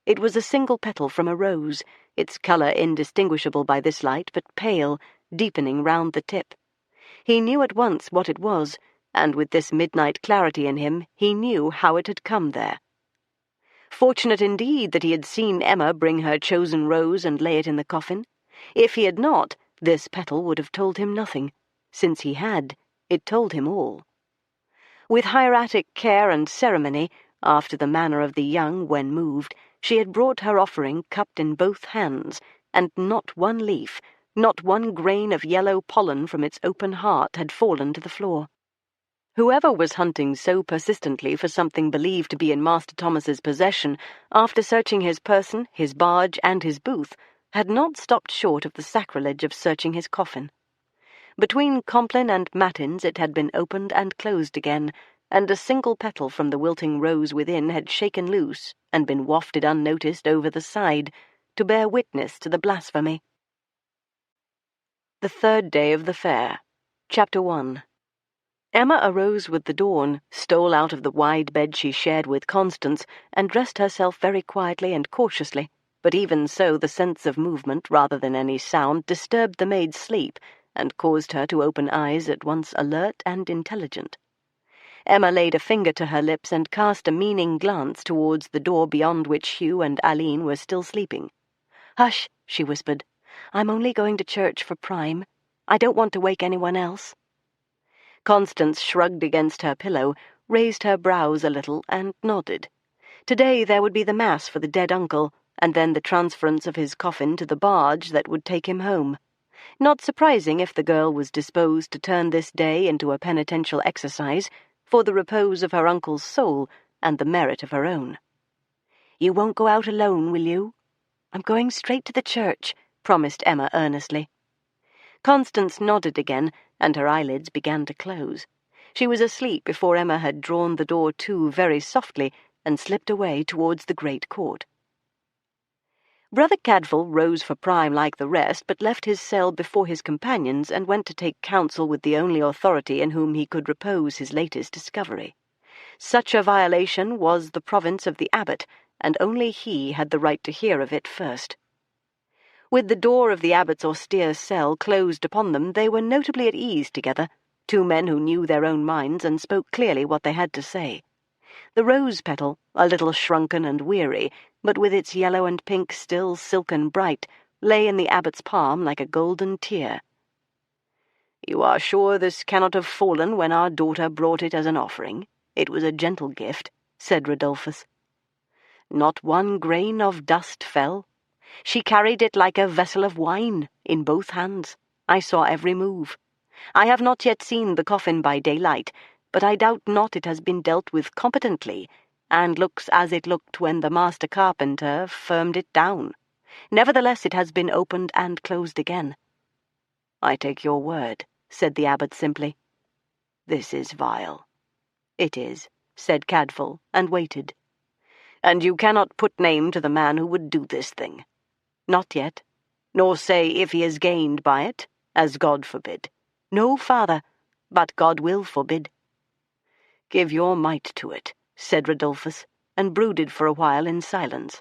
It was a single petal from a rose, its colour indistinguishable by this light, but pale, deepening round the tip. He knew at once what it was, and with this midnight clarity in him, he knew how it had come there. Fortunate indeed that he had seen Emma bring her chosen rose and lay it in the coffin. If he had not, this petal would have told him nothing. Since he had, it told him all. With hieratic care and ceremony, after the manner of the young when moved, she had brought her offering cupped in both hands, and not one leaf, not one grain of yellow pollen from its open heart had fallen to the floor. Whoever was hunting so persistently for something believed to be in Master Thomas's possession, after searching his person, his barge, and his booth, had not stopped short of the sacrilege of searching his coffin. Between Compline and Matins it had been opened and closed again, and a single petal from the wilting rose within had shaken loose and been wafted unnoticed over the side, to bear witness to the blasphemy. The third day of the fair. Chapter 1. Emma arose with the dawn, stole out of the wide bed she shared with Constance, and dressed herself very quietly and cautiously, but even so the sense of movement, rather than any sound, disturbed the maid's sleep, and caused her to open eyes at once alert and intelligent. Emma laid a finger to her lips and cast a meaning glance towards the door beyond which Hugh and Aline were still sleeping. "Hush," she whispered. "I'm only going to church for Prime. I don't want to wake anyone else." Constance shrugged against her pillow, raised her brows a little, and nodded. Today there would be the mass for the dead uncle, and then the transference of his coffin to the barge that would take him home. Not surprising if the girl was disposed to turn this day into a penitential exercise, for the repose of her uncle's soul and the merit of her own. "You won't go out alone, will you?" "I'm going straight to the church," promised Emma earnestly. Constance nodded again, and her eyelids began to close. She was asleep before Emma had drawn the door to very softly and slipped away towards the great court. Brother Cadfael rose for Prime like the rest, but left his cell before his companions and went to take counsel with the only authority in whom he could repose his latest discovery. Such a violation was the province of the abbot, and only he had the right to hear of it first. With the door of the abbot's austere cell closed upon them, they were notably at ease together, two men who knew their own minds and spoke clearly what they had to say. The rose petal, a little shrunken and weary, but with its yellow and pink still silken bright, lay in the abbot's palm like a golden tear. "You are sure this cannot have fallen when our daughter brought it as an offering? It was a gentle gift," said Rodolphus. "Not one grain of dust fell. She carried it like a vessel of wine, in both hands. I saw every move. I have not yet seen the coffin by daylight, but I doubt not it has been dealt with competently, and looks as it looked when the master carpenter firmed it down. Nevertheless it has been opened and closed again." "I take your word," said the abbot simply. "This is vile." "It is," said Cadfael, and waited. "And you cannot put name to the man who would do this thing?" "Not yet. Nor say if he has gained by it, as God forbid." "No, father, but God will forbid." "Give your might to it," said Rodolphus, and brooded for a while in silence.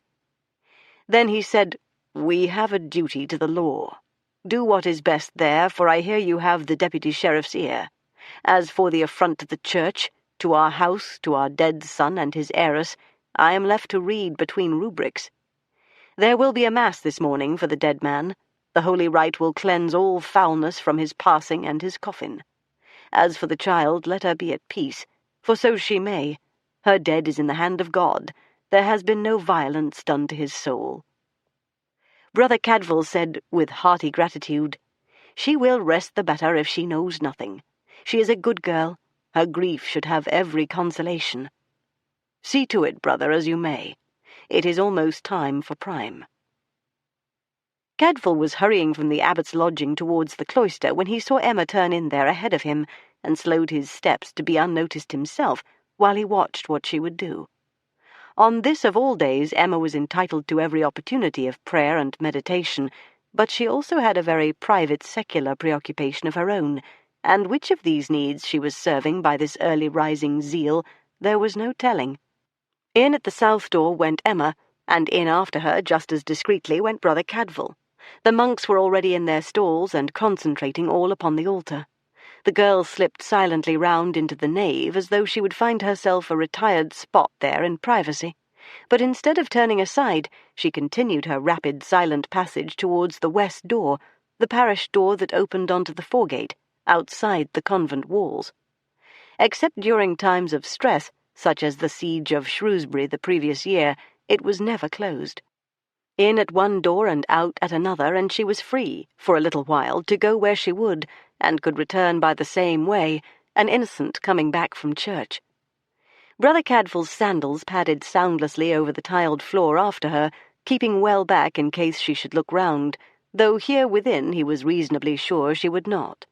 Then he said, "We have a duty to the law. Do what is best there, for I hear you have the deputy sheriff's ear. As for the affront to the church, to our house, to our dead son and his heiress, I am left to read between rubrics. There will be a mass this morning for the dead man. The holy rite will cleanse all foulness from his passing and his coffin. As for the child, let her be at peace, for so she may. Her dead is in the hand of God. There has been no violence done to his soul." Brother Cadfael said, with hearty gratitude, "She will rest the better if she knows nothing. She is a good girl. Her grief should have every consolation. See to it, brother, as you may. It is almost time for Prime." Cadfael was hurrying from the abbot's lodging towards the cloister when he saw Emma turn in there ahead of him, and slowed his steps to be unnoticed himself while he watched what she would do. On this of all days Emma was entitled to every opportunity of prayer and meditation, but she also had a very private secular preoccupation of her own, and which of these needs she was serving by this early-rising zeal there was no telling. In at the south door went Emma, and in after her, just as discreetly, went Brother Cadfael. The monks were already in their stalls and concentrating all upon the altar. The girl slipped silently round into the nave as though she would find herself a retired spot there in privacy. But instead of turning aside, she continued her rapid, silent passage towards the west door, the parish door that opened onto the foregate, outside the convent walls. Except during times of stress, such as the siege of Shrewsbury the previous year, it was never closed. In at one door and out at another, and she was free, for a little while, to go where she would, and could return by the same way, an innocent coming back from church. Brother Cadfael's sandals padded soundlessly over the tiled floor after her, keeping well back in case she should look round, though here within he was reasonably sure she would not.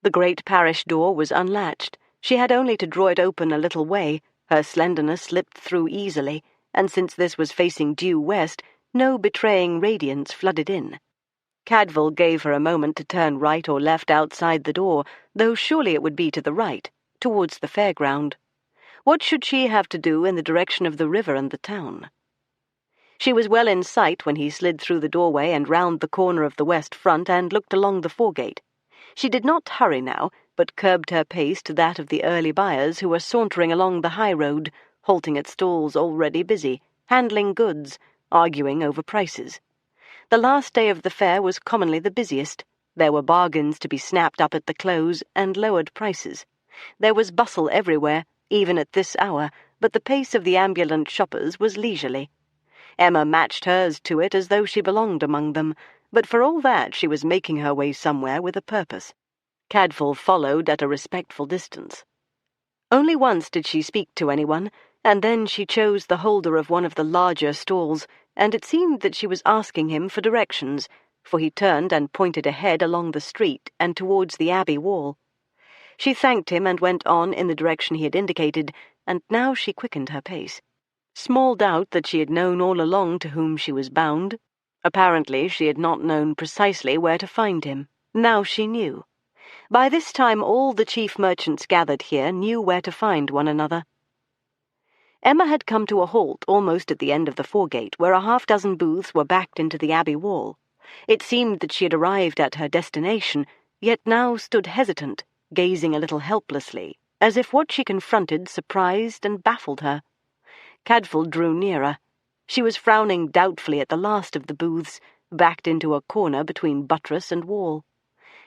The great parish door was unlatched. She had only to draw it open a little way. Her slenderness slipped through easily, and since this was facing due west, no betraying radiance flooded in. Cadfael gave her a moment to turn right or left outside the door, though surely it would be to the right, towards the fairground. What should she have to do in the direction of the river and the town? She was well in sight when he slid through the doorway and round the corner of the west front and looked along the foregate. She did not hurry now, but curbed her pace to that of the early buyers who were sauntering along the high road, halting at stalls already busy, handling goods, arguing over prices. The last day of the fair was commonly the busiest. There were bargains to be snapped up at the close, and lowered prices. There was bustle everywhere, even at this hour, but the pace of the ambulant shoppers was leisurely. Emma matched hers to it as though she belonged among them, but for all that she was making her way somewhere with a purpose. Cadfael followed at a respectful distance. Only once did she speak to anyone, and then she chose the holder of one of the larger stalls, and it seemed that she was asking him for directions, for he turned and pointed ahead along the street and towards the abbey wall. She thanked him and went on in the direction he had indicated, and now she quickened her pace. Small doubt that she had known all along to whom she was bound. Apparently she had not known precisely where to find him. Now she knew. By this time all the chief merchants gathered here knew where to find one another. Emma had come to a halt almost at the end of the foregate, where a half-dozen booths were backed into the abbey wall. It seemed that she had arrived at her destination, yet now stood hesitant, gazing a little helplessly, as if what she confronted surprised and baffled her. Cadfael drew nearer. She was frowning doubtfully at the last of the booths, backed into a corner between buttress and wall.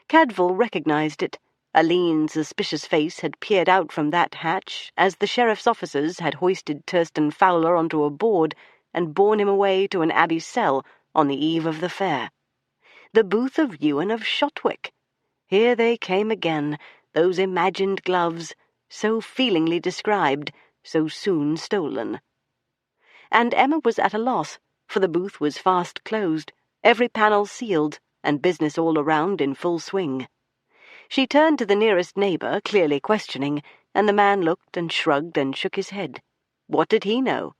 Cadfael recognized it. A lean, suspicious face had peered out from that hatch as the sheriff's officers had hoisted Thurston Fowler onto a board and borne him away to an abbey cell on the eve of the fair. The booth of Ewan of Shotwick. Here they came again, those imagined gloves, so feelingly described, so soon stolen. And Emma was at a loss, for the booth was fast closed, every panel sealed, and business all around in full swing. She turned to the nearest neighbour, clearly questioning, and the man looked and shrugged and shook his head. What did he know?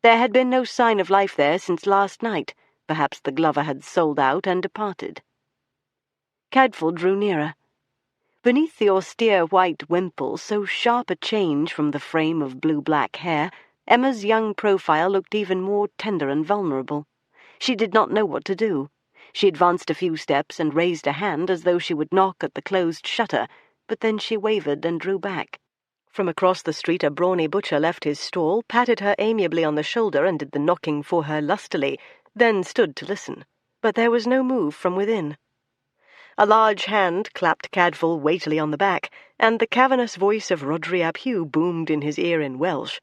There had been no sign of life there since last night. Perhaps the glover had sold out and departed. Cadfael drew nearer. Beneath the austere white wimple, so sharp a change from the frame of blue-black hair, Emma's young profile looked even more tender and vulnerable. She did not know what to do. She advanced a few steps and raised a hand as though she would knock at the closed shutter, but then she wavered and drew back. From across the street a brawny butcher left his stall, patted her amiably on the shoulder and did the knocking for her lustily, then stood to listen. But there was no move from within. A large hand clapped Cadfael weightily on the back, and the cavernous voice of Rhodri ap Hugh boomed in his ear in Welsh.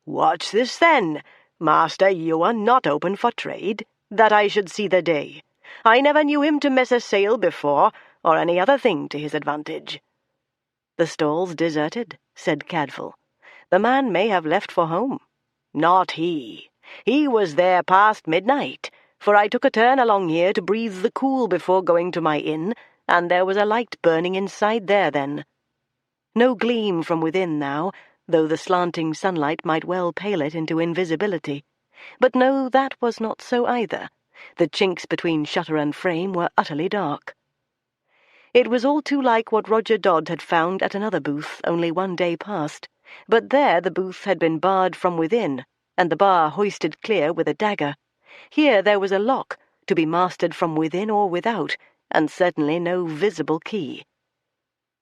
"What's this, then? Master Ewan not open for trade? That I should see the day. I never knew him to miss a sale before, or any other thing to his advantage." "The stall's deserted," said Cadfael. "The man may have left for home." "Not he. He was there past midnight, for I took a turn along here to breathe the cool before going to my inn, and there was a light burning inside there then." No gleam from within now, though the slanting sunlight might well pale it into invisibility. But no, that was not so either. The chinks between shutter and frame were utterly dark. It was all too like what Roger Dodd had found at another booth only one day past, but there the booth had been barred from within, and the bar hoisted clear with a dagger. Here there was a lock, to be mastered from within or without, and certainly no visible key.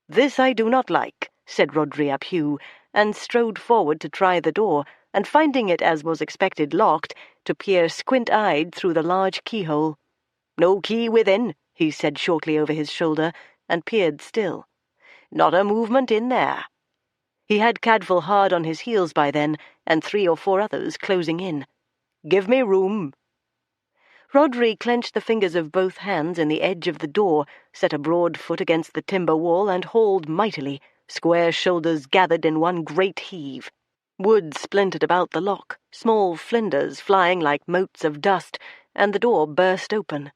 "This I do not like," said Rodri ap Hugh, and strode forward to try the door, and finding it, as was expected, locked, to peer squint-eyed through the large keyhole. "No key within," he said shortly over his shoulder, and peered still. "Not a movement in there." He had Cadfael hard on his heels by then, and 3 or 4 others closing in. "Give me room." Rodri clenched the fingers of both hands in the edge of the door, set a broad foot against the timber wall, and hauled mightily, square shoulders gathered in one great heave. Wood splintered about the lock, small flinders flying like motes of dust, and the door burst open.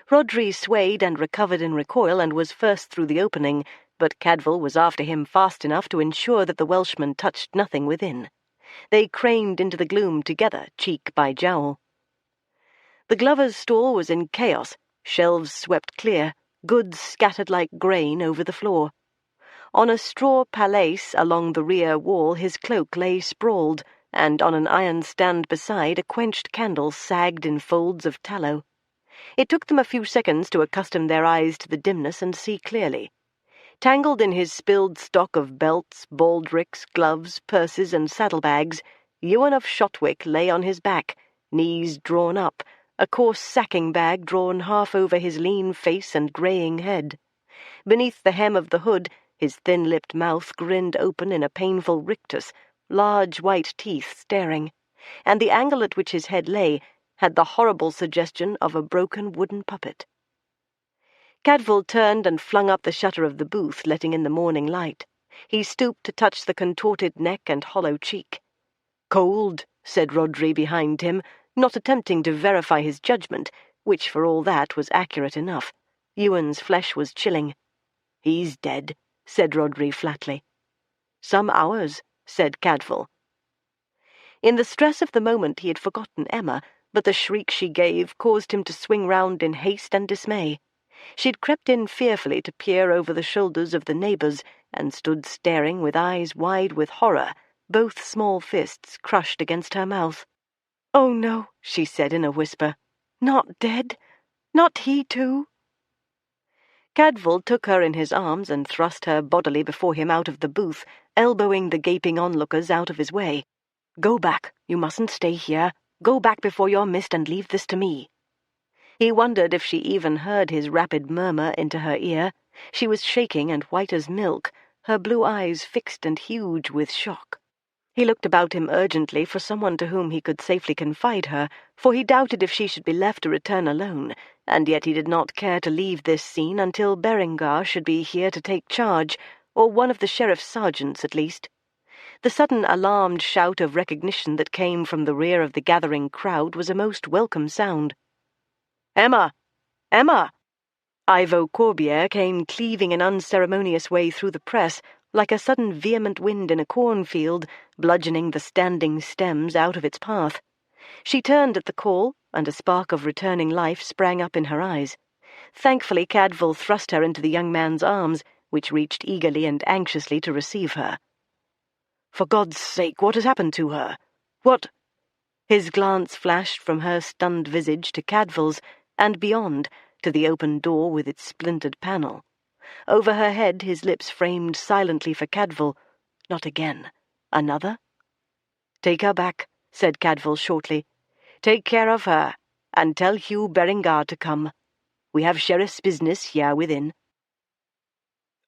Rodri swayed and recovered in recoil and was first through the opening, but Cadfael was after him fast enough to ensure that the Welshman touched nothing within. They craned into the gloom together, cheek by jowl. The glover's stall was in chaos, shelves swept clear, goods scattered like grain over the floor. On a straw palliasse along the rear wall his cloak lay sprawled, and on an iron stand beside a quenched candle sagged in folds of tallow. It took them a few seconds to accustom their eyes to the dimness and see clearly. Tangled in his spilled stock of belts, baldricks, gloves, purses, and saddlebags, Ewan of Shotwick lay on his back, knees drawn up, a coarse sacking bag drawn half over his lean face and greying head. Beneath the hem of the hood, his thin-lipped mouth grinned open in a painful rictus, large white teeth staring, and the angle at which his head lay had the horrible suggestion of a broken wooden puppet. Cadfael turned and flung up the shutter of the booth, letting in the morning light. He stooped to touch the contorted neck and hollow cheek. "Cold," said Rodri behind him, not attempting to verify his judgment, which for all that was accurate enough. Ewan's flesh was chilling. "He's dead," said Rodri flatly. "Some hours," said Cadfael. In the stress of the moment he had forgotten Emma, but the shriek she gave caused him to swing round in haste and dismay. She'd crept in fearfully to peer over the shoulders of the neighbours, and stood staring with eyes wide with horror, both small fists crushed against her mouth. "Oh no," she said in a whisper. "Not dead? Not he too?" Cadfael took her in his arms and thrust her bodily before him out of the booth, elbowing the gaping onlookers out of his way. "Go back. You mustn't stay here. Go back before you're missed and leave this to me." He wondered if she even heard his rapid murmur into her ear. She was shaking and white as milk, her blue eyes fixed and huge with shock. He looked about him urgently for someone to whom he could safely confide her, for he doubted if she should be left to return alone, and yet he did not care to leave this scene until Berengar should be here to take charge, or one of the sheriff's sergeants at least. The sudden alarmed shout of recognition that came from the rear of the gathering crowd was a most welcome sound. "Emma! Emma!" Ivo Corbiere came cleaving an unceremonious way through the press, like a sudden vehement wind in a cornfield, bludgeoning the standing stems out of its path. She turned at the call, and a spark of returning life sprang up in her eyes. Thankfully Cadfael thrust her into the young man's arms, which reached eagerly and anxiously to receive her. "For God's sake, what has happened to her? What—" His glance flashed from her stunned visage to Cadfael's, and beyond, to the open door with its splintered panel. Over her head his lips framed silently for Cadfael. Not again. Another? "Take her back," said Cadfael shortly. "Take care of her, and tell Hugh Berengar to come. We have sheriff's business here within."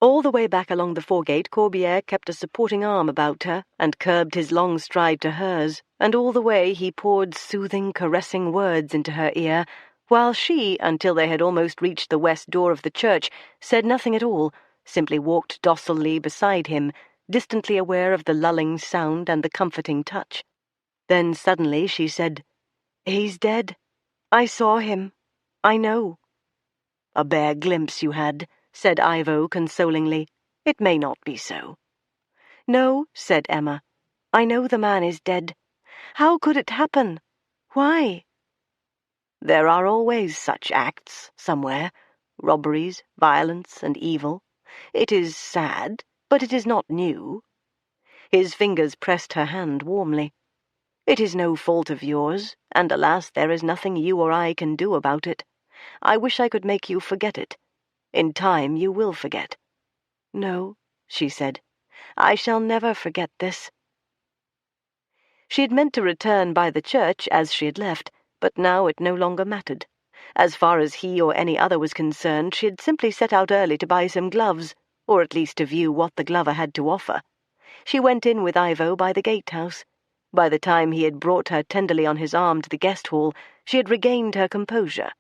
All the way back along the foregate Corbiere kept a supporting arm about her, and curbed his long stride to hers, and all the way he poured soothing, caressing words into her ear, while she, until they had almost reached the west door of the church, said nothing at all, simply walked docilely beside him, distantly aware of the lulling sound and the comforting touch. Then suddenly she said, "He's dead. I saw him. I know." "A bare glimpse you had," said Ivo consolingly. "It may not be so." "No," said Emma. "I know the man is dead. How could it happen? Why?" There are always such acts, somewhere, robberies, violence, and evil. It is sad, but it is not new. His fingers pressed her hand warmly. It is no fault of yours, and alas, there is nothing you or I can do about it. I wish I could make you forget it. In time you will forget. No, she said, I shall never forget this. She had meant to return by the church as she had left, but now it no longer mattered. As far as he or any other was concerned, she had simply set out early to buy some gloves, or at least to view what the glover had to offer. She went in with Ivo by the gatehouse. By the time he had brought her tenderly on his arm to the guest hall, she had regained her composure.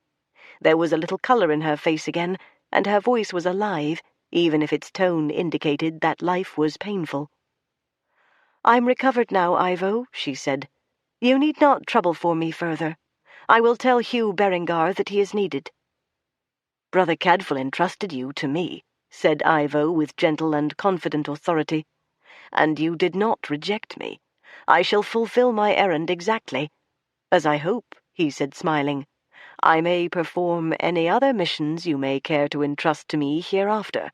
There was a little colour in her face again, and her voice was alive, even if its tone indicated that life was painful. "I'm recovered now, Ivo," she said. "You need not trouble for me further. I will tell Hugh Berengar that he is needed." "Brother Cadfael entrusted you to me," said Ivo with gentle and confident authority. "And you did not reject me. I shall fulfill my errand exactly. As I hope," he said, smiling, "I may perform any other missions you may care to entrust to me hereafter."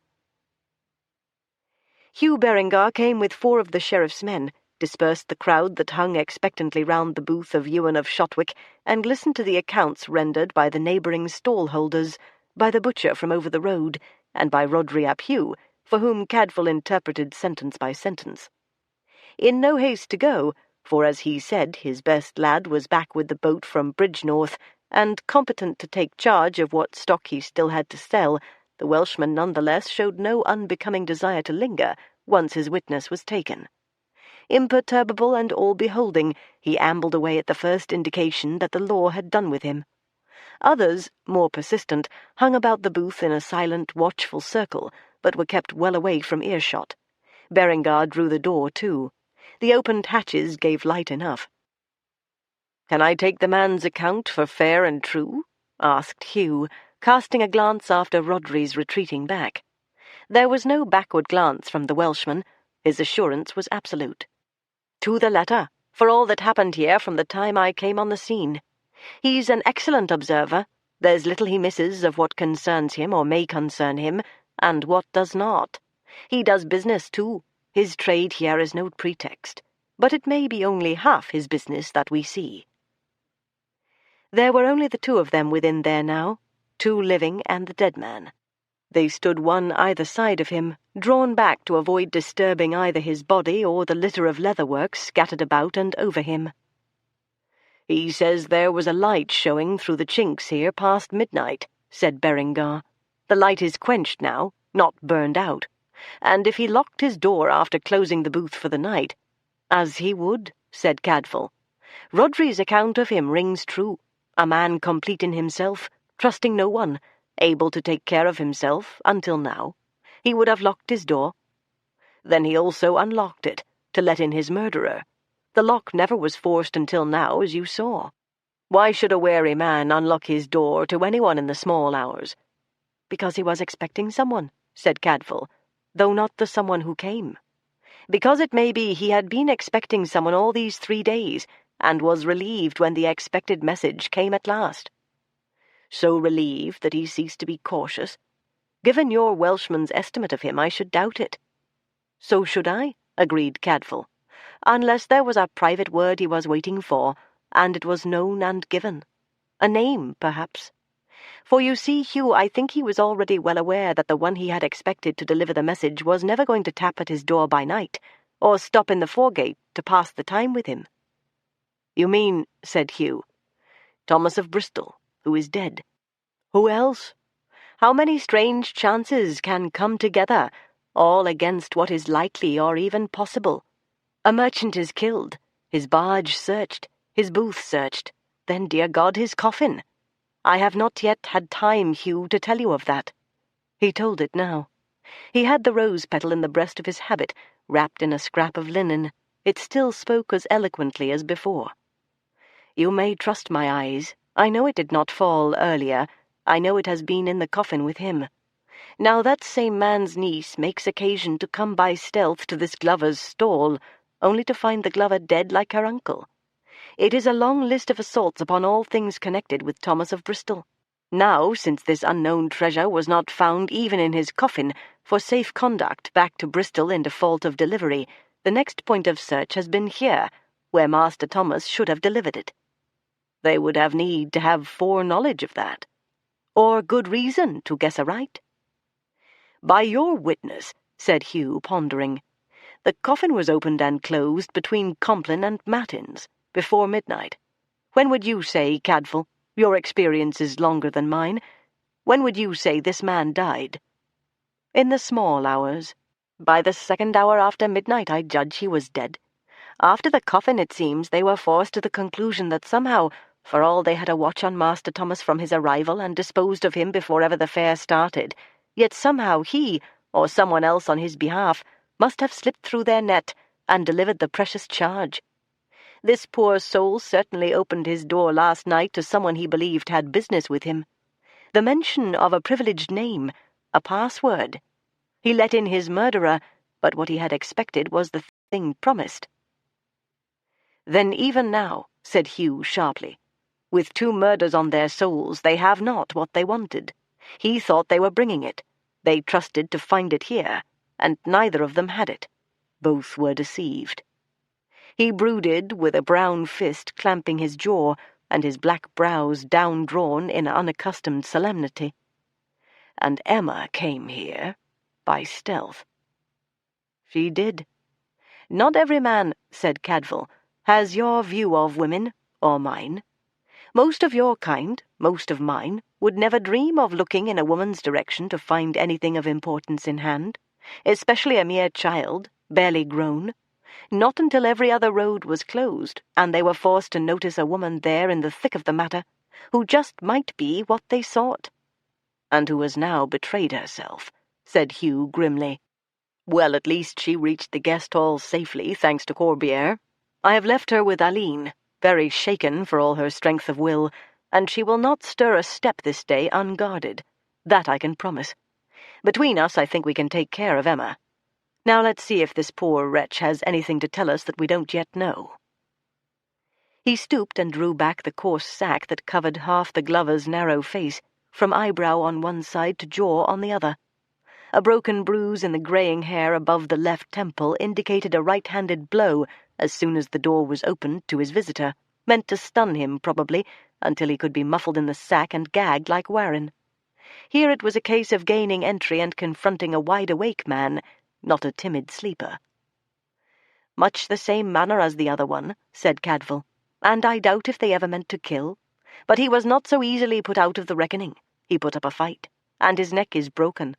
Hugh Berengar came with 4 of the sheriff's men, dispersed the crowd that hung expectantly round the booth of Ewan of Shotwick, and listened to the accounts rendered by the neighbouring stall-holders, by the butcher from over the road, and by Rodri ap Hugh, for whom Cadfael interpreted sentence by sentence. In no haste to go, for as he said, his best lad was back with the boat from Bridgenorth, and competent to take charge of what stock he still had to sell, the Welshman nonetheless showed no unbecoming desire to linger, once his witness was taken. Imperturbable and all-beholding, he ambled away at the first indication that the law had done with him. Others, more persistent, hung about the booth in a silent, watchful circle, but were kept well away from earshot. Berengar drew the door, too. The opened hatches gave light enough. "Can I take the man's account for fair and true?" asked Hugh, casting a glance after Rodri's retreating back. There was no backward glance from the Welshman. His assurance was absolute. "To the letter, for all that happened here from the time I came on the scene. He's an excellent observer. There's little he misses of what concerns him or may concern him, and what does not. He does business, too. His trade here is no pretext, but it may be only half his business that we see." There were only the 2 of them within there now, 2 living and the dead man. They stood one either side of him, drawn back to avoid disturbing either his body or the litter of leatherwork scattered about and over him. "He says there was a light showing through the chinks here past midnight," said Berengar. "The light is quenched now, not burned out, and if he locked his door after closing the booth for the night—" "As he would," said Cadfael. "Rodri's account of him rings true. A man complete in himself, trusting no one, able to take care of himself, until now. He would have locked his door. Then he also unlocked it, to let in his murderer. The lock never was forced until now, as you saw. Why should a wary man unlock his door to anyone in the small hours?" "Because he was expecting someone," said Cadfael, "though not the someone who came. Because it may be he had been expecting someone all these 3 days, and was relieved when the expected message came at last. So relieved that he ceased to be cautious. Given your Welshman's estimate of him, I should doubt it." "So should I," agreed Cadfael, "unless there was a private word he was waiting for, and it was known and given. A name, perhaps. For you see, Hugh, I think he was already well aware that the one he had expected to deliver the message was never going to tap at his door by night, or stop in the foregate to pass the time with him." "You mean," said Hugh, "Thomas of Bristol, who is dead." "Who else? How many strange chances can come together, all against what is likely or even possible? A merchant is killed, his barge searched, his booth searched, then, dear God, his coffin. I have not yet had time, Hugh, to tell you of that." He told it now. He had the rose petal in the breast of his habit, wrapped in a scrap of linen. It still spoke as eloquently as before. "You may trust my eyes. I know it did not fall earlier. I know it has been in the coffin with him. Now that same man's niece makes occasion to come by stealth to this glover's stall, only to find the glover dead like her uncle. It is a long list of assaults upon all things connected with Thomas of Bristol. Now, since this unknown treasure was not found even in his coffin for safe conduct back to Bristol in default of delivery, the next point of search has been here, where Master Thomas should have delivered it. They would have need to have foreknowledge of that, or good reason to guess aright. By your witness, said Hugh, pondering, the coffin was opened and closed between Compline and Matins, before midnight. When would you say, Cadfael, your experience is longer than mine, when would you say this man died? In the small hours. By the second hour after midnight, I judge he was dead. After the coffin, it seems, they were forced to the conclusion that somehow, for all they had a watch on Master Thomas from his arrival and disposed of him before ever the fair started, yet somehow he, or someone else on his behalf, must have slipped through their net and delivered the precious charge. This poor soul certainly opened his door last night to someone he believed had business with him. The mention of a privileged name, a password. He let in his murderer, but what he had expected was the thing promised. Then even now, said Hugh sharply, with 2 murders on their souls, they have not what they wanted. He thought they were bringing it. They trusted to find it here, and neither of them had it. Both were deceived. He brooded, with a brown fist clamping his jaw, and his black brows down-drawn in unaccustomed solemnity. And Emma came here by stealth. She did. Not every man, said Cadfael, has your view of women, or mine. Most of your kind, most of mine, would never dream of looking in a woman's direction to find anything of importance in hand, especially a mere child, barely grown. Not until every other road was closed, and they were forced to notice a woman there in the thick of the matter, who just might be what they sought. And who has now betrayed herself, said Hugh grimly. Well, at least she reached the guest hall safely, thanks to Corbière. I have left her with Aline, very shaken for all her strength of will, and she will not stir a step this day unguarded. That I can promise. Between us, I think we can take care of Emma. Now let's see if this poor wretch has anything to tell us that we don't yet know. He stooped and drew back the coarse sack that covered half the glover's narrow face, from eyebrow on one side to jaw on the other. A broken bruise in the greying hair above the left temple indicated a right-handed blow as soon as the door was opened to his visitor, meant to stun him, probably, until he could be muffled in the sack and gagged like Warren. Here it was a case of gaining entry and confronting a wide-awake man, not a timid sleeper. Much the same manner as the other one, said Cadfael, and I doubt if they ever meant to kill. But he was not so easily put out of the reckoning. He put up a fight, and his neck is broken.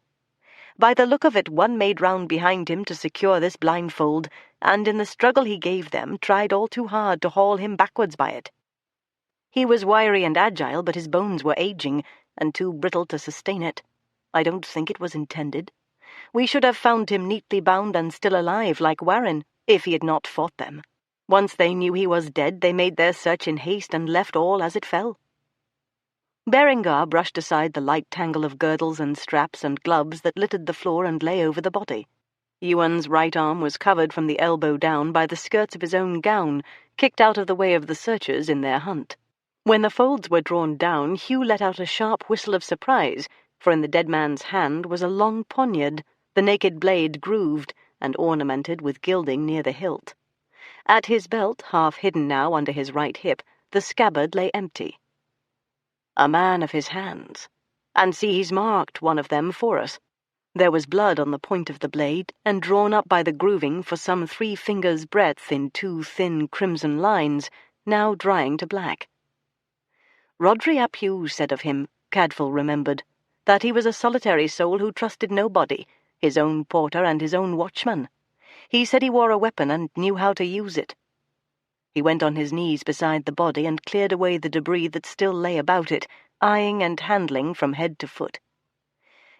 By the look of it, one made round behind him to secure this blindfold, and in the struggle he gave them tried all too hard to haul him backwards by it. He was wiry and agile, but his bones were aging, and too brittle to sustain it. I don't think it was intended. We should have found him neatly bound and still alive, like Warren, if he had not fought them. Once they knew he was dead, they made their search in haste and left all as it fell. Berengar brushed aside the light tangle of girdles and straps and gloves that littered the floor and lay over the body. Ewan's right arm was covered from the elbow down by the skirts of his own gown, kicked out of the way of the searchers in their hunt. When the folds were drawn down, Hugh let out a sharp whistle of surprise, for in the dead man's hand was a long poniard, the naked blade grooved and ornamented with gilding near the hilt. At his belt, half hidden now under his right hip, the scabbard lay empty. A man of his hands. And see, he's marked one of them for us. There was blood on the point of the blade, and drawn up by the grooving for some 3 fingers' breadth in 2 thin crimson lines, now drying to black. Rodri ap Hugh said of him, Cadfael remembered, that he was a solitary soul who trusted nobody, his own porter and his own watchman. He said he wore a weapon and knew how to use it. He went on his knees beside the body and cleared away the debris that still lay about it, eyeing and handling from head to foot.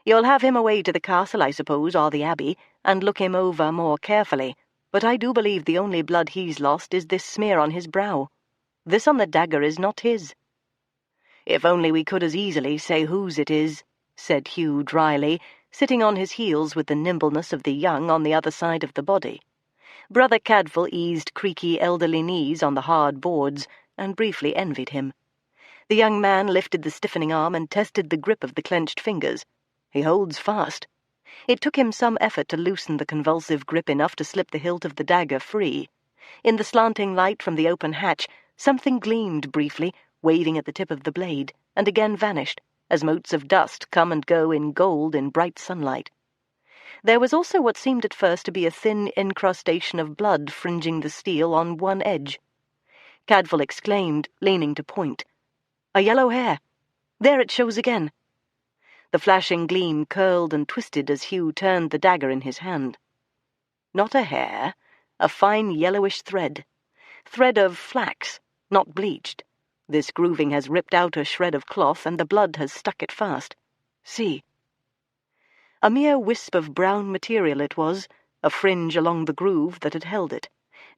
You'll have him away to the castle, I suppose, or the abbey, and look him over more carefully, but I do believe the only blood he's lost is this smear on his brow. This on the dagger is not his. If only we could as easily say whose it is, said Hugh dryly, sitting on his heels with the nimbleness of the young on the other side of the body. Brother Cadfael eased creaky elderly knees on the hard boards and briefly envied him. The young man lifted the stiffening arm and tested the grip of the clenched fingers. He holds fast. It took him some effort to loosen the convulsive grip enough to slip the hilt of the dagger free. In the slanting light from the open hatch, something gleamed briefly, waving at the tip of the blade, and again vanished, as motes of dust come and go in gold in bright sunlight. There was also what seemed at first to be a thin incrustation of blood fringing the steel on one edge. Cadfael exclaimed, leaning to point. "A yellow hair! There it shows again!" The flashing gleam curled and twisted as Hugh turned the dagger in his hand. Not a hair, a fine yellowish thread. Thread of flax, not bleached. This grooving has ripped out a shred of cloth, and the blood has stuck it fast. See. A mere wisp of brown material it was, a fringe along the groove that had held it,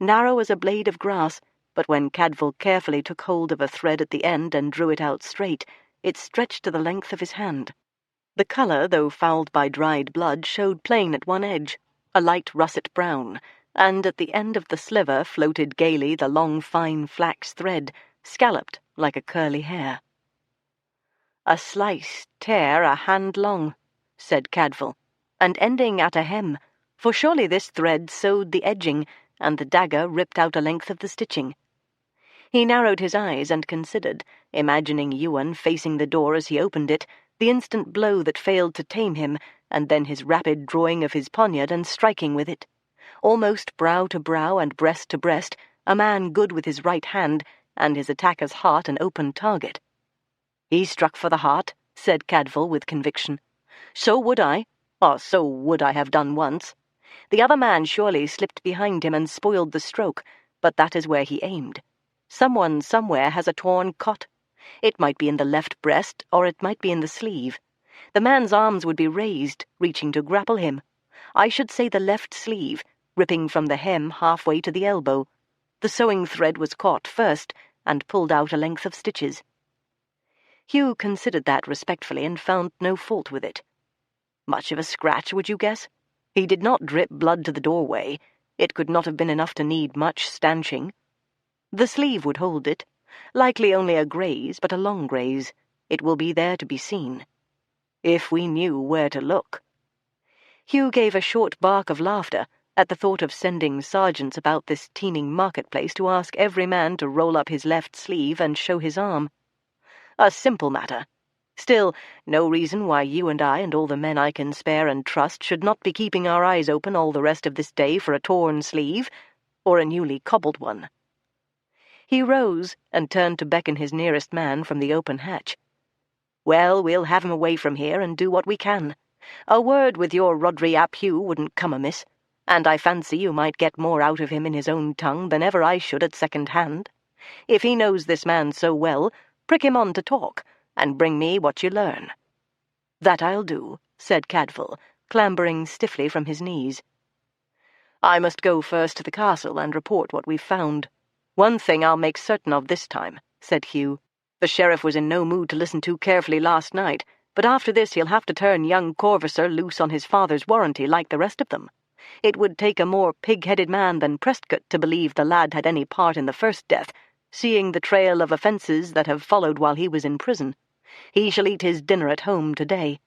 narrow as a blade of grass, but when Cadfael carefully took hold of a thread at the end and drew it out straight, it stretched to the length of his hand. The colour, though fouled by dried blood, showed plain at one edge, a light russet brown, and at the end of the sliver floated gaily the long fine flax thread, scalloped like a curly hair. "A slice, tear a hand long," said Cadfael, "and ending at a hem, for surely this thread sewed the edging, and the dagger ripped out a length of the stitching." He narrowed his eyes and considered, imagining Ewan facing the door as he opened it, the instant blow that failed to tame him, and then his rapid drawing of his poniard and striking with it. Almost brow to brow and breast to breast, a man good with his right hand, and his attacker's heart an open target. "He struck for the heart," said Cadfael with conviction. "So would I, or so would I have done once. The other man surely slipped behind him and spoiled the stroke, but that is where he aimed. Someone somewhere has a torn cot. It might be in the left breast, or it might be in the sleeve. The man's arms would be raised, reaching to grapple him. I should say the left sleeve, ripping from the hem halfway to the elbow. The sewing thread was caught first, and pulled out a length of stitches." Hugh considered that respectfully and found no fault with it. "Much of a scratch, would you guess? He did not drip blood to the doorway. It could not have been enough to need much stanching. The sleeve would hold it. Likely only a graze, but a long graze. It will be there to be seen. If we knew where to look." Hugh gave a short bark of laughter at the thought of sending sergeants about this teeming marketplace to ask every man to roll up his left sleeve and show his arm. A simple matter. Still, no reason why you and I and all the men I can spare and trust should not be keeping our eyes open all the rest of this day for a torn sleeve, or a newly cobbled one. He rose and turned to beckon his nearest man from the open hatch. "Well, we'll have him away from here and do what we can. A word with your Rodri ap Hugh wouldn't come amiss, and I fancy you might get more out of him in his own tongue than ever I should at second hand. If he knows this man so well, prick him on to talk, and bring me what you learn." "That I'll do," said Cadfael, clambering stiffly from his knees. "I must go first to the castle and report what we've found. One thing I'll make certain of this time," said Hugh. "The sheriff was in no mood to listen too carefully last night, but after this he'll have to turn young Corvaser loose on his father's warranty like the rest of them. It would take a more pig-headed man than Prescott to believe the lad had any part in the first death, seeing the trail of offences that have followed while he was in prison. He shall eat his dinner at home today."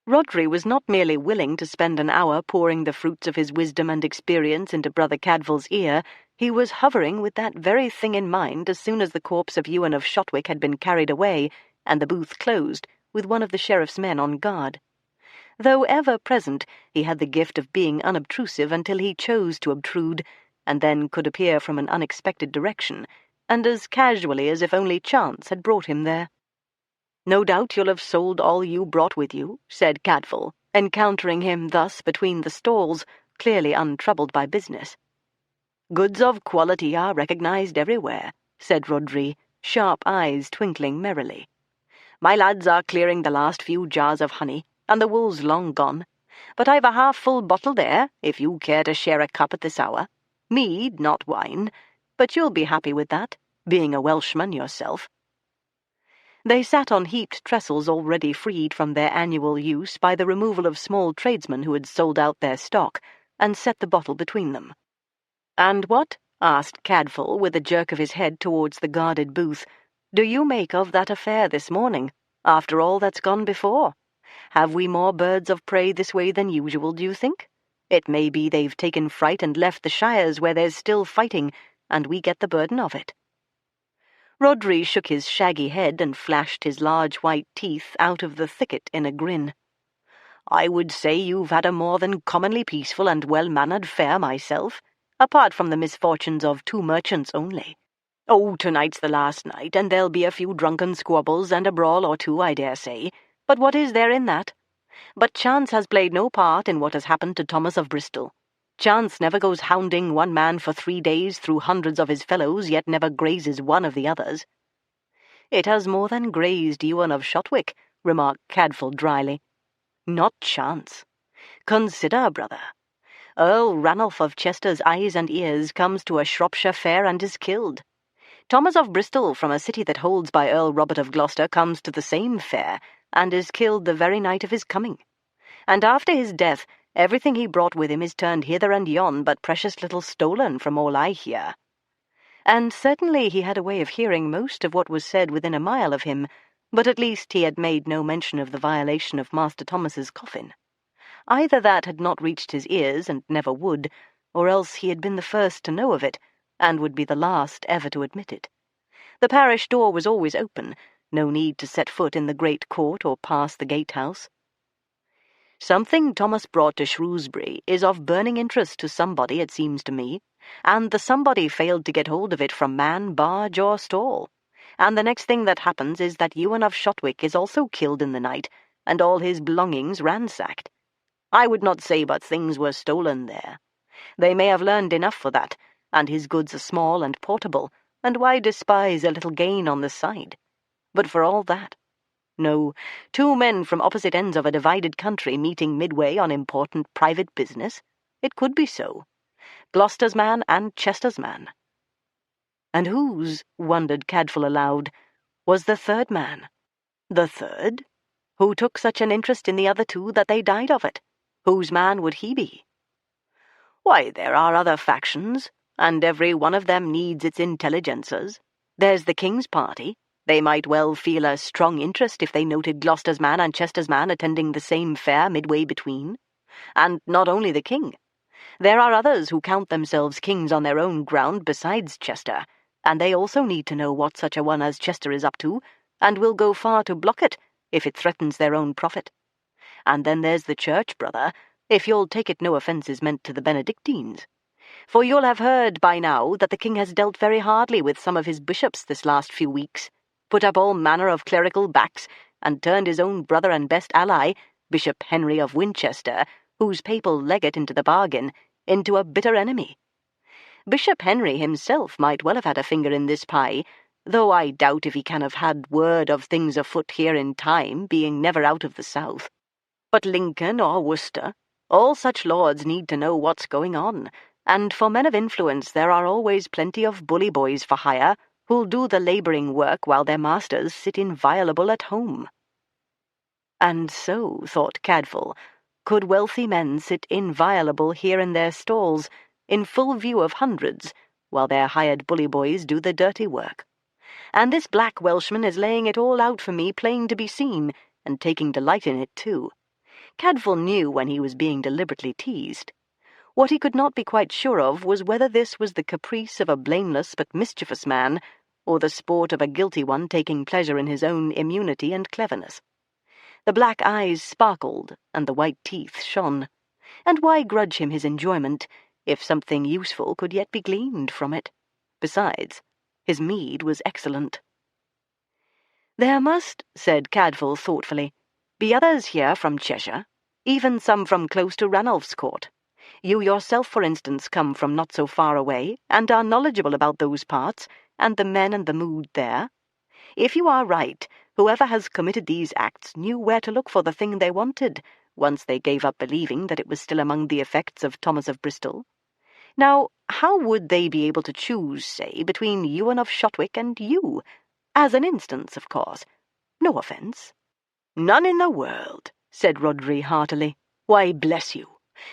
Rodri was not merely willing to spend an hour pouring the fruits of his wisdom and experience into Brother Cadfael's ear, he was hovering with that very thing in mind as soon as the corpse of Ewan of Shotwick had been carried away, and the booth closed, with one of the sheriff's men on guard. Though ever present, he had the gift of being unobtrusive until he chose to obtrude, and then could appear from an unexpected direction, and as casually as if only chance had brought him there. "No doubt you'll have sold all you brought with you," said Cadfael, encountering him thus between the stalls, clearly untroubled by business. "Goods of quality are recognized everywhere," said Rodri, sharp eyes twinkling merrily. "My lads are clearing the last few jars of honey, and the wool's long gone. But I've a half-full bottle there, if you care to share a cup at this hour. Mead, not wine, but you'll be happy with that, being a Welshman yourself." They sat on heaped trestles already freed from their annual use by the removal of small tradesmen who had sold out their stock, and set the bottle between them. "And what," asked Cadfael, with a jerk of his head towards the guarded booth, "do you make of that affair this morning, after all that's gone before? Have we more birds of prey this way than usual, do you think? It may be they've taken fright and left the shires where there's still fighting, and we get the burden of it." Rhodri shook his shaggy head and flashed his large white teeth out of the thicket in a grin. "I would say you've had a more than commonly peaceful and well-mannered fare myself, apart from the misfortunes of 2 merchants only. Oh, tonight's the last night, and there'll be a few drunken squabbles and a brawl or 2, I dare say, but what is there in that? But chance has played no part in what has happened to Thomas of Bristol. Chance never goes hounding one man for 3 days through hundreds of his fellows, yet never grazes one of the others." "It has more than grazed Ewan of Shotwick," remarked Cadfael dryly. "Not chance. Consider, brother. Earl Ranulph of Chester's eyes and ears comes to a Shropshire fair and is killed. Thomas of Bristol, from a city that holds by Earl Robert of Gloucester, comes to the same fair, and is killed the very night of his coming. And after his death, everything he brought with him is turned hither and yon, but precious little stolen, from all I hear." And certainly he had a way of hearing most of what was said within a mile of him, but at least he had made no mention of the violation of Master Thomas's coffin. Either that had not reached his ears, and never would, or else he had been the first to know of it, and would be the last ever to admit it. The parish door was always open, no need to set foot in the great court or pass the gatehouse. "Something Thomas brought to Shrewsbury is of burning interest to somebody, it seems to me, and the somebody failed to get hold of it from man, barge, or stall. And the next thing that happens is that Ewan of Shotwick is also killed in the night, and all his belongings ransacked. I would not say but things were stolen there. They may have learned enough for that, and his goods are small and portable, and why despise a little gain on the side? But for all that, no, 2 men from opposite ends of a divided country meeting midway on important private business? It could be so. Gloucester's man and Chester's man. And whose, wondered Cadfael aloud, was the third man? The third? Who took such an interest in the other 2 that they died of it? Whose man would he be? Why, there are other factions, and every one of them needs its intelligencers. There's the King's party. They might well feel a strong interest if they noted Gloucester's man and Chester's man attending the same fair midway between. And not only the King. There are others who count themselves kings on their own ground besides Chester, and they also need to know what such a one as Chester is up to, and will go far to block it if it threatens their own profit. And then there's the church, brother, if you'll take it no offence is meant to the Benedictines. For you'll have heard by now that the King has dealt very hardly with some of his bishops this last few weeks, put up all manner of clerical backs, and turned his own brother and best ally, Bishop Henry of Winchester, whose papal legate into the bargain, into a bitter enemy. Bishop Henry himself might well have had a finger in this pie, though I doubt if he can have had word of things afoot here in time, being never out of the south. But Lincoln or Worcester, all such lords need to know what's going on, and for men of influence there are always plenty of bully boys for hire, who'll do the labouring work while their masters sit inviolable at home. And so, thought Cadfael, could wealthy men sit inviolable here in their stalls, in full view of hundreds, while their hired bully boys do the dirty work. And this black Welshman is laying it all out for me plain to be seen, and taking delight in it too. Cadfael knew when he was being deliberately teased. What he could not be quite sure of was whether this was the caprice of a blameless but mischievous man, or the sport of a guilty one taking pleasure in his own immunity and cleverness. The black eyes sparkled, and the white teeth shone. And why grudge him his enjoyment, if something useful could yet be gleaned from it? Besides, his mead was excellent. "There must," said Cadfael thoughtfully, "be others here from Cheshire, even some from close to Ranulph's court. You yourself, for instance, come from not so far away, and are knowledgeable about those parts, and the men and the mood there. If you are right, whoever has committed these acts knew where to look for the thing they wanted, once they gave up believing that it was still among the effects of Thomas of Bristol. Now, how would they be able to choose, say, between Ewan of Shotwick and you? As an instance, of course. No offence." "None in the world," said Rhodri heartily. "Why, bless you,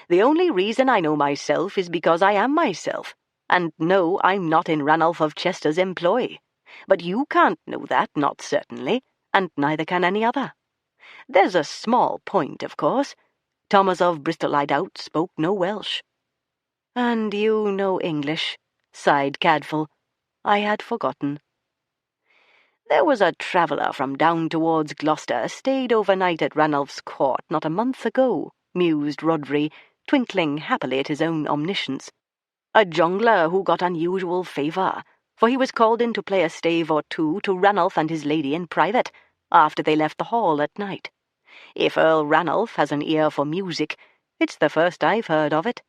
The only reason I know myself is because I am myself, and no, I'm not in Ranulph of Chester's employ. But you can't know that, not certainly, and neither can any other. There's a small point, of course. Thomas of Bristol, I doubt, spoke no Welsh. And you know English, sighed Cadfael. I had forgotten. There was a traveller from down towards Gloucester stayed overnight at Ranulph's court not a month ago, mused Rodri, twinkling happily at his own omniscience. A jongler who got unusual favour, for he was called in to play a stave or two to Ranulph and his lady in private, after they left the hall at night. If Earl Ranulph has an ear for music, it's the first I've heard of it.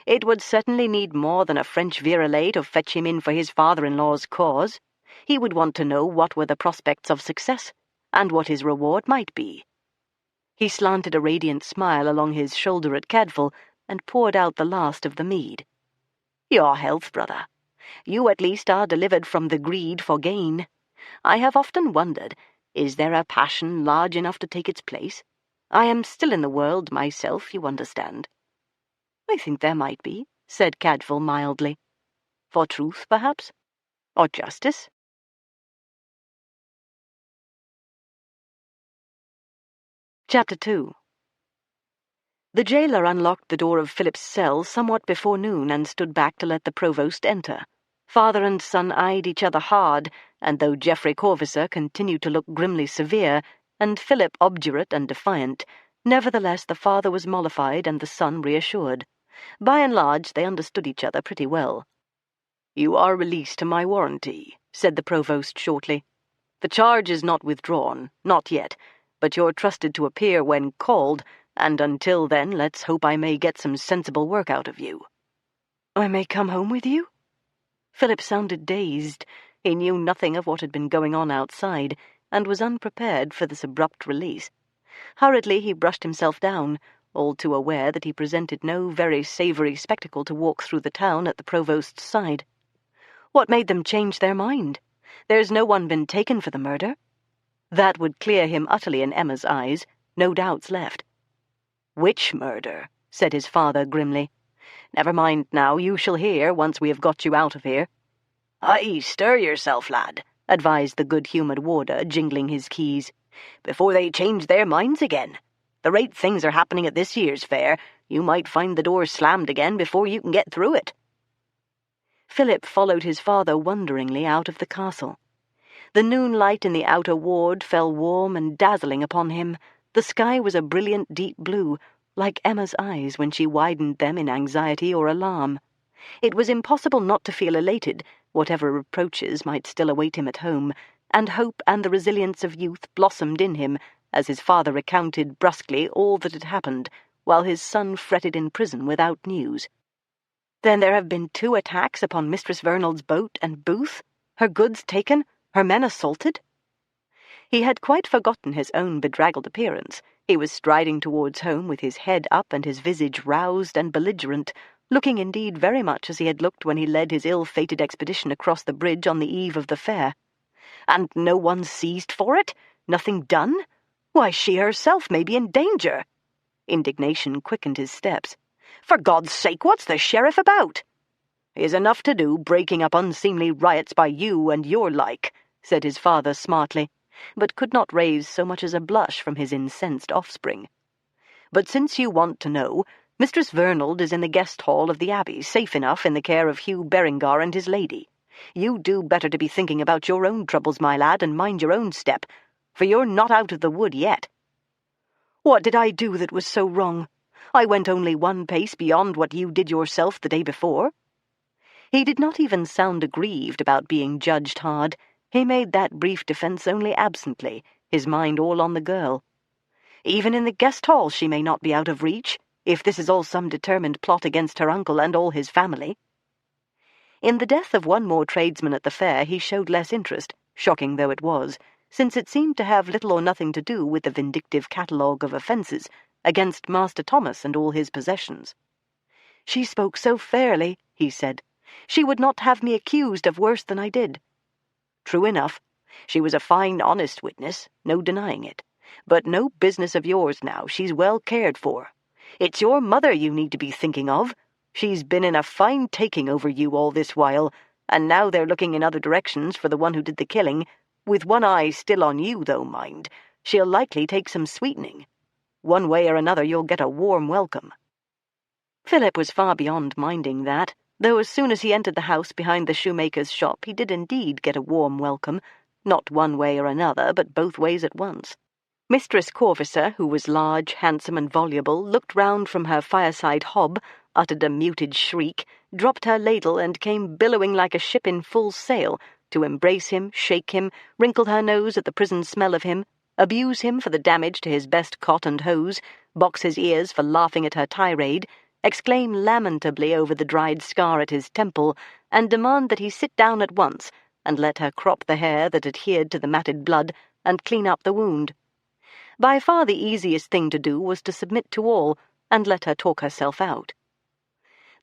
It would certainly need more than a French virelay to fetch him in for his father-in-law's cause. He would want to know what were the prospects of success, and what his reward might be. He slanted a radiant smile along his shoulder at Cadfael, and poured out the last of the mead. Your health, brother. You at least are delivered from the greed for gain. I have often wondered, is there a passion large enough to take its place? I am still in the world myself, you understand. I think there might be, said Cadfael mildly. For truth, perhaps? Or justice? Chapter 2. The jailer unlocked the door of Philip's cell somewhat before noon and stood back to let the provost enter. Father and son eyed each other hard, and though Geoffrey Corvisor continued to look grimly severe, and Philip obdurate and defiant, nevertheless the father was mollified and the son reassured. By and large they understood each other pretty well. "You are released to my warranty," said the provost shortly. "The charge is not withdrawn, not yet, but you're trusted to appear when called, and until then let's hope I may get some sensible work out of you." "I may come home with you?" Philip sounded dazed. He knew nothing of what had been going on outside, and was unprepared for this abrupt release. Hurriedly he brushed himself down, all too aware that he presented no very savoury spectacle to walk through the town at the provost's side. What made them change their mind? There's no one been taken for the murder. That would clear him utterly in Emma's eyes, no doubts left. "Which murder?" said his father grimly. "Never mind now, you shall hear once we have got you out of here." "Aye, stir yourself, lad," advised the good-humoured warder, jingling his keys, "before they change their minds again. The rate things are happening at this year's fair, you might find the door slammed again before you can get through it." Philip followed his father wonderingly out of the castle. The noonlight in the outer ward fell warm and dazzling upon him. The sky was a brilliant deep blue, like Emma's eyes when she widened them in anxiety or alarm. It was impossible not to feel elated, whatever reproaches might still await him at home, and hope and the resilience of youth blossomed in him as his father recounted brusquely all that had happened, while his son fretted in prison without news. "Then there have been 2 attacks upon Mistress Vernal's boat and booth? Her goods taken? Her men assaulted?" He had quite forgotten his own bedraggled appearance. He was striding towards home with his head up and his visage roused and belligerent, looking indeed very much as he had looked when he led his ill-fated expedition across the bridge on the eve of the fair. "And no one seized for it? Nothing done? Why, she herself may be in danger." Indignation quickened his steps. "For God's sake, what's the sheriff about?" "Is enough to do breaking up unseemly riots by you and your like," said his father smartly, but could not raise so much as a blush from his incensed offspring. "But since you want to know, Mistress Vernald is in the guest hall of the Abbey, safe enough in the care of Hugh Berengar and his lady. You do better to be thinking about your own troubles, my lad, and mind your own step, for you're not out of the wood yet." "What did I do that was so wrong? I went only 1 pace beyond what you did yourself the day before." He did not even sound aggrieved about being judged hard. He made that brief defence only absently, his mind all on the girl. "Even in the guest hall she may not be out of reach, if this is all some determined plot against her uncle and all his family." In the death of one more tradesman at the fair he showed less interest, shocking though it was, since it seemed to have little or nothing to do with the vindictive catalogue of offences against Master Thomas and all his possessions. "She spoke so fairly," he said. "She would not have me accused of worse than I did." "True enough. She was a fine, honest witness, no denying it. But no business of yours now, she's well cared for. It's your mother you need to be thinking of. She's been in a fine taking over you all this while, and now they're looking in other directions for the one who did the killing. With one eye still on you, though, mind. She'll likely take some sweetening. One way or another you'll get a warm welcome." Philip was far beyond minding that, though as soon as he entered the house behind the shoemaker's shop he did indeed get a warm welcome, not one way or another, but both ways at once. Mistress Corvisor, who was large, handsome, and voluble, looked round from her fireside hob, uttered a muted shriek, dropped her ladle, and came billowing like a ship in full sail, to embrace him, shake him, wrinkle her nose at the prison smell of him, abuse him for the damage to his best cot and hose, box his ears for laughing at her tirade, exclaim lamentably over the dried scar at his temple, and demand that he sit down at once and let her crop the hair that adhered to the matted blood and clean up the wound. By far the easiest thing to do was to submit to all and let her talk herself out.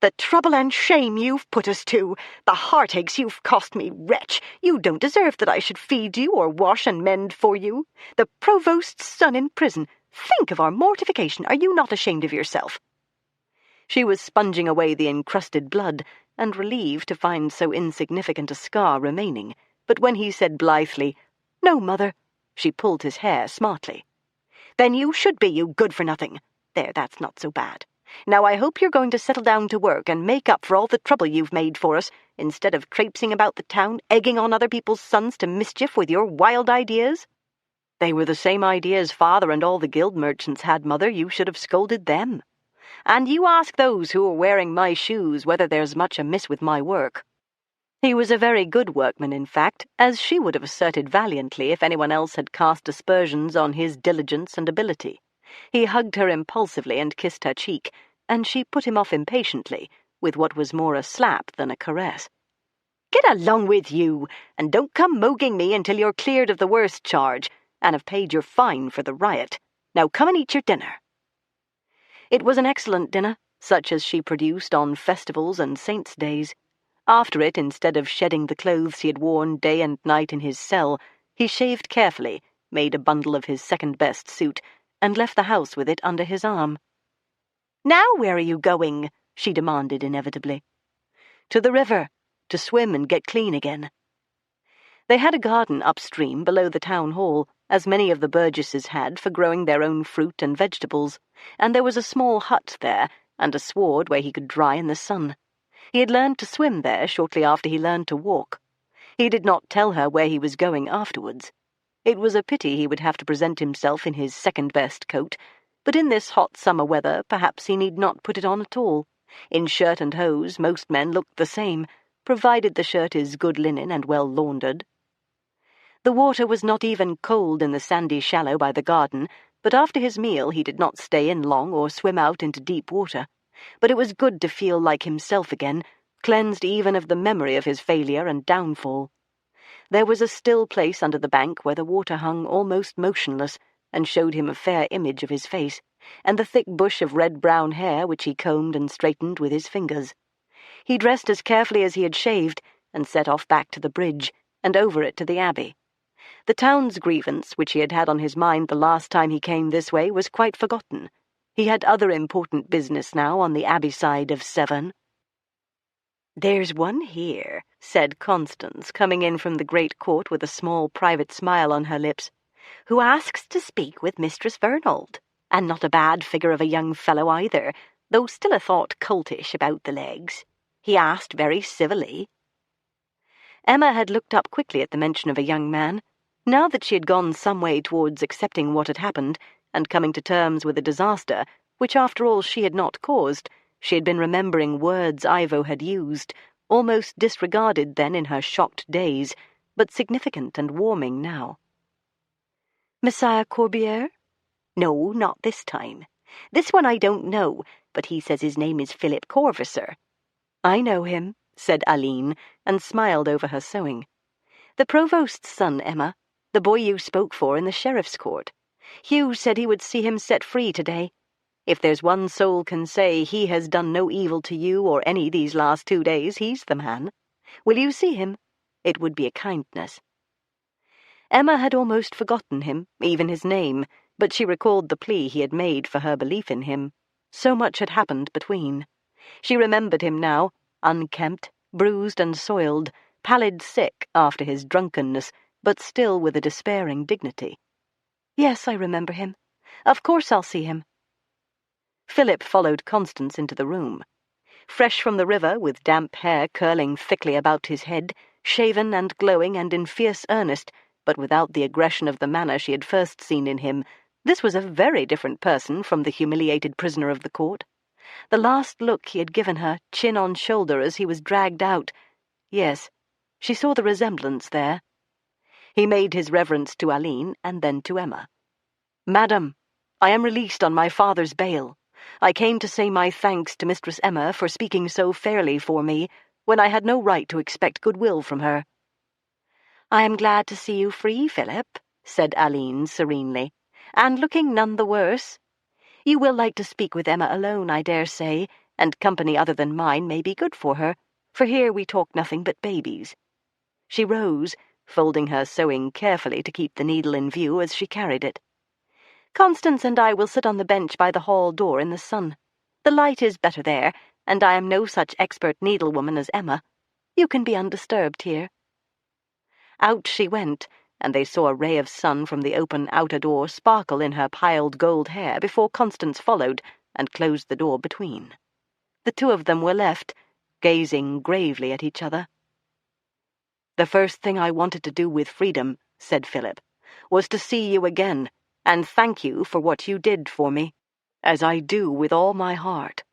"The trouble and shame you've put us to, the heartaches you've cost me, wretch! You don't deserve that I should feed you or wash and mend for you. The provost's son in prison. Think of our mortification. Are you not ashamed of yourself?" She was sponging away the encrusted blood, and relieved to find so insignificant a scar remaining, but when he said blithely, "No, mother," she pulled his hair smartly. "Then you should be, you good-for-nothing. There, that's not so bad. Now I hope you're going to settle down to work and make up for all the trouble you've made for us, instead of traipsing about the town, egging on other people's sons to mischief with your wild ideas." "They were the same ideas Father and all the guild merchants had, Mother. You should have scolded them. And you ask those who are wearing my shoes whether there's much amiss with my work." He was a very good workman, in fact, as she would have asserted valiantly if anyone else had cast aspersions on his diligence and ability. He hugged her impulsively and kissed her cheek, and she put him off impatiently, with what was more a slap than a caress. "Get along with you, and don't come mogging me until you're cleared of the worst charge, and have paid your fine for the riot. Now come and eat your dinner." It was an excellent dinner, such as she produced on festivals and saints' days. After it, instead of shedding the clothes he had worn day and night in his cell, he shaved carefully, made a bundle of his second-best suit, and left the house with it under his arm. "Now where are you going?" she demanded inevitably. "To the river, to swim and get clean again." They had a garden upstream below the town hall, as many of the burgesses had for growing their own fruit and vegetables, and there was a small hut there, and a sward where he could dry in the sun. He had learned to swim there shortly after he learned to walk. He did not tell her where he was going afterwards. It was a pity he would have to present himself in his second-best coat, but in this hot summer weather perhaps he need not put it on at all. In shirt and hose most men look the same, provided the shirt is good linen and well laundered. The water was not even cold in the sandy shallow by the garden, but after his meal he did not stay in long or swim out into deep water. But it was good to feel like himself again, cleansed even of the memory of his failure and downfall. There was a still place under the bank where the water hung almost motionless, and showed him a fair image of his face, and the thick bush of red-brown hair which he combed and straightened with his fingers. He dressed as carefully as he had shaved, and set off back to the bridge, and over it to the abbey. The town's grievance, which he had had on his mind the last time he came this way, was quite forgotten. He had other important business now on the abbey side of Severn. "There's one here," said Constance, coming in from the great court with a small private smile on her lips, "who asks to speak with Mistress Vernald, and not a bad figure of a young fellow either, though still a thought coltish about the legs. He asked very civilly." Emma had looked up quickly at the mention of a young man. Now that she had gone some way towards accepting what had happened, and coming to terms with a disaster, which after all she had not caused, she had been remembering words Ivo had used, almost disregarded then in her shocked daze, but significant and warming now. "Messiah Corbiere?" "No, not this time. This one I don't know, but he says his name is Philip Corvisor." "I know him," said Aline, and smiled over her sewing. "The provost's son, Emma, the boy you spoke for in the sheriff's court. Hugh said he would see him set free today. If there's one soul can say he has done no evil to you or any these last 2 days, he's the man. Will you see him? It would be a kindness." Emma had almost forgotten him, even his name, but she recalled the plea he had made for her belief in him. So much had happened between. She remembered him now, unkempt, bruised and soiled, pallid sick after his drunkenness, but still with a despairing dignity. "Yes, I remember him. Of course I'll see him." Philip followed Constance into the room. Fresh from the river, with damp hair curling thickly about his head, shaven and glowing and in fierce earnest, but without the aggression of the manner she had first seen in him, this was a very different person from the humiliated prisoner of the court. The last look he had given her, chin on shoulder, as he was dragged out. Yes, she saw the resemblance there. He made his reverence to Aline and then to Emma. "Madam, I am released on my father's bail. I came to say my thanks to Mistress Emma for speaking so fairly for me, when I had no right to expect goodwill from her." "I am glad to see you free, Philip," said Aline serenely, "and looking none the worse. You will like to speak with Emma alone, I dare say, and company other than mine may be good for her, for here we talk nothing but babies." She rose, folding her sewing carefully to keep the needle in view as she carried it. "Constance and I will sit on the bench by the hall door in the sun. The light is better there, and I am no such expert needlewoman as Emma. You can be undisturbed here." Out she went, and they saw a ray of sun from the open outer door sparkle in her piled gold hair before Constance followed and closed the door between. The two of them were left, gazing gravely at each other. "The first thing I wanted to do with freedom," said Philip, "was to see you again, and thank you for what you did for me, as I do with all my heart.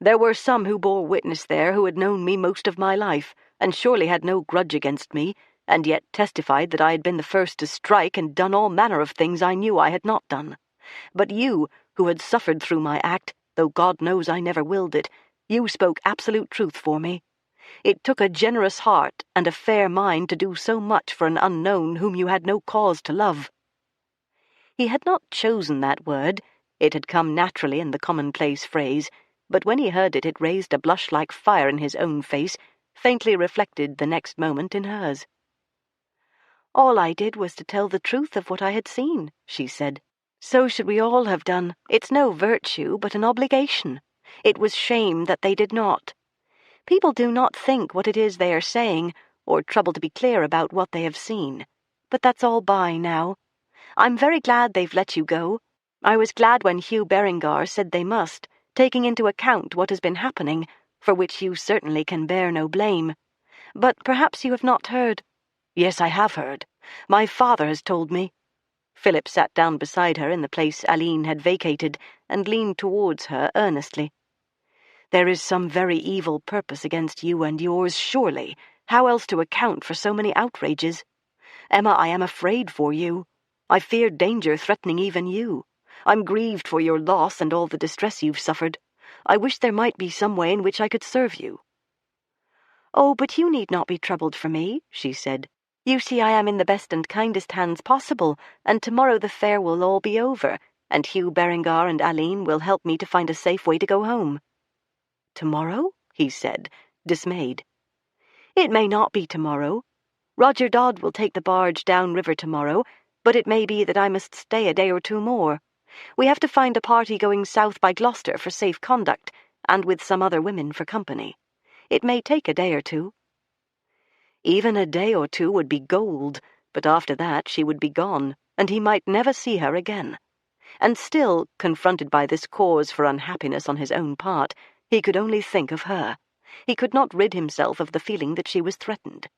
There were some who bore witness there who had known me most of my life, and surely had no grudge against me, and yet testified that I had been the first to strike and done all manner of things I knew I had not done. But you, who had suffered through my act, though God knows I never willed it, you spoke absolute truth for me. It took a generous heart and a fair mind to do so much for an unknown whom you had no cause to love." He had not chosen that word. It had come naturally in the commonplace phrase, but when he heard it, it raised a blush like fire in his own face, faintly reflected the next moment in hers. "All I did was to tell the truth of what I had seen," she said. "So should we all have done. It's no virtue, but an obligation. It was shame that they did not. People do not think what it is they are saying, or trouble to be clear about what they have seen. But that's all by now. I'm very glad they've let you go. I was glad when Hugh Berengar said they must, taking into account what has been happening, for which you certainly can bear no blame. But perhaps you have not heard." "Yes, I have heard. My father has told me." Philip sat down beside her in the place Aline had vacated, and leaned towards her earnestly. "There is some very evil purpose against you and yours, surely. How else to account for so many outrages? Emma, I am afraid for you. I fear danger threatening even you. I'm grieved for your loss and all the distress you've suffered. I wish there might be some way in which I could serve you." "Oh, but you need not be troubled for me," she said. "You see I am in the best and kindest hands possible, and tomorrow the fair will all be over, and Hugh Berengar and Aline will help me to find a safe way to go home." "Tomorrow?" he said, dismayed. "It may not be tomorrow. Roger Dodd will take the barge down river tomorrow, but it may be that I must stay a day or two more. We have to find a party going south by Gloucester for safe conduct, and with some other women for company. It may take a day or two." Even a day or two would be gold, but after that she would be gone, and he might never see her again. And still, confronted by this cause for unhappiness on his own part, he could only think of her. He could not rid himself of the feeling that she was threatened.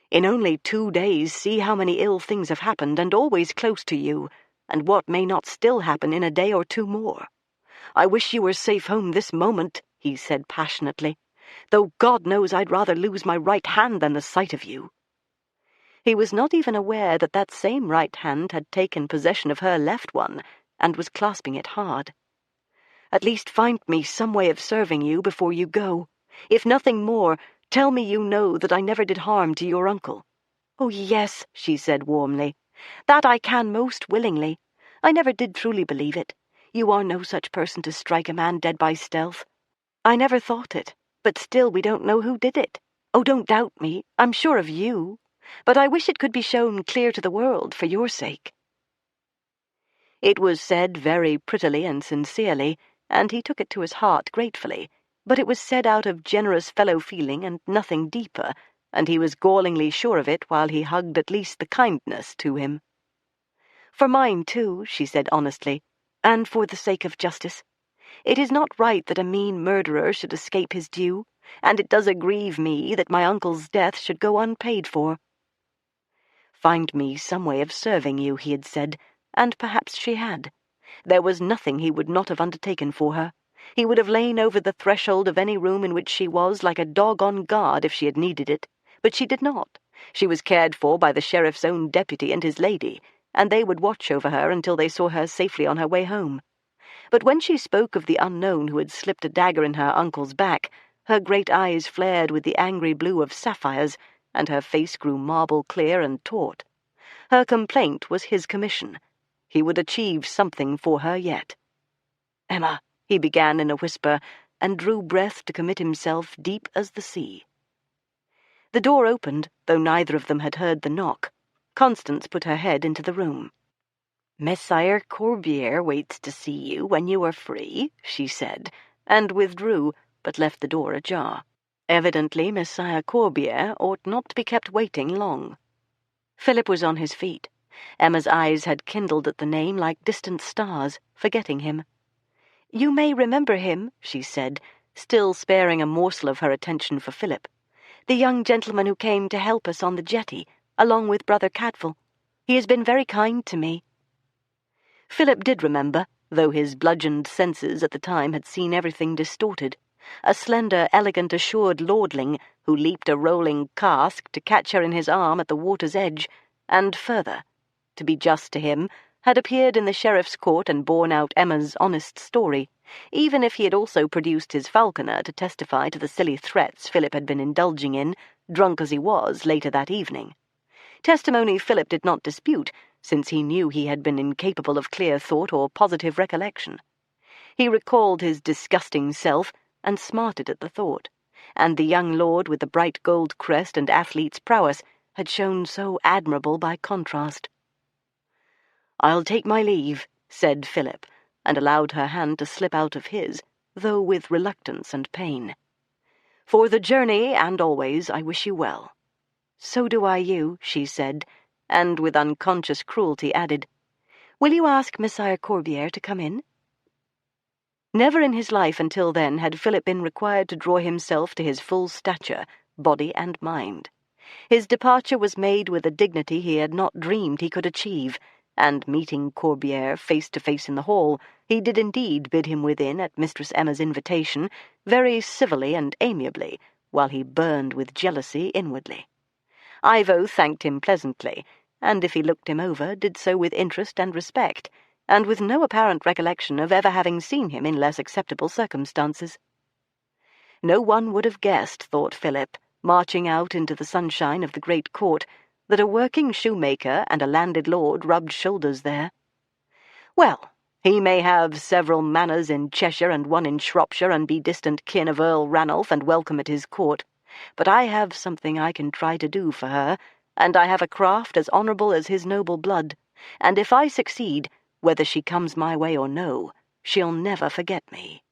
"In only 2 days see how many ill things have happened, and always close to you, and what may not still happen in a day or two more. I wish you were safe home this moment," he said passionately, "though God knows I'd rather lose my right hand than the sight of you." He was not even aware that that same right hand had taken possession of her left one, and was clasping it hard. "At least find me some way of serving you before you go. If nothing more, tell me you know that I never did harm to your uncle." "Oh, yes," she said warmly. "That I can most willingly. I never did truly believe it. You are no such person to strike a man dead by stealth. I never thought it, but still we don't know who did it. Oh, don't doubt me. I'm sure of you. But I wish it could be shown clear to the world for your sake." It was said very prettily and sincerely, and he took it to his heart gratefully, but it was said out of generous fellow-feeling and nothing deeper, and he was gallingly sure of it while he hugged at least the kindness to him. "For mine, too," she said honestly, "and for the sake of justice. It is not right that a mean murderer should escape his due, and it does aggrieve me that my uncle's death should go unpaid for." "Find me some way of serving you," he had said, and perhaps she had. There was nothing he would not have undertaken for her. He would have lain over the threshold of any room in which she was like a dog on guard if she had needed it, but she did not. She was cared for by the sheriff's own deputy and his lady, and they would watch over her until they saw her safely on her way home. But when she spoke of the unknown who had slipped a dagger in her uncle's back, her great eyes flared with the angry blue of sapphires, and her face grew marble-clear and taut. Her complaint was his commission. He would achieve something for her yet. "Emma," he began in a whisper, and drew breath to commit himself deep as the sea. The door opened, though neither of them had heard the knock. Constance put her head into the room. "Messire Corbier waits to see you when you are free," she said, and withdrew, but left the door ajar. Evidently Messire Corbier ought not to be kept waiting long. Philip was on his feet. Emma's eyes had kindled at the name like distant stars, forgetting him. "You may remember him," she said, still sparing a morsel of her attention for Philip. "The young gentleman who came to help us on the jetty, along with Brother Cadfael. He has been very kind to me." Philip did remember, though his bludgeoned senses at the time had seen everything distorted. A slender, elegant, assured lordling who leaped a rolling cask to catch her in his arm at the water's edge, and further, to be just to him, had appeared in the sheriff's court and borne out Emma's honest story, even if he had also produced his falconer to testify to the silly threats Philip had been indulging in, drunk as he was, later that evening. Testimony Philip did not dispute, since he knew he had been incapable of clear thought or positive recollection. He recalled his disgusting self, and smarted at the thought, and the young lord with the bright gold crest and athlete's prowess had shown so admirable by contrast. "I'll take my leave," said Philip, and allowed her hand to slip out of his, though with reluctance and pain. "For the journey, and always, I wish you well." "So do I you," she said, and with unconscious cruelty added, "Will you ask Messire Corbier to come in?" Never in his life until then had Philip been required to draw himself to his full stature, body and mind. His departure was made with a dignity he had not dreamed he could achieve, and meeting Corbier face to face in the hall, he did indeed bid him within at Mistress Emma's invitation, very civilly and amiably, while he burned with jealousy inwardly. Ivo thanked him pleasantly, and if he looked him over, did so with interest and respect, and with no apparent recollection of ever having seen him in less acceptable circumstances. No one would have guessed, thought Philip, marching out into the sunshine of the great court, that a working shoemaker and a landed lord rubbed shoulders there. Well, he may have several manors in Cheshire and one in Shropshire, and be distant kin of Earl Ranulph and welcome at his court, but I have something I can try to do for her, and I have a craft as honourable as his noble blood, and if I succeed, whether she comes my way or no, she'll never forget me.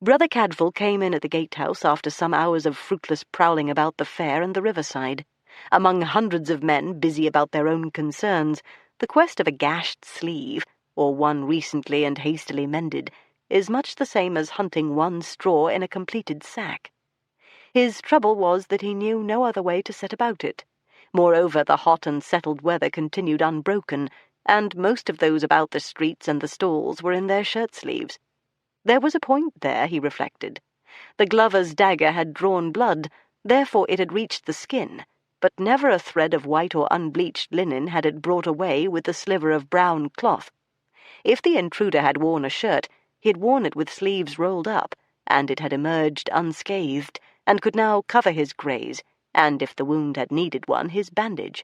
Brother Cadfael came in at the gatehouse after some hours of fruitless prowling about the fair and the riverside. Among hundreds of men busy about their own concerns, the quest of a gashed sleeve, or one recently and hastily mended, is much the same as hunting one straw in a completed sack. His trouble was that he knew no other way to set about it. Moreover, the hot and settled weather continued unbroken, and most of those about the streets and the stalls were in their shirt-sleeves. There was a point there, he reflected. The glover's dagger had drawn blood, therefore it had reached the skin, but never a thread of white or unbleached linen had it brought away with the sliver of brown cloth. If the intruder had worn a shirt, he had worn it with sleeves rolled up, and it had emerged unscathed, and could now cover his graze, and if the wound had needed one, his bandage.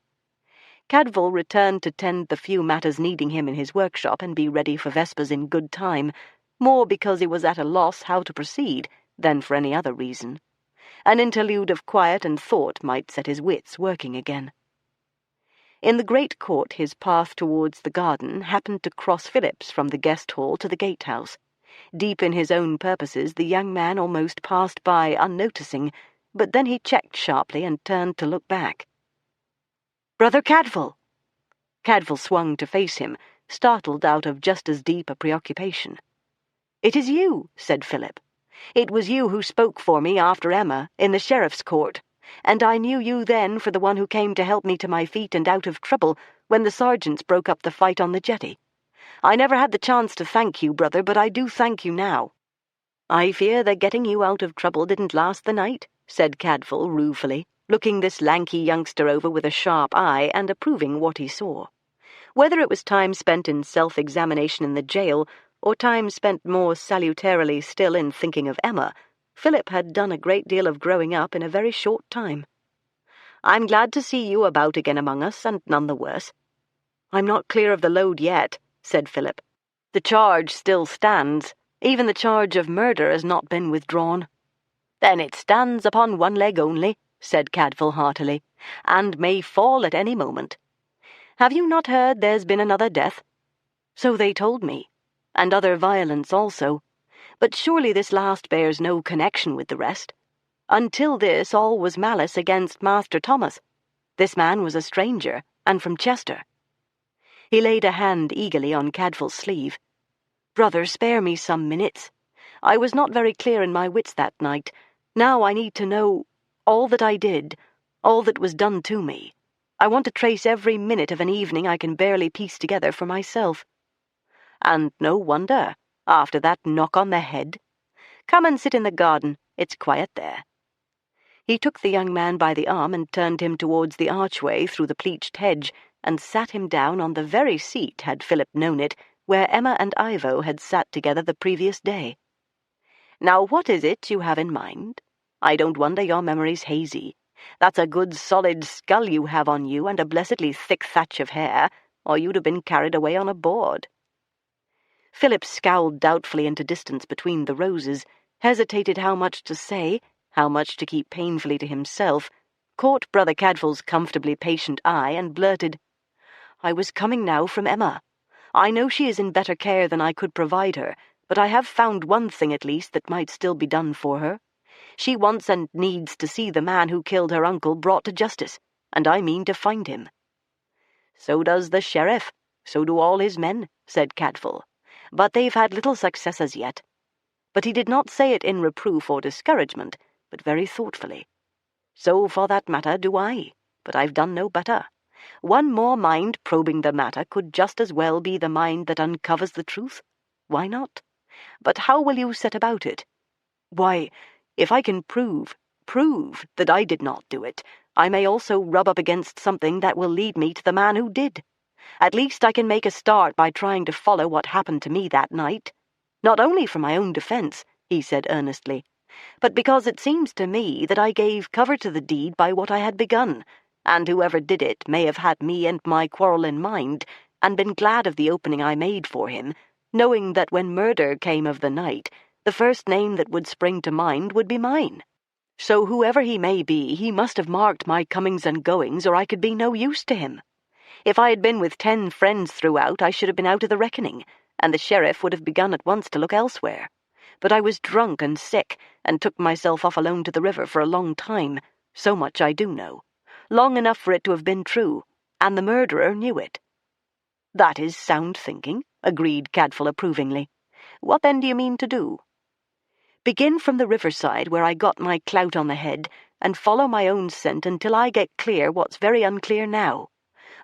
Cadfael returned to tend the few matters needing him in his workshop and be ready for vespers in good time, more because he was at a loss how to proceed than for any other reason. An interlude of quiet and thought might set his wits working again. In the great court his path towards the garden happened to cross Philip's from the guest hall to the gatehouse. Deep in his own purposes, the young man almost passed by unnoticing, but then he checked sharply and turned to look back. "Brother Cadfael!" Cadfael swung to face him, startled out of just as deep a preoccupation. "It is you," said Philip. "It was you who spoke for me after Emma, in the sheriff's court, and I knew you then for the one who came to help me to my feet and out of trouble when the sergeants broke up the fight on the jetty. I never had the chance to thank you, brother, but I do thank you now." "I fear that getting you out of trouble didn't last the night," said Cadfael ruefully, looking this lanky youngster over with a sharp eye and approving what he saw. Whether it was time spent in self-examination in the jail, or time spent more salutarily still in thinking of Emma, Philip had done a great deal of growing up in a very short time. "I'm glad to see you about again among us, and none the worse." "I'm not clear of the load yet," said Philip. "The charge still stands. Even the charge of murder has not been withdrawn." "Then it stands upon one leg only," said Cadfael heartily, "and may fall at any moment. Have you not heard there's been another death?" "So they told me, and other violence also. But surely this last bears no connection with the rest. Until this, all was malice against Master Thomas. This man was a stranger, and from Chester." He laid a hand eagerly on Cadfael's sleeve. "Brother, spare me some minutes. I was not very clear in my wits that night. Now I need to know all that I did, all that was done to me. I want to trace every minute of an evening I can barely piece together for myself." "And no wonder, after that knock on the head. Come and sit in the garden. It's quiet there." He took the young man by the arm and turned him towards the archway through the pleached hedge, and sat him down on the very seat, had Philip known it, where Emma and Ivo had sat together the previous day. "Now what is it you have in mind? I don't wonder your memory's hazy. That's a good solid skull you have on you, and a blessedly thick thatch of hair, or you'd have been carried away on a board." Philip scowled doubtfully into distance between the roses, hesitated how much to say, how much to keep painfully to himself, caught Brother Cadfael's comfortably patient eye, and blurted, "I was coming now from Emma. I know she is in better care than I could provide her, but I have found one thing at least that might still be done for her. She wants and needs to see the man who killed her uncle brought to justice, and I mean to find him." "So does the sheriff, so do all his men," said Cadfael, "but they've had little success as yet." But he did not say it in reproof or discouragement, but very thoughtfully. "So, for that matter, do I, but I've done no better. One more mind probing the matter could just as well be the mind that uncovers the truth. Why not? But how will you set about it?" "Why, if I can prove that I did not do it, I may also rub up against something that will lead me to the man who did. At least I can make a start by trying to follow what happened to me that night. Not only for my own defense," he said earnestly, "but because it seems to me that I gave cover to the deed by what I had begun, and whoever did it may have had me and my quarrel in mind, and been glad of the opening I made for him, knowing that when murder came of the night, the first name that would spring to mind would be mine. So whoever he may be, he must have marked my comings and goings, or I could be no use to him. If I had been with 10 friends throughout, I should have been out of the reckoning, and the sheriff would have begun at once to look elsewhere. But I was drunk and sick, and took myself off alone to the river for a long time. So much I do know. Long enough for it to have been true, and the murderer knew it." "That is sound thinking," agreed Cadfael approvingly. "What then do you mean to do?" "Begin from the riverside where I got my clout on the head, and follow my own scent until I get clear what's very unclear now.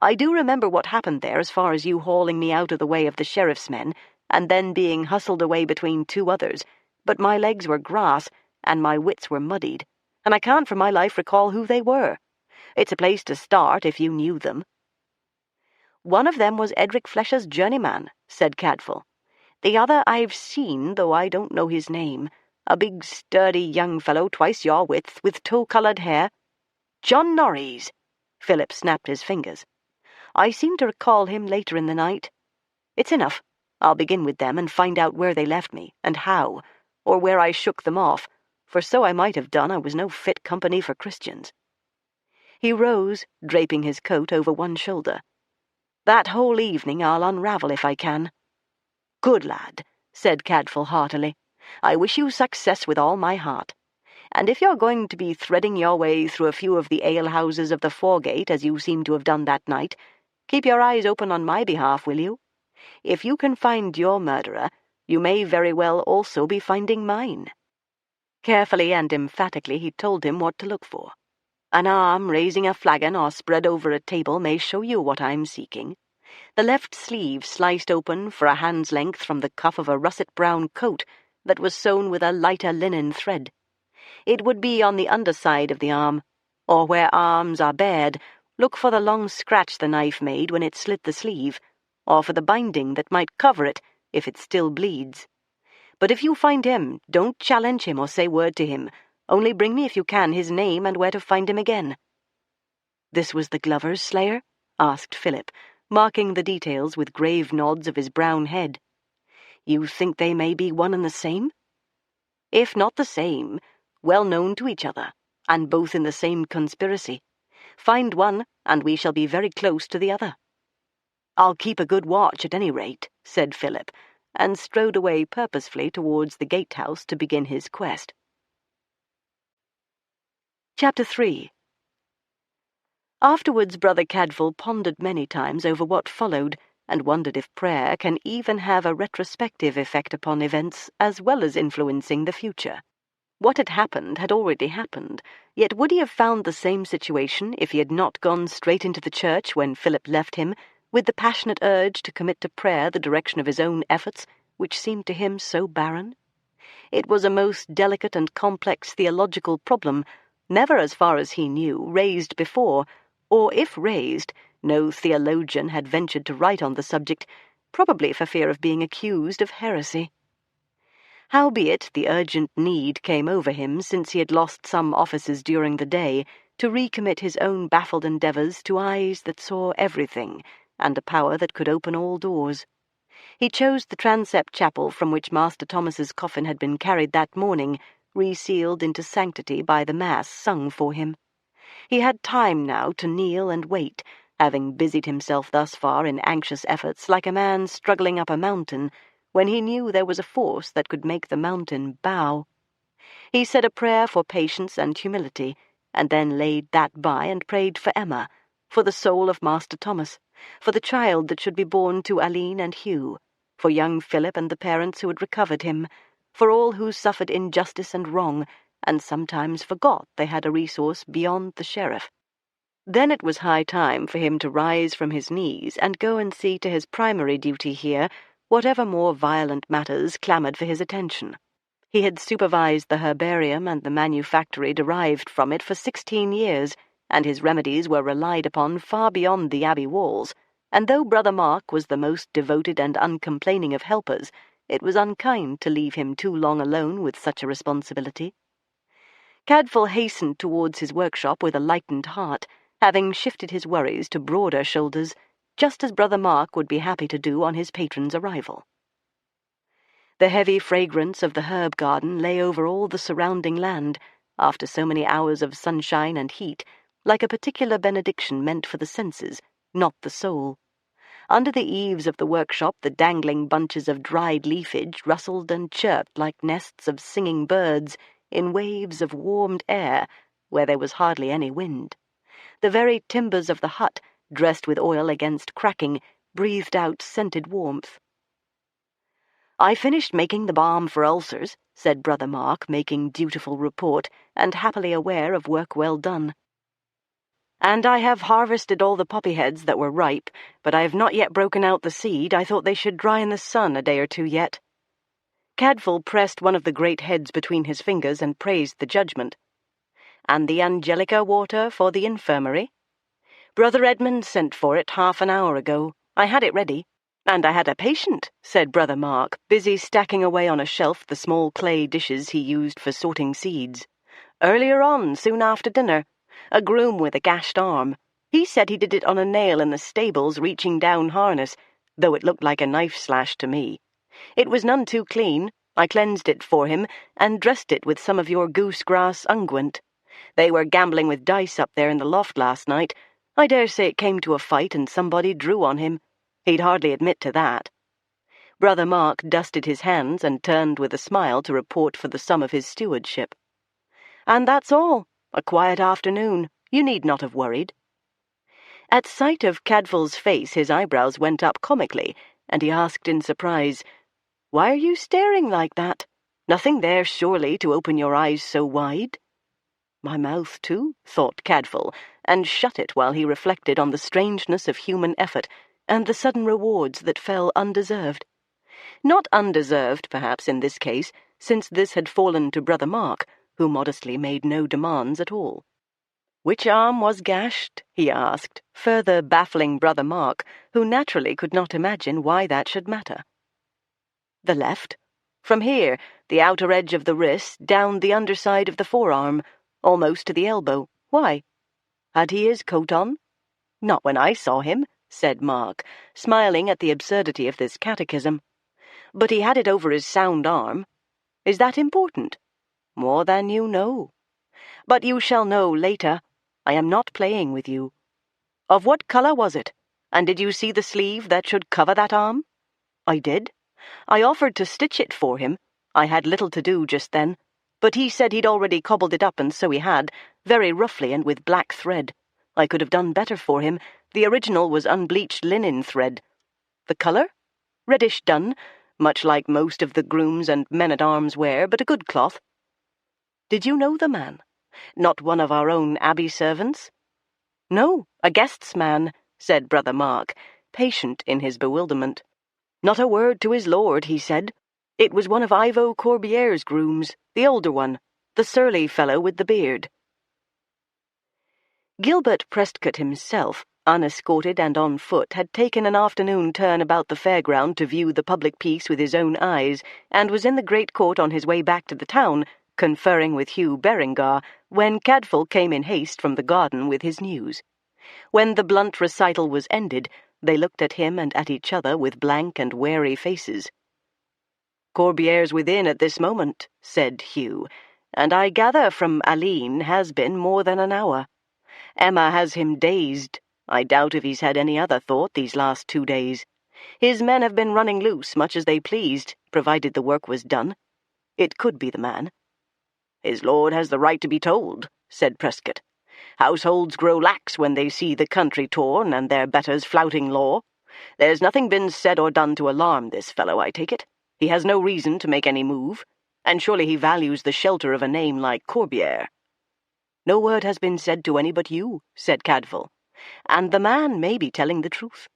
I do remember what happened there as far as you hauling me out of the way of the sheriff's men, and then being hustled away between 2 others, but my legs were grass, and my wits were muddied, and I can't for my life recall who they were. It's a place to start if you knew them." "One of them was Edric Flesher's journeyman," said Cadfael. "The other I've seen, though I don't know his name. A big, sturdy young fellow twice your width, with tow-coloured hair." "John Norreys!" Philip snapped his fingers. "I seem to recall him later in the night. It's enough. I'll begin with them and find out where they left me, and how, or where I shook them off, for so I might have done. I was no fit company for Christians." He rose, draping his coat over one shoulder. "That whole evening I'll unravel if I can." "Good lad," said Cadfael heartily. "I wish you success with all my heart. And if you're going to be threading your way through a few of the alehouses of the Foregate, as you seem to have done that night, keep your eyes open on my behalf, will you? If you can find your murderer, you may very well also be finding mine." Carefully and emphatically he told him what to look for. "An arm raising a flagon or spread over a table may show you what I'm seeking. The left sleeve sliced open for a hand's length from the cuff of a russet-brown coat that was sewn with a lighter linen thread. It would be on the underside of the arm, or where arms are bared, look for the long scratch the knife made when it slit the sleeve, or for the binding that might cover it if it still bleeds. But if you find him, don't challenge him or say word to him. Only bring me, if you can, his name and where to find him again." "This was the Glover's slayer?" asked Philip, marking the details with grave nods of his brown head. "You think they may be one and the same?" "If not the same, well known to each other, and both in the same conspiracy. Find one, and we shall be very close to the other." "I'll keep a good watch at any rate," said Philip, and strode away purposefully towards the gatehouse to begin his quest. Chapter 3. Afterwards Brother Cadfael pondered many times over what followed, and wondered if prayer can even have a retrospective effect upon events as well as influencing the future. What had already happened, yet would he have found the same situation if he had not gone straight into the church when Philip left him, with the passionate urge to commit to prayer the direction of his own efforts, which seemed to him so barren? It was a most delicate and complex theological problem, never, as far as he knew, raised before, or if raised, no theologian had ventured to write on the subject, probably for fear of being accused of heresy. Howbeit, the urgent need came over him, since he had lost some offices during the day, to recommit his own baffled endeavours to eyes that saw everything, and a power that could open all doors. He chose the transept chapel from which Master Thomas's coffin had been carried that morning, resealed into sanctity by the Mass sung for him. He had time now to kneel and wait, having busied himself thus far in anxious efforts like a man struggling up a mountain, when he knew there was a force that could make the mountain bow. He said a prayer for patience and humility, and then laid that by and prayed for Emma, for the soul of Master Thomas, for the child that should be born to Aline and Hugh, for young Philip and the parents who had recovered him, for all who suffered injustice and wrong, and sometimes forgot they had a resource beyond the sheriff. Then it was high time for him to rise from his knees and go and see to his primary duty here, whatever more violent matters clamoured for his attention. He had supervised the herbarium and the manufactory derived from it for 16 years, and his remedies were relied upon far beyond the abbey walls, and though Brother Mark was the most devoted and uncomplaining of helpers, it was unkind to leave him too long alone with such a responsibility. Cadfael hastened towards his workshop with a lightened heart, having shifted his worries to broader shoulders, just as Brother Mark would be happy to do on his patron's arrival. The heavy fragrance of the herb garden lay over all the surrounding land, after so many hours of sunshine and heat, like a particular benediction meant for the senses, not the soul. Under the eaves of the workshop the dangling bunches of dried leafage rustled and chirped like nests of singing birds in waves of warmed air where there was hardly any wind. The very timbers of the hut, dressed with oil against cracking, breathed out scented warmth. "I finished making the balm for ulcers," said Brother Mark, making dutiful report, and happily aware of work well done. "And I have harvested all the poppy heads that were ripe, but I have not yet broken out the seed. I thought they should dry in the sun a day or two yet." Cadfael pressed one of the great heads between his fingers and praised the judgment. "And the angelica water for the infirmary?" "Brother Edmund sent for it 1/2 an hour ago. I had it ready." "And I had a patient," said Brother Mark, busy stacking away on a shelf the small clay dishes he used for sorting seeds. "Earlier on, soon after dinner. A groom with a gashed arm. He said he did it on a nail in the stables reaching down harness, though it looked like a knife slash to me. It was none too clean. I cleansed it for him, and dressed it with some of your goose-grass unguent. They were gambling with dice up there in the loft last night. I dare say it came to a fight and somebody drew on him. He'd hardly admit to that." Brother Mark dusted his hands and turned with a smile to report for the sum of his stewardship. "And that's all. A quiet afternoon. You need not have worried." At sight of Cadfael's face his eyebrows went up comically, and he asked in surprise, "Why are you staring like that? Nothing there, surely, to open your eyes so wide?" "My mouth, too," thought Cadfael, and shut it while he reflected on the strangeness of human effort and the sudden rewards that fell undeserved. Not undeserved, perhaps, in this case, since this had fallen to Brother Mark, who modestly made no demands at all. "Which arm was gashed?" he asked, further baffling Brother Mark, who naturally could not imagine why that should matter. "The left. From here, the outer edge of the wrist, down the underside of the forearm, almost to the elbow. Why? Had he his coat on?" "Not when I saw him," said Mark, smiling at the absurdity of this catechism. "But he had it over his sound arm. Is that important?" "More than you know. But you shall know later. I am not playing with you. Of what colour was it? And did you see the sleeve that should cover that arm?" "I did. I offered to stitch it for him. I had little to do just then. But he said he'd already cobbled it up, and so he had, very roughly and with black thread. I could have done better for him. The original was unbleached linen thread. The colour? Reddish dun, much like most of the grooms and men-at-arms wear, but a good cloth." "Did you know the man? Not one of our own abbey servants?" "No, a guest's man," said Brother Mark, patient in his bewilderment. "Not a word to his lord, he said. It was one of Ivo Corbiere's grooms, the older one, the surly fellow with the beard." Gilbert Prescott himself, unescorted and on foot, had taken an afternoon turn about the fairground to view the public peace with his own eyes, and was in the great court on his way back to the town, conferring with Hugh Berengar, when Cadfael came in haste from the garden with his news. When the blunt recital was ended, they looked at him and at each other with blank and wary faces. "Corbiere's within at this moment," said Hugh, "and I gather from Aline has been more than an hour. Emma has him dazed. I doubt if he's had any other thought these last 2 days. His men have been running loose much as they pleased, provided the work was done. It could be the man." "His lord has the right to be told," said Prescott. "Households grow lax when they see the country torn and their betters flouting law. There's nothing been said or done to alarm this fellow, I take it. He has no reason to make any move, and surely he values the shelter of a name like Corbiere." "No word has been said to any but you," said Cadfael, "and the man may be telling the truth."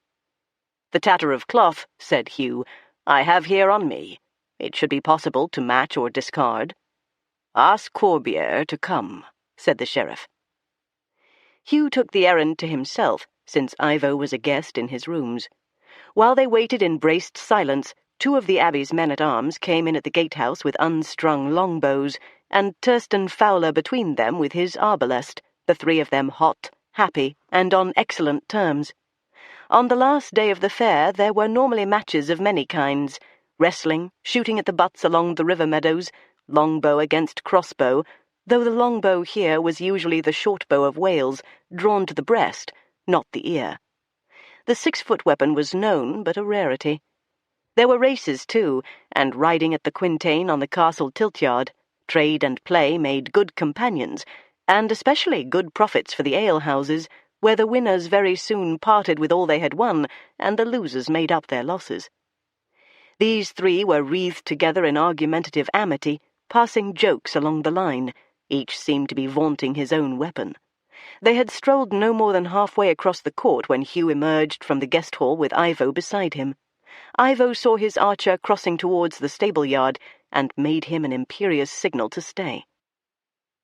"The tatter of cloth," said Hugh, "I have here on me. It should be possible to match or discard." "Ask Corbiere to come," said the sheriff. Hugh took the errand to himself, since Ivo was a guest in his rooms. While they waited in braced silence, 2 of the Abbey's men-at-arms came in at the gatehouse with unstrung longbows, and Thurston Fowler between them with his arbalest, the 3 of them hot, happy, and on excellent terms. On the last day of the fair there were normally matches of many kinds: wrestling, shooting at the butts along the river meadows, longbow against crossbow, though the longbow here was usually the shortbow of Wales, drawn to the breast, not the ear. The 6-foot weapon was known, but a rarity. There were races, too, and riding at the quintain on the castle tiltyard. Trade and play made good companions, and especially good profits for the alehouses, where the winners very soon parted with all they had won, and the losers made up their losses. These 3 were wreathed together in argumentative amity, passing jokes along the line. Each seemed to be vaunting his own weapon. They had strolled no more than halfway across the court when Hugh emerged from the guest hall with Ivo beside him. Ivo saw his archer crossing towards the stable-yard, and made him an imperious signal to stay.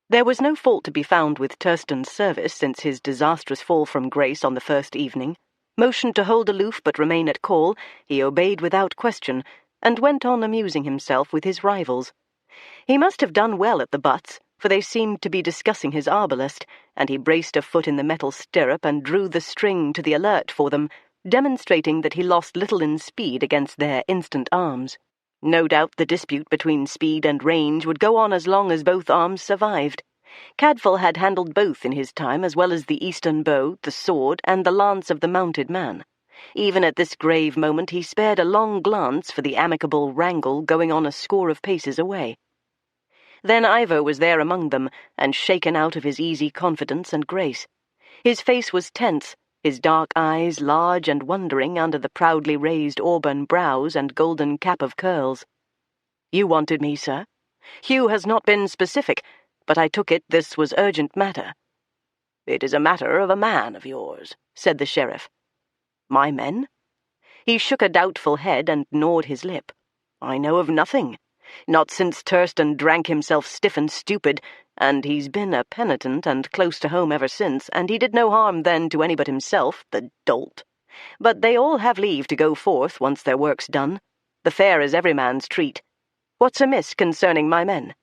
There was no fault to be found with Thurston's service since his disastrous fall from grace on the first evening. Motioned to hold aloof but remain at call, he obeyed without question, and went on amusing himself with his rivals. He must have done well at the butts, for they seemed to be discussing his arbalest, and he braced a foot in the metal stirrup and drew the string to the alert for them, demonstrating that he lost little in speed against their instant arms. No doubt the dispute between speed and range would go on as long as both arms survived. Cadfael had handled both in his time, as well as the eastern bow, the sword, and the lance of the mounted man. Even at this grave moment he spared a long glance for the amicable wrangle going on a score of paces away. Then Ivo was there among them, and shaken out of his easy confidence and grace. His face was tense, his dark eyes large and wondering under the proudly raised auburn brows and golden cap of curls. "You wanted me, sir? Hugh has not been specific, but I took it this was urgent matter." "It is a matter of a man of yours," said the sheriff. "My men?" He shook a doubtful head and gnawed his lip. "I know of nothing. Not since Thurston drank himself stiff and stupid, and he's been a penitent and close to home ever since, and he did no harm then to any but himself, the dolt. But they all have leave to go forth once their work's done. The fair is every man's treat. What's amiss concerning my men?"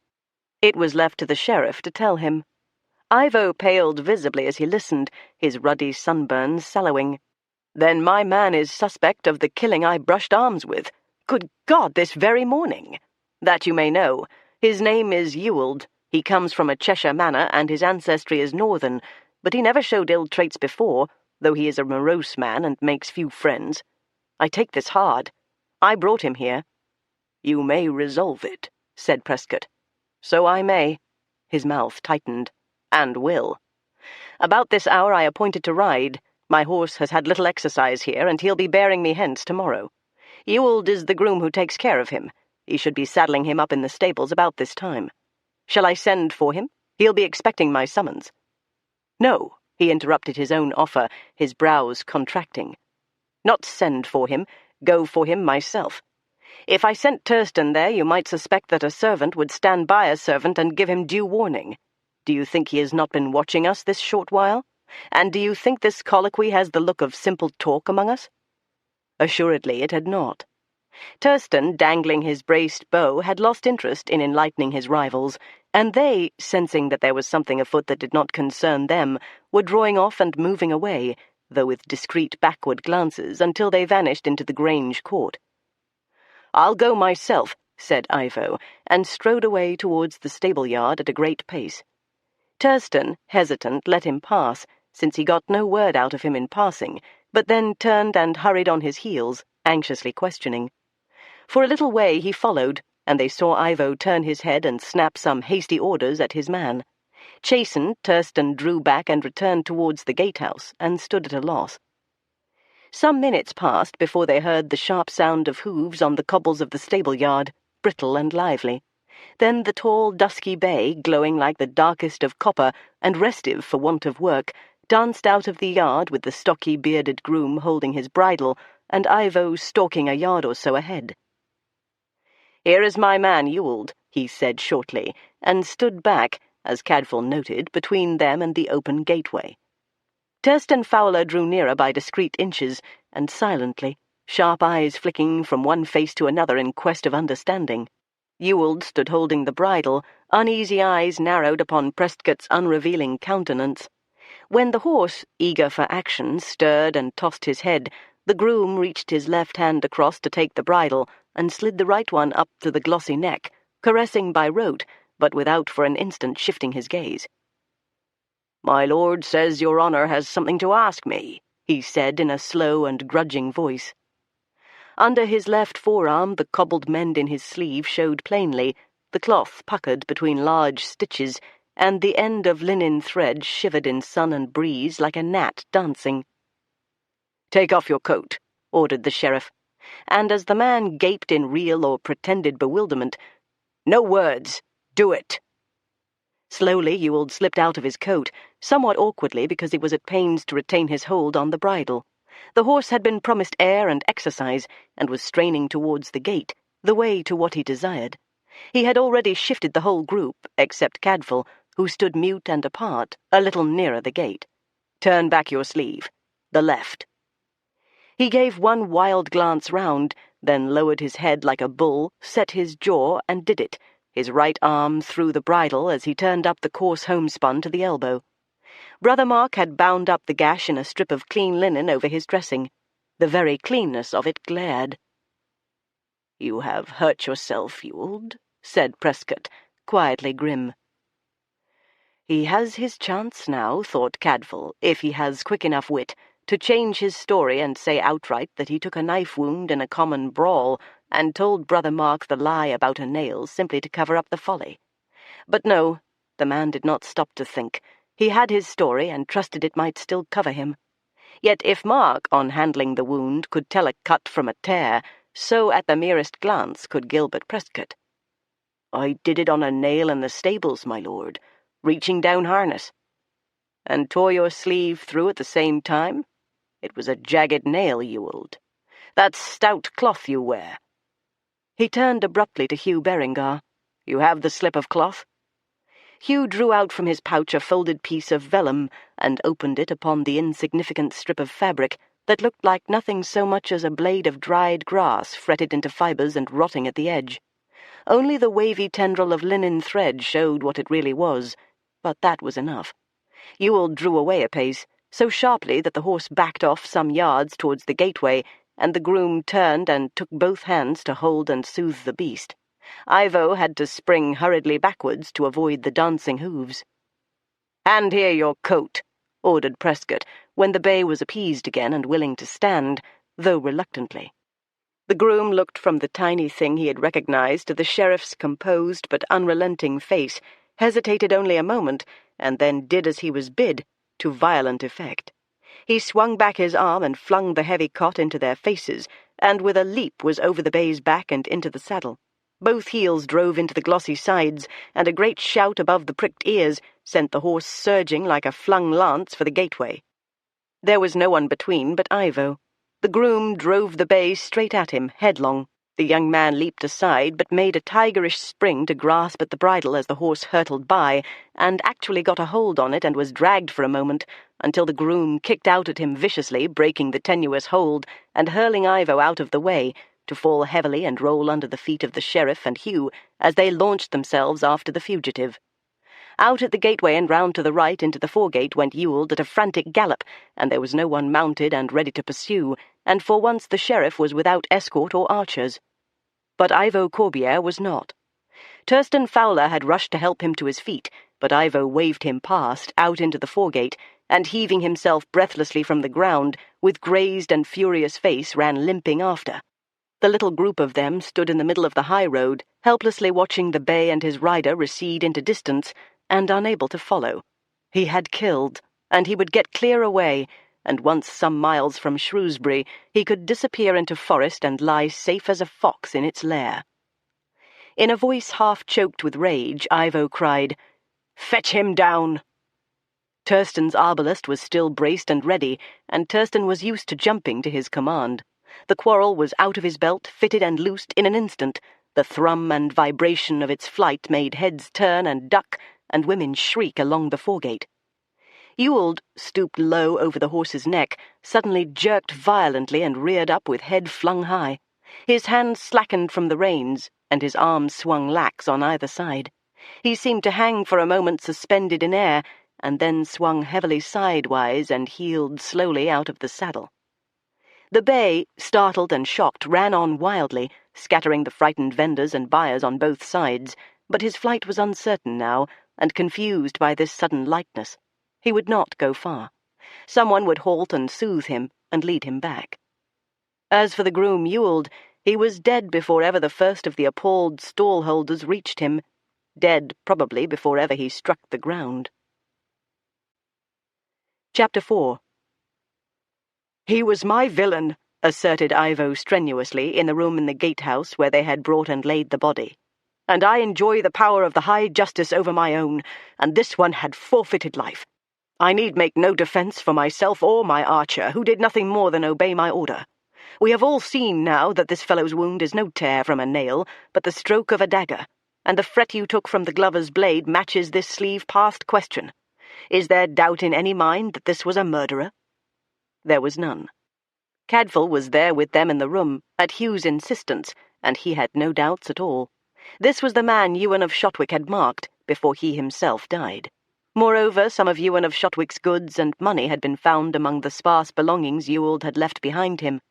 It was left to the sheriff to tell him. Ivo paled visibly as he listened, his ruddy sunburns sallowing. "Then my man is suspect of the killing I brushed arms with. Good God, this very morning! That you may know. His name is Ewald. He comes from a Cheshire manor, and his ancestry is northern, but he never showed ill traits before, though he is a morose man and makes few friends. I take this hard. I brought him here." "You may resolve it," said Prescott. "So I may." His mouth tightened. "And will. About this hour I appointed to ride. My horse has had little exercise here, and he'll be bearing me hence tomorrow. Ewald is the groom who takes care of him. He should be saddling him up in the stables about this time. Shall I send for him? He'll be expecting my summons." "No," he interrupted his own offer, his brows contracting. "Not send for him, go for him myself. If I sent Thurston there, you might suspect that a servant would stand by a servant and give him due warning. Do you think he has not been watching us this short while? And do you think this colloquy has the look of simple talk among us?" Assuredly it had not. Thurston, dangling his braced bow, had lost interest in enlightening his rivals, and they, sensing that there was something afoot that did not concern them, were drawing off and moving away, though with discreet backward glances, until they vanished into the Grange court. "I'll go myself," said Ivo, and strode away towards the stable-yard at a great pace. Thurston, hesitant, let him pass, since he got no word out of him in passing, but then turned and hurried on his heels, anxiously questioning. For a little way he followed, and they saw Ivo turn his head and snap some hasty orders at his man. Chastened, Thurston drew back and returned towards the gatehouse, and stood at a loss. Some minutes passed before they heard the sharp sound of hoofs on the cobbles of the stable-yard, brittle and lively. Then the tall, dusky bay, glowing like the darkest of copper, and restive for want of work, danced out of the yard with the stocky, bearded groom holding his bridle, and Ivo stalking a yard or so ahead. "Here is my man, Ewald," he said shortly, and stood back, as Cadfael noted, between them and the open gateway. Thurston Fowler drew nearer by discreet inches, and silently, sharp eyes flicking from one face to another in quest of understanding. Ewald stood holding the bridle, uneasy eyes narrowed upon Prescott's unrevealing countenance. When the horse, eager for action, stirred and tossed his head, the groom reached his left hand across to take the bridle, and slid the right one up to the glossy neck, caressing by rote, but without for an instant shifting his gaze. "My lord says your honour has something to ask me," he said in a slow and grudging voice. Under his left forearm the cobbled mend in his sleeve showed plainly, the cloth puckered between large stitches, and the end of linen thread shivered in sun and breeze like a gnat dancing. "Take off your coat," ordered the sheriff, and as the man gaped in real or pretended bewilderment, "No words! Do it!" Slowly Ewald slipped out of his coat, somewhat awkwardly because he was at pains to retain his hold on the bridle. The horse had been promised air and exercise, and was straining towards the gate, the way to what he desired. He had already shifted the whole group, except Cadfael, who stood mute and apart, a little nearer the gate. "Turn back your sleeve. The left." He gave one wild glance round, then lowered his head like a bull, set his jaw, and did it, his right arm through the bridle as he turned up the coarse homespun to the elbow. Brother Mark had bound up the gash in a strip of clean linen over his dressing. The very cleanness of it glared. "You have hurt yourself, Ewald," said Prescott, quietly grim. He has his chance now, thought Cadfael, if he has quick enough wit, to change his story and say outright that he took a knife wound in a common brawl and told Brother Mark the lie about a nail simply to cover up the folly. But no, the man did not stop to think. He had his story and trusted it might still cover him. Yet if Mark, on handling the wound, could tell a cut from a tear, so at the merest glance could Gilbert Prescott. "I did it on a nail in the stables, my lord, reaching down harness." "And tore your sleeve through at the same time? It was a jagged nail, Ewald. That's stout cloth you wear." He turned abruptly to Hugh Berengar. "You have the slip of cloth?" Hugh drew out from his pouch a folded piece of vellum and opened it upon the insignificant strip of fabric that looked like nothing so much as a blade of dried grass fretted into fibres and rotting at the edge. Only the wavy tendril of linen thread showed what it really was, but that was enough. Ewald drew away a pace, so sharply that the horse backed off some yards towards the gateway, and the groom turned and took both hands to hold and soothe the beast. Ivo had to spring hurriedly backwards to avoid the dancing hooves. "Hand here your coat," ordered Prescott, when the bay was appeased again and willing to stand, though reluctantly. The groom looked from the tiny thing he had recognized to the sheriff's composed but unrelenting face, hesitated only a moment, and then did as he was bid, to violent effect. He swung back his arm and flung the heavy cot into their faces, and with a leap was over the bay's back and into the saddle. Both heels drove into the glossy sides, and a great shout above the pricked ears sent the horse surging like a flung lance for the gateway. There was no one between but Ivo. The groom drove the bay straight at him, headlong. The young man leaped aside, but made a tigerish spring to grasp at the bridle as the horse hurtled by, and actually got a hold on it and was dragged for a moment, until the groom kicked out at him viciously, breaking the tenuous hold, and hurling Ivo out of the way, to fall heavily and roll under the feet of the sheriff and Hugh as they launched themselves after the fugitive. Out at the gateway and round to the right into the foregate went Ewald at a frantic gallop, and there was no one mounted and ready to pursue, and for once the sheriff was without escort or archers. But Ivo Corbiere was not. Tursten Fowler had rushed to help him to his feet, but Ivo waved him past, out into the foregate, and heaving himself breathlessly from the ground, with grazed and furious face ran limping after. The little group of them stood in the middle of the high road, helplessly watching the bay and his rider recede into distance, and unable to follow. He had killed, and he would get clear away, and once some miles from Shrewsbury, he could disappear into forest and lie safe as a fox in its lair. In a voice half-choked with rage, Ivo cried, "Fetch him down!" Tursten's arbalist was still braced and ready, and Tursten was used to jumping to his command. The quarrel was out of his belt, fitted and loosed in an instant. The thrum and vibration of its flight made heads turn and duck, and women shriek along the foregate. Ewald, stooped low over the horse's neck, suddenly jerked violently and reared up with head flung high. His hands slackened from the reins, and his arms swung lax on either side. He seemed to hang for a moment suspended in air, and then swung heavily sidewise and heeled slowly out of the saddle. The bay, startled and shocked, ran on wildly, scattering the frightened vendors and buyers on both sides, but his flight was uncertain now, and confused by this sudden lightness. He would not go far. Someone would halt and soothe him, and lead him back. As for the groom Ewald, he was dead before ever the first of the appalled stall-holders reached him, dead probably before ever he struck the ground. Chapter 4. "He was my villain," asserted Ivo strenuously in the room in the gatehouse where they had brought and laid the body. "And I enjoy the power of the High Justice over my own, and this one had forfeited life. I need make no defence for myself or my archer, who did nothing more than obey my order. We have all seen now that this fellow's wound is no tear from a nail, but the stroke of a dagger, and the fret you took from the glover's blade matches this sleeve past question. Is there doubt in any mind that this was a murderer?" There was none. Cadfael was there with them in the room, at Hugh's insistence, and he had no doubts at all. This was the man Ewan of Shotwick had marked, before he himself died. Moreover, some of Ewan of Shotwick's goods and money had been found among the sparse belongings Ewald had left behind him.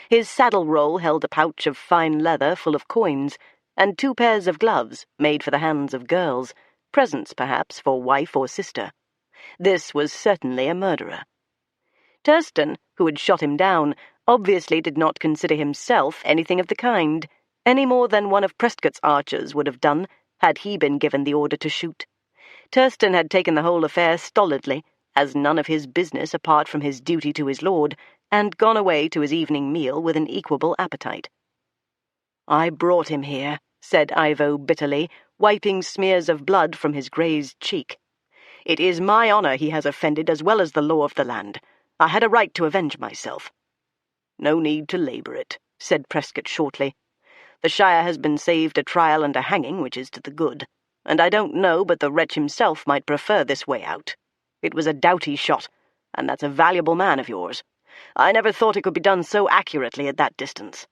His saddle-roll held a pouch of fine leather full of coins, and 2 pairs of gloves, made for the hands of girls, presents, perhaps, for wife or sister. This was certainly a murderer. Thurston, who had shot him down, obviously did not consider himself anything of the kind, any more than one of Prescott's archers would have done had he been given the order to shoot. Thurston had taken the whole affair stolidly, as none of his business apart from his duty to his lord, and gone away to his evening meal with an equable appetite. "I brought him here," said Ivo bitterly, wiping smears of blood from his grazed cheek. "It is my honour he has offended as well as the law of the land. I had a right to avenge myself." "No need to labour it," said Prescott shortly. "The Shire has been saved a trial and a hanging, which is to the good, and I don't know but the wretch himself might prefer this way out. It was a doughty shot, and that's a valuable man of yours. I never thought it could be done so accurately at that distance."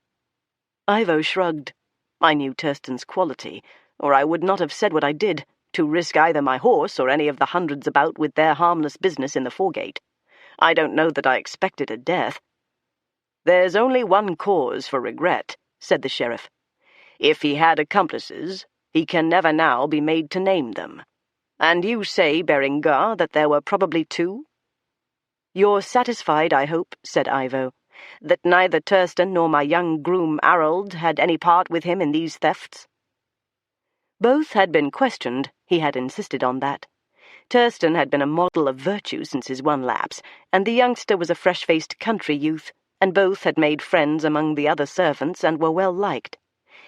Ivo shrugged. I knew Thurston's quality, or I would not have said what I did, to risk either my horse or any of the hundreds about with their harmless business in the foregate. I don't know that I expected a death. "There's only one cause for regret," said the sheriff. "If he had accomplices, he can never now be made to name them. And you say, Berengar, that there were probably 2? "You're satisfied, I hope," said Ivo, "that neither Thurston nor my young groom Harold had any part with him in these thefts?" Both had been questioned, he had insisted on that. Thurston had been a model of virtue since his one lapse, and the youngster was a fresh-faced country youth, and both had made friends among the other servants and were well liked.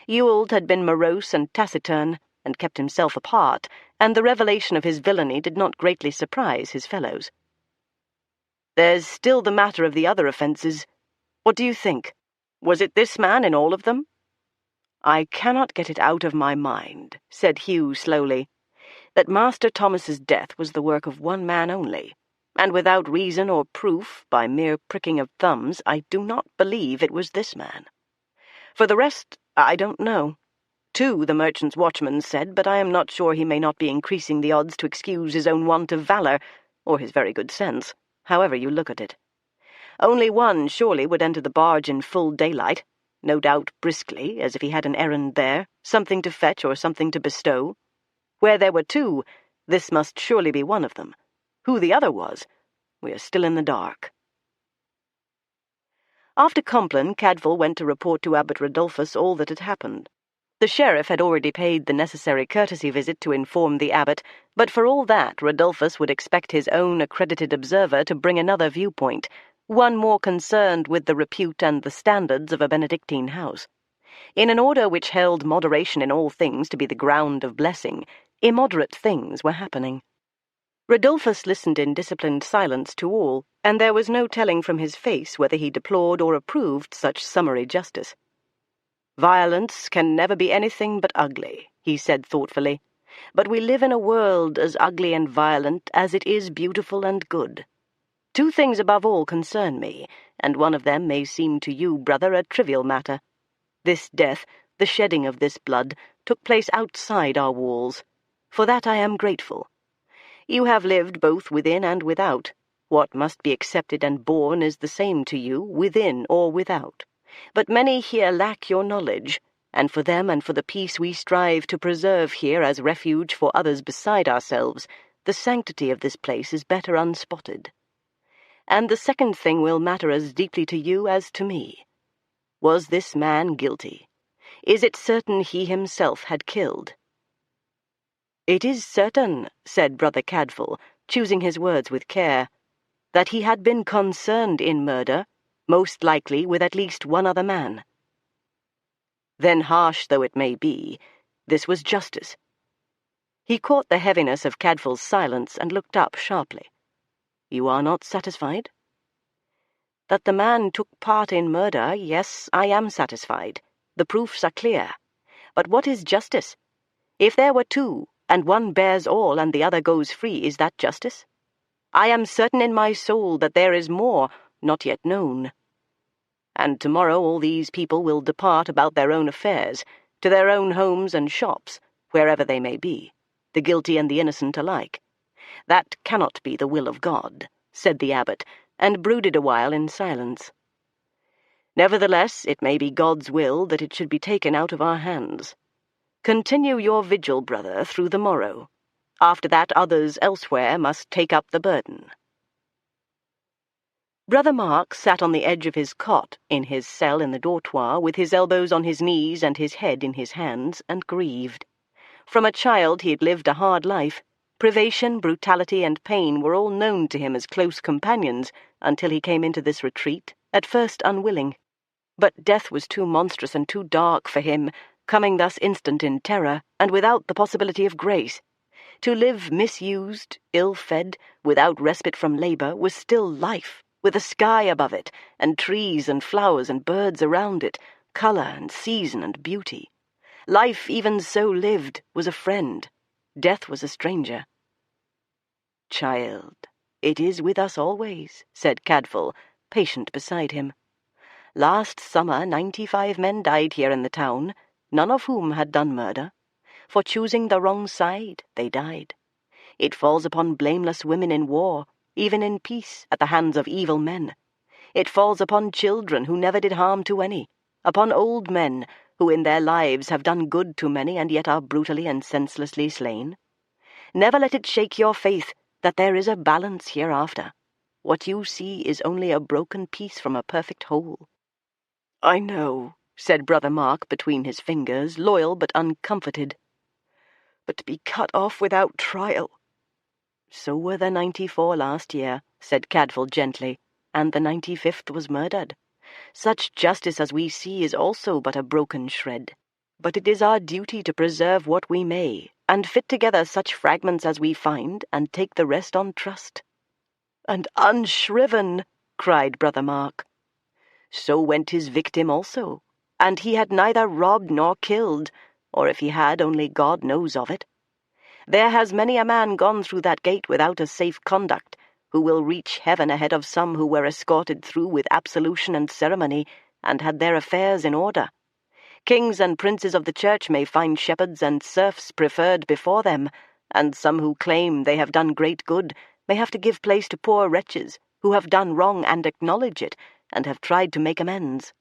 Ewald had been morose and taciturn, and kept himself apart, and the revelation of his villainy did not greatly surprise his fellows. "There's still the matter of the other offences. What do you think? Was it this man in all of them?" "I cannot get it out of my mind," said Hugh slowly, "that Master Thomas's death was the work of one man only, and without reason or proof, by mere pricking of thumbs, I do not believe it was this man. For the rest, I don't know. 2, the merchant's watchman said, but I am not sure he may not be increasing the odds to excuse his own want of valour, or his very good sense, however you look at it. Only 1 surely would enter the barge in full daylight, no doubt briskly, as if he had an errand there, something to fetch or something to bestow. Where there were 2, this must surely be one of them. Who the other was, we are still in the dark." After Compline, Cadfael went to report to Abbot Rodolphus all that had happened. The sheriff had already paid the necessary courtesy visit to inform the abbot, but for all that Rodolphus would expect his own accredited observer to bring another viewpoint, one more concerned with the repute and the standards of a Benedictine house. In an order which held moderation in all things to be the ground of blessing, immoderate things were happening. Rodolphus listened in disciplined silence to all, and there was no telling from his face whether he deplored or approved such summary justice. "Violence can never be anything but ugly," he said thoughtfully, "but we live in a world as ugly and violent as it is beautiful and good. 2 things above all concern me, and one of them may seem to you, brother, a trivial matter. This death, the shedding of this blood, took place outside our walls. For that I am grateful. You have lived both within and without. What must be accepted and borne is the same to you, within or without. But many here lack your knowledge, and for them and for the peace we strive to preserve here as refuge for others beside ourselves, the sanctity of this place is better unspotted. And the second thing will matter as deeply to you as to me. Was this man guilty? Is it certain he himself had killed?" "It is certain," said Brother Cadfael, choosing his words with care, "that he had been concerned in murder, most likely with at least 1 other man." Then, harsh though it may be, this was justice. He caught the heaviness of Cadfael's silence and looked up sharply. "You are not satisfied?" "That the man took part in murder, yes, I am satisfied. The proofs are clear. But what is justice? If there were 2, and one bears all and the other goes free, is that justice? I am certain in my soul that there is more, not yet known. And tomorrow all these people will depart about their own affairs, to their own homes and shops, wherever they may be, the guilty and the innocent alike. That cannot be the will of God," said the abbot, and brooded a while in silence. "Nevertheless, it may be God's will that it should be taken out of our hands. Continue your vigil, brother, through the morrow. After that, others elsewhere must take up the burden. Brother Mark sat on the edge of his cot in his cell in the dortoir, with his elbows on his knees and his head in his hands, and grieved. From a child he had lived a hard life. Privation, brutality, and pain were all known to him as close companions until he came into this retreat, at first unwilling. But death was too monstrous and too dark for him, coming thus instant in terror, and without the possibility of grace. To live misused, ill-fed, without respite from labor, was still life, with a sky above it, and trees and flowers and birds around it, color and season and beauty. Life, even so lived, was a friend. Death was a stranger. "Child, it is with us always," said Cadfael, patient beside him. "Last summer 95 men died here in the town, none of whom had done murder. For choosing the wrong side, they died. It falls upon blameless women in war, even in peace, at the hands of evil men. It falls upon children who never did harm to any, upon old men who in their lives have done good to many and yet are brutally and senselessly slain. Never let it shake your faith that there is a balance hereafter. What you see is only a broken piece from a perfect whole." "I know," said Brother Mark between his fingers, loyal but uncomforted. "But to be cut off without trial—" "So were the 94 last year," said Cadfael gently, "and the 95th was murdered. Such justice as we see is also but a broken shred. But it is our duty to preserve what we may, and fit together such fragments as we find, and take the rest on trust." "And unshriven!" cried Brother Mark. "So went his victim also, and he had neither robbed nor killed, or if he had, only God knows of it. There has many a man gone through that gate without a safe conduct, who will reach heaven ahead of some who were escorted through with absolution and ceremony, and had their affairs in order. Kings and princes of the church may find shepherds and serfs preferred before them, and some who claim they have done great good may have to give place to poor wretches who have done wrong and acknowledge it, and have tried to make amends."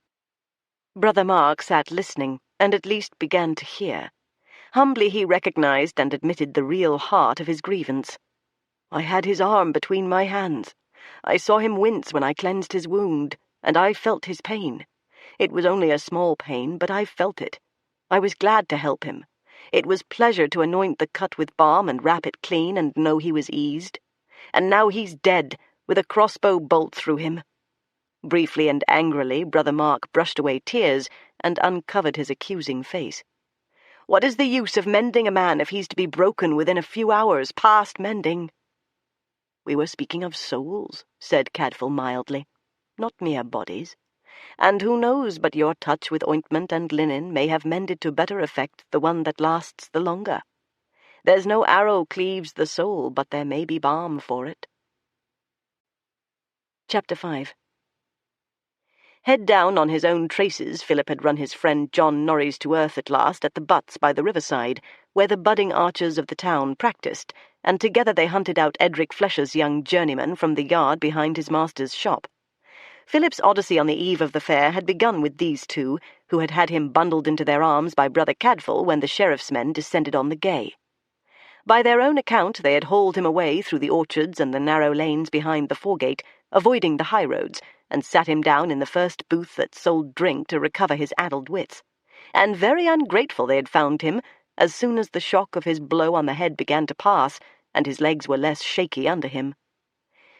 Brother Mark sat listening, and at least began to hear. Humbly he recognized and admitted the real heart of his grievance. "I had his arm between my hands. I saw him wince when I cleansed his wound, and I felt his pain. It was only a small pain, but I felt it. I was glad to help him. It was pleasure to anoint the cut with balm and wrap it clean and know he was eased. And now he's dead, with a crossbow bolt through him." Briefly and angrily, Brother Mark brushed away tears and uncovered his accusing face. "What is the use of mending a man if he's to be broken within a few hours, past mending?" "We were speaking of souls," said Cadfael mildly, "not mere bodies. And who knows but your touch with ointment and linen may have mended to better effect the one that lasts the longer. There's no arrow cleaves the soul, but there may be balm for it." Chapter 5. Head down on his own traces, Philip had run his friend John Norreys to earth at last at the butts by the riverside, where the budding archers of the town practised, and together they hunted out Edric Flesher's young journeyman from the yard behind his master's shop. Philip's odyssey on the eve of the fair had begun with these two, who had had him bundled into their arms by Brother Cadfael when the sheriff's men descended on the Gay. By their own account, they had hauled him away through the orchards and the narrow lanes behind the foregate, avoiding the high roads, and sat him down in the first booth that sold drink to recover his addled wits. And very ungrateful they had found him, as soon as the shock of his blow on the head began to pass, and his legs were less shaky under him.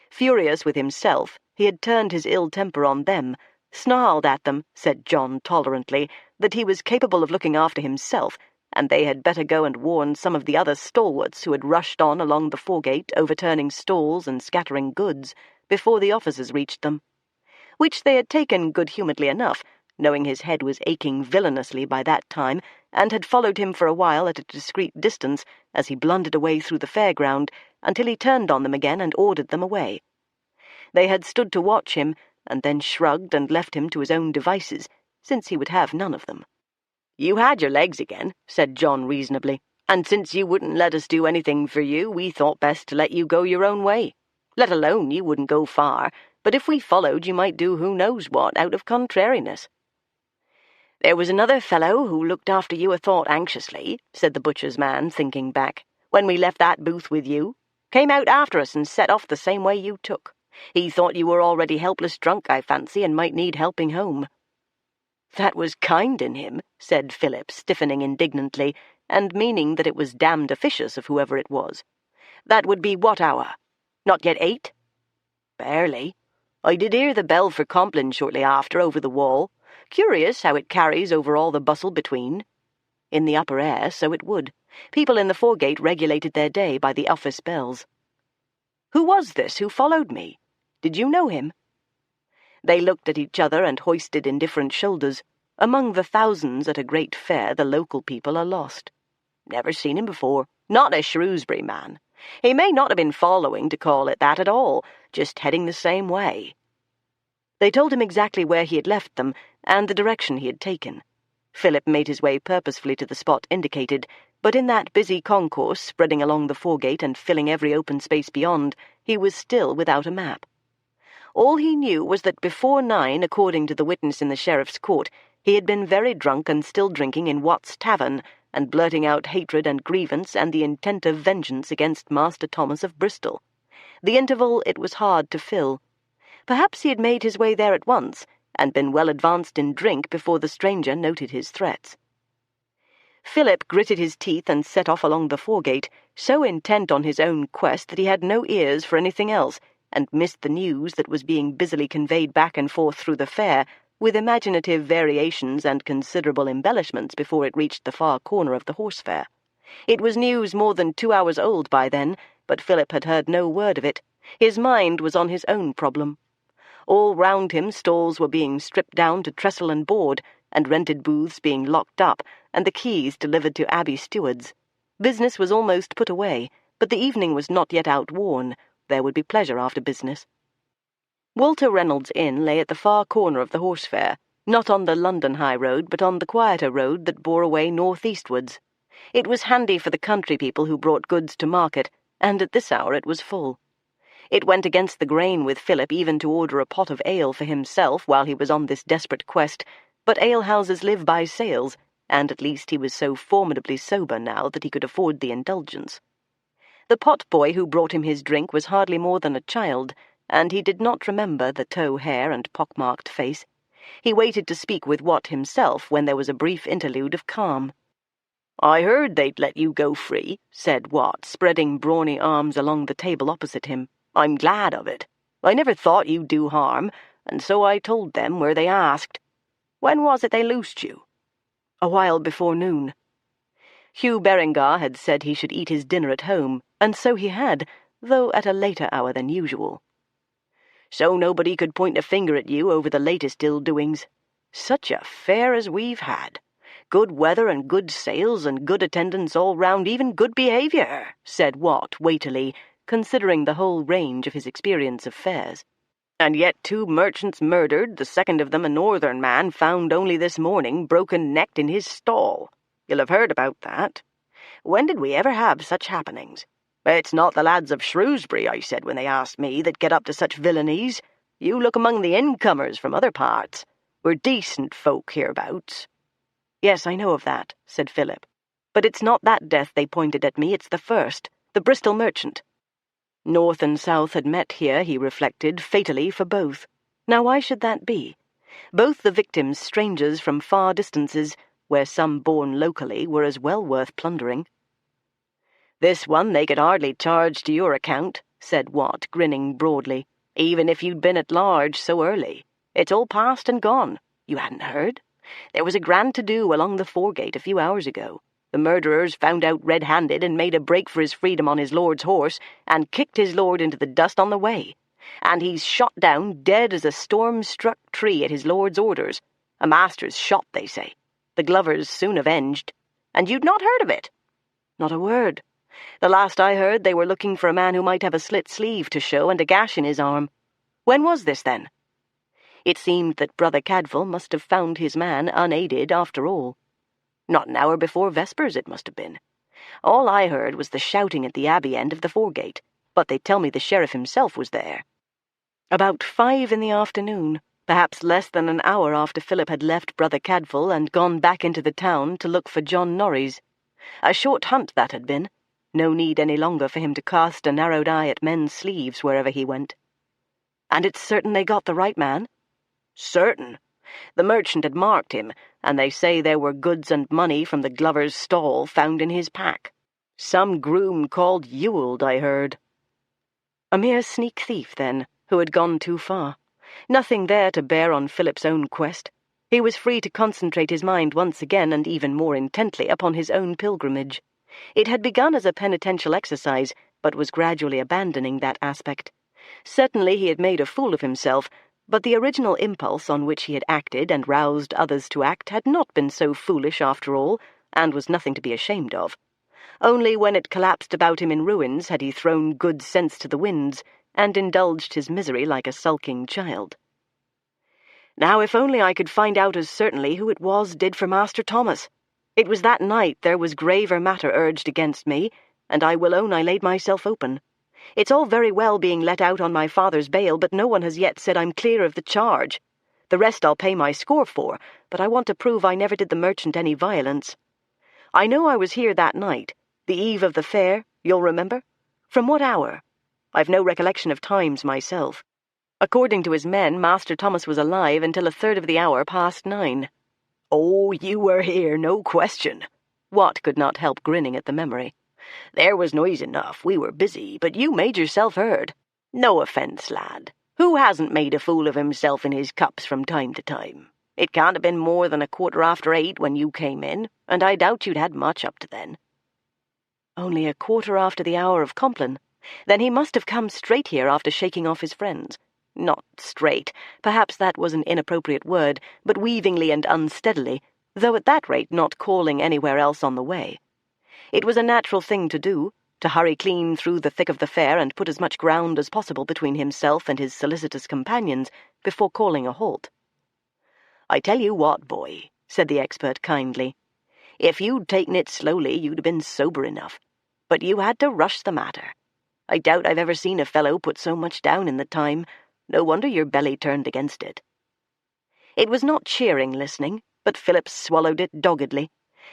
Furious with himself, he had turned his ill temper on them, snarled at them, said John tolerantly, that he was capable of looking after himself, and they had better go and warn some of the other stalwarts who had rushed on along the foregate, overturning stalls and scattering goods, before the officers reached them. Which they had taken good-humouredly enough, knowing his head was aching villainously by that time, and had followed him for a while at a discreet distance as he blundered away through the fairground, until he turned on them again and ordered them away. They had stood to watch him, and then shrugged and left him to his own devices, since he would have none of them. "You had your legs again," said John reasonably, "and since you wouldn't let us do anything for you, we thought best to let you go your own way. Let alone you wouldn't go far, but if we followed you might do who knows what out of contrariness." "There was another fellow who looked after you a thought anxiously," said the butcher's man, thinking back. when we left that booth with you. Came out after us and set off the same way you took. He thought you were already helpless drunk, I fancy, and might need helping home." "That was kind in him," said Philip, stiffening indignantly, and meaning that it was damned officious of whoever it was. "That would be what hour? Not yet 8? "Barely. I did hear the bell for Compline shortly after over the wall. Curious how it carries over all the bustle between. In the upper air, so it would. People in the foregate regulated their day by the office bells." "Who was this who followed me? Did you know him?" They looked at each other and hoisted indifferent shoulders. Among the thousands at a great fair, the local people are lost. "Never seen him before. Not a Shrewsbury man. He may not have been following to call it that at all, just heading the same way." They told him exactly where he had left them, and the direction he had taken. Philip made his way purposefully to the spot indicated, but in that busy concourse spreading along the foregate and filling every open space beyond, he was still without a map. All he knew was that before 9, according to the witness in the sheriff's court, he had been very drunk and still drinking in Watt's tavern, and blurting out hatred and grievance and the intent of vengeance against Master Thomas of Bristol. The interval it was hard to fill. Perhaps he had made his way there at once, and been well advanced in drink before the stranger noted his threats. Philip gritted his teeth and set off along the foregate, so intent on his own quest that he had no ears for anything else, and missed the news that was being busily conveyed back and forth through the fair, with imaginative variations and considerable embellishments before it reached the far corner of the horse fair. It was news more than 2 hours old by then, but Philip had heard no word of it. His mind was on his own problem. All round him stalls were being stripped down to trestle and board, and rented booths being locked up, and the keys delivered to abbey stewards. Business was almost put away, but the evening was not yet outworn. There would be pleasure after business. Walter Reynolds' Inn lay at the far corner of the horse fair, not on the London high road, but on the quieter road that bore away north-eastwards. It was handy for the country people who brought goods to market, and at this hour it was full. It went against the grain with Philip even to order a pot of ale for himself while he was on this desperate quest, but alehouses live by sales, and at least he was so formidably sober now that he could afford the indulgence. The pot-boy who brought him his drink was hardly more than a child, and he did not remember the tow hair and pock-marked face. He waited to speak with Watt himself when there was a brief interlude of calm. "I heard they'd let you go free," said Watt, spreading brawny arms along the table opposite him. "I'm glad of it. I never thought you'd do harm, and so I told them where they asked. When was it they loosed you?" "A while before noon." Hugh Berengar had said he should eat his dinner at home, and so he had, though at a later hour than usual. "So nobody could point a finger at you over the latest ill-doings. Such a fair as we've had. Good weather and good sales and good attendance all round, even good behaviour," said Watt weightily, considering the whole range of his experience of fairs. "And yet 2 merchants murdered, the second of them a northern man found only this morning, broken-necked in his stall. You'll have heard about that. When did we ever have such happenings? It's not the lads of Shrewsbury, I said when they asked me, that get up to such villainies. You look among the incomers from other parts. We're decent folk hereabouts." "Yes, I know of that," said Philip. "But it's not that death they pointed at me, it's the first, the Bristol merchant." North and South had met here, he reflected, fatally for both. Now why should that be? Both the victims strangers from far distances, where some born locally were as well worth plundering. "This one they could hardly charge to your account," said Watt, grinning broadly, "even if you'd been at large so early. It's all past and gone. You hadn't heard? There was a grand to-do along the foregate a few hours ago. The murderers found out red-handed and made a break for his freedom on his lord's horse, and kicked his lord into the dust on the way. And he's shot down dead as a storm-struck tree at his lord's orders. A master's shot, they say. The Glovers soon avenged. And you'd not heard of it?" "Not a word. The last I heard they were looking for a man who might have a slit sleeve to show and a gash in his arm. When was this, then?" It seemed that Brother Cadfael must have found his man unaided after all. Not an hour before vespers it must have been. All I heard was the shouting at the abbey end of the foregate, but they tell me the sheriff himself was there. About 5 in the afternoon, perhaps less than an hour after Philip had left Brother Cadfael and gone back into the town to look for John Norreys. A short hunt that had been. No need any longer for him to cast a narrowed eye at men's sleeves wherever he went. "And it's certain they got the right man?" "Certain. The merchant had marked him, and they say there were goods and money from the glover's stall found in his pack. Some groom called Ewald, I heard." A mere sneak thief, then, who had gone too far. Nothing there to bear on Philip's own quest. He was free to concentrate his mind once again, and even more intently, upon his own pilgrimage. It had begun as a penitential exercise, but was gradually abandoning that aspect. Certainly he had made a fool of himself, but the original impulse on which he had acted and roused others to act had not been so foolish after all, and was nothing to be ashamed of. Only when it collapsed about him in ruins had he thrown good sense to the winds, and indulged his misery like a sulking child. Now if only I could find out as certainly who it was did for Master Thomas. It was that night there was graver matter urged against me, and I will own I laid myself open. It's all very well being let out on my father's bail, but no one has yet said I'm clear of the charge. The rest I'll pay my score for, but I want to prove I never did the merchant any violence. I know I was here that night, the eve of the fair, you'll remember? From what hour? I've no recollection of times myself. According to his men, Master Thomas was alive until a third of the hour past 9. "Oh, you were here, no question." Watt could not help grinning at the memory. "There was noise enough, we were busy, but you made yourself heard. No offence, lad. Who hasn't made a fool of himself in his cups from time to time? It can't have been more than 8:15 when you came in, and I doubt you'd had much up to then." Only 1/4 after the hour of Compline. Then he must have come straight here after shaking off his friends. Not straight, perhaps that was an inappropriate word, but weavingly and unsteadily, though at that rate not calling anywhere else on the way. It was a natural thing to do, to hurry clean through the thick of the fair and put as much ground as possible between himself and his solicitous companions before calling a halt. "I tell you what, boy," said the expert kindly, "if you'd taken it slowly you'd have been sober enough. But you had to rush the matter. I doubt I've ever seen a fellow put so much down in the time. No wonder your belly turned against it." It was not cheering listening, but Philip swallowed it doggedly.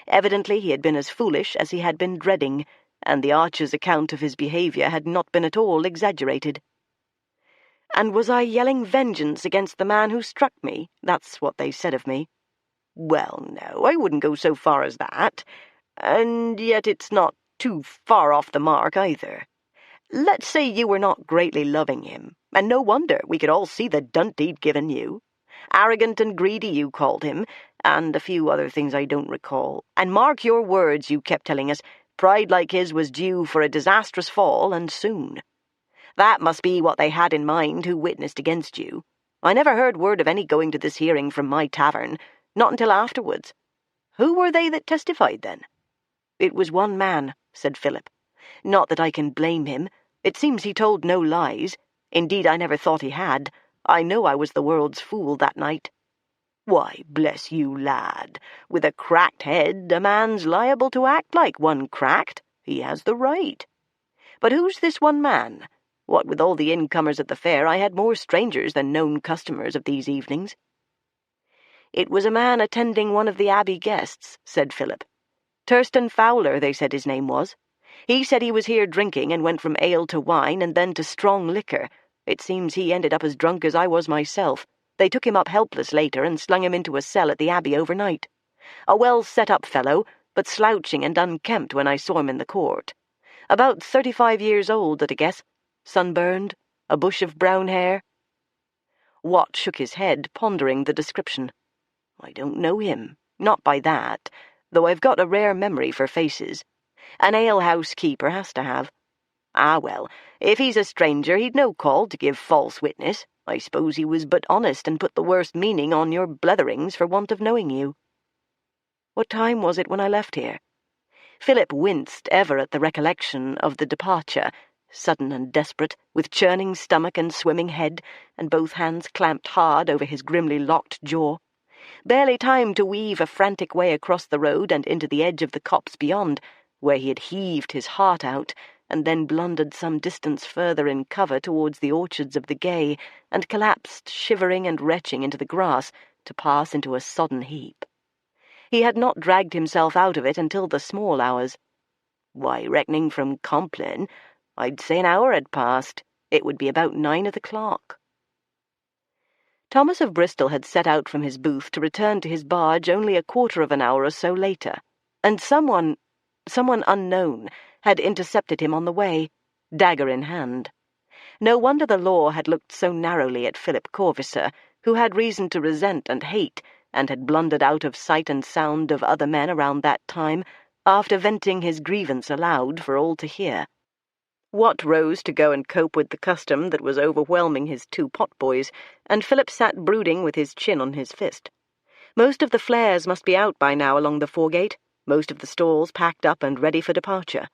Evidently he had been as foolish as he had been dreading, and the Archer's account of his behaviour had not been at all exaggerated. "And was I yelling vengeance against the man who struck me? That's what they said of me." "Well, no, I wouldn't go so far as that. And yet it's not too far off the mark either. Let's say you were not greatly loving him, and no wonder, we could all see the dunt he'd given you. Arrogant and greedy you called him, and a few other things I don't recall. And mark your words, you kept telling us, pride like his was due for a disastrous fall, and soon. That must be what they had in mind who witnessed against you. I never heard word of any going to this hearing from my tavern, not until afterwards. Who were they that testified, then?" "It was one man," said Philip. "Not that I can blame him. It seems he told no lies. Indeed, I never thought he had. I know I was the world's fool that night." "Why, bless you, lad, with a cracked head a man's liable to act like one cracked. He has the right. But who's this one man? What with all the incomers at the fair, I had more strangers than known customers of these evenings." "It was a man attending one of the Abbey guests," said Philip. "Thurston Fowler, they said his name was. He said he was here drinking and went from ale to wine and then to strong liquor. It seems he ended up as drunk as I was myself. They took him up helpless later and slung him into a cell at the Abbey overnight. A well-set-up fellow, but slouching and unkempt when I saw him in the court. About 35 years old, at a guess. Sunburned, a bush of brown hair." Watt shook his head, pondering the description. "I don't know him, not by that, though I've got a rare memory for faces. An alehouse keeper has to have. Ah, well, if he's a stranger, he'd no call to give false witness. I suppose he was but honest and put the worst meaning on your bletherings for want of knowing you." "What time was it when I left here?" Philip winced ever at the recollection of the departure, sudden and desperate, with churning stomach and swimming head, and both hands clamped hard over his grimly locked jaw. Barely time to weave a frantic way across the road and into the edge of the copse beyond, where he had heaved his heart out, and then blundered some distance further in cover towards the orchards of the Gay, and collapsed shivering and retching into the grass, to pass into a sodden heap. He had not dragged himself out of it until the small hours. Why, reckoning from Compline, I'd say an hour had passed. It would be about 9 of the clock. Thomas of Bristol had set out from his booth to return to his barge only a quarter of an hour or so later, and someone unknown, had intercepted him on the way, dagger in hand. No wonder the law had looked so narrowly at Philip Corvisor, who had reason to resent and hate, and had blundered out of sight and sound of other men around that time, after venting his grievance aloud for all to hear. Wat rose to go and cope with the custom that was overwhelming his 2 potboys, and Philip sat brooding with his chin on his fist. Most of the flares must be out by now along the foregate, most of the stalls packed up and ready for departure.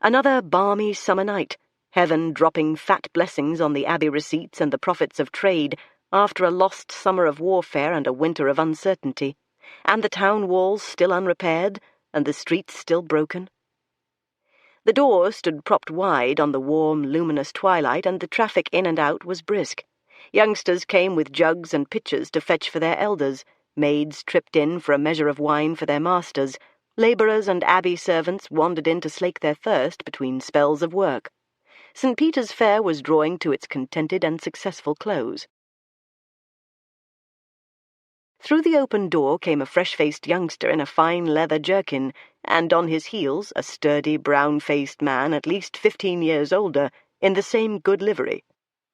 Another balmy summer night, heaven dropping fat blessings on the abbey receipts and the profits of trade, after a lost summer of warfare and a winter of uncertainty, and the town walls still unrepaired, and the streets still broken. The door stood propped wide on the warm, luminous twilight, and the traffic in and out was brisk. Youngsters came with jugs and pitchers to fetch for their elders, maids tripped in for a measure of wine for their masters, labourers and abbey servants wandered in to slake their thirst between spells of work. St. Peter's Fair was drawing to its contented and successful close. Through the open door came a fresh-faced youngster in a fine leather jerkin, and on his heels a sturdy, brown-faced man at least 15 years older, in the same good livery.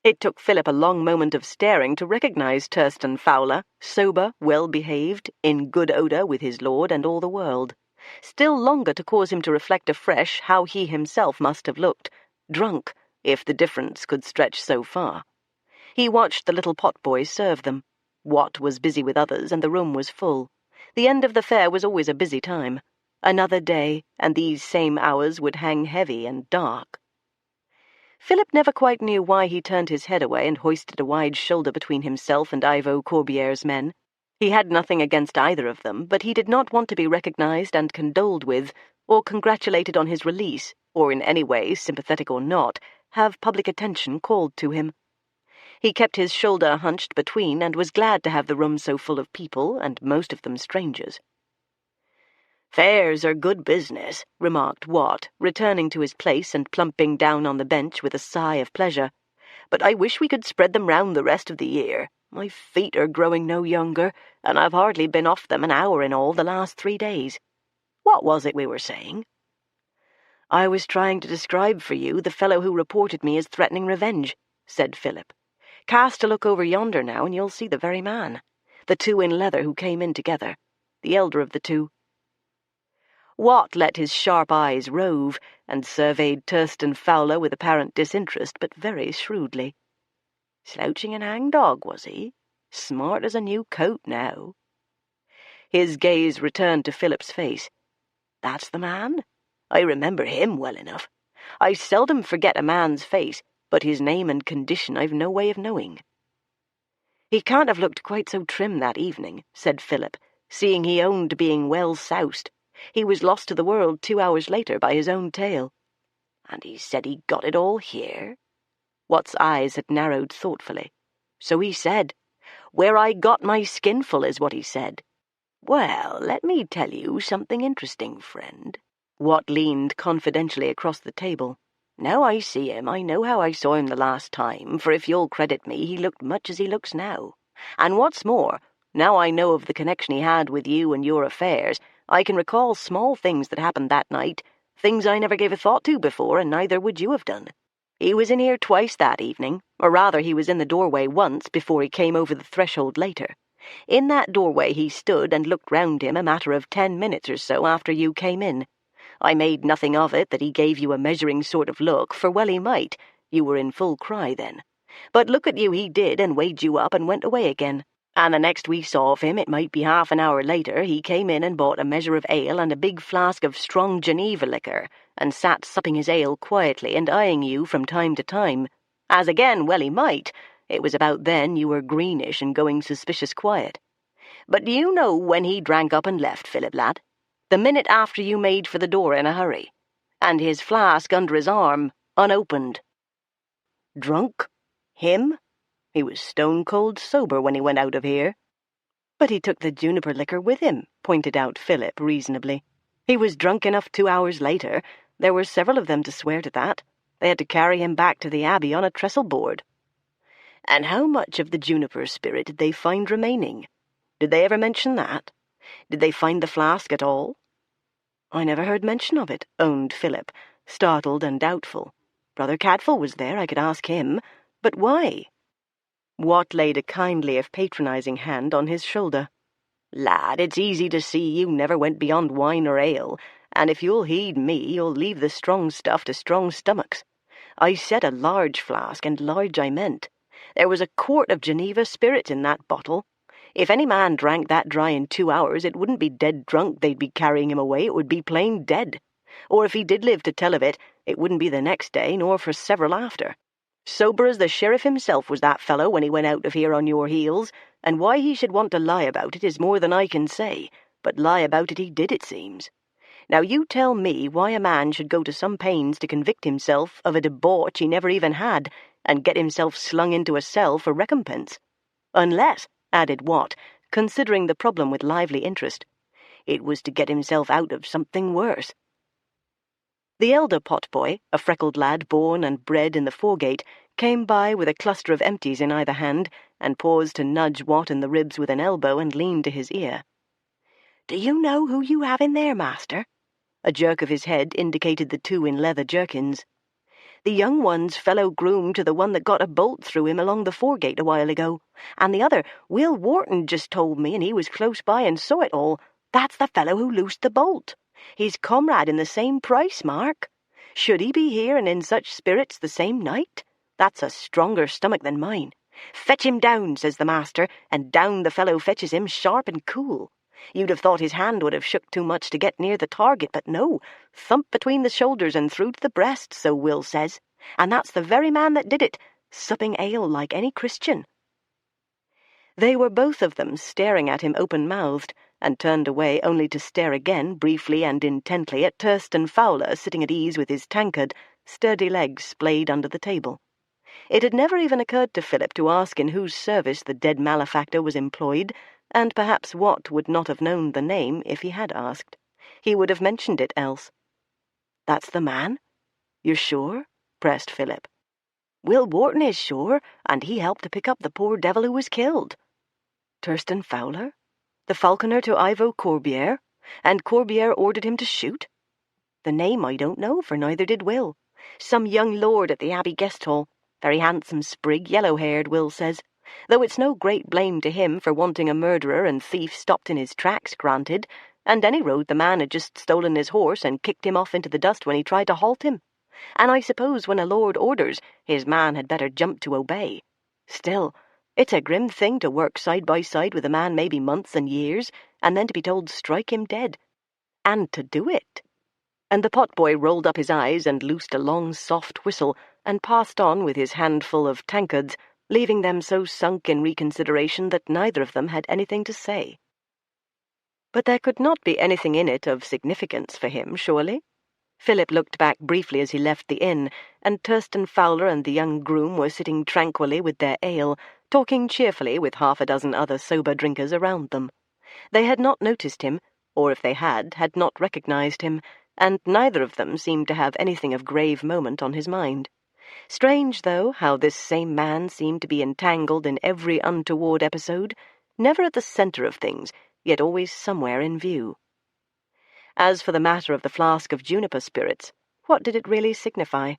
It took Philip a long moment of staring to recognize Thurston Fowler, sober, well-behaved, in good odour with his lord and all the world. Still longer to cause him to reflect afresh how he himself must have looked, drunk, if the difference could stretch so far. He watched the little potboys serve them. Wat was busy with others, and the room was full. The end of the fair was always a busy time. Another day, and these same hours would hang heavy and dark. Philip never quite knew why he turned his head away and hoisted a wide shoulder between himself and Ivo Corbier's men. He had nothing against either of them, but he did not want to be recognized and condoled with, or congratulated on his release, or in any way, sympathetic or not, have public attention called to him. He kept his shoulder hunched between, and was glad to have the room so full of people, and most of them strangers. "Fairs are good business," remarked Wat, returning to his place and plumping down on the bench with a sigh of pleasure. "But I wish we could spread them round the rest of the year. My feet are growing no younger, and I've hardly been off them an hour in all the last 3 days. What was it we were saying?" "I was trying to describe for you the fellow who reported me as threatening revenge," said Philip. "Cast a look over yonder now, and you'll see the very man. The 2 in leather who came in together. The elder of the 2. Wat let his sharp eyes rove, and surveyed Thurston Fowler with apparent disinterest, but very shrewdly. Slouching and hangdog, was he? Smart as a new coat now. His gaze returned to Philip's face. "That's the man? I remember him well enough. I seldom forget a man's face, but his name and condition I've no way of knowing." "He can't have looked quite so trim that evening," said Philip, "seeing he owned being well soused. He was lost to the world 2 hours later by his own tale." "And he said he got it all here?" Wat's eyes had narrowed thoughtfully. "So he said. Where I got my skinful is what he said. Well, let me tell you something interesting, friend." Wat leaned confidentially across the table. "Now I see him, I know how I saw him the last time, for if you'll credit me, he looked much as he looks now. And what's more, now I know of the connection he had with you and your affairs, I can recall small things that happened that night, things I never gave a thought to before, and neither would you have done. He was in here twice that evening, or rather he was in the doorway once before he came over the threshold later. In that doorway he stood and looked round him a matter of 10 minutes or so after you came in. I made nothing of it that he gave you a measuring sort of look, for well he might, you were in full cry then. But look at you he did, and weighed you up and went away again. And the next we saw of him, it might be half an hour later, he came in and bought a measure of ale and a big flask of strong Geneva liquor, and sat supping his ale quietly and eyeing you from time to time, as again well he might, it was about then you were greenish and going suspicious quiet. But do you know when he drank up and left, Philip lad? The minute after you made for the door in a hurry, and his flask under his arm, unopened." "Drunk? Him? He was stone-cold sober when he went out of here." "But he took the juniper liquor with him," pointed out Philip reasonably. "He was drunk enough 2 hours later, There were several of them to swear to that. They had to carry him back to the abbey on a trestle-board. And how much of the juniper spirit did they find remaining? Did they ever mention that? Did they find the flask at all? I never heard mention of it, owned Philip, startled and doubtful. Brother Cadfael was there, I could ask him. But why? Watt laid a kindly if patronizing hand on his shoulder. Lad, it's easy to see you never went beyond wine or ale, and if you'll heed me, you'll leave the strong stuff to strong stomachs. I said a large flask, and large I meant. There was a quart of Geneva spirit in that bottle. If any man drank that dry in 2 hours, it wouldn't be dead drunk they'd be carrying him away, it would be plain dead. Or if he did live to tell of it, it wouldn't be the next day, nor for several after. Sober as the sheriff himself was that fellow when he went out of here on your heels, and why he should want to lie about it is more than I can say, but lie about it he did, it seems. Now you tell me why a man should go to some pains to convict himself of a debauch he never even had, and get himself slung into a cell for recompense. Unless, added Watt, considering the problem with lively interest, it was to get himself out of something worse. The elder potboy, a freckled lad born and bred in the foregate, came by with a cluster of empties in either hand, and paused to nudge Watt in the ribs with an elbow and lean to his ear. "Do you know who you have in there, master?" A jerk of his head indicated the two in leather jerkins. "The young one's fellow groom to the one that got a bolt through him along the foregate a while ago, and the other, Will Wharton just told me, and he was close by and saw it all. That's the fellow who loosed the bolt. His comrade in the same price, Mark. Should he be here and in such spirits the same night? That's a stronger stomach than mine. Fetch him down, says the master, and down the fellow fetches him sharp and cool. You'd have thought his hand would have shook too much to get near the target, but no, thump between the shoulders and through to the breast, so Will says. And that's the very man that did it, supping ale like any Christian." They were both of them staring at him open-mouthed, and turned away only to stare again, briefly and intently, at Thurston Fowler sitting at ease with his tankard, sturdy legs splayed under the table. It had never even occurred to Philip to ask in whose service the dead malefactor was employed, and perhaps Watt would not have known the name if he had asked. He would have mentioned it else. "That's the man? You're sure?" pressed Philip. "Will Wharton is sure, and he helped to pick up the poor devil who was killed." "Thurston Fowler? The falconer to Ivo Corbière? And Corbière ordered him to shoot?" "The name I don't know, for neither did Will. Some young lord at the Abbey guest hall. Very handsome sprig, yellow-haired, Will says. Though it's no great blame to him for wanting a murderer and thief stopped in his tracks, granted, and any road the man had just stolen his horse and kicked him off into the dust when he tried to halt him. And I suppose when a lord orders, his man had better jump to obey. Still, it's a grim thing to work side by side with a man maybe months and years, and then to be told strike him dead. And to do it." And the potboy rolled up his eyes and loosed a long soft whistle, and passed on with his handful of tankards, leaving them so sunk in reconsideration that neither of them had anything to say. But there could not be anything in it of significance for him, surely? Philip looked back briefly as he left the inn, and Thurston Fowler and the young groom were sitting tranquilly with their ale, talking cheerfully with half a dozen other sober drinkers around them. They had not noticed him, or if they had not recognized him, and neither of them seemed to have anything of grave moment on his mind. Strange, though, how this same man seemed to be entangled in every untoward episode, never at the centre of things, yet always somewhere in view. As for the matter of the flask of juniper spirits, what did it really signify?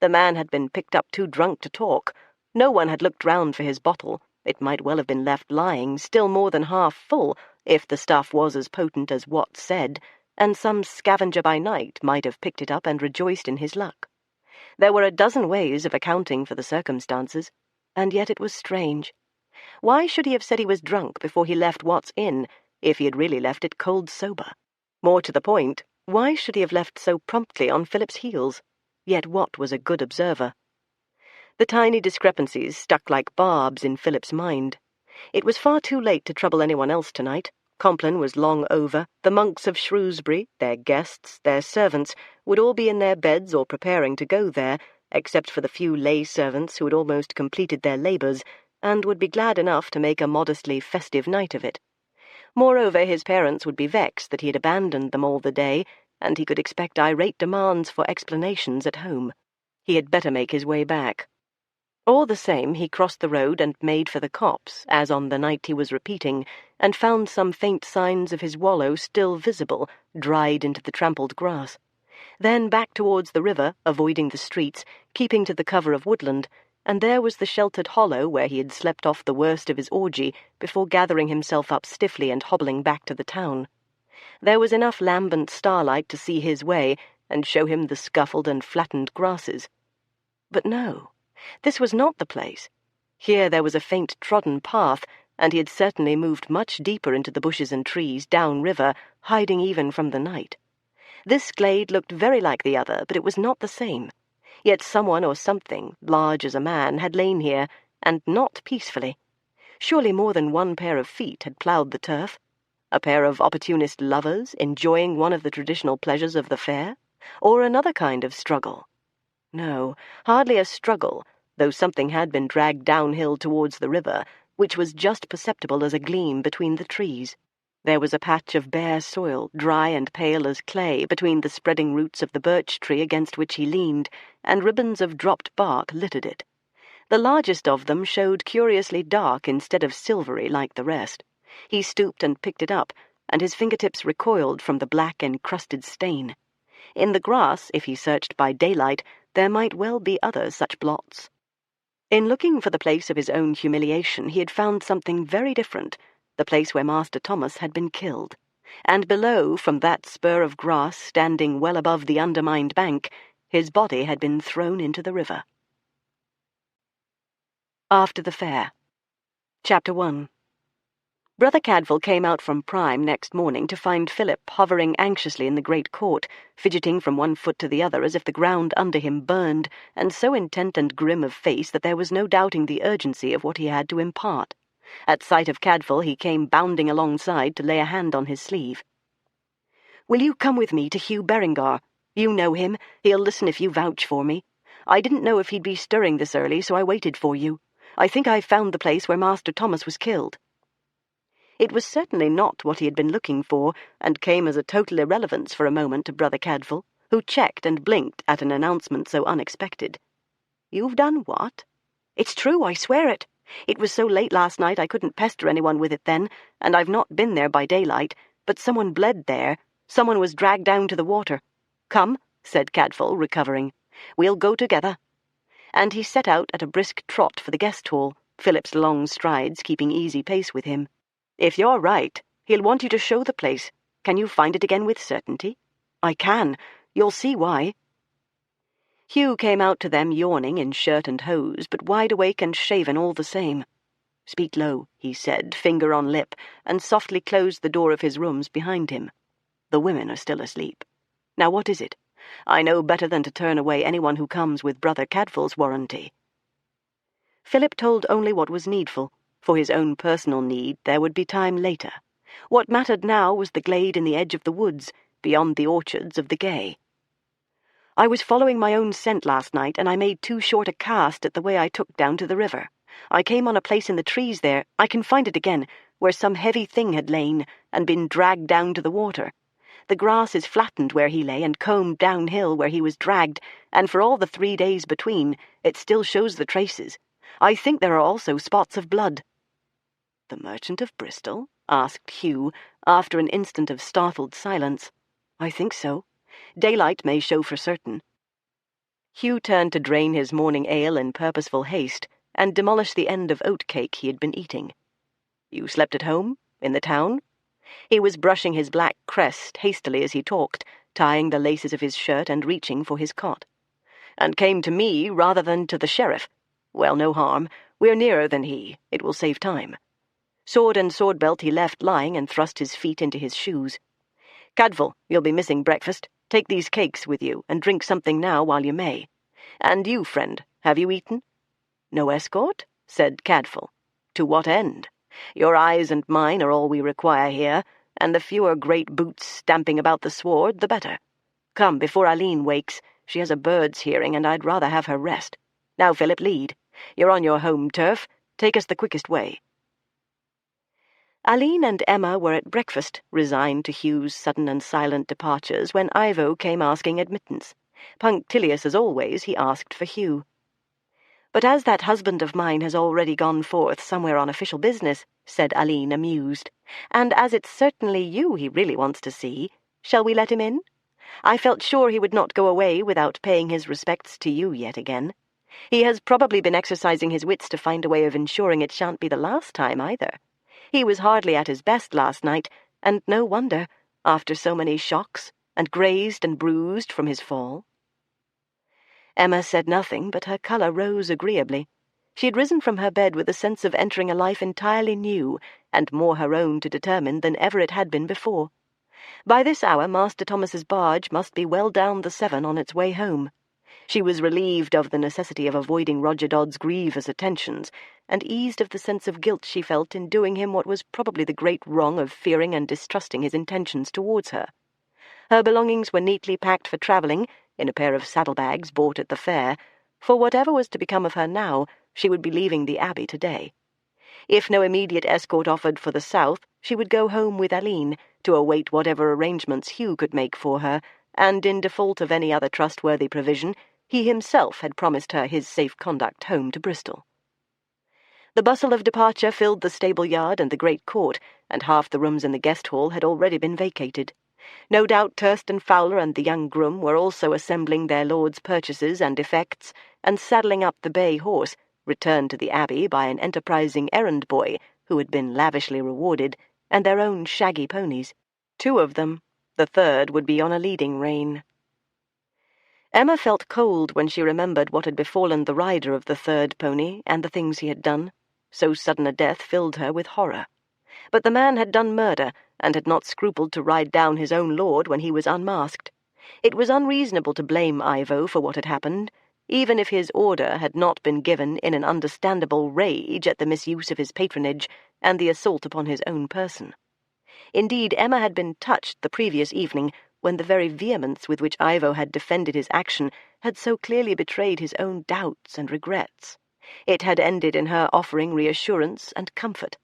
The man had been picked up too drunk to talk. No one had looked round for his bottle. It might well have been left lying, still more than half full, if the stuff was as potent as Watt said, and some scavenger by night might have picked it up and rejoiced in his luck. There were a dozen ways of accounting for the circumstances, and yet it was strange. Why should he have said he was drunk before he left Watt's inn, if he had really left it cold sober? More to the point, why should he have left so promptly on Philip's heels? Yet Watt was a good observer. The tiny discrepancies stuck like barbs in Philip's mind. It was far too late to trouble anyone else tonight. Compline was long over. The monks of Shrewsbury, their guests, their servants, would all be in their beds or preparing to go there, except for the few lay servants who had almost completed their labours, and would be glad enough to make a modestly festive night of it. Moreover, his parents would be vexed that he had abandoned them all the day, and he could expect irate demands for explanations at home. He had better make his way back. All the same, he crossed the road and made for the copse, as on the night he was repeating, and found some faint signs of his wallow still visible, dried into the trampled grass. Then back towards the river, avoiding the streets, keeping to the cover of woodland, and there was the sheltered hollow where he had slept off the worst of his orgy before gathering himself up stiffly and hobbling back to the town. There was enough lambent starlight to see his way and show him the scuffled and flattened grasses. But no, this was not the place. Here there was a faint trodden path, and he had certainly moved much deeper into the bushes and trees, down-river, hiding even from the night. This glade looked very like the other, but it was not the same. Yet someone or something, large as a man, had lain here, and not peacefully. Surely more than one pair of feet had ploughed the turf. A pair of opportunist lovers, enjoying one of the traditional pleasures of the fair? Or another kind of struggle? No, hardly a struggle, though something had been dragged downhill towards the river, which was just perceptible as a gleam between the trees. There was a patch of bare soil, dry and pale as clay, between the spreading roots of the birch tree against which he leaned, and ribbons of dropped bark littered it. The largest of them showed curiously dark instead of silvery like the rest. He stooped and picked it up, and his fingertips recoiled from the black encrusted stain. In the grass, if he searched by daylight, there might well be other such blots. In looking for the place of his own humiliation, he had found something very different, the place where Master Thomas had been killed, and below, from that spur of grass standing well above the undermined bank, his body had been thrown into the river. After the fair. Chapter 1. Brother Cadfael came out from Prime next morning to find Philip hovering anxiously in the great court, fidgeting from one foot to the other as if the ground under him burned, and so intent and grim of face that there was no doubting the urgency of what he had to impart. At sight of Cadfael he came bounding alongside to lay a hand on his sleeve. "Will you come with me to Hugh Berengar? You know him. He'll listen if you vouch for me. I didn't know if he'd be stirring this early, so I waited for you. I think I've found the place where Master Thomas was killed." It was certainly not what he had been looking for, and came as a total irrelevance for a moment to Brother Cadfael, who checked and blinked at an announcement so unexpected. "You've done what?" "It's true, I swear it. It was so late last night I couldn't pester anyone with it then, and I've not been there by daylight, but someone bled there. Someone was dragged down to the water. Come," said Cadfael, recovering. "We'll go together." And he set out at a brisk trot for the guest hall, Philip's long strides keeping easy pace with him. "If you're right, he'll want you to show the place. Can you find it again with certainty?" "I can. You'll see why." Hugh came out to them yawning in shirt and hose, but wide awake and shaven all the same. "Speak low," he said, finger on lip, and softly closed the door of his rooms behind him. "The women are still asleep. Now what is it? I know better than to turn away anyone who comes with Brother Cadfael's warranty." Philip told only what was needful. For his own personal need there would be time later. What mattered now was the glade in the edge of the woods, beyond the orchards of the Gay. "I was following my own scent last night, and I made too short a cast at the way I took down to the river. I came on a place in the trees there, I can find it again, where some heavy thing had lain, and been dragged down to the water. The grass is flattened where he lay, and combed downhill where he was dragged, and for all the 3 days between, it still shows the traces. I think there are also spots of blood." "The merchant of Bristol?" asked Hugh, after an instant of startled silence. "I think so. Daylight may show for certain." Hugh turned to drain his morning ale in purposeful haste, and demolish the end of oat-cake he had been eating. "You slept at home? In the town?" He was brushing his black crest hastily as he talked, tying the laces of his shirt and reaching for his cot. "And came to me rather than to the sheriff. Well, no harm. We're nearer than he. It will save time." Sword and sword-belt he left lying and thrust his feet into his shoes. "Cadfael, you'll be missing breakfast. Take these cakes with you, and drink something now while you may. And you, friend, have you eaten?" "No escort?" said Cadfael. "To what end? Your eyes and mine are all we require here, and the fewer great boots stamping about the sward, the better. Come, before Aline wakes. She has a bird's hearing, and I'd rather have her rest. Now, Philip, lead. You're on your home turf. Take us the quickest way." Aline and Emma were at breakfast, resigned to Hugh's sudden and silent departures, when Ivo came asking admittance. Punctilious as always, he asked for Hugh. "But as that husband of mine has already gone forth somewhere on official business," said Aline, amused, "and as it's certainly you he really wants to see, shall we let him in? I felt sure he would not go away without paying his respects to you yet again. He has probably been exercising his wits to find a way of ensuring it shan't be the last time either. He was hardly at his best last night, and no wonder, after so many shocks, and grazed and bruised from his fall." Emma said nothing, but her colour rose agreeably. She had risen from her bed with a sense of entering a life entirely new, and more her own to determine than ever it had been before. By this hour Master Thomas's barge must be well down the Severn on its way home. She was relieved of the necessity of avoiding Roger Dodd's grievous attentions, and eased of the sense of guilt she felt in doing him what was probably the great wrong of fearing and distrusting his intentions towards her. Her belongings were neatly packed for travelling, in a pair of saddlebags bought at the fair, for whatever was to become of her now, she would be leaving the Abbey today. If no immediate escort offered for the south, she would go home with Aline, to await whatever arrangements Hugh could make for her, and in default of any other trustworthy provision, he himself had promised her his safe conduct home to Bristol. The bustle of departure filled the stable-yard and the great court, and half the rooms in the guest-hall had already been vacated. No doubt Thurston Fowler and the young groom were also assembling their lord's purchases and effects, and saddling up the bay horse, returned to the Abbey by an enterprising errand-boy who had been lavishly rewarded, and their own shaggy ponies. 2 of them. The third would be on a leading rein. Emma felt cold when she remembered what had befallen the rider of the third pony and the things he had done. So sudden a death filled her with horror. But the man had done murder, and had not scrupled to ride down his own lord when he was unmasked. It was unreasonable to blame Ivo for what had happened, even if his order had not been given in an understandable rage at the misuse of his patronage and the assault upon his own person. Indeed, Emma had been touched the previous evening, when the very vehemence with which Ivo had defended his action had so clearly betrayed his own doubts and regrets. It had ended in her offering reassurance and comfort.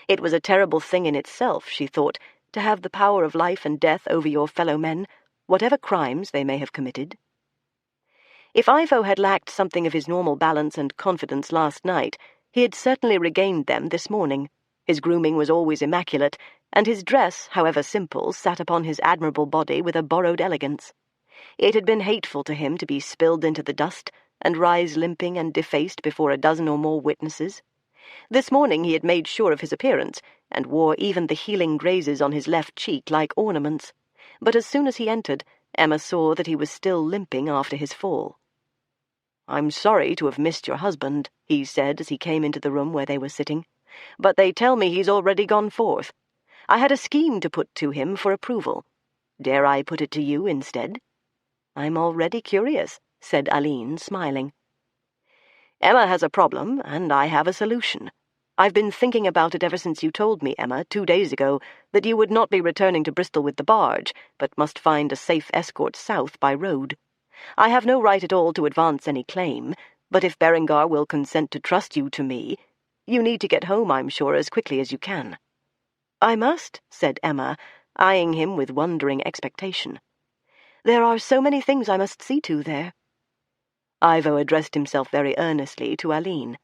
It was a terrible thing in itself, she thought, to have the power of life and death over your fellow-men, whatever crimes they may have committed. If Ivo had lacked something of his normal balance and confidence last night, he had certainly regained them this morning. His grooming was always immaculate, and his dress, however simple, sat upon his admirable body with a borrowed elegance. It had been hateful to him to be spilled into the dust, and rise limping and defaced before a dozen or more witnesses. This morning he had made sure of his appearance, and wore even the healing grazes on his left cheek like ornaments. But as soon as he entered, Emma saw that he was still limping after his fall. "I'm sorry to have missed your husband," he said as he came into the room where they were sitting, "but they tell me he's already gone forth. I had a scheme to put to him for approval. Dare I put it to you instead?" "I'm already curious," said Aline, smiling. "Emma has a problem, and I have a solution. I've been thinking about it ever since you told me, Emma, 2 days ago, that you would not be returning to Bristol with the barge, but must find a safe escort south by road. I have no right at all to advance any claim, but if Berengar will consent to trust you to me, you need to get home, I'm sure, as quickly as you can." "I must," said Emma, eyeing him with wondering expectation. "There are so many things I must see to there." Ivo addressed himself very earnestly to Aline.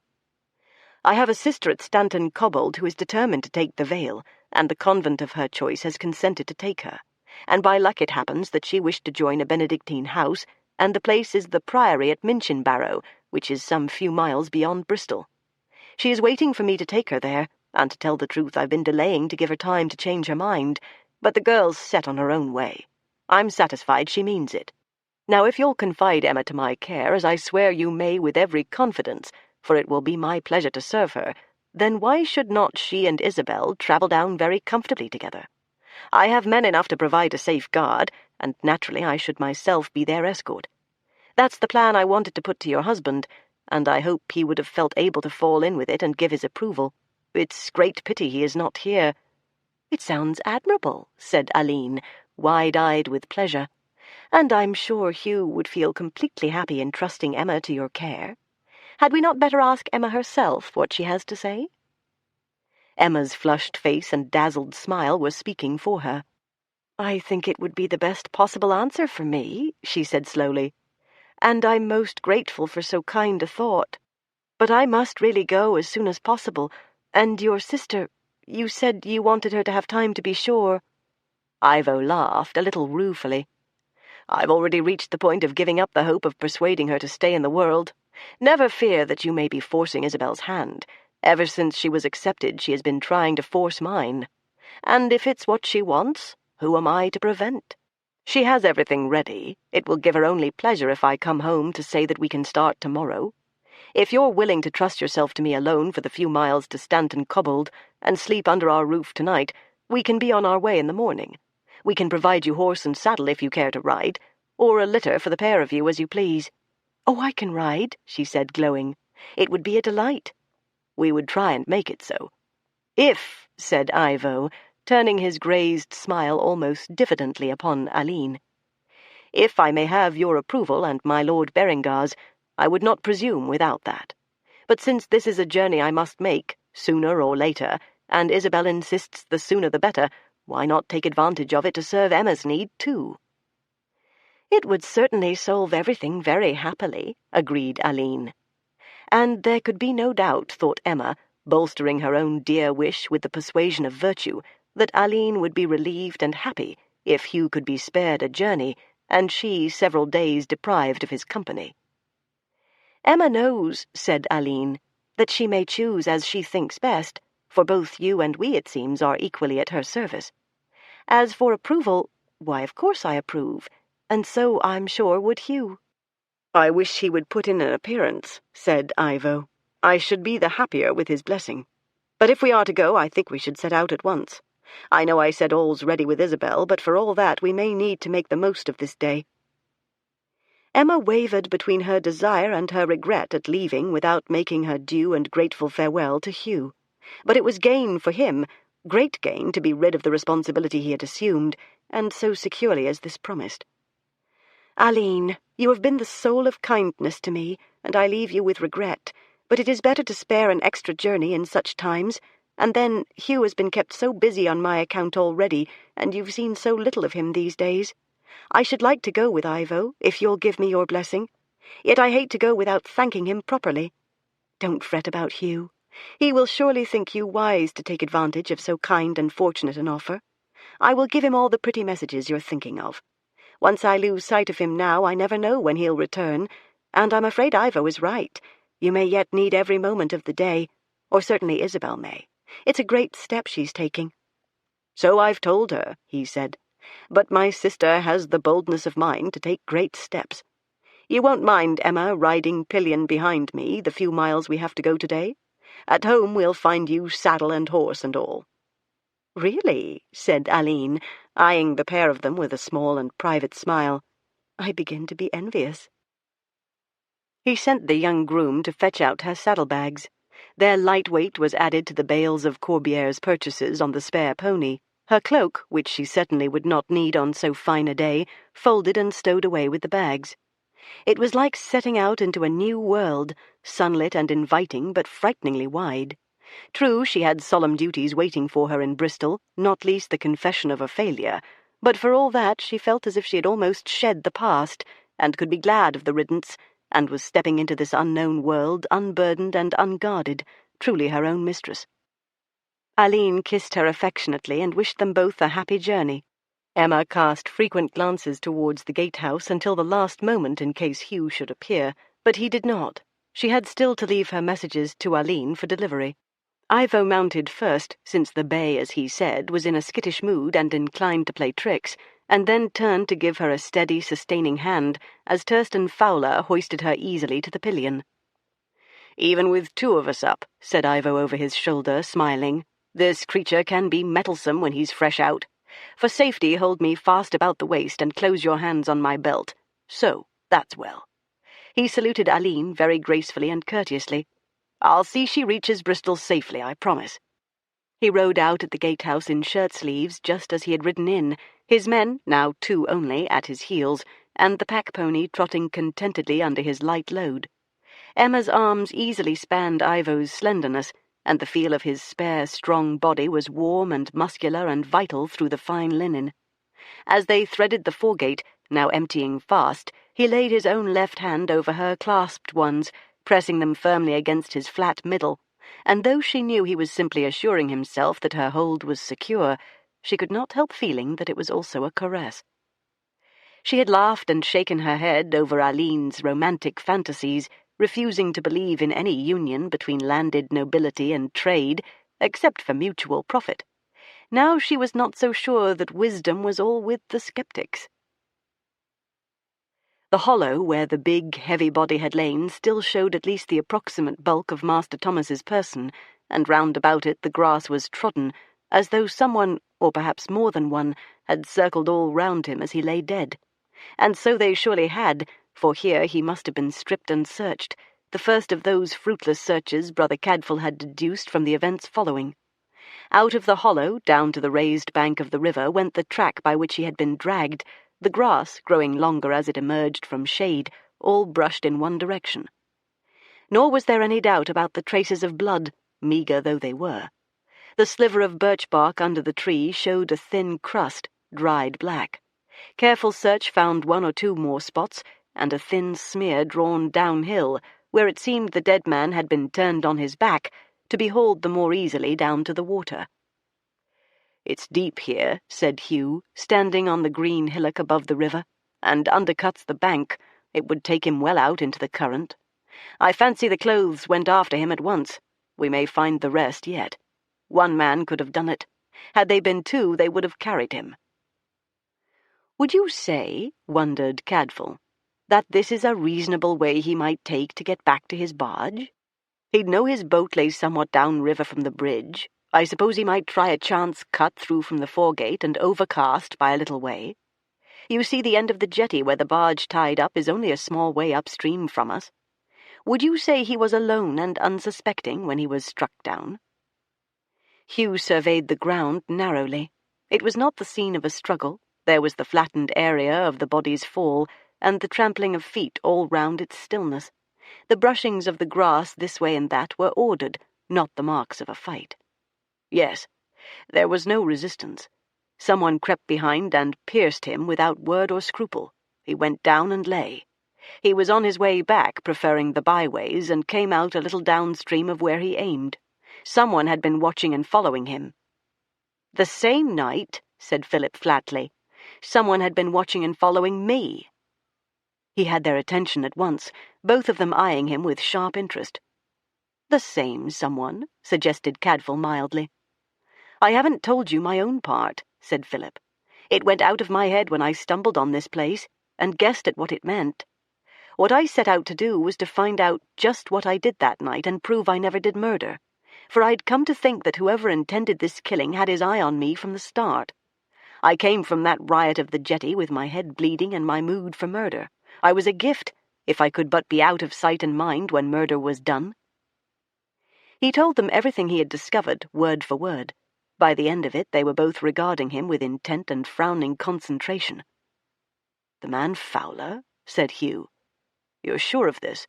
"I have a sister at Stanton Cobbold who is determined to take the veil, and the convent of her choice has consented to take her, and by luck it happens that she wished to join a Benedictine house, and the place is the Priory at Minchinbarrow, which is some few miles beyond Bristol. She is waiting for me to take her there, and to tell the truth I've been delaying to give her time to change her mind, but the girl's set on her own way. I'm satisfied she means it. Now if you'll confide Emma to my care, as I swear you may with every confidence, for it will be my pleasure to serve her, then why should not she and Isabel travel down very comfortably together? I have men enough to provide a safe guard, and naturally I should myself be their escort. That's the plan I wanted to put to your husband, and I hope he would have felt able to fall in with it and give his approval. It's great pity he is not here." "It sounds admirable," said Aline, wide-eyed with pleasure, "and I'm sure Hugh would feel completely happy in trusting Emma to your care. Had we not better ask Emma herself what she has to say?" Emma's flushed face and dazzled smile were speaking for her. "I think it would be the best possible answer for me," she said slowly, "and I'm most grateful for so kind a thought. But I must really go as soon as possible, and your sister, you said you wanted her to have time to be sure." Ivo laughed, a little ruefully. "I've already reached the point of giving up the hope of persuading her to stay in the world. Never fear that you may be forcing Isabel's hand. Ever since she was accepted, she has been trying to force mine. And if it's what she wants, who am I to prevent? She has everything ready. It will give her only pleasure if I come home to say that we can start tomorrow. If you're willing to trust yourself to me alone for the few miles to Stanton Cobbold and sleep under our roof tonight, we can be on our way in the morning. We can provide you horse and saddle if you care to ride, or a litter for the pair of you as you please." "Oh, I can ride," she said, glowing. "It would be a delight." "We would try and make it so." "If," said Ivo, turning his grazed smile almost diffidently upon Aline, "if I may have your approval and my Lord Berengar's, I would not presume without that. But since this is a journey I must make, sooner or later, and Isabel insists the sooner the better, why not take advantage of it to serve Emma's need, too?" "It would certainly solve everything very happily," agreed Aline. And there could be no doubt, thought Emma, bolstering her own dear wish with the persuasion of virtue, that Aline would be relieved and happy if Hugh could be spared a journey, and she several days deprived of his company. "Emma knows," said Aline, "that she may choose as she thinks best, for both you and we, it seems, are equally at her service. As for approval, why, of course I approve, and so, I'm sure, would Hugh." "I wish he would put in an appearance," said Ivo. "I should be the happier with his blessing. But if we are to go, I think we should set out at once. I know I said all's ready with Isabel, but for all that we may need to make the most of this day." Emma wavered between her desire and her regret at leaving without making her due and grateful farewell to Hugh. But it was gain for him, great gain, to be rid of the responsibility he had assumed, and so securely as this promised. "Aline, you have been the soul of kindness to me, and I leave you with regret, but it is better to spare an extra journey in such times, and then Hugh has been kept so busy on my account already, and you've seen so little of him these days. I should like to go with Ivo, if you'll give me your blessing, yet I hate to go without thanking him properly. Don't fret about Hugh. He will surely think you wise to take advantage of so kind and fortunate an offer. I will give him all the pretty messages you're thinking of. Once I lose sight of him now, I never know when he'll return, and I'm afraid Ivo is right. You may yet need every moment of the day, or certainly Isabel may. It's a great step she's taking." "So I've told her," he said, "but my sister has the boldness of mind to take great steps. You won't mind, Emma, riding pillion behind me the few miles we have to go today? At home we'll find you saddle and horse and all." "Really?" said Aline, eyeing the pair of them with a small and private smile. "I begin to be envious." He sent the young groom to fetch out her saddlebags. Their light weight was added to the bales of Corbier's purchases on the spare pony. Her cloak, which she certainly would not need on so fine a day, folded and stowed away with the bags. It was like setting out into a new world, sunlit and inviting, but frighteningly wide. True, she had solemn duties waiting for her in Bristol, not least the confession of a failure, but for all that she felt as if she had almost shed the past, and could be glad of the riddance, and was stepping into this unknown world unburdened and unguarded, truly her own mistress. Aline kissed her affectionately and wished them both a happy journey. Emma cast frequent glances towards the gatehouse until the last moment in case Hugh should appear, but he did not. She had still to leave her messages to Aline for delivery. Ivo mounted first, since the bay, as he said, was in a skittish mood and inclined to play tricks, and then turned to give her a steady, sustaining hand as Thurston Fowler hoisted her easily to the pillion. "Even with two of us up," said Ivo over his shoulder, smiling, "this creature can be mettlesome when he's fresh out. For safety, hold me fast about the waist and close your hands on my belt. So, that's well." He saluted Aline very gracefully and courteously. "I'll see she reaches Bristol safely, I promise." He rode out at the gatehouse in shirt-sleeves just as he had ridden in, his men, now two only, at his heels, and the pack-pony trotting contentedly under his light load. Emma's arms easily spanned Ivo's slenderness, and the feel of his spare, strong body was warm and muscular and vital through the fine linen. As they threaded the foregate, now emptying fast, he laid his own left hand over her clasped ones, pressing them firmly against his flat middle, and though she knew he was simply assuring himself that her hold was secure, she could not help feeling that it was also a caress. She had laughed and shaken her head over Aline's romantic fantasies, refusing to believe in any union between landed nobility and trade, except for mutual profit. Now she was not so sure that wisdom was all with the skeptics. The hollow where the big, heavy body had lain still showed at least the approximate bulk of Master Thomas's person, and round about it the grass was trodden, as though someone, or perhaps more than one, had circled all round him as he lay dead. And so they surely had, for here he must have been stripped and searched, the first of those fruitless searches Brother Cadfael had deduced from the events following. Out of the hollow, down to the raised bank of the river, went the track by which he had been dragged, the grass, growing longer as it emerged from shade, all brushed in one direction. Nor was there any doubt about the traces of blood, meagre though they were. The sliver of birch bark under the tree showed a thin crust, dried black. Careful search found one or two more spots, and a thin smear drawn downhill, where it seemed the dead man had been turned on his back, to be hauled the more easily down to the water. "It's deep here," said Hugh, standing on the green hillock above the river, "and undercuts the bank. It would take him well out into the current. I fancy the clothes went after him at once. We may find the rest yet. One man could have done it. Had they been two, they would have carried him." "Would you say," wondered Cadfael, "that this is a reasonable way he might take to get back to his barge? He'd know his boat lay somewhat down-river from the bridge. I suppose he might try a chance cut through from the foregate and overcast by a little way. You see, the end of the jetty where the barge tied up is only a small way upstream from us. Would you say he was alone and unsuspecting when he was struck down?" Hugh surveyed the ground narrowly. It was not the scene of a struggle. There was the flattened area of the body's fall, and the trampling of feet all round its stillness. The brushings of the grass this way and that were ordered, not the marks of a fight. Yes, there was no resistance. Someone crept behind and pierced him without word or scruple. He went down and lay. He was on his way back, preferring the byways, and came out a little downstream of where he aimed. Someone had been watching and following him. "The same night," said Philip flatly, "someone had been watching and following me." He had their attention at once, both of them eyeing him with sharp interest. "The same someone," suggested Cadfael mildly. "I haven't told you my own part," said Philip. "It went out of my head when I stumbled on this place, and guessed at what it meant. What I set out to do was to find out just what I did that night and prove I never did murder, for I'd come to think that whoever intended this killing had his eye on me from the start. I came from that riot of the jetty with my head bleeding and my mood for murder. I was a gift, if I could but be out of sight and mind when murder was done." He told them everything he had discovered, word for word. By the end of it, they were both regarding him with intent and frowning concentration. "The man Fowler?" said Hugh. "You're sure of this?"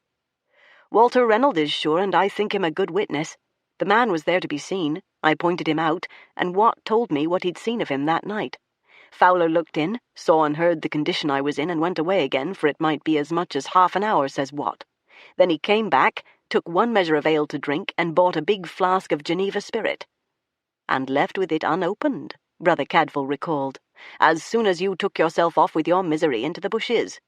"Walter Reynolds is sure, and I think him a good witness. The man was there to be seen. I pointed him out, and Watt told me what he'd seen of him that night. Fowler looked in, saw and heard the condition I was in, and went away again, for it might be as much as half an hour, says Watt. Then he came back, took one measure of ale to drink, and bought a big flask of Geneva spirit." "And left with it unopened," Brother Cadfael recalled, "as soon as you took yourself off with your misery into the bushes.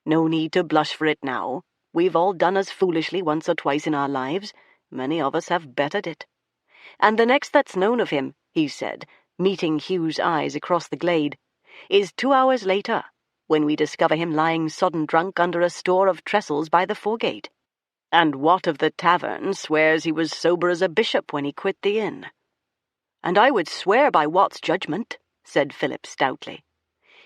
No need to blush for it now. We've all done as foolishly once or twice in our lives. Many of us have bettered it. And the next that's known of him," he said, meeting Hugh's eyes across the glade, "is 2 hours later, when we discover him lying sodden drunk under a store of trestles by the foregate. And Watt of the tavern swears he was sober as a bishop when he quit the inn." "And I would swear by Watt's judgment," said Philip stoutly.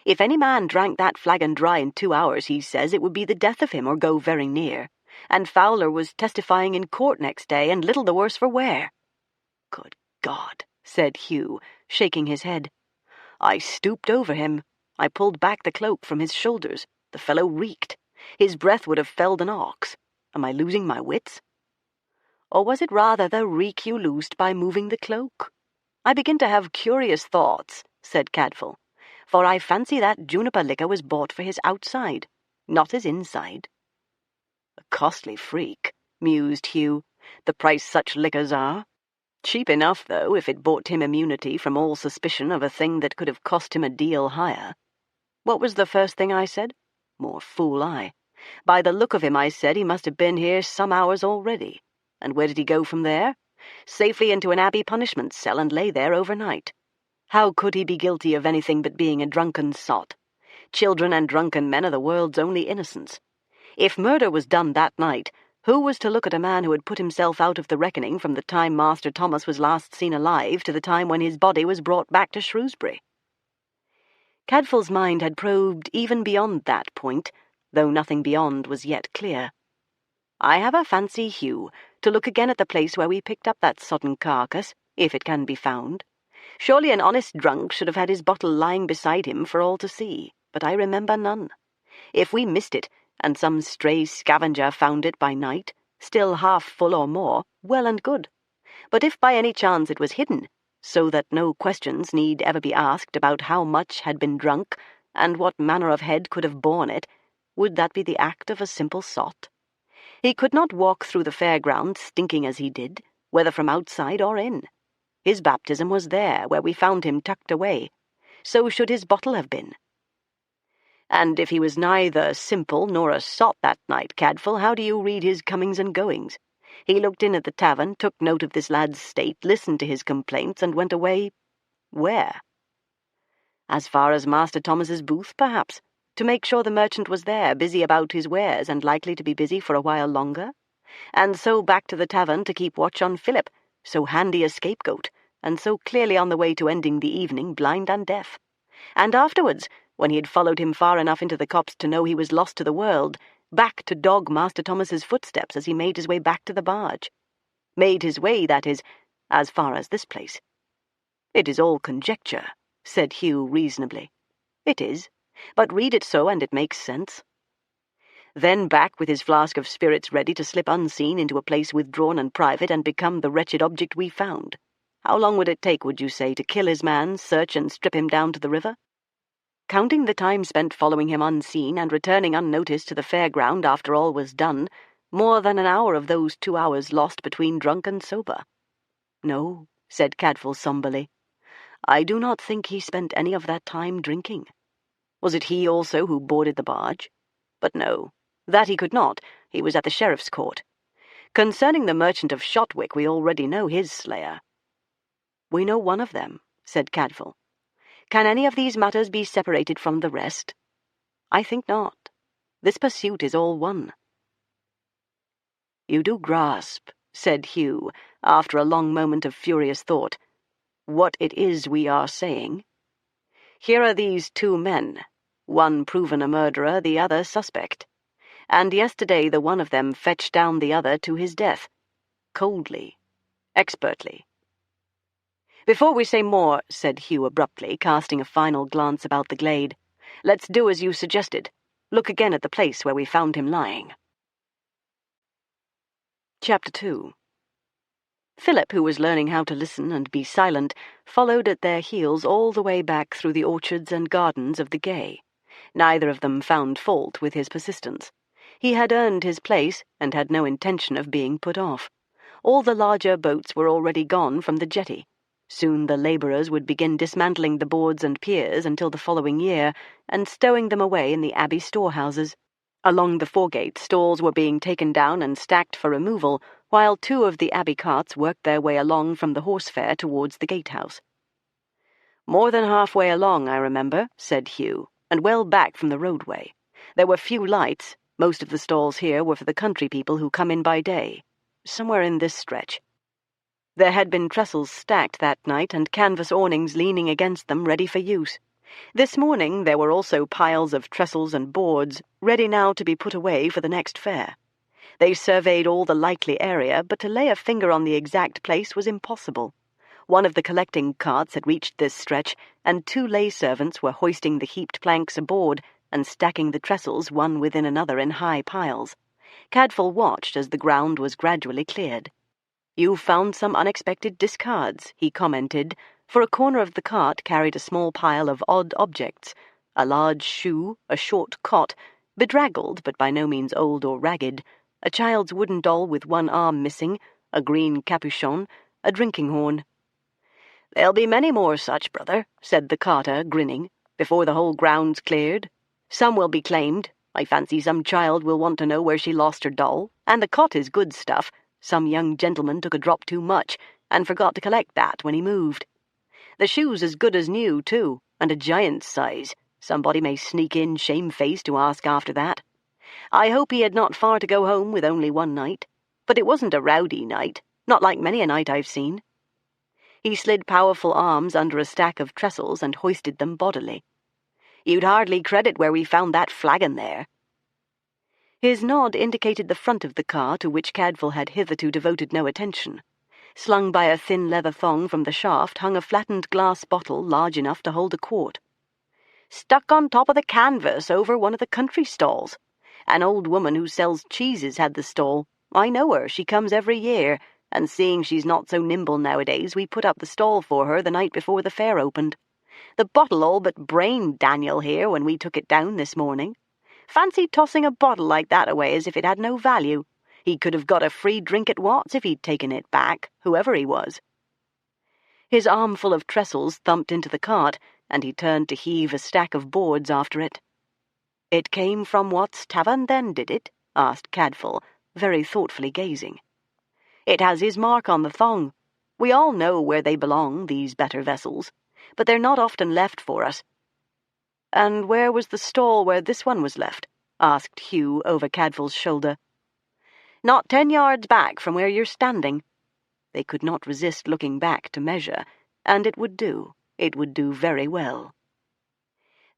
"If any man drank that flagon dry in 2 hours, he says it would be the death of him or go very near. And Fowler was testifying in court next day, and little the worse for wear." "Good God," said Hugh, shaking his head. "I stooped over him. I pulled back the cloak from his shoulders. The fellow reeked. His breath would have felled an ox. Am I losing my wits?" Or was it rather the reek you loosed by moving the cloak? I begin to have curious thoughts, said Cadfael, for I fancy that juniper liquor was bought for his outside, not his inside. A costly freak, mused Hugh, the price such liquors are. Cheap enough, though, if it bought him immunity from all suspicion of a thing that could have cost him a deal higher. What was the first thing I said? More fool I. By the look of him, I said he must have been here some hours already. And where did he go from there? Safely into an abbey punishment cell and lay there overnight. How could he be guilty of anything but being a drunken sot? Children and drunken men are the world's only innocents. If murder was done that night, who was to look at a man who had put himself out of the reckoning from the time Master Thomas was last seen alive to the time when his body was brought back to Shrewsbury? Cadfael's mind had probed even beyond that point, though nothing beyond was yet clear. I have a fancy, Hugh, to look again at the place where we picked up that sodden carcass, if it can be found. Surely an honest drunk should have had his bottle lying beside him for all to see, but I remember none. If we missed it, and some stray scavenger found it by night, still half full or more, well and good. But if by any chance it was hidden, so that no questions need ever be asked about how much had been drunk, and what manner of head could have borne it, would that be the act of a simple sot? He could not walk through the fairground stinking as he did, whether from outside or in. His baptism was there, where we found him tucked away. So should his bottle have been. And if he was neither simple nor a sot that night, Cadfael, how do you read his comings and goings? He looked in at the tavern, took note of this lad's state, listened to his complaints, and went away— where? As far as Master Thomas's booth, perhaps, to make sure the merchant was there, busy about his wares, and likely to be busy for a while longer, and so back to the tavern to keep watch on Philip, so handy a scapegoat, and so clearly on the way to ending the evening blind and deaf. And afterwards, when he had followed him far enough into the copse to know he was lost to the world, back to dog Master Thomas's footsteps as he made his way back to the barge. Made his way, that is, as far as this place. It is all conjecture, said Hugh reasonably. It is, but read it so and it makes sense. Then back with his flask of spirits ready to slip unseen into a place withdrawn and private and become the wretched object we found. How long would it take, would you say, to kill his man, search and strip him down to the river? Counting the time spent following him unseen and returning unnoticed to the fairground after all was done, more than an hour of those 2 hours lost between drunk and sober. No, said Cadfael somberly. I do not think he spent any of that time drinking. Was it he also who boarded the barge? But no, that he could not. He was at the sheriff's court. Concerning the merchant of Shotwick, we already know his slayer. We know one of them, said Cadfael. Can any of these matters be separated from the rest? I think not. This pursuit is all one. You do grasp, said Hugh, after a long moment of furious thought, what it is we are saying. Here are these 2 men, one proven a murderer, the other suspect, and yesterday the one of them fetched down the other to his death, coldly, expertly. Before we say more, said Hugh abruptly, casting a final glance about the glade, let's do as you suggested. Look again at the place where we found him lying. Chapter 2. Philip, who was learning how to listen and be silent, followed at their heels all the way back through the orchards and gardens of the Gay. Neither of them found fault with his persistence. He had earned his place, and had no intention of being put off. All the larger boats were already gone from the jetty. Soon the labourers would begin dismantling the boards and piers until the following year, and stowing them away in the abbey storehouses. Along the foregate, stalls were being taken down and stacked for removal, while 2 of the abbey carts worked their way along from the horse fair towards the gatehouse. More than halfway along, I remember, said Hugh, and well back from the roadway. There were few lights. Most of the stalls here were for the country people who come in by day. Somewhere in this stretch. There had been trestles stacked that night and canvas awnings leaning against them ready for use. This morning there were also piles of trestles and boards, ready now to be put away for the next fair. They surveyed all the likely area, but to lay a finger on the exact place was impossible. One of the collecting carts had reached this stretch, and 2 lay servants were hoisting the heaped planks aboard and stacking the trestles one within another in high piles. Cadfael watched as the ground was gradually cleared. "You found some unexpected discards," he commented, for a corner of the cart carried a small pile of odd objects, a large shoe, a short cot, bedraggled but by no means old or ragged, a child's wooden doll with one arm missing, a green capuchon, a drinking horn. "There'll be many more such, brother," said the carter, grinning, "before the whole ground's cleared. Some will be claimed. I fancy some child will want to know where she lost her doll, and the cot is good stuff. Some young gentleman took a drop too much, and forgot to collect that when he moved. The shoe's as good as new, too, and a giant's size. Somebody may sneak in shamefaced to ask after that. I hope he had not far to go home with only one night. But it wasn't a rowdy night, not like many a night I've seen." He slid powerful arms under a stack of trestles and hoisted them bodily. "You'd hardly credit where we found that flagon there." His nod indicated the front of the car, to which Cadfael had hitherto devoted no attention. Slung by a thin leather thong from the shaft hung a flattened glass bottle large enough to hold a quart. "Stuck on top of the canvas over one of the country stalls. An old woman who sells cheeses had the stall. I know her, she comes every year, and seeing she's not so nimble nowadays, we put up the stall for her the night before the fair opened. The bottle all but brained Daniel here when we took it down this morning. Fancy tossing a bottle like that away as if it had no value. He could have got a free drink at Watts if he'd taken it back, whoever he was." His armful of trestles thumped into the cart, and he turned to heave a stack of boards after it. "It came from Watts' tavern, then, did it?" asked Cadfael, very thoughtfully gazing. "It has his mark on the thong. We all know where they belong, these better vessels, but they're not often left for us." "And where was the stall where this one was left?" asked Hugh over Cadfael's shoulder. "Not 10 yards back from where you're standing." They could not resist looking back to measure, and it would do very well.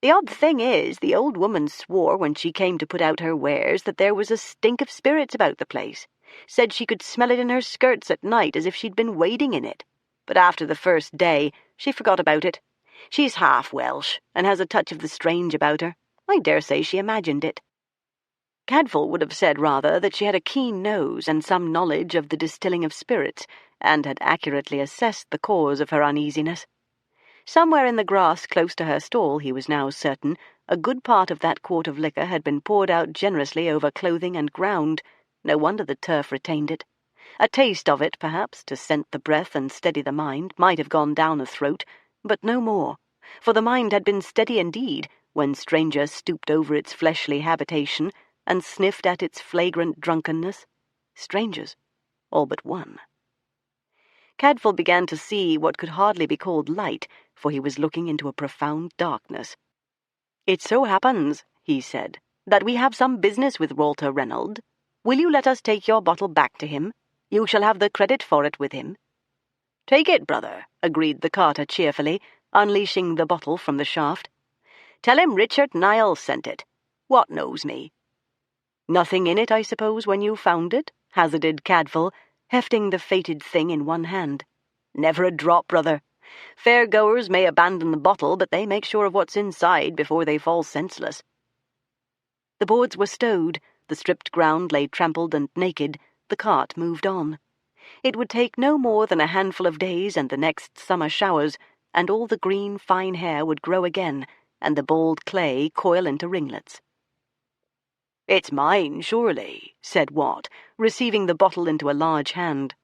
"The odd thing is, the old woman swore when she came to put out her wares that there was a stink of spirits about the place. Said she could smell it in her skirts at night as if she'd been wading in it. But after the first day, she forgot about it. She's half Welsh, and has a touch of the strange about her. I dare say she imagined it." Cadfael would have said rather that she had a keen nose and some knowledge of the distilling of spirits, and had accurately assessed the cause of her uneasiness. Somewhere in the grass close to her stall, he was now certain, a good part of that quart of liquor had been poured out generously over clothing and ground. No wonder the turf retained it. A taste of it, perhaps, to scent the breath and steady the mind, might have gone down the throat, but no more, for the mind had been steady indeed when Stranger stooped over its fleshly habitation and sniffed at its flagrant drunkenness. Strangers, all but one. Cadfael began to see what could hardly be called light, for he was looking into a profound darkness. "It so happens," he said, "that we have some business with Walter Reynolds. Will you let us take your bottle back to him? You shall have the credit for it with him." "Take it, brother," agreed the carter cheerfully, unleashing the bottle from the shaft. "Tell him Richard Niles sent it. What knows me?" "Nothing in it, I suppose, when you found it?" hazarded Cadfael, hefting the fated thing in one hand. "Never a drop, brother. Fair-goers may abandon the bottle, but they make sure of what's inside before they fall senseless." The boards were stowed, the stripped ground lay trampled and naked, the cart moved on. It would take no more than a handful of days and the next summer showers, and all the green, fine hair would grow again, and the bald clay coil into ringlets. "It's mine, surely," said Watt, receiving the bottle into a large hand.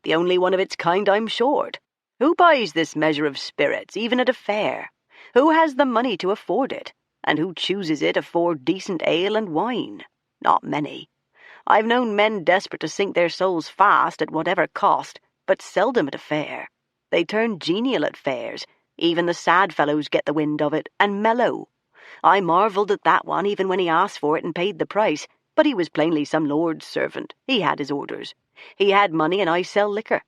"The only one of its kind I'm short. Who buys this measure of spirits, even at a fair? Who has the money to afford it? And who chooses it afore decent ale and wine? Not many. I've known men desperate to sink their souls fast at whatever cost, but seldom at a fair. They turn genial at fairs. Even the sad fellows get the wind of it, and mellow. I marvelled at that one even when he asked for it and paid the price, but he was plainly some lord's servant. He had his orders. He had money, and I sell liquor.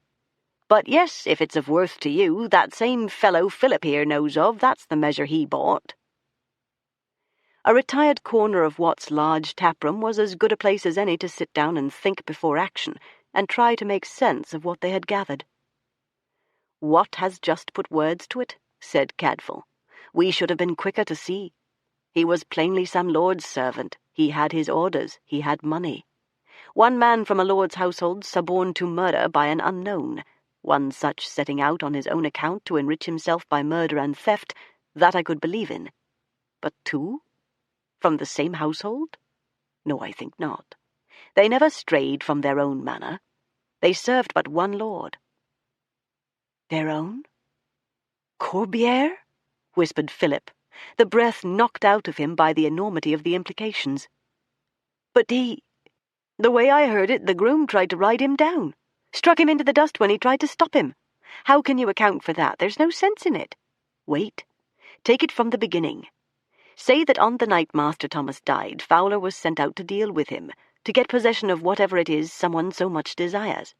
But yes, if it's of worth to you, that same fellow Philip here knows of, that's the measure he bought." A retired corner of Watt's large taproom was as good a place as any to sit down and think before action, and try to make sense of what they had gathered. "Watt has just put words to it," said Cadfael. "We should have been quicker to see. He was plainly some lord's servant. He had his orders. He had money. One man from a lord's household suborned to murder by an unknown, one such setting out on his own account to enrich himself by murder and theft, that I could believe in. But two? From the same household? No, I think not. They never strayed from their own manner. They served but one lord. Their own? Corbière? Whispered Philip, the breath knocked out of him by the enormity of the implications. But he... The way I heard it, the groom tried to ride him down. Struck him into the dust when he tried to stop him. How can you account for that? There's no sense in it. Wait. Take it from the beginning. Say that on the night Master Thomas died, Fowler was sent out to deal with him, to get possession of whatever it is someone so much desires.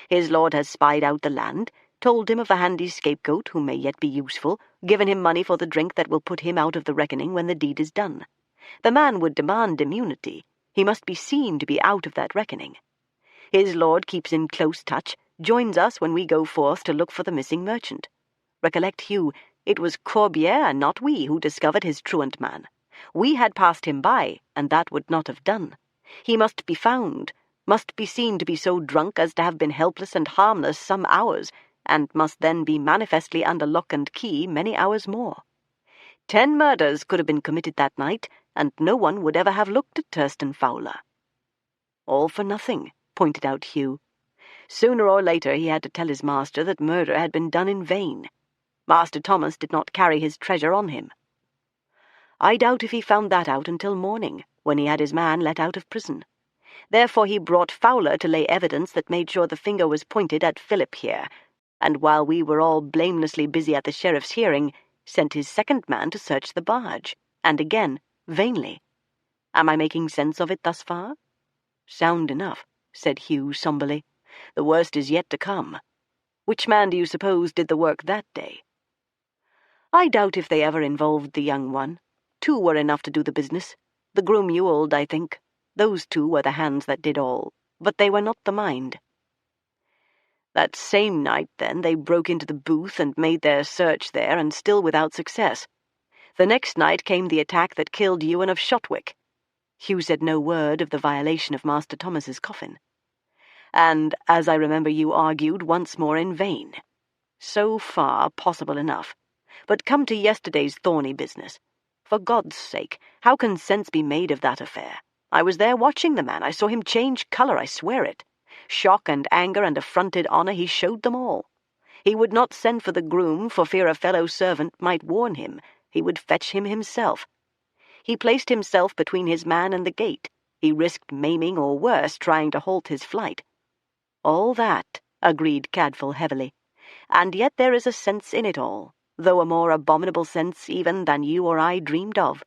His lord has spied out the land, told him of a handy scapegoat who may yet be useful, given him money for the drink that will put him out of the reckoning when the deed is done. The man would demand immunity. He must be seen to be out of that reckoning. His lord keeps in close touch, joins us when we go forth to look for the missing merchant. Recollect, Hugh, it was Corbière and not we who discovered his truant man. We had passed him by, and that would not have done. He must be found, must be seen to be so drunk as to have been helpless and harmless some hours, and must then be manifestly under lock and key many hours more. 10 murders could have been committed that night, and no one would ever have looked at Thurston Fowler. All for nothing, pointed out Hugh. Sooner or later he had to tell his master that murder had been done in vain. Master Thomas did not carry his treasure on him. I doubt if he found that out until morning, when he had his man let out of prison. Therefore he brought Fowler to lay evidence that made sure the finger was pointed at Philip here, and while we were all blamelessly busy at the sheriff's hearing, sent his second man to search the barge, and again, vainly. Am I making sense of it thus far? Sound enough, said Hugh somberly. The worst is yet to come. Which man do you suppose did the work that day? I doubt if they ever involved the young one. 2 were enough to do the business. The groom Ewald, I think. Those 2 were the hands that did all, but they were not the mind. That same night, then, they broke into the booth and made their search there, and still without success. The next night came the attack that killed Ewan of Shotwick. Hugh said no word of the violation of Master Thomas's coffin. And, as I remember, you argued once more in vain. So far, possible enough. But come to yesterday's thorny business. For God's sake, how can sense be made of that affair? I was there watching the man. I saw him change colour, I swear it. Shock and anger and affronted honour, he showed them all. He would not send for the groom for fear a fellow servant might warn him. He would fetch him himself. He placed himself between his man and the gate. He risked maiming or worse trying to halt his flight. All that, agreed Cadfael heavily. And yet there is a sense in it all, though a more abominable sense even than you or I dreamed of.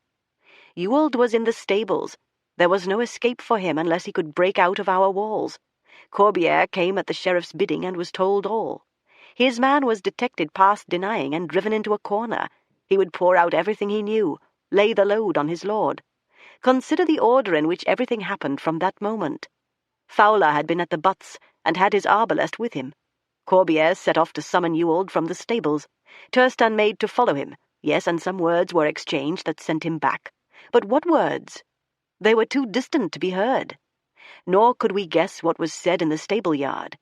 Ewald was in the stables. There was no escape for him unless he could break out of our walls. Corbière came at the sheriff's bidding and was told all. His man was detected past denying and driven into a corner. He would pour out everything he knew, lay the load on his lord. Consider the order in which everything happened from that moment. Fowler had been at the butts, and had his arbalest with him. Corbière set off to summon Ewald from the stables. Thurston made to follow him. Yes, and some words were exchanged that sent him back. But what words? They were too distant to be heard. Nor could we guess what was said in the stable-yard.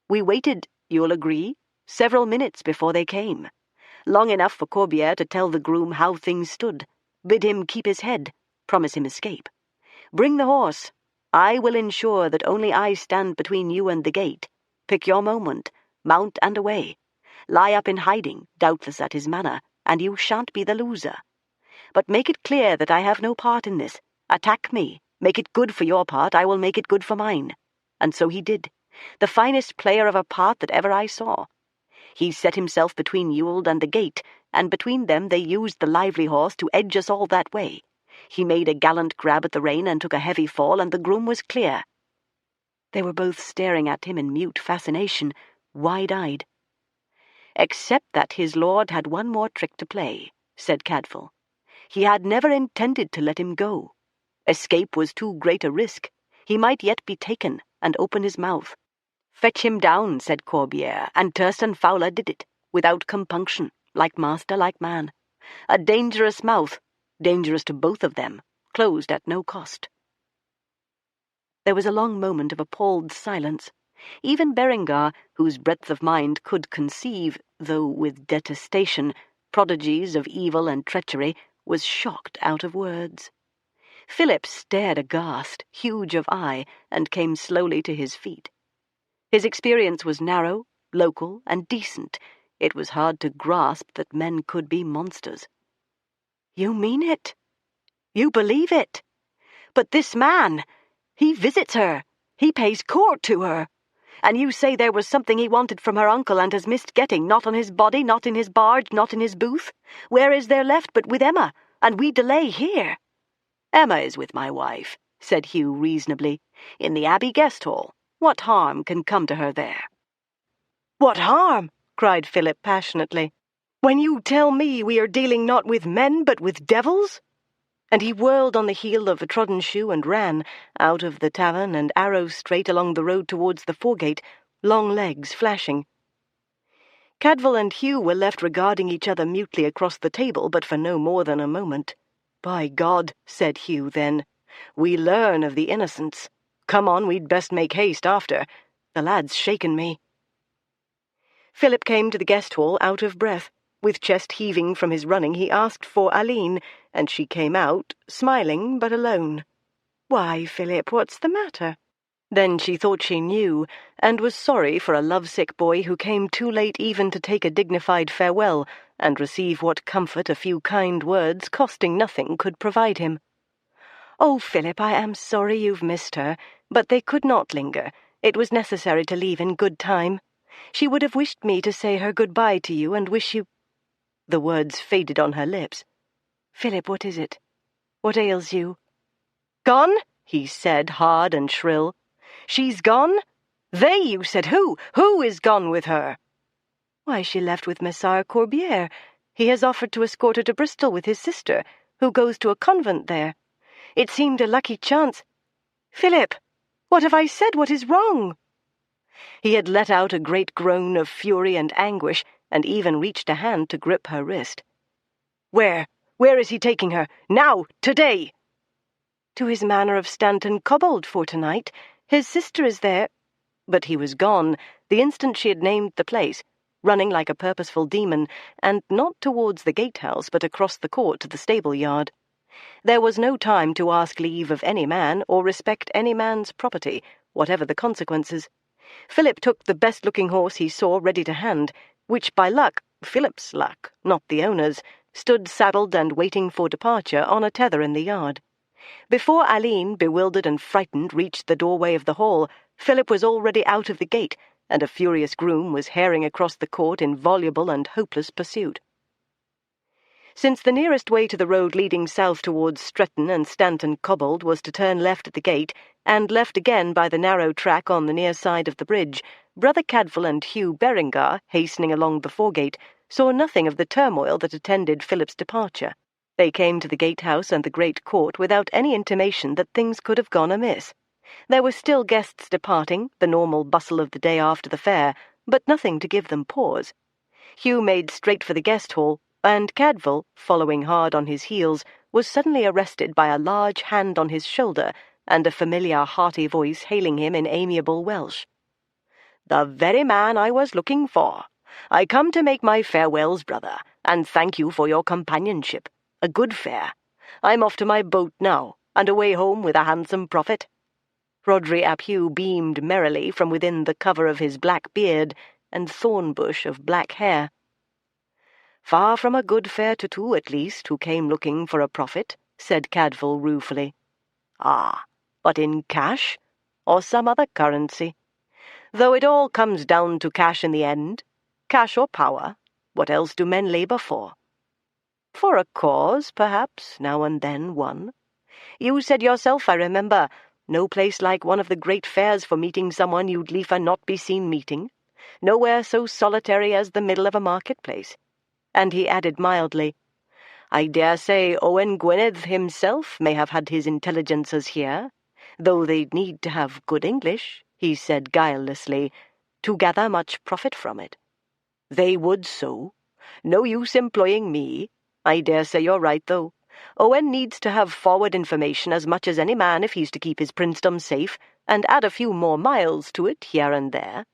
We waited, you'll agree, several minutes before they came. Long enough for Corbière to tell the groom how things stood, bid him keep his head, promise him escape. Bring the horse. I will ensure that only I stand between you and the gate. Pick your moment, mount and away. Lie up in hiding, doubtless at his manor, and you shan't be the loser. But make it clear that I have no part in this. Attack me. Make it good for your part, I will make it good for mine. And so he did, the finest player of a part that ever I saw. He set himself between Ewald and the gate, and between them they used the lively horse to edge us all that way. He made a gallant grab at the rein and took a heavy fall, and the groom was clear. They were both staring at him in mute fascination, wide-eyed. Except that his lord had one more trick to play, said Cadfael. He had never intended to let him go. Escape was too great a risk. He might yet be taken, and open his mouth. Fetch him down, said Corbière, and Thurston Fowler did it, without compunction, like master, like man. A dangerous mouth, dangerous to both of them, closed at no cost. There was a long moment of appalled silence. Even Berengar, whose breadth of mind could conceive, though with detestation, prodigies of evil and treachery, was shocked out of words. Philip stared aghast, huge of eye, and came slowly to his feet. His experience was narrow, local, and decent. It was hard to grasp that men could be monsters. "You mean it? You believe it? But this man, he visits her. He pays court to her. And you say there was something he wanted from her uncle and has missed getting, not on his body, not in his barge, not in his booth? Where is there left but with Emma, and we delay here?" "Emma is with my wife," said Hugh reasonably, "in the Abbey guest hall. What harm can come to her there?" "What harm?" cried Philip passionately. "When you tell me we are dealing not with men but with devils?" And he whirled on the heel of a trodden shoe and ran, out of the tavern and arrow straight along the road towards the foregate, long legs flashing. Cadfael and Hugh were left regarding each other mutely across the table, but for no more than a moment. "By God," said Hugh then, "we learn of the innocents. Come on, we'd best make haste after. The lad's shaken me." Philip came to the guest hall out of breath. With chest heaving from his running, he asked for Aline, and she came out, smiling but alone. "Why, Philip, what's the matter?" Then she thought she knew, and was sorry for a lovesick boy who came too late even to take a dignified farewell and receive what comfort a few kind words, costing nothing, could provide him. "Oh, Philip, I am sorry you've missed her, but they could not linger. It was necessary to leave in good time. She would have wished me to say her good-bye to you and wish you—" The words faded on her lips. "Philip, what is it? What ails you?" "Gone?" he said, hard and shrill. "She's gone? They, you said. Who is gone with her?" "Why, she left with Messire Corbière. He has offered to escort her to Bristol with his sister, who goes to a convent there. It seemed a lucky chance—" "Philip, what have I said? What is wrong?" He had let out a great groan of fury and anguish, and even reached a hand to grip her wrist. Where is he taking her? Now, today?" "To his manor of Stanton Cobbold for tonight. His sister is there—" But he was gone, the instant she had named the place, running like a purposeful demon, and not towards the gatehouse, but across the court to the stable-yard. There was no time to ask leave of any man, or respect any man's property, whatever the consequences. Philip took the best-looking horse he saw ready to hand, which by luck, Philip's luck, not the owner's, stood saddled and waiting for departure on a tether in the yard. Before Aline, bewildered and frightened, reached the doorway of the hall, Philip was already out of the gate, and a furious groom was herring across the court in voluble and hopeless pursuit. Since the nearest way to the road leading south towards Stretton and Stanton Cobbold was to turn left at the gate, and left again by the narrow track on the near side of the bridge, Brother Cadfael and Hugh Berengar, hastening along the foregate, saw nothing of the turmoil that attended Philip's departure. They came to the gatehouse and the great court without any intimation that things could have gone amiss. There were still guests departing, the normal bustle of the day after the fair, but nothing to give them pause. Hugh made straight for the guest hall, and Cadfael, following hard on his heels, was suddenly arrested by a large hand on his shoulder and a familiar hearty voice hailing him in amiable Welsh. "The very man I was looking for. I come to make my farewells, brother, and thank you for your companionship. A good fare. I'm off to my boat now, and away home with a handsome profit." Rhodri ap Hugh beamed merrily from within the cover of his black beard and thorn-bush of black hair. "Far from a good fare to two, at least, who came looking for a profit," said Cadfael ruefully. "Ah, but in cash, or some other currency? Though it all comes down to cash in the end. Cash or power, what else do men labour for? For a cause, perhaps, now and then one. You said yourself, I remember, no place like one of the great fairs for meeting someone you'd liefer not be seen meeting. Nowhere so solitary as the middle of a market-place." And he added mildly, "I dare say Owen Gwynedd himself may have had his intelligences here, though they'd need to have good English," he said guilelessly, "to gather much profit from it." "They would so. No use employing me. I dare say you're right, though. Owen needs to have forward information as much as any man if he's to keep his princedom safe, and add a few more miles to it here and there.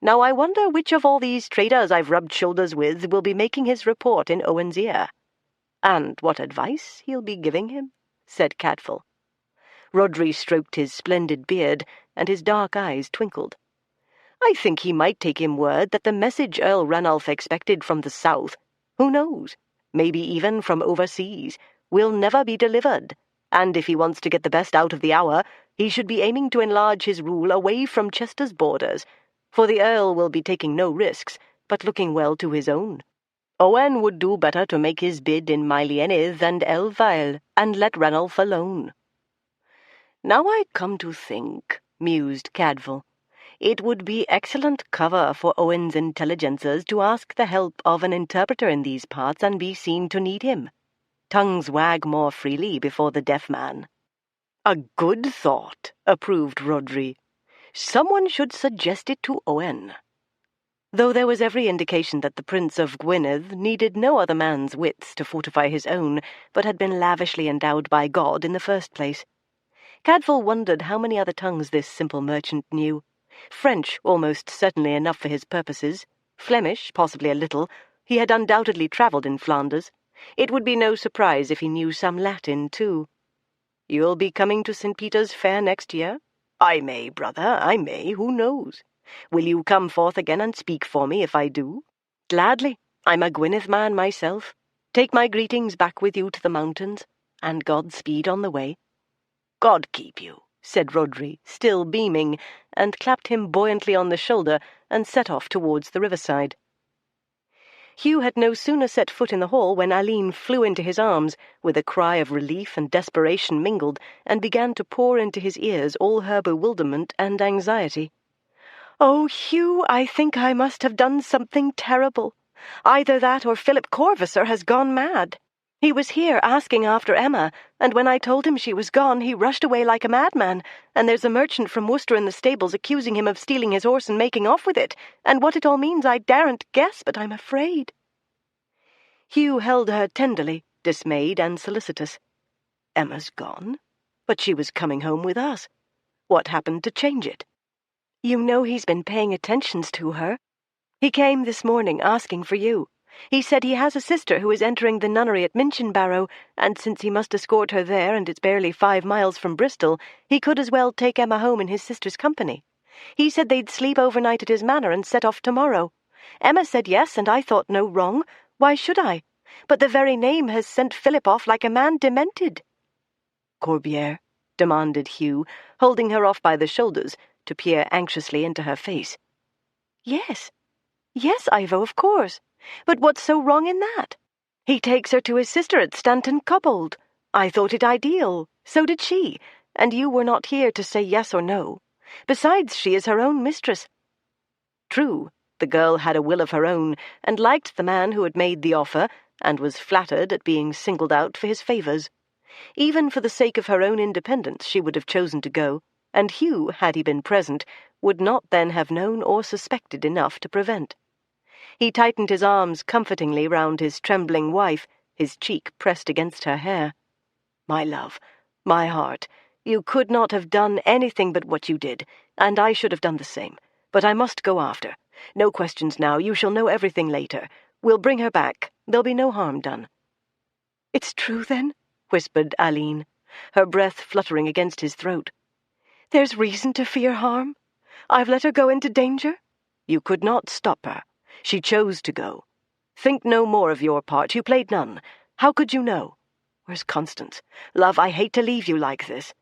Now I wonder which of all these traders I've rubbed shoulders with will be making his report in Owen's ear. And what advice he'll be giving him," said Cadfael. Rhodri stroked his splendid beard, and his dark eyes twinkled. "I think he might take him word that the message Earl Ranulph expected from the south, who knows, maybe even from overseas, will never be delivered, and if he wants to get the best out of the hour, he should be aiming to enlarge his rule away from Chester's borders, for the Earl will be taking no risks, but looking well to his own. Owen would do better to make his bid in Mylienydd and Elvael, and let Ranulph alone." "Now I come to think," mused Cadfael, "it would be excellent cover for Owen's intelligencers to ask the help of an interpreter in these parts and be seen to need him. Tongues wag more freely before the deaf man." "A good thought," approved Rhodri. "Someone should suggest it to Owen." Though there was every indication that the Prince of Gwynedd needed no other man's wits to fortify his own, but had been lavishly endowed by God in the first place. Cadfael wondered how many other tongues this simple merchant knew. French almost certainly enough for his purposes, Flemish possibly a little. He had undoubtedly travelled in Flanders. It would be no surprise if he knew some Latin, too. "You'll be coming to St. Peter's Fair next year?" "I may, brother, I may, who knows? Will you come forth again and speak for me if I do?" "Gladly. I'm a Gwynedd man myself. Take my greetings back with you to the mountains, and Godspeed on the way." "God keep you," said Rhodri, still beaming, and clapped him buoyantly on the shoulder and set off towards the riverside. Hugh had no sooner set foot in the hall when Aline flew into his arms, with a cry of relief and desperation mingled, and began to pour into his ears all her bewilderment and anxiety. "Oh, Hugh, I think I must have done something terrible. Either that or Philip Corvisser has gone mad. He was here asking after Emma, and when I told him she was gone, he rushed away like a madman, and there's a merchant from Worcester in the stables accusing him of stealing his horse and making off with it, and what it all means I daren't guess, but I'm afraid." Hugh held her tenderly, dismayed and solicitous. "Emma's gone? But she was coming home with us. What happened to change it?" "You know he's been paying attentions to her. He came this morning asking for you. He said he has a sister who is entering the nunnery at Minchinbarrow, and since he must escort her there and it's barely 5 miles from Bristol, he could as well take Emma home in his sister's company. He said they'd sleep overnight at his manor and set off tomorrow. Emma said yes, and I thought no wrong. Why should I? But the very name has sent Philip off like a man demented." "Corbière?" demanded Hugh, holding her off by the shoulders to peer anxiously into her face. Yes, Ivo, of course. But what's so wrong in that? He takes her to his sister at Stanton Cobbold. I thought it ideal. So did she. And you were not here to say yes or no. Besides, she is her own mistress." True, the girl had a will of her own, and liked the man who had made the offer, and was flattered at being singled out for his favours. Even for the sake of her own independence she would have chosen to go, and Hugh, had he been present, would not then have known or suspected enough to prevent. He tightened his arms comfortingly round his trembling wife, his cheek pressed against her hair. "My love, my heart, you could not have done anything but what you did, and I should have done the same. But I must go after. No questions now, you shall know everything later. We'll bring her back. There'll be no harm done." "It's true, then?" whispered Aline, her breath fluttering against his throat. "There's reason to fear harm? I've let her go into danger?" "You could not stop her. She chose to go. Think no more of your part. You played none. How could you know? Where's Constance? Love, I hate to leave you like this."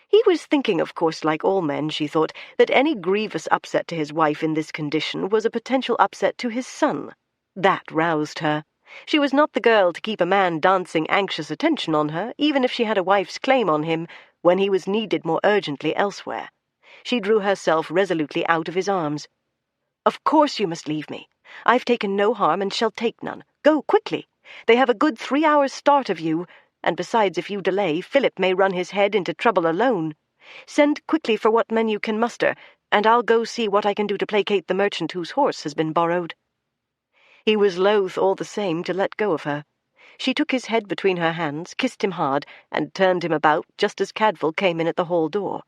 He was thinking, of course, like all men, she thought, that any grievous upset to his wife in this condition was a potential upset to his son. That roused her. She was not the girl to keep a man dancing anxious attention on her, even if she had a wife's claim on him, when he was needed more urgently elsewhere. She drew herself resolutely out of his arms. "Of course you must leave me. I've taken no harm and shall take none. Go quickly. They have a good 3 hours' start of you, and besides, if you delay, Philip may run his head into trouble alone. Send quickly for what men you can muster, and I'll go see what I can do to placate the merchant whose horse has been borrowed." He was loath all the same to let go of her. She took his head between her hands, kissed him hard, and turned him about just as Cadfael came in at the hall door.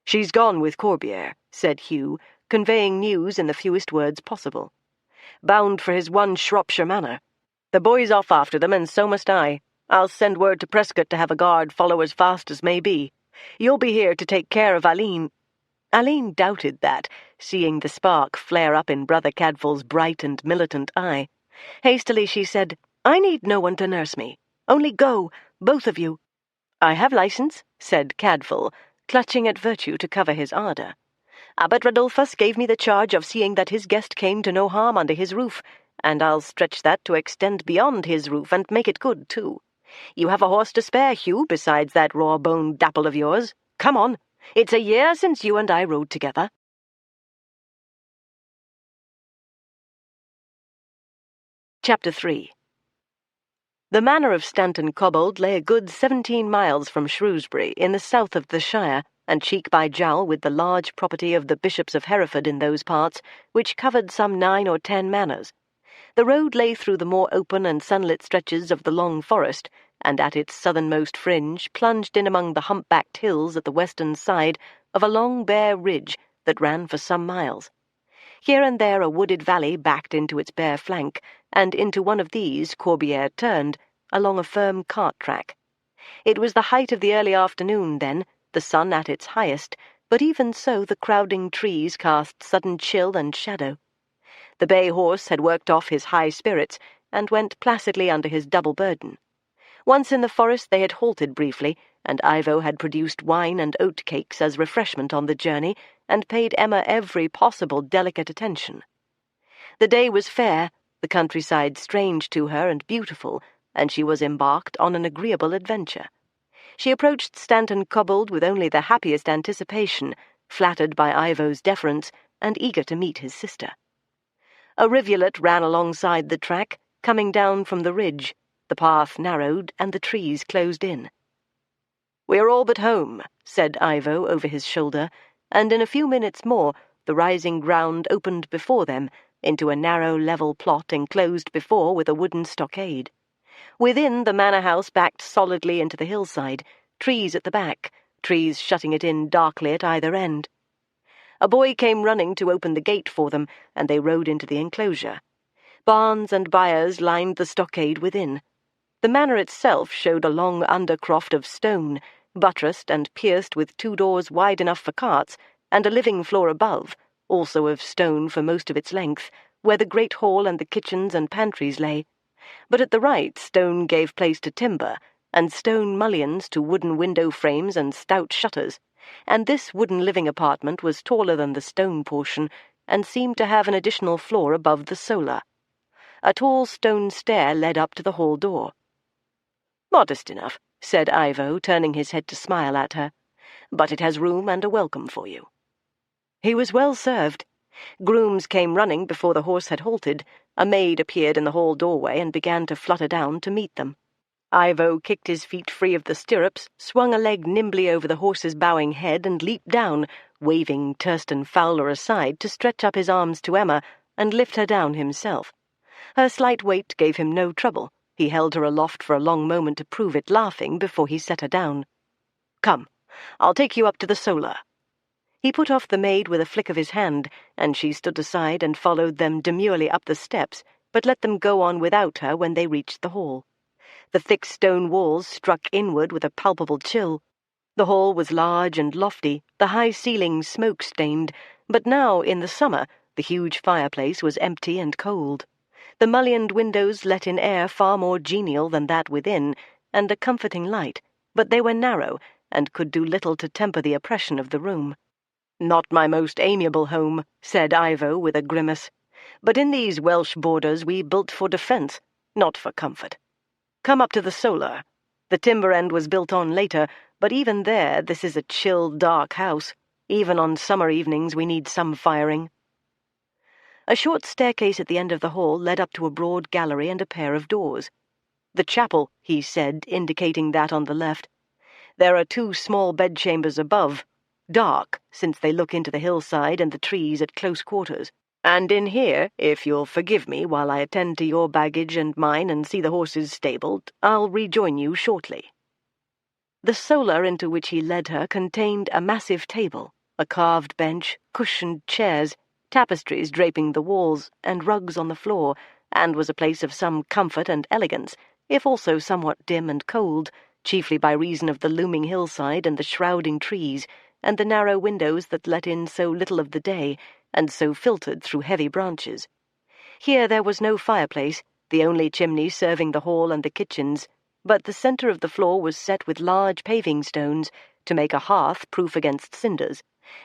"She's gone with Corbiere," said Hugh, conveying news in the fewest words possible. "Bound for his one Shropshire manor. The boy's off after them, and so must I. I'll send word to Prescott to have a guard follow as fast as may be. You'll be here to take care of Aline." Aline doubted that, seeing the spark flare up in Brother Cadfael's bright and militant eye. Hastily she said, "I need no one to nurse me. Only go, both of you." "I have license," said Cadfael, clutching at virtue to cover his ardour. "Abbot Radulphus gave me the charge of seeing that his guest came to no harm under his roof, and I'll stretch that to extend beyond his roof and make it good, too. You have a horse to spare, Hugh, besides that raw-boned dapple of yours. Come on. It's a year since you and I rode together." Chapter 3. The manor of Stanton Cobbold lay a good 17 miles from Shrewsbury, in the south of the shire, and cheek by jowl with the large property of the bishops of Hereford in those parts, which covered some 9 or 10 manors. The road lay through the more open and sunlit stretches of the long forest, and at its southernmost fringe plunged in among the hump-backed hills at the western side of a long bare ridge that ran for some miles. Here and there a wooded valley backed into its bare flank, and into one of these Corbiere turned, along a firm cart track. It was the height of the early afternoon then, the sun at its highest, but even so the crowding trees cast sudden chill and shadow. The bay horse had worked off his high spirits, and went placidly under his double burden. Once in the forest they had halted briefly, and Ivo had produced wine and oat-cakes as refreshment on the journey, and paid Emma every possible delicate attention. The day was fair, the countryside strange to her and beautiful, and she was embarked on an agreeable adventure. She approached Stanton Cobbold with only the happiest anticipation, flattered by Ivo's deference, and eager to meet his sister. A rivulet ran alongside the track, coming down from the ridge. The path narrowed, and the trees closed in. "We are all but home," said Ivo over his shoulder, and in a few minutes more the rising ground opened before them into a narrow level plot enclosed before with a wooden stockade. Within, the manor house backed solidly into the hillside, trees at the back, trees shutting it in darkly at either end. A boy came running to open the gate for them, and they rode into the enclosure. Barns and byres lined the stockade within. The manor itself showed a long undercroft of stone, buttressed and pierced with 2 doors wide enough for carts, and a living floor above, also of stone for most of its length, where the great hall and the kitchens and pantries lay. But at the right stone gave place to timber, and stone mullions to wooden window frames and stout shutters, and this wooden living apartment was taller than the stone portion, and seemed to have an additional floor above the solar. A tall stone stair led up to the hall door. "Modest enough," said Ivo, turning his head to smile at her, "but it has room and a welcome for you." He was well served. Grooms came running before the horse had halted. A maid appeared in the hall doorway and began to flutter down to meet them. Ivo kicked his feet free of the stirrups, swung a leg nimbly over the horse's bowing head, and leaped down, waving Turston Fowler aside to stretch up his arms to Emma and lift her down himself. Her slight weight gave him no trouble. He held her aloft for a long moment to prove it, laughing, before he set her down. "Come, I'll take you up to the solar." He put off the maid with a flick of his hand, and she stood aside and followed them demurely up the steps, but let them go on without her when they reached the hall. The thick stone walls struck inward with a palpable chill. The hall was large and lofty, the high ceiling smoke-stained, but now, in the summer, the huge fireplace was empty and cold. The mullioned windows let in air far more genial than that within, and a comforting light, but they were narrow, and could do little to temper the oppression of the room. "Not my most amiable home," said Ivo with a grimace, "but in these Welsh borders we built for defence, not for comfort. Come up to the solar. The timber end was built on later, but even there this is a chill, dark house. Even on summer evenings we need some firing." A short staircase at the end of the hall led up to a broad gallery and a pair of doors. "The chapel," he said, indicating that on the left. "There are 2 small bedchambers above, dark, since they look into the hillside and the trees at close quarters. And in here, if you'll forgive me while I attend to your baggage and mine and see the horses stabled, I'll rejoin you shortly." The solar into which he led her contained a massive table, a carved bench, cushioned chairs, tapestries draping the walls, and rugs on the floor, and was a place of some comfort and elegance, if also somewhat dim and cold, chiefly by reason of the looming hillside and the shrouding trees, and the narrow windows that let in so little of the day, and so filtered through heavy branches. Here there was no fireplace, the only chimney serving the hall and the kitchens, but the centre of the floor was set with large paving stones to make a hearth proof against cinders,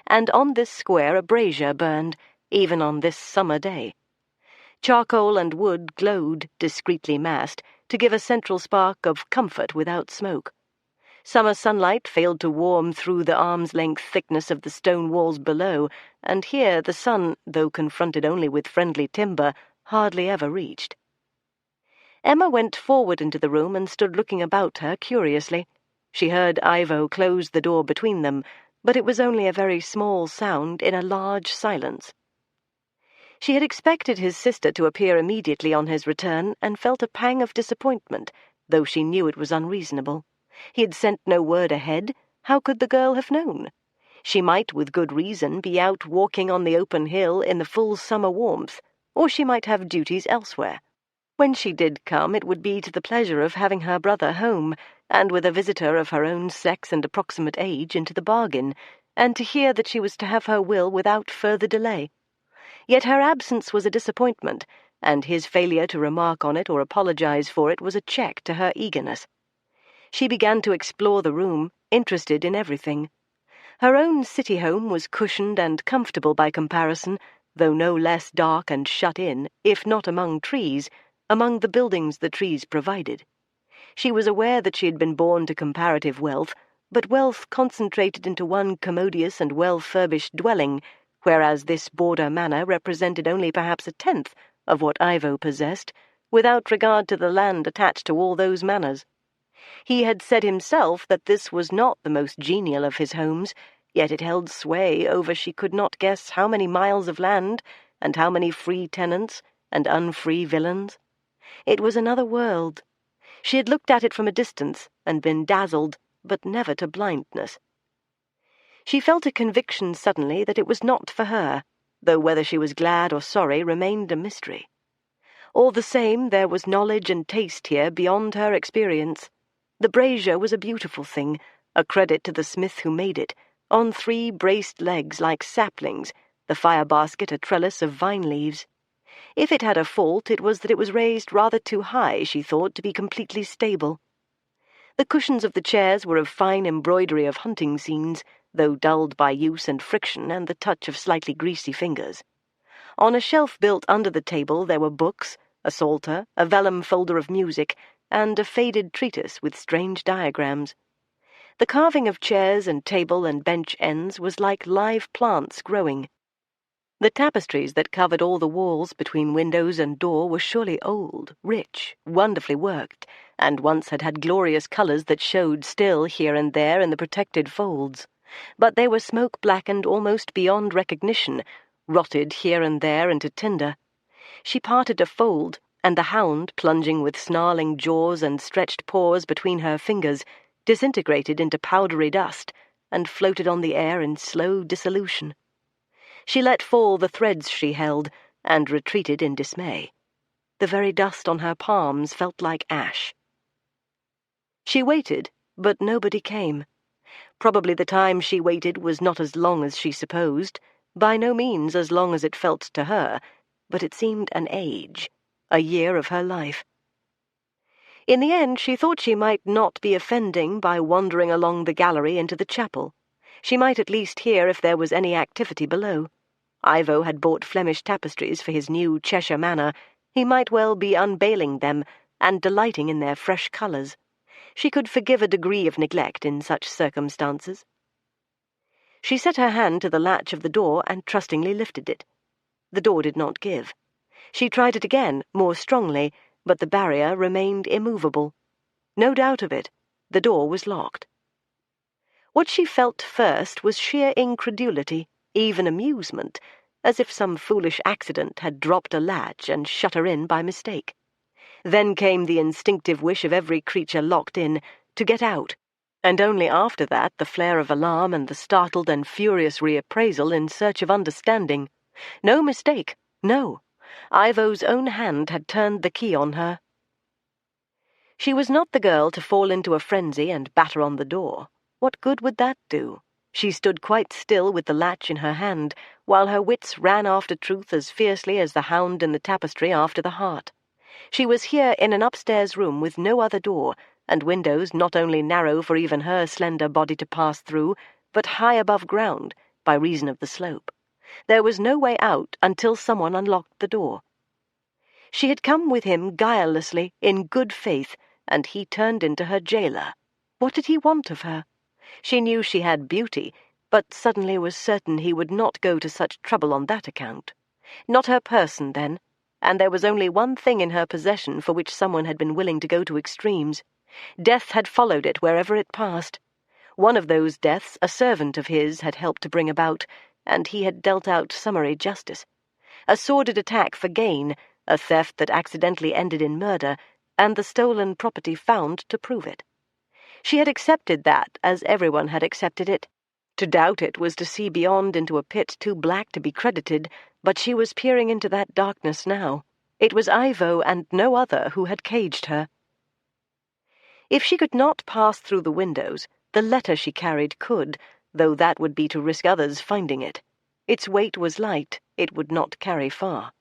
and on this square a brazier burned, even on this summer day. Charcoal and wood glowed, discreetly massed, to give a central spark of comfort without smoke. Summer sunlight failed to warm through the arm's-length thickness of the stone walls below, and here the sun, though confronted only with friendly timber, hardly ever reached. Emma went forward into the room and stood looking about her curiously. She heard Ivo close the door between them, but it was only a very small sound in a large silence. She had expected his sister to appear immediately on his return, and felt a pang of disappointment, though she knew it was unreasonable. He had sent no word ahead. How could the girl have known? She might, with good reason, be out walking on the open hill in the full summer warmth, or she might have duties elsewhere. When she did come, it would be to the pleasure of having her brother home, and with a visitor of her own sex and approximate age into the bargain, and to hear that she was to have her will without further delay. Yet her absence was a disappointment, and his failure to remark on it or apologize for it was a check to her eagerness. She began to explore the room, interested in everything. Her own city home was cushioned and comfortable by comparison, though no less dark and shut in, if not among trees, among the buildings the trees provided. She was aware that she had been born to comparative wealth, but wealth concentrated into one commodious and well-furbished dwelling, whereas this border manor represented only perhaps a tenth of what Ivo possessed, without regard to the land attached to all those manors. He had said himself that this was not the most genial of his homes, yet it held sway over she could not guess how many miles of land, and how many free tenants and unfree villains. It was another world. She had looked at it from a distance, and been dazzled, but never to blindness. She felt a conviction suddenly that it was not for her, though whether she was glad or sorry remained a mystery. All the same, there was knowledge and taste here beyond her experience. The brazier was a beautiful thing, a credit to the smith who made it, on 3 braced legs like saplings, the fire-basket a trellis of vine leaves. If it had a fault, it was that it was raised rather too high, she thought, to be completely stable. The cushions of the chairs were of fine embroidery of hunting scenes, though dulled by use and friction and the touch of slightly greasy fingers. On a shelf built under the table there were books, a psalter, a vellum folder of music, and a faded treatise with strange diagrams. The carving of chairs and table and bench ends was like live plants growing. The tapestries that covered all the walls between windows and door were surely old, rich, wonderfully worked, and once had had glorious colours that showed still here and there in the protected folds. But they were smoke-blackened almost beyond recognition, rotted here and there into tinder. She parted a fold, and the hound, plunging with snarling jaws and stretched paws between her fingers, disintegrated into powdery dust, and floated on the air in slow dissolution. She let fall the threads she held, and retreated in dismay. The very dust on her palms felt like ash. She waited, but nobody came. Probably the time she waited was not as long as she supposed, by no means as long as it felt to her, but it seemed an age, a year of her life. In the end, she thought she might not be offending by wandering along the gallery into the chapel. She might at least hear if there was any activity below. Ivo had bought Flemish tapestries for his new Cheshire manor. He might well be unveiling them, and delighting in their fresh colours. She could forgive a degree of neglect in such circumstances. She set her hand to the latch of the door and trustingly lifted it. The door did not give. She tried it again, more strongly, but the barrier remained immovable. No doubt of it, the door was locked. What she felt first was sheer incredulity, even amusement, as if some foolish accident had dropped a latch and shut her in by mistake. Then came the instinctive wish of every creature locked in, to get out, and only after that the flare of alarm and the startled and furious reappraisal in search of understanding. No mistake, no. Ivo's own hand had turned the key on her. She was not the girl to fall into a frenzy and batter on the door. What good would that do? She stood quite still with the latch in her hand, while her wits ran after truth as fiercely as the hound in the tapestry after the hart. She was here in an upstairs room with no other door, and windows not only narrow for even her slender body to pass through, but high above ground, by reason of the slope. There was no way out until someone unlocked the door. She had come with him guilelessly, in good faith, and he turned into her jailer. What did he want of her? She knew she had beauty, but suddenly was certain he would not go to such trouble on that account. Not her person, then, and there was only one thing in her possession for which someone had been willing to go to extremes. Death had followed it wherever it passed. One of those deaths a servant of his had helped to bring about, and he had dealt out summary justice. A sordid attack for gain, a theft that accidentally ended in murder, and the stolen property found to prove it. She had accepted that, as everyone had accepted it. To doubt it was to see beyond into a pit too black to be credited, but she was peering into that darkness now. It was Ivo and no other who had caged her. If she could not pass through the windows, the letter she carried could, though that would be to risk others finding it. Its weight was light, it would not carry far.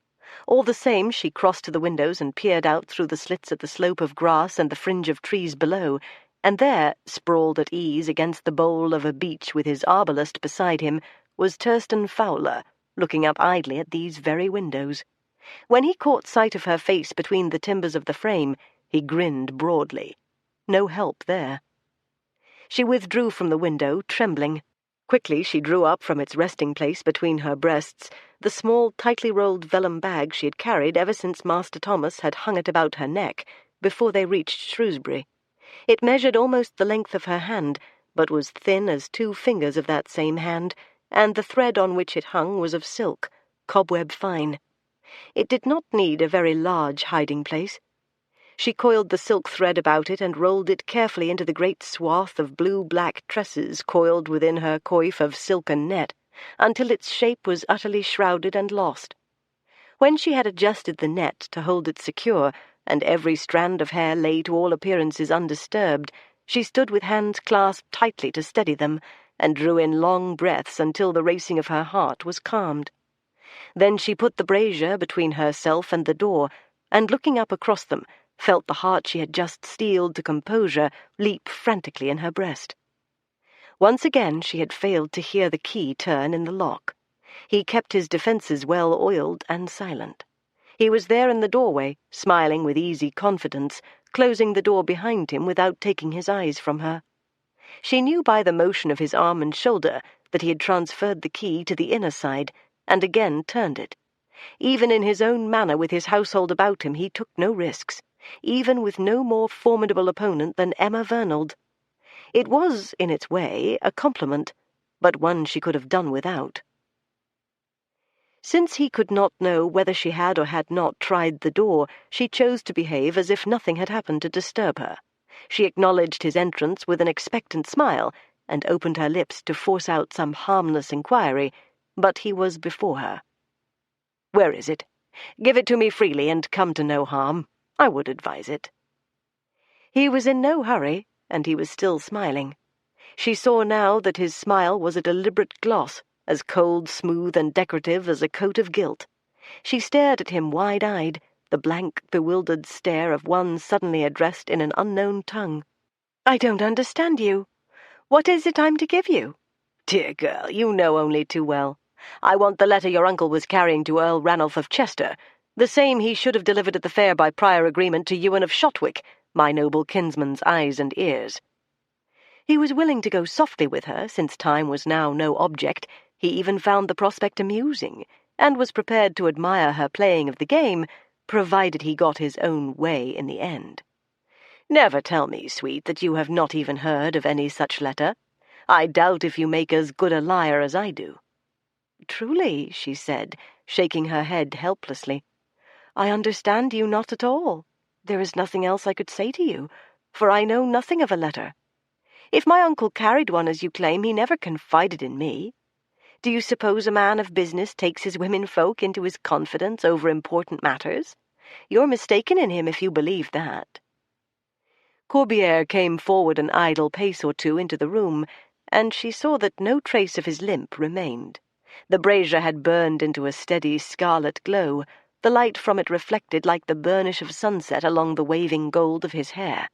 All the same, she crossed to the windows and peered out through the slits at the slope of grass and the fringe of trees below, and there, sprawled at ease against the bole of a beech with his arbalist beside him, was Thurston Fowler, looking up idly at these very windows. When he caught sight of her face between the timbers of the frame, he grinned broadly. No help there. She withdrew from the window, trembling. Quickly she drew up from its resting place between her breasts the small, tightly rolled vellum bag she had carried ever since Master Thomas had hung it about her neck, before they reached Shrewsbury. It measured almost the length of her hand, but was thin as 2 fingers of that same hand, and the thread on which it hung was of silk, cobweb fine. It did not need a very large hiding-place. She coiled the silk thread about it and rolled it carefully into the great swath of blue-black tresses coiled within her coif of silken net, until its shape was utterly shrouded and lost. When she had adjusted the net to hold it secure, and every strand of hair lay to all appearances undisturbed, she stood with hands clasped tightly to steady them, and drew in long breaths until the racing of her heart was calmed. Then she put the brazier between herself and the door, and looking up across them, felt the heart she had just steeled to composure leap frantically in her breast. Once again she had failed to hear the key turn in the lock. He kept his defences well oiled and silent. He was there in the doorway, smiling with easy confidence, closing the door behind him without taking his eyes from her. She knew by the motion of his arm and shoulder that he had transferred the key to the inner side, and again turned it. Even in his own manner with his household about him he took no risks, even with no more formidable opponent than Emma Vernald. It was, in its way, a compliment, but one she could have done without. Since he could not know whether she had or had not tried the door, she chose to behave as if nothing had happened to disturb her. She acknowledged his entrance with an expectant smile, and opened her lips to force out some harmless inquiry, but he was before her. "Where is it? Give it to me freely, and come to no harm. I would advise it." He was in no hurry, and he was still smiling. She saw now that his smile was a deliberate gloss, as cold, smooth, and decorative as a coat of gilt. She stared at him wide-eyed, the blank, bewildered stare of one suddenly addressed in an unknown tongue. "I don't understand you. What is it I'm to give you?" "Dear girl, you know only too well. I want the letter your uncle was carrying to Earl Ranulph of Chester, the same he should have delivered at the fair by prior agreement to Ewan of Shotwick, my noble kinsman's eyes and ears." He was willing to go softly with her, since time was now no object. He even found the prospect amusing, and was prepared to admire her playing of the game, provided he got his own way in the end. "Never tell me, sweet, that you have not even heard of any such letter. I doubt if you make as good a liar as I do." "Truly," she said, shaking her head helplessly, "I understand you not at all. There is nothing else I could say to you, for I know nothing of a letter." If my uncle carried one, as you claim, he never confided in me. Do you suppose a man of business takes his womenfolk into his confidence over important matters? You're mistaken in him if you believe that." Corbière came forward an idle pace or two into the room, and she saw that no trace of his limp remained. The brazier had burned into a steady scarlet glow, the light from it reflected like the burnish of sunset along the waving gold of his hair.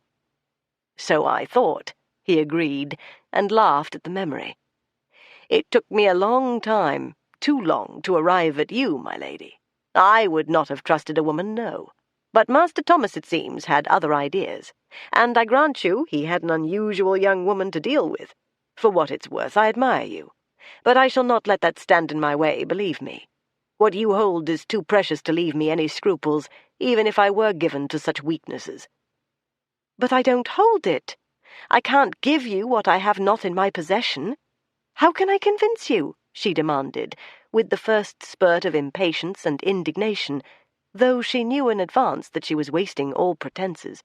"So I thought," he agreed, and laughed at the memory. "It took me a long time, too long, to arrive at you, my lady. I would not have trusted a woman, no. But Master Thomas, it seems, had other ideas, and I grant you he had an unusual young woman to deal with. For what it's worth, I admire you. But I shall not let that stand in my way, believe me. What you hold is too precious to leave me any scruples, even if I were given to such weaknesses." "But I don't hold it. I can't give you what I have not in my possession. How can I convince you?" she demanded, with the first spurt of impatience and indignation, though she knew in advance that she was wasting all pretenses.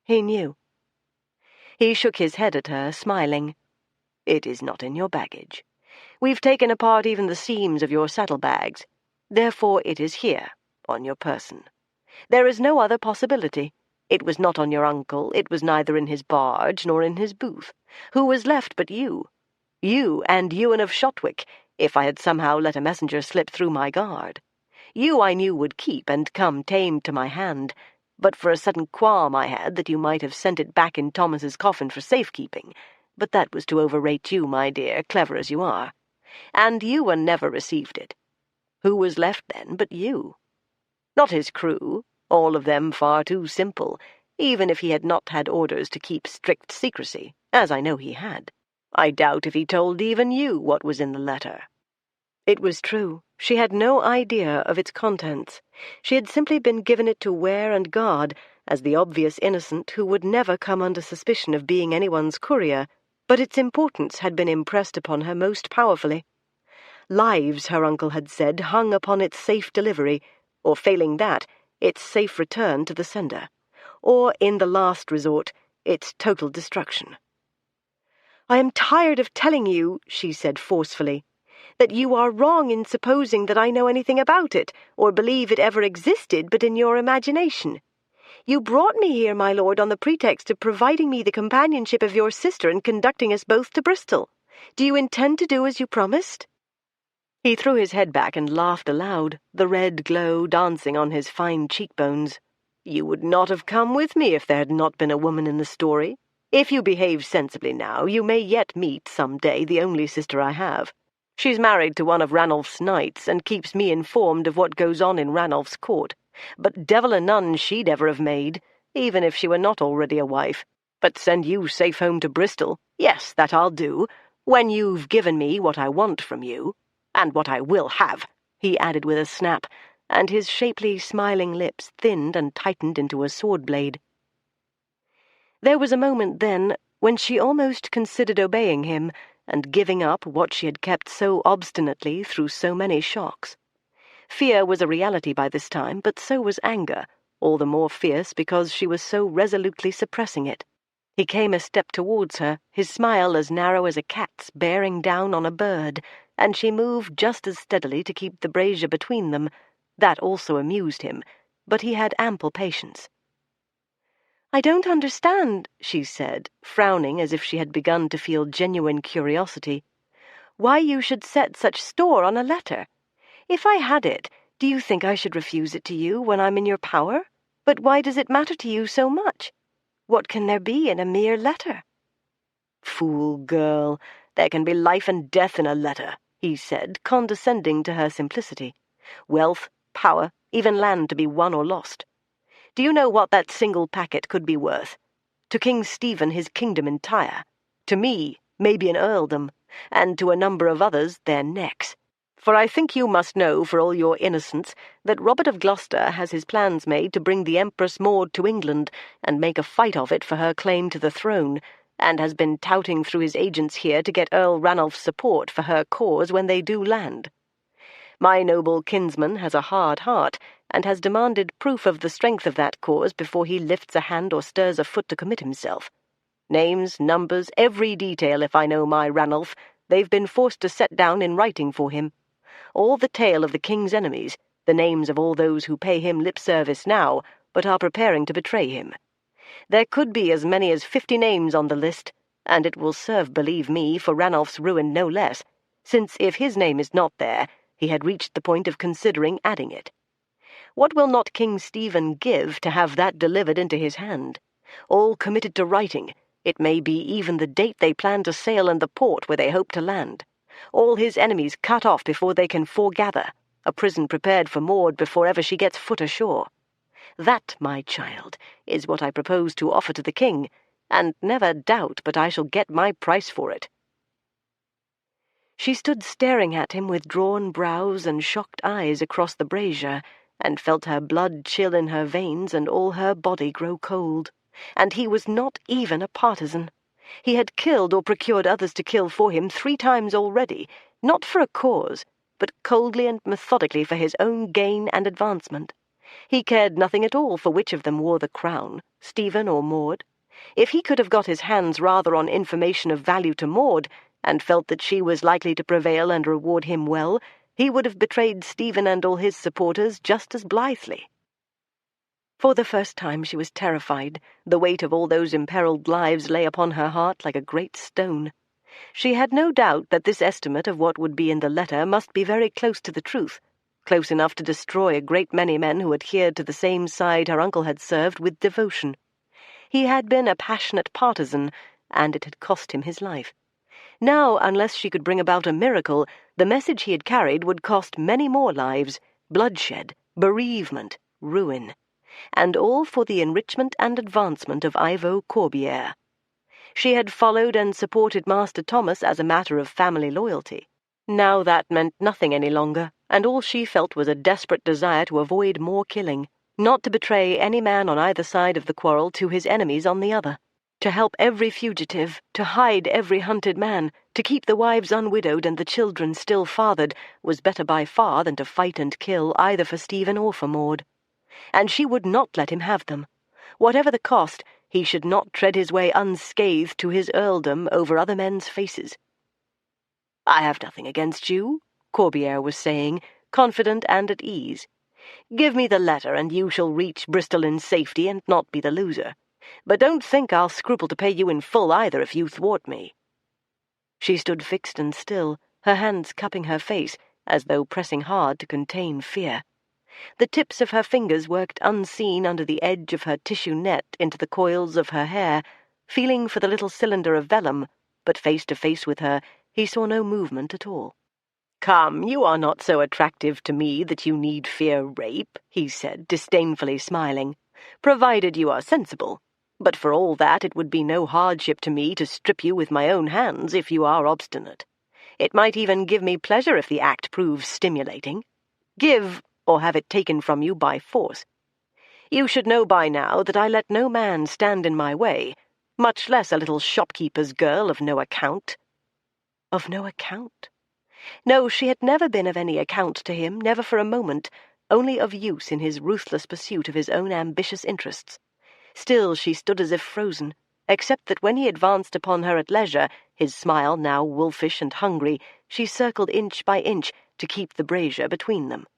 He knew. He shook his head at her, smiling. "It is not in your baggage. We've taken apart even the seams of your saddlebags. Therefore it is here, on your person. There is no other possibility. It was not on your uncle, it was neither in his barge nor in his booth. Who was left but you? You and Ewan of Shotwick, if I had somehow let a messenger slip through my guard. You I knew would keep and come tamed to my hand, but for a sudden qualm I had that you might have sent it back in Thomas's coffin for safekeeping. But that was to overrate you, my dear, clever as you are. And Ewan never received it. Who was left then but you? Not his crew, all of them far too simple, even if he had not had orders to keep strict secrecy, as I know he had. I doubt if he told even you what was in the letter." It was true. She had no idea of its contents. She had simply been given it to wear and guard, as the obvious innocent who would never come under suspicion of being anyone's courier, but its importance had been impressed upon her most powerfully. Lives, her uncle had said, hung upon its safe delivery, or failing that, its safe return to the sender, or, in the last resort, its total destruction. "I am tired of telling you," she said forcefully, "that you are wrong in supposing that I know anything about it, or believe it ever existed but in your imagination. You brought me here, my lord, on the pretext of providing me the companionship of your sister and conducting us both to Bristol. Do you intend to do as you promised?" He threw his head back and laughed aloud, the red glow dancing on his fine cheekbones. "You would not have come with me if there had not been a woman in the story. If you behave sensibly now, you may yet meet, some day, the only sister I have. She's married to one of Ranulph's knights, and keeps me informed of what goes on in Ranulph's court. But devil a nun she'd ever have made, even if she were not already a wife. But send you safe home to Bristol, yes, that I'll do, when you've given me what I want from you. And what I will have," he added with a snap, and his shapely, smiling lips thinned and tightened into a sword blade. There was a moment then when she almost considered obeying him and giving up what she had kept so obstinately through so many shocks. Fear was a reality by this time, but so was anger, all the more fierce because she was so resolutely suppressing it. He came a step towards her, his smile as narrow as a cat's bearing down on a bird, and she moved just as steadily to keep the brazier between them. That also amused him, but he had ample patience. "I don't understand," she said, frowning as if she had begun to feel genuine curiosity, "why you should set such store on a letter. If I had it, do you think I should refuse it to you when I'm in your power? But why does it matter to you so much? What can there be in a mere letter?" "Fool girl, there can be life and death in a letter," he said, condescending to her simplicity. "Wealth, power, even land to be won or lost. Do you know what that single packet could be worth? To King Stephen his kingdom entire, to me maybe an earldom, and to a number of others their necks. For I think you must know, for all your innocence, that Robert of Gloucester has his plans made to bring the Empress Maud to England and make a fight of it for her claim to the throne, and has been touting through his agents here to get Earl Ranulph's support for her cause when they do land. My noble kinsman has a hard heart, and has demanded proof of the strength of that cause before he lifts a hand or stirs a foot to commit himself. Names, numbers, every detail, if I know my Ranulph, they've been forced to set down in writing for him. All the tale of the king's enemies, the names of all those who pay him lip service now, but are preparing to betray him. There could be as many as 50 names on the list, and it will serve, believe me, for Ranulph's ruin no less, since if his name is not there, he had reached the point of considering adding it. What will not King Stephen give to have that delivered into his hand? All committed to writing, it may be even the date they plan to sail and the port where they hope to land. All his enemies cut off before they can foregather, a prison prepared for Maud before ever she gets foot ashore. That, my child, is what I propose to offer to the king, and never doubt but I shall get my price for it." She stood staring at him with drawn brows and shocked eyes across the brazier, and felt her blood chill in her veins and all her body grow cold. And he was not even a partisan. He had killed or procured others to kill for him 3 times already, not for a cause, but coldly and methodically for his own gain and advancement. He cared nothing at all for which of them wore the crown, Stephen or Maud. If he could have got his hands rather on information of value to Maud, and felt that she was likely to prevail and reward him well, he would have betrayed Stephen and all his supporters just as blithely. For the first time she was terrified. The weight of all those imperilled lives lay upon her heart like a great stone. She had no doubt that this estimate of what would be in the letter must be very close to the truth, close enough to destroy a great many men who adhered to the same side her uncle had served with devotion. He had been a passionate partisan, and it had cost him his life. Now, unless she could bring about a miracle, the message he had carried would cost many more lives, bloodshed, bereavement, ruin, and all for the enrichment and advancement of Ivo Corbière. She had followed and supported Master Thomas as a matter of family loyalty. Now that meant nothing any longer, and all she felt was a desperate desire to avoid more killing, not to betray any man on either side of the quarrel to his enemies on the other, to help every fugitive, to hide every hunted man, to keep the wives unwidowed and the children still fathered, was better by far than to fight and kill either for Stephen or for Maud. And she would not let him have them. Whatever the cost, he should not tread his way unscathed to his earldom over other men's faces. "I have nothing against you," Corbière was saying, confident and at ease. "Give me the letter, and you shall reach Bristol in safety and not be the loser. But don't think I'll scruple to pay you in full either if you thwart me." She stood fixed and still, her hands cupping her face, as though pressing hard to contain fear. The tips of her fingers worked unseen under the edge of her tissue net into the coils of her hair, feeling for the little cylinder of vellum, but face to face with her, he saw no movement at all. "Come, you are not so attractive to me that you need fear rape," he said, disdainfully smiling, "provided you are sensible. But for all that, it would be no hardship to me to strip you with my own hands if you are obstinate. It might even give me pleasure if the act proves stimulating. Give, or have it taken from you by force. You should know by now that I let no man stand in my way, much less a little shopkeeper's girl of no account." Of no account? No, she had never been of any account to him, never for a moment, only of use in his ruthless pursuit of his own ambitious interests. Still she stood as if frozen, except that when he advanced upon her at leisure, his smile now wolfish and hungry, she circled inch by inch to keep the brazier between them.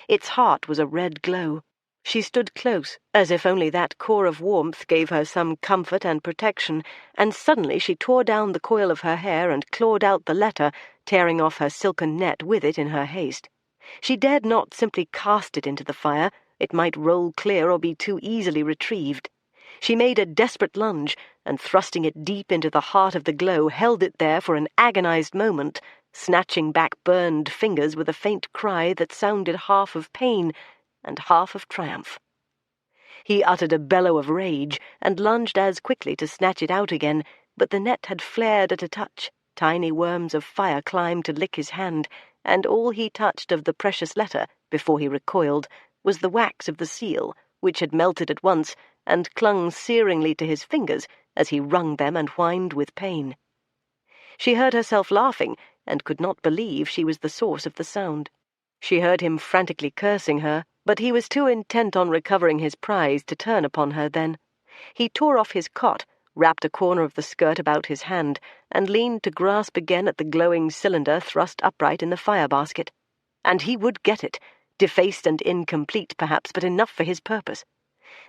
Its heart was a red glow. She stood close, as if only that core of warmth gave her some comfort and protection, and suddenly she tore down the coil of her hair and clawed out the letter, tearing off her silken net with it in her haste. She dared not simply cast it into the fire. It might roll clear or be too easily retrieved. She made a desperate lunge, and thrusting it deep into the heart of the glow, held it there for an agonized moment, snatching back burned fingers with a faint cry that sounded half of pain and half of triumph. He uttered a bellow of rage, and lunged as quickly to snatch it out again, but the net had flared at a touch. Tiny worms of fire climbed to lick his hand, and all he touched of the precious letter, before he recoiled, was the wax of the seal, which had melted at once, and clung searingly to his fingers as he wrung them and whined with pain. She heard herself laughing, and could not believe she was the source of the sound. She heard him frantically cursing her, but he was too intent on recovering his prize to turn upon her then. He tore off his cot, wrapped a corner of the skirt about his hand, and leaned to grasp again at the glowing cylinder thrust upright in the fire-basket. And he would get it, defaced and incomplete perhaps, but enough for his purpose.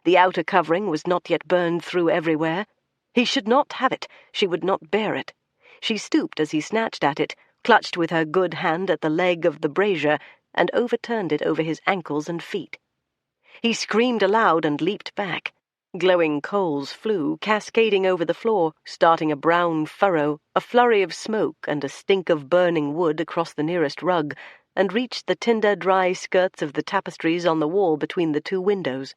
The outer covering was not yet burned through everywhere. He should not have it. She would not bear it. She stooped as he snatched at it, clutched with her good hand at the leg of the brazier, and overturned it over his ankles and feet. He screamed aloud and leaped back. Glowing coals flew, cascading over the floor, starting a brown furrow, a flurry of smoke and a stink of burning wood across the nearest rug, and reached the tinder-dry skirts of the tapestries on the wall between the two windows.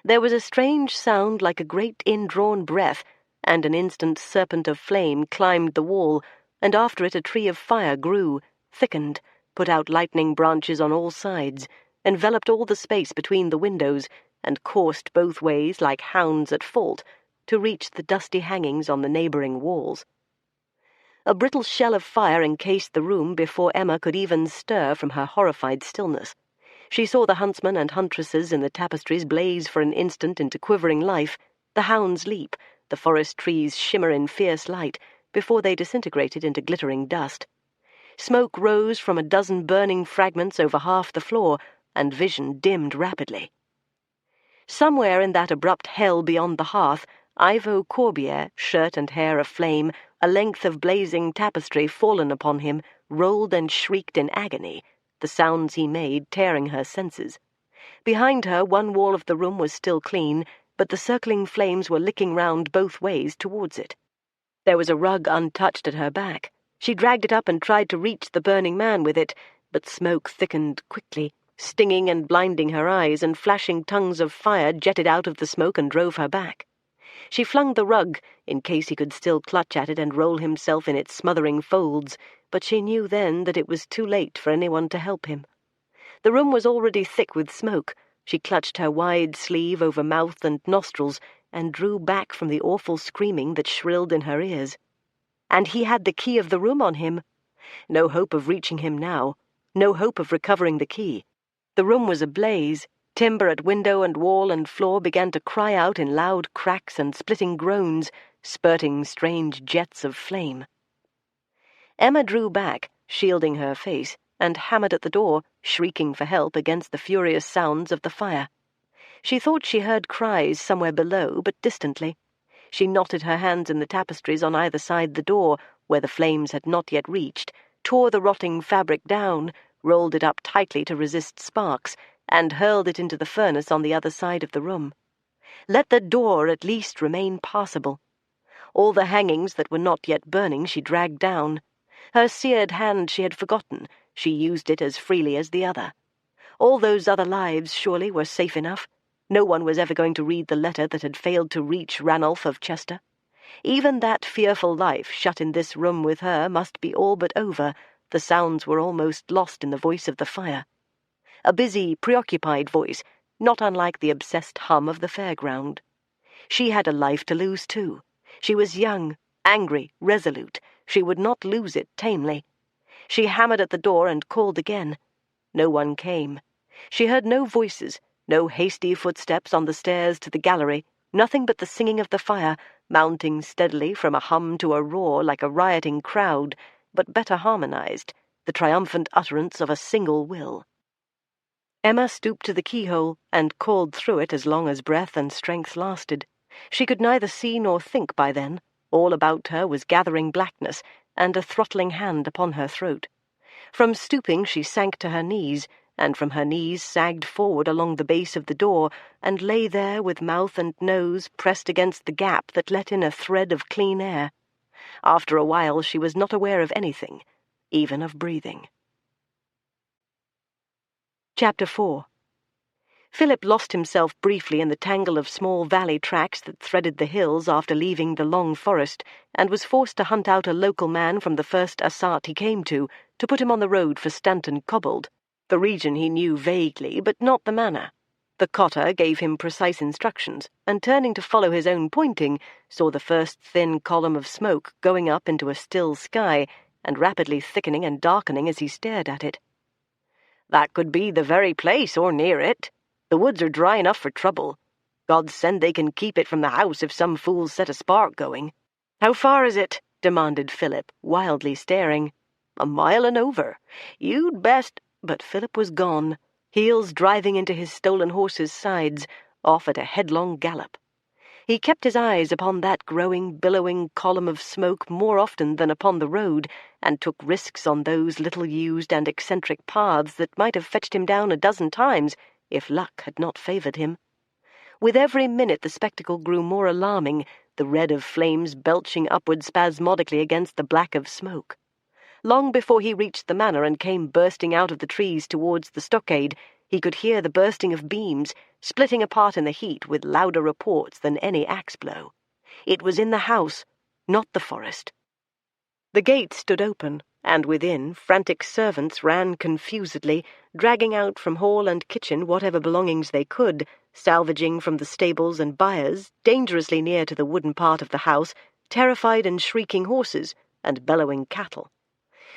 There was a strange sound like a great indrawn breath, and an instant serpent of flame climbed the wall, and after it a tree of fire grew, thickened, put out lightning branches on all sides, enveloped all the space between the windows, and coursed both ways like hounds at fault, to reach the dusty hangings on the neighbouring walls. A brittle shell of fire encased the room before Emma could even stir from her horrified stillness. She saw the huntsmen and huntresses in the tapestries blaze for an instant into quivering life, the hounds leap, the forest trees shimmer in fierce light, before they disintegrated into glittering dust. Smoke rose from a dozen burning fragments over half the floor, and vision dimmed rapidly. Somewhere in that abrupt hell beyond the hearth, Ivo Corbiere, shirt and hair aflame, a length of blazing tapestry fallen upon him, rolled and shrieked in agony, the sounds he made tearing her senses. Behind her, one wall of the room was still clean, but the circling flames were licking round both ways towards it. There was a rug untouched at her back. She dragged it up and tried to reach the burning man with it, but smoke thickened quickly, stinging and blinding her eyes, and flashing tongues of fire jetted out of the smoke and drove her back. She flung the rug, in case he could still clutch at it and roll himself in its smothering folds, but she knew then that it was too late for anyone to help him. The room was already thick with smoke. She clutched her wide sleeve over mouth and nostrils, and drew back from the awful screaming that shrilled in her ears. And he had the key of the room on him. No hope of reaching him now, no hope of recovering the key. The room was ablaze. Timber at window and wall and floor began to cry out in loud cracks and splitting groans, spurting strange jets of flame. Emma drew back, shielding her face, and hammered at the door, shrieking for help against the furious sounds of the fire. She thought she heard cries somewhere below, but distantly. She knotted her hands in the tapestries on either side the door, where the flames had not yet reached, tore the rotting fabric down, rolled it up tightly to resist sparks, and hurled it into the furnace on the other side of the room. Let the door at least remain passable. All the hangings that were not yet burning she dragged down. Her seared hand she had forgotten. She used it as freely as the other. All those other lives, surely, were safe enough. No one was ever going to read the letter that had failed to reach Ranulph of Chester. Even that fearful life shut in this room with her must be all but over. The sounds were almost lost in the voice of the fire. A busy, preoccupied voice, not unlike the obsessed hum of the fairground. She had a life to lose, too. She was young, angry, resolute. She would not lose it tamely. She hammered at the door and called again. No one came. She heard no voices, no hasty footsteps on the stairs to the gallery, nothing but the singing of the fire, mounting steadily from a hum to a roar like a rioting crowd, but better harmonized, the triumphant utterance of a single will. Emma stooped to the keyhole and called through it as long as breath and strength lasted. She could neither see nor think by then. All about her was gathering blackness, and a throttling hand upon her throat. From stooping she sank to her knees, and from her knees sagged forward along the base of the door, and lay there with mouth and nose pressed against the gap that let in a thread of clean air. After a while she was not aware of anything, even of breathing. Chapter 4. Philip lost himself briefly in the tangle of small valley tracks that threaded the hills after leaving the long forest, and was forced to hunt out a local man from the first assart he came to put him on the road for Stanton Cobbold. The region he knew vaguely, but not the manner. The cotter gave him precise instructions, and turning to follow his own pointing, saw the first thin column of smoke going up into a still sky, and rapidly thickening and darkening as he stared at it. "That could be the very place, or near it. The woods are dry enough for trouble. God send they can keep it from the house if some fools set a spark going." "How far is it?" demanded Philip, wildly staring. "A mile and over. You'd best—" But Philip was gone, heels driving into his stolen horse's sides, off at a headlong gallop. He kept his eyes upon that growing, billowing column of smoke more often than upon the road, and took risks on those little-used and eccentric paths that might have fetched him down a dozen times if luck had not favoured him. With every minute the spectacle grew more alarming, the red of flames belching upward spasmodically against the black of smoke. Long before he reached the manor and came bursting out of the trees towards the stockade, he could hear the bursting of beams, splitting apart in the heat with louder reports than any axe blow. It was in the house, not the forest. The gate stood open, and within frantic servants ran confusedly, dragging out from hall and kitchen whatever belongings they could, salvaging from the stables and byres, dangerously near to the wooden part of the house, terrified and shrieking horses, and bellowing cattle.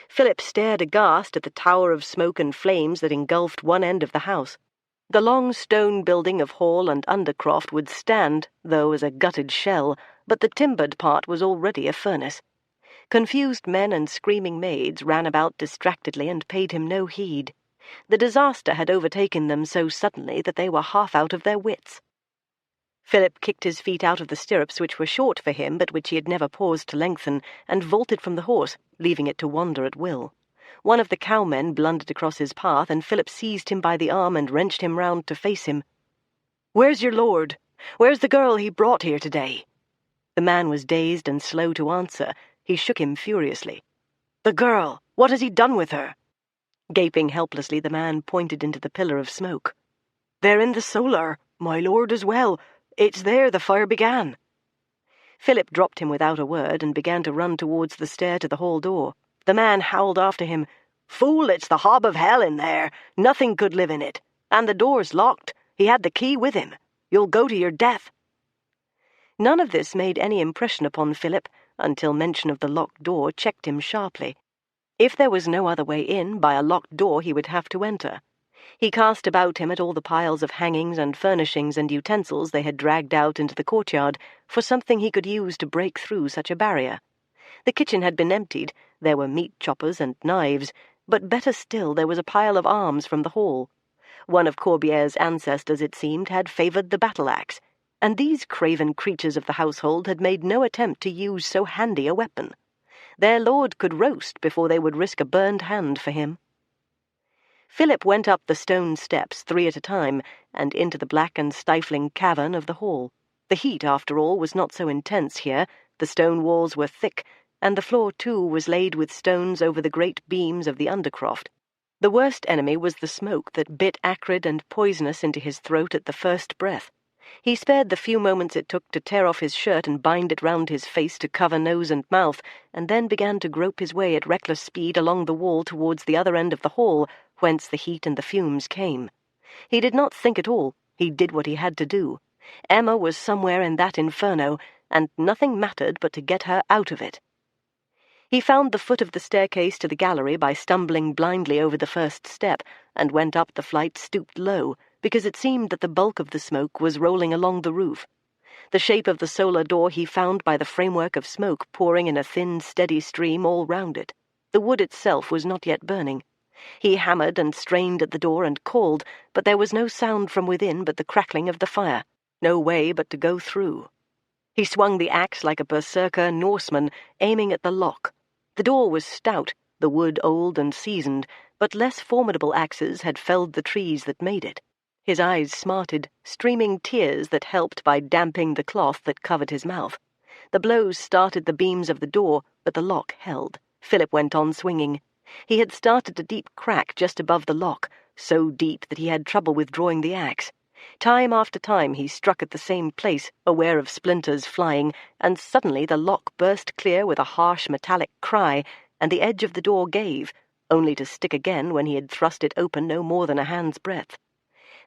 Philip stared aghast at the tower of smoke and flames that engulfed one end of the house. The long stone building of hall and undercroft would stand, though as a gutted shell, but the timbered part was already a furnace. Confused men and screaming maids ran about distractedly and paid him no heed. The disaster had overtaken them so suddenly that they were half out of their wits. Philip kicked his feet out of the stirrups, which were short for him but which he had never paused to lengthen, and vaulted from the horse, leaving it to wander at will. One of the cowmen blundered across his path, and Philip seized him by the arm and wrenched him round to face him. "Where's your lord? Where's the girl he brought here today?" The man was dazed and slow to answer. He shook him furiously. "The girl! What has he done with her?" Gaping helplessly, the man pointed into the pillar of smoke. "They're in the solar, my lord as well. It's there the fire began." Philip dropped him without a word and began to run towards the stair to the hall door. The man howled after him, "Fool, it's the hob of hell in there. Nothing could live in it. And the door's locked. He had the key with him. You'll go to your death." None of this made any impression upon Philip, until mention of the locked door checked him sharply. If there was no other way in, by a locked door he would have to enter. He cast about him at all the piles of hangings and furnishings and utensils they had dragged out into the courtyard for something he could use to break through such a barrier. The kitchen had been emptied, there were meat choppers and knives, but better still there was a pile of arms from the hall. One of Corbier's ancestors, it seemed, had favoured the battle-axe, and these craven creatures of the household had made no attempt to use so handy a weapon. Their lord could roast before they would risk a burned hand for him. Philip went up the stone steps 3 at a time, and into the black and stifling cavern of the hall. The heat, after all, was not so intense here. The stone walls were thick, and the floor, too, was laid with stones over the great beams of the undercroft. The worst enemy was the smoke that bit acrid and poisonous into his throat at the first breath. He spared the few moments it took to tear off his shirt and bind it round his face to cover nose and mouth, and then began to grope his way at reckless speed along the wall towards the other end of the hall, whence the heat and the fumes came. He did not think at all. He did what he had to do. Emma was somewhere in that inferno, and nothing mattered but to get her out of it. He found the foot of the staircase to the gallery by stumbling blindly over the first step, and went up the flight stooped low, because it seemed that the bulk of the smoke was rolling along the roof. The shape of the solar door he found by the framework of smoke pouring in a thin, steady stream all round it. The wood itself was not yet burning. He hammered and strained at the door and called, but there was no sound from within but the crackling of the fire, no way but to go through. He swung the axe like a berserker Norseman, aiming at the lock. The door was stout, the wood old and seasoned, but less formidable axes had felled the trees that made it. His eyes smarted, streaming tears that helped by damping the cloth that covered his mouth. The blows started the beams of the door, but the lock held. Philip went on swinging. He had started a deep crack just above the lock, so deep that he had trouble withdrawing the axe. Time after time he struck at the same place, aware of splinters flying, and suddenly the lock burst clear with a harsh metallic cry, and the edge of the door gave, only to stick again when he had thrust it open no more than a hand's breadth.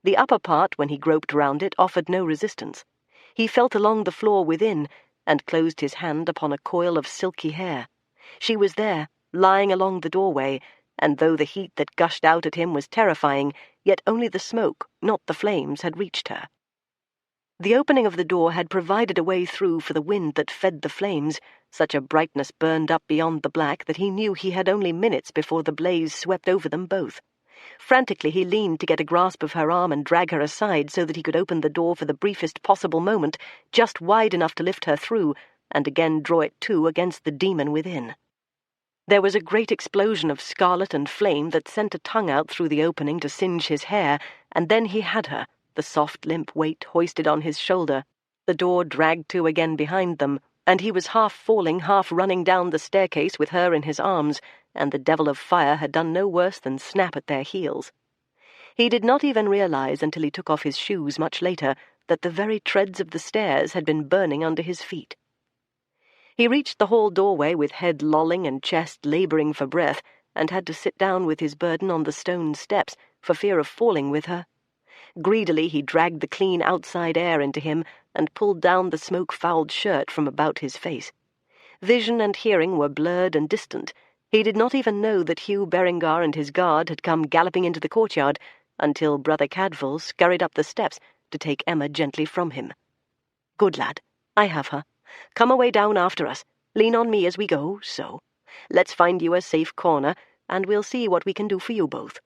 The upper part, when he groped round it, offered no resistance. He felt along the floor within, and closed his hand upon a coil of silky hair. She was there, lying along the doorway, and though the heat that gushed out at him was terrifying, yet only the smoke, not the flames, had reached her. The opening of the door had provided a way through for the wind that fed the flames. Such a brightness burned up beyond the black that he knew he had only minutes before the blaze swept over them both. Frantically he leaned to get a grasp of her arm and drag her aside so that he could open the door for the briefest possible moment, just wide enough to lift her through, and again draw it to against the demon within. There was a great explosion of scarlet and flame that sent a tongue out through the opening to singe his hair, and then he had her, the soft limp weight hoisted on his shoulder. The door dragged to again behind them, and he was half falling, half running down the staircase with her in his arms, and the devil of fire had done no worse than snap at their heels. He did not even realize until he took off his shoes much later that the very treads of the stairs had been burning under his feet. He reached the hall doorway with head lolling and chest laboring for breath, and had to sit down with his burden on the stone steps for fear of falling with her. Greedily he dragged the clean outside air into him and pulled down the smoke-fouled shirt from about his face. Vision and hearing were blurred and distant. He did not even know that Hugh Berengar and his guard had come galloping into the courtyard until Brother Cadfael scurried up the steps to take Emma gently from him. "Good lad, I have her. Come away down after us. Lean on me as we go, so. Let's find you a safe corner, and we'll see what we can do for you both."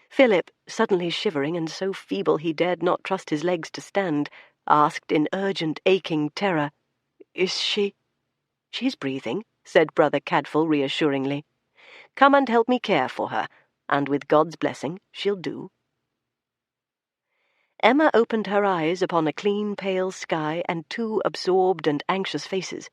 Philip, suddenly shivering and so feeble he dared not trust his legs to stand, asked in urgent, aching terror, "Is she—" "She's breathing," said Brother Cadfael reassuringly. "Come and help me care for her, and with God's blessing she'll do." Emma opened her eyes upon a clean, pale sky and two absorbed and anxious faces.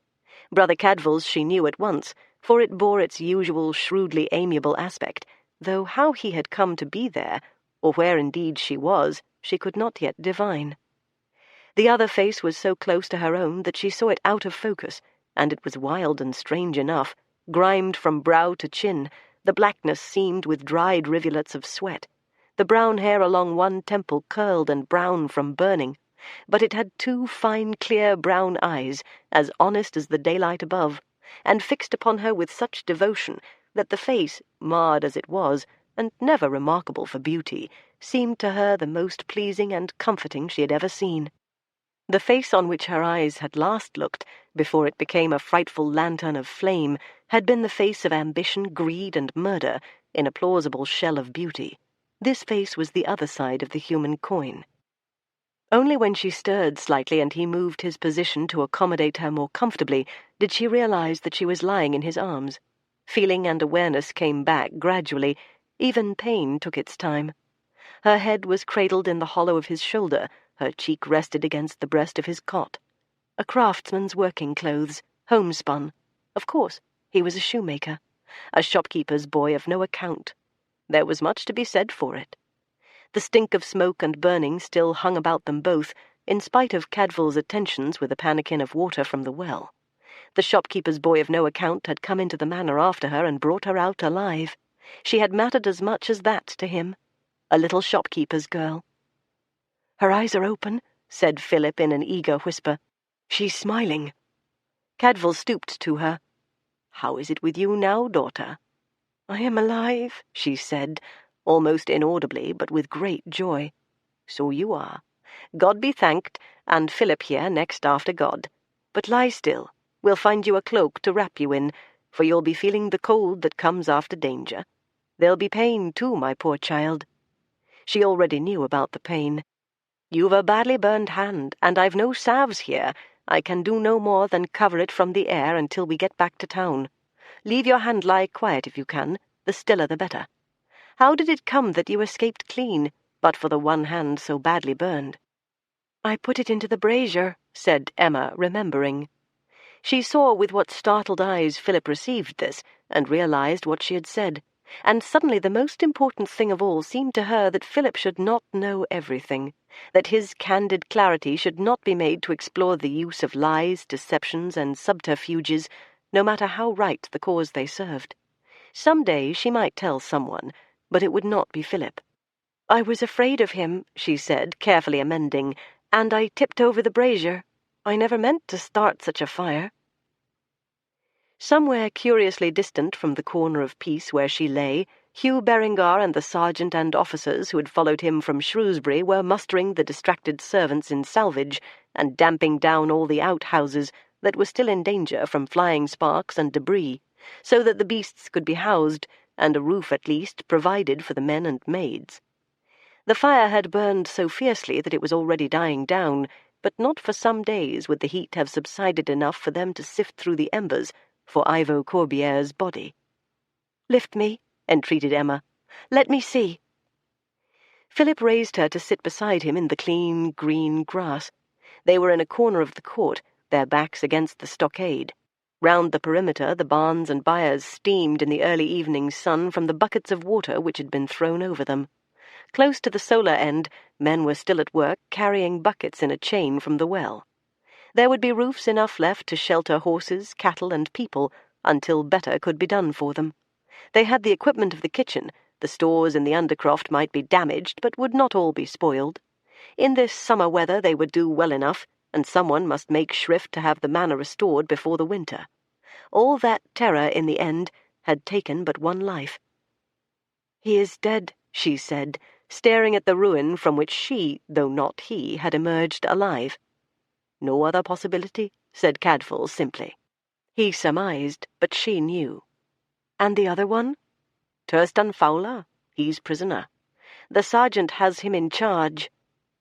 Brother Cadfael's she knew at once, for it bore its usual shrewdly amiable aspect, though how he had come to be there, or where indeed she was, she could not yet divine. The other face was so close to her own that she saw it out of focus, and it was wild and strange enough, grimed from brow to chin, the blackness seamed with dried rivulets of sweat. The brown hair along one temple curled and brown from burning, but it had two fine, clear brown eyes, as honest as the daylight above, and fixed upon her with such devotion that the face, marred as it was, and never remarkable for beauty, seemed to her the most pleasing and comforting she had ever seen. The face on which her eyes had last looked, before it became a frightful lantern of flame, had been the face of ambition, greed, and murder, in a plausible shell of beauty. This face was the other side of the human coin. Only when she stirred slightly and he moved his position to accommodate her more comfortably did she realize that she was lying in his arms. Feeling and awareness came back gradually. Even pain took its time. Her head was cradled in the hollow of his shoulder, her cheek rested against the breast of his cot. A craftsman's working clothes, homespun. Of course, he was a shoemaker, a shopkeeper's boy of no account. There was much to be said for it. The stink of smoke and burning still hung about them both, in spite of Cadfael's attentions with a pannikin of water from the well. The shopkeeper's boy of no account had come into the manor after her and brought her out alive. She had mattered as much as that to him. A little shopkeeper's girl. "Her eyes are open," said Philip in an eager whisper. "She's smiling." Cadfael stooped to her. "How is it with you now, daughter?" "I am alive," she said, almost inaudibly, but with great joy. "So you are. God be thanked, and Philip here next after God. But lie still. We'll find you a cloak to wrap you in, for you'll be feeling the cold that comes after danger. There'll be pain, too, my poor child." She already knew about the pain. "You've a badly burned hand, and I've no salves here. I can do no more than cover it from the air until we get back to town. Leave your hand lie quiet if you can, the stiller the better. How did it come that you escaped clean, but for the one hand so badly burned?" "I put it into the brazier," said Emma, remembering. She saw with what startled eyes Philip received this, and realized what she had said, and suddenly the most important thing of all seemed to her that Philip should not know everything, that his candid clarity should not be made to explore the use of lies, deceptions, and subterfuges, no matter how right the cause they served. Some day she might tell someone, but it would not be Philip. "I was afraid of him," she said, carefully amending, "and I tipped over the brazier. I never meant to start such a fire." Somewhere curiously distant from the corner of peace where she lay, Hugh Berengar and the sergeant and officers who had followed him from Shrewsbury were mustering the distracted servants in salvage and damping down all the outhouses that were still in danger from flying sparks and debris, so that the beasts could be housed, and a roof at least provided for the men and maids. The fire had burned so fiercely that it was already dying down, but not for some days would the heat have subsided enough for them to sift through the embers for Ivo Corbiere's body. "Lift me," entreated Emma. "Let me see." Philip raised her to sit beside him in the clean, green grass. They were in a corner of the court, their backs against the stockade. Round the perimeter the barns and byres steamed in the early evening sun from the buckets of water which had been thrown over them. Close to the solar end, men were still at work carrying buckets in a chain from the well. There would be roofs enough left to shelter horses, cattle, and people until better could be done for them. They had the equipment of the kitchen. The stores in the undercroft might be damaged, but would not all be spoiled. In this summer weather they would do well enough, and someone must make shrift to have the manor restored before the winter. All that terror, in the end, had taken but one life. "He is dead," she said, staring at the ruin from which she, though not he, had emerged alive. "No other possibility," said Cadfael simply. He surmised, but she knew. "And the other one?" "Turstan Fowler. He's prisoner. The sergeant has him in charge.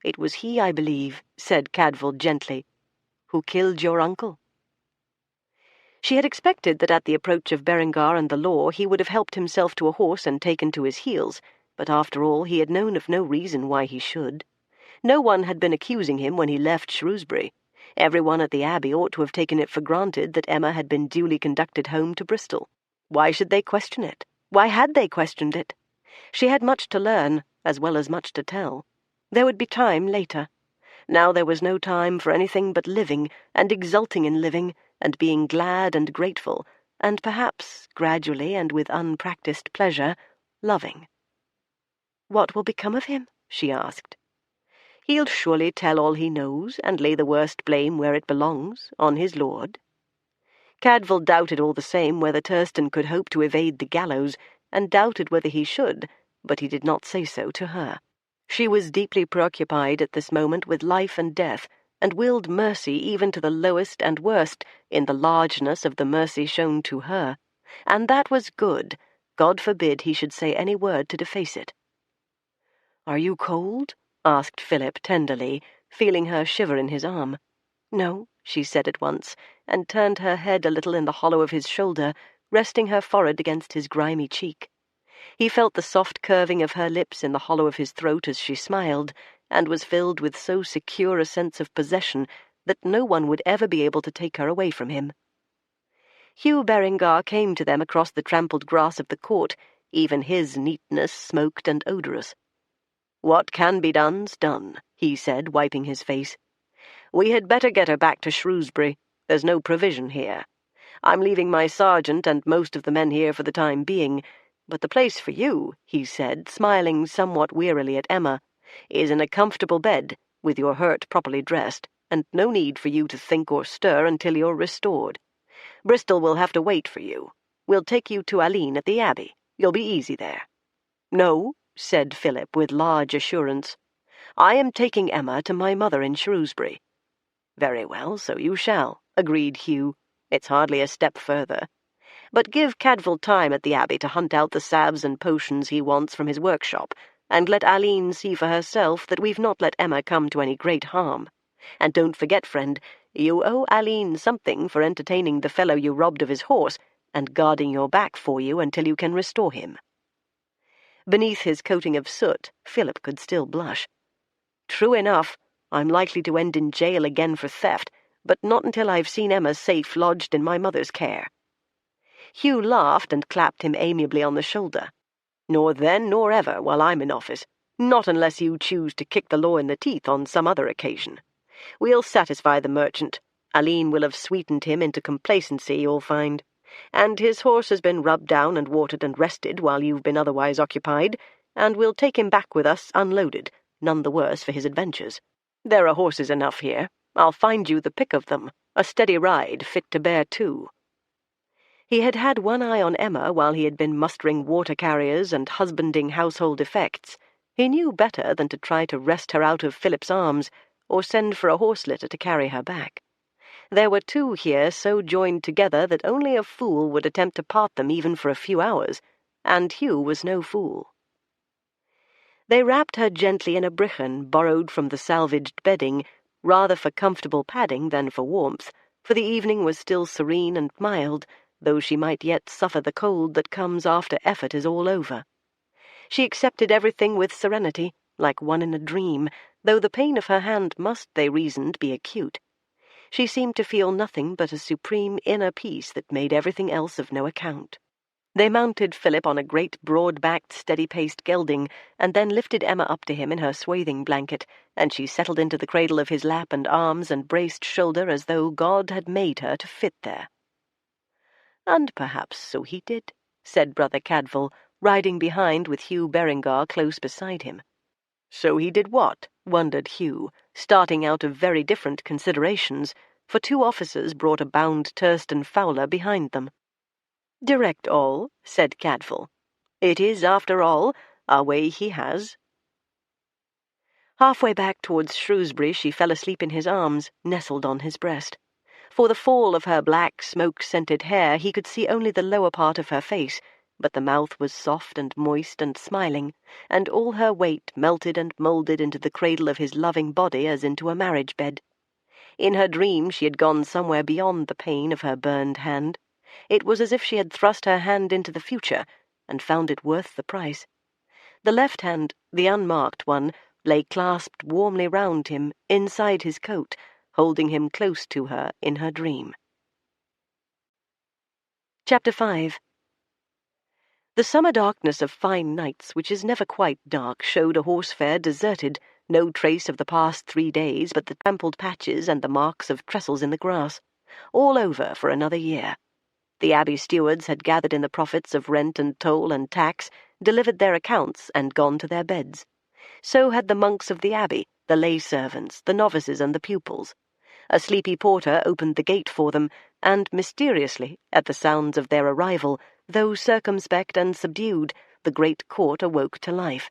It was he, I believe," said Cadfael gently, "who killed your uncle." She had expected that at the approach of Berengar and the law he would have helped himself to a horse and taken to his heels, but after all he had known of no reason why he should. No one had been accusing him when he left Shrewsbury. Everyone at the Abbey ought to have taken it for granted that Emma had been duly conducted home to Bristol. Why should they question it? Why had they questioned it? She had much to learn, as well as much to tell. There would be time later. Now there was no time for anything but living, and exulting in living, and being glad and grateful, and perhaps, gradually and with unpractised pleasure, loving. "What will become of him?" she asked. "He'll surely tell all he knows, and lay the worst blame where it belongs, on his lord." Cadfael doubted all the same whether Turstan could hope to evade the gallows, and doubted whether he should, but he did not say so to her. She was deeply preoccupied at this moment with life and death, and willed mercy even to the lowest and worst in the largeness of the mercy shown to her, and that was good. God forbid he should say any word to deface it. "Are you cold?" asked Philip tenderly, feeling her shiver in his arm. "No," she said at once, and turned her head a little in the hollow of his shoulder, resting her forehead against his grimy cheek. He felt the soft curving of her lips in the hollow of his throat as she smiled, and was filled with so secure a sense of possession that no one would ever be able to take her away from him. Hugh Berengar came to them across the trampled grass of the court, even his neatness smoked and odorous. "What can be done's done," he said, wiping his face. "We had better get her back to Shrewsbury. There's no provision here. I'm leaving my sergeant and most of the men here for the time being, but the place for you," he said, smiling somewhat wearily at Emma, "is in a comfortable bed, with your hurt properly dressed, and no need for you to think or stir until you're restored. Bristol will have to wait for you. We'll take you to Aline at the Abbey. You'll be easy there." "No," said Philip with large assurance. "I am taking Emma to my mother in Shrewsbury." "Very well, so you shall," agreed Hugh. "It's hardly a step further. But give Cadfael time at the Abbey to hunt out the salves and potions he wants from his workshop, and let Aline see for herself that we've not let Emma come to any great harm. And don't forget, friend, you owe Aline something for entertaining the fellow you robbed of his horse, and guarding your back for you until you can restore him." Beneath his coating of soot, Philip could still blush. "True enough, I'm likely to end in jail again for theft, but not until I've seen Emma safe lodged in my mother's care." Hugh laughed and clapped him amiably on the shoulder. "Nor then nor ever while I'm in office, not unless you choose to kick the law in the teeth on some other occasion. We'll satisfy the merchant. Aline will have sweetened him into complacency, you'll find. And his horse has been rubbed down and watered and rested while you've been otherwise occupied, and we'll take him back with us unloaded, none the worse for his adventures. There are horses enough here. I'll find you the pick of them, a steady ride fit to bear two." He had had one eye on Emma while he had been mustering water-carriers and husbanding household effects. He knew better than to try to wrest her out of Philip's arms, or send for a horse-litter to carry her back. There were two here so joined together that only a fool would attempt to part them even for a few hours, and Hugh was no fool. They wrapped her gently in a brichan borrowed from the salvaged bedding, rather for comfortable padding than for warmth, for the evening was still serene and mild, though she might yet suffer the cold that comes after effort is all over. She accepted everything with serenity, like one in a dream, though the pain of her hand must, they reasoned, be acute. She seemed to feel nothing but a supreme inner peace that made everything else of no account. They mounted Philip on a great broad-backed, steady-paced gelding, and then lifted Emma up to him in her swathing blanket, and she settled into the cradle of his lap and arms and braced shoulder as though God had made her to fit there. "And perhaps so he did," said Brother Cadfael, riding behind with Hugh Berengar close beside him. "So he did what?" wondered Hugh, starting out of very different considerations, for two officers brought a bound Thurston Fowler behind them. "Direct all," said Cadfael. "It is, after all, a way he has." Halfway back towards Shrewsbury she fell asleep in his arms, nestled on his breast. For the fall of her black, smoke-scented hair he could see only the lower part of her face, but the mouth was soft and moist and smiling, and all her weight melted and moulded into the cradle of his loving body as into a marriage bed. In her dream she had gone somewhere beyond the pain of her burned hand. It was as if she had thrust her hand into the future, and found it worth the price. The left hand, the unmarked one, lay clasped warmly round him, inside his coat, holding him close to her in her dream. Chapter 5. The summer darkness of fine nights, which is never quite dark, showed a horse fair deserted, no trace of the past 3 days but the trampled patches and the marks of trestles in the grass. All over for another year. The abbey stewards had gathered in the profits of rent and toll and tax, delivered their accounts, and gone to their beds. So had the monks of the abbey, the lay servants, the novices, and the pupils. A sleepy porter opened the gate for them, and mysteriously, at the sounds of their arrival, though circumspect and subdued, the great court awoke to life.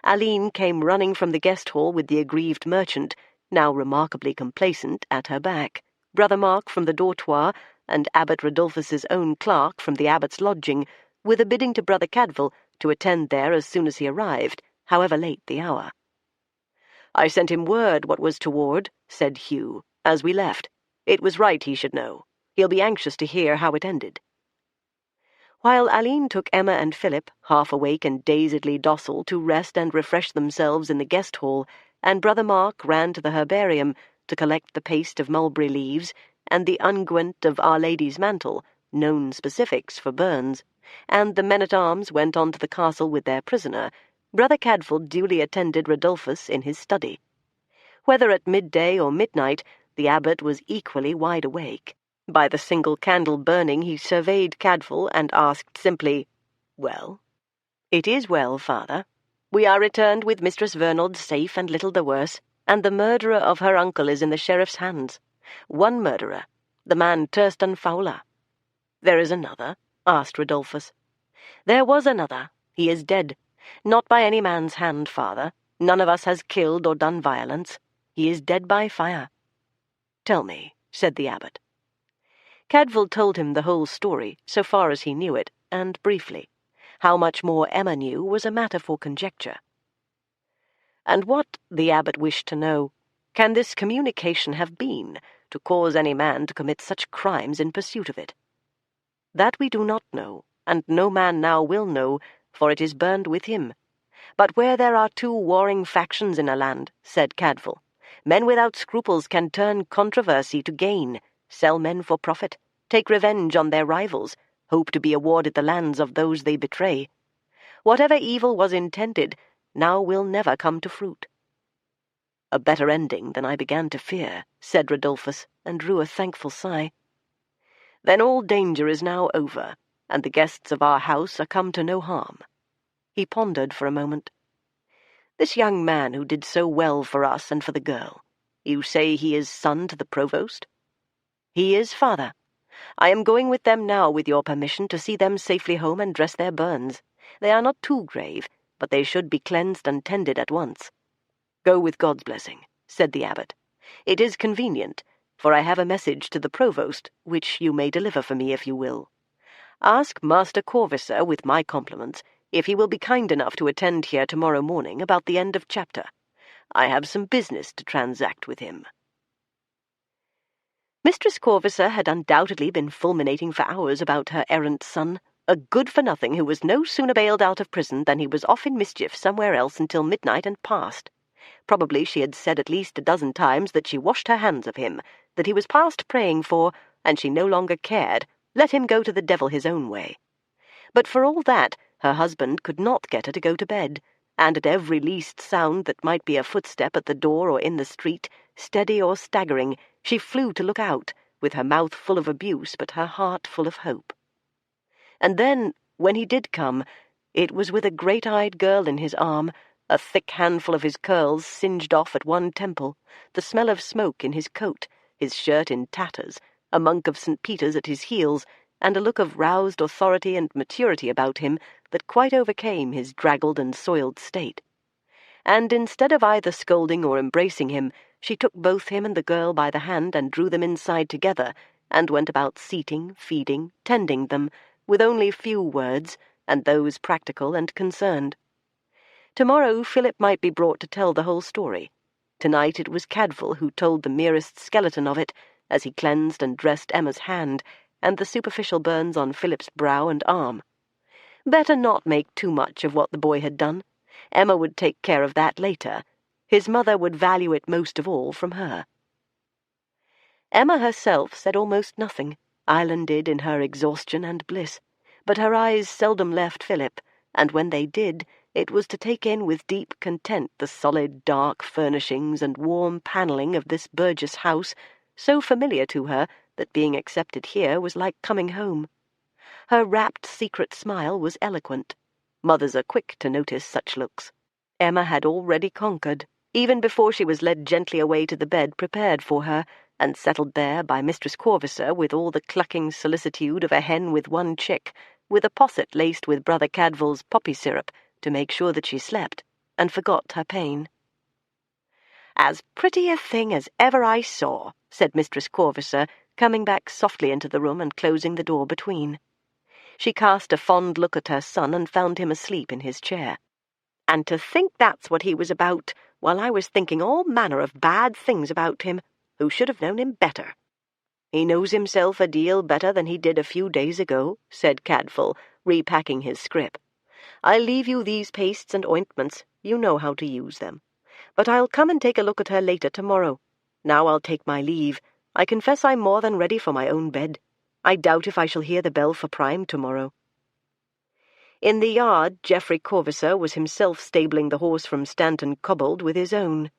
Aline came running from the guest hall with the aggrieved merchant, now remarkably complacent, at her back, Brother Mark from the dortoir, and Abbot Rodolphus's own clerk from the abbot's lodging, with a bidding to Brother Cadfael to attend there as soon as he arrived, however late the hour. "I sent him word what was toward," said Hugh, as we left. "It was right he should know. He'll be anxious to hear how it ended." While Aline took Emma and Philip, half awake and dazedly docile, to rest and refresh themselves in the guest hall, and Brother Mark ran to the herbarium to collect the paste of mulberry leaves and the unguent of Our Lady's mantle, known specifics for burns, and the men-at-arms went on to the castle with their prisoner, Brother Cadfael duly attended Rodolphus in his study. Whether at midday or midnight, the abbot was equally wide awake. By the single candle burning he surveyed Cadfael and asked simply, "Well?" "It is well, Father. We are returned with Mistress Vernald safe and little the worse, and the murderer of her uncle is in the sheriff's hands. One murderer, the man Thurston Fowler." "There is another?" asked Rodolphus. "There was another. He is dead. Not by any man's hand, Father. None of us has killed or done violence. He is dead by fire." "Tell me," said the abbot. Cadfael told him the whole story, so far as he knew it, and briefly. How much more Emma knew was a matter for conjecture. "And what," the abbot wished to know, "can this communication have been, to cause any man to commit such crimes in pursuit of it?" "That we do not know, and no man now will know, for it is burned with him. But where there are two warring factions in a land," said Cadfael, "men without scruples can turn controversy to gain, sell men for profit, take revenge on their rivals, hope to be awarded the lands of those they betray. Whatever evil was intended, now will never come to fruit." "A better ending than I began to fear," said Rodolphus, and drew a thankful sigh. "Then all danger is now over, and the guests of our house are come to no harm." He pondered for a moment. "This young man who did so well for us and for the girl, you say he is son to the provost?" "He is, Father. I am going with them now, with your permission, to see them safely home and dress their burns. They are not too grave, but they should be cleansed and tended at once." "Go with God's blessing," said the abbot. "It is convenient, for I have a message to the provost, which you may deliver for me if you will. Ask Master Corvisor, with my compliments, if he will be kind enough to attend here tomorrow morning about the end of chapter. I have some business to transact with him." Mistress Corvisor had undoubtedly been fulminating for hours about her errant son, a good-for-nothing who was no sooner bailed out of prison than he was off in mischief somewhere else until midnight and past. Probably she had said at least a dozen times that she washed her hands of him, that he was past praying for, and she no longer cared. Let him go to the devil his own way. But for all that, her husband could not get her to go to bed, and at every least sound that might be a footstep at the door or in the street, steady or staggering, she flew to look out, with her mouth full of abuse but her heart full of hope. And then, when he did come, it was with a great-eyed girl in his arm, a thick handful of his curls singed off at one temple, the smell of smoke in his coat, his shirt in tatters, a monk of St. Peter's at his heels, and a look of roused authority and maturity about him that quite overcame his draggled and soiled state. And instead of either scolding or embracing him, she took both him and the girl by the hand and drew them inside together, and went about seating, feeding, tending them, with only few words, and those practical and concerned. Tomorrow Philip might be brought to tell the whole story. Tonight it was Cadfael who told the merest skeleton of it, as he cleansed and dressed Emma's hand, and the superficial burns on Philip's brow and arm. Better not make too much of what the boy had done. Emma would take care of that later. His mother would value it most of all from her. Emma herself said almost nothing, islanded in her exhaustion and bliss, but her eyes seldom left Philip, and when they did, it was to take in with deep content the solid, dark furnishings and warm panelling of this Burgess house, so familiar to her that being accepted here was like coming home. Her rapt, secret smile was eloquent. Mothers are quick to notice such looks. Emma had already conquered, even before she was led gently away to the bed prepared for her, and settled there by Mistress Corvisor with all the clucking solicitude of a hen with one chick, with a posset laced with Brother Cadfael's poppy syrup to make sure that she slept, and forgot her pain. "As pretty a thing as ever I saw," said Mistress Corvisor, coming back softly into the room and closing the door between. She cast a fond look at her son and found him asleep in his chair. "And to think that's what he was about, while I was thinking all manner of bad things about him. Who should have known him better?" "He knows himself a deal better than he did a few days ago," said Cadfael, repacking his scrip. "I'll leave you these pastes and ointments. You know how to use them. But I'll come and take a look at her later tomorrow. Now I'll take my leave. I confess I'm more than ready for my own bed. I doubt if I shall hear the bell for prime tomorrow." In the yard, Geoffrey Corvisor was himself stabling the horse from Stanton Cobbold with his own.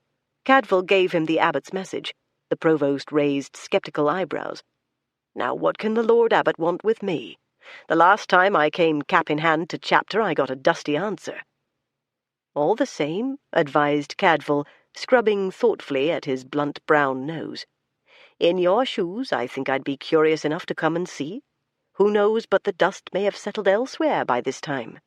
Cadfael gave him the abbot's message. The provost raised sceptical eyebrows. "Now what can the Lord Abbot want with me? The last time I came cap in hand to chapter I got a dusty answer." "All the same," advised Cadfael, scrubbing thoughtfully at his blunt brown nose. "In your shoes I think I'd be curious enough to come and see. Who knows but the dust may have settled elsewhere by this time?"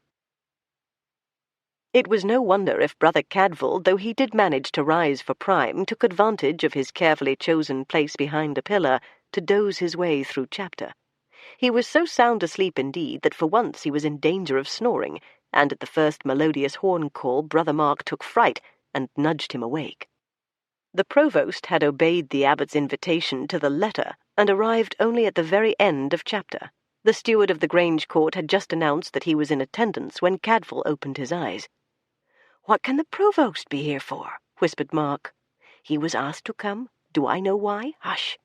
It was no wonder if Brother Cadfael, though he did manage to rise for prime, took advantage of his carefully chosen place behind a pillar to doze his way through chapter. He was so sound asleep indeed that for once he was in danger of snoring, and at the first melodious horn call Brother Mark took fright and nudged him awake. The provost had obeyed the abbot's invitation to the letter, and arrived only at the very end of chapter. The steward of the Grange Court had just announced that he was in attendance when Cadfael opened his eyes. "What can the provost be here for?" whispered Mark. "He was asked to come. Do I know why? Hush."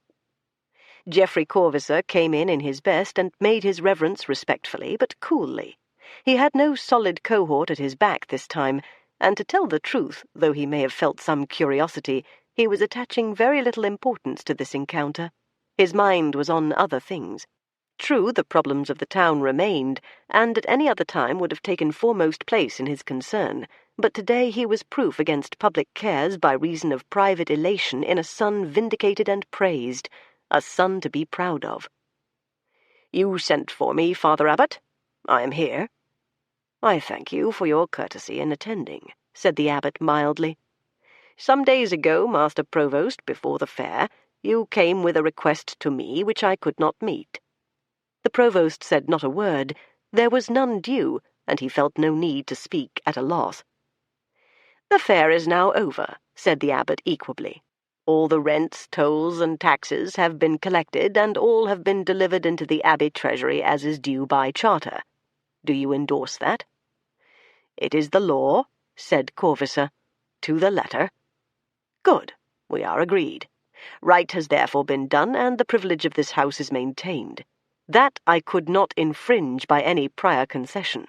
Geoffrey Corvisor came in his best and made his reverence respectfully but coolly. He had no solid cohort at his back this time, and to tell the truth, though he may have felt some curiosity, he was attaching very little importance to this encounter. His mind was on other things. True, the problems of the town remained, and at any other time would have taken foremost place in his concern, but today he was proof against public cares by reason of private elation in a son vindicated and praised, a son to be proud of. "You sent for me, Father Abbot. I am here." "I thank you for your courtesy in attending," said the abbot mildly. "Some days ago, Master Provost, before the fair, you came with a request to me which I could not meet." The provost said not a word. There was none due, and he felt no need to speak at a loss. "The fair is now over," said the abbot equably. "All the rents, tolls, and taxes have been collected, and all have been delivered into the abbey treasury as is due by charter. Do you endorse that?" "It is the law," said Corvisor. "To the letter." "Good. We are agreed. Right has therefore been done, and the privilege of this house is maintained. That I could not infringe by any prior concession.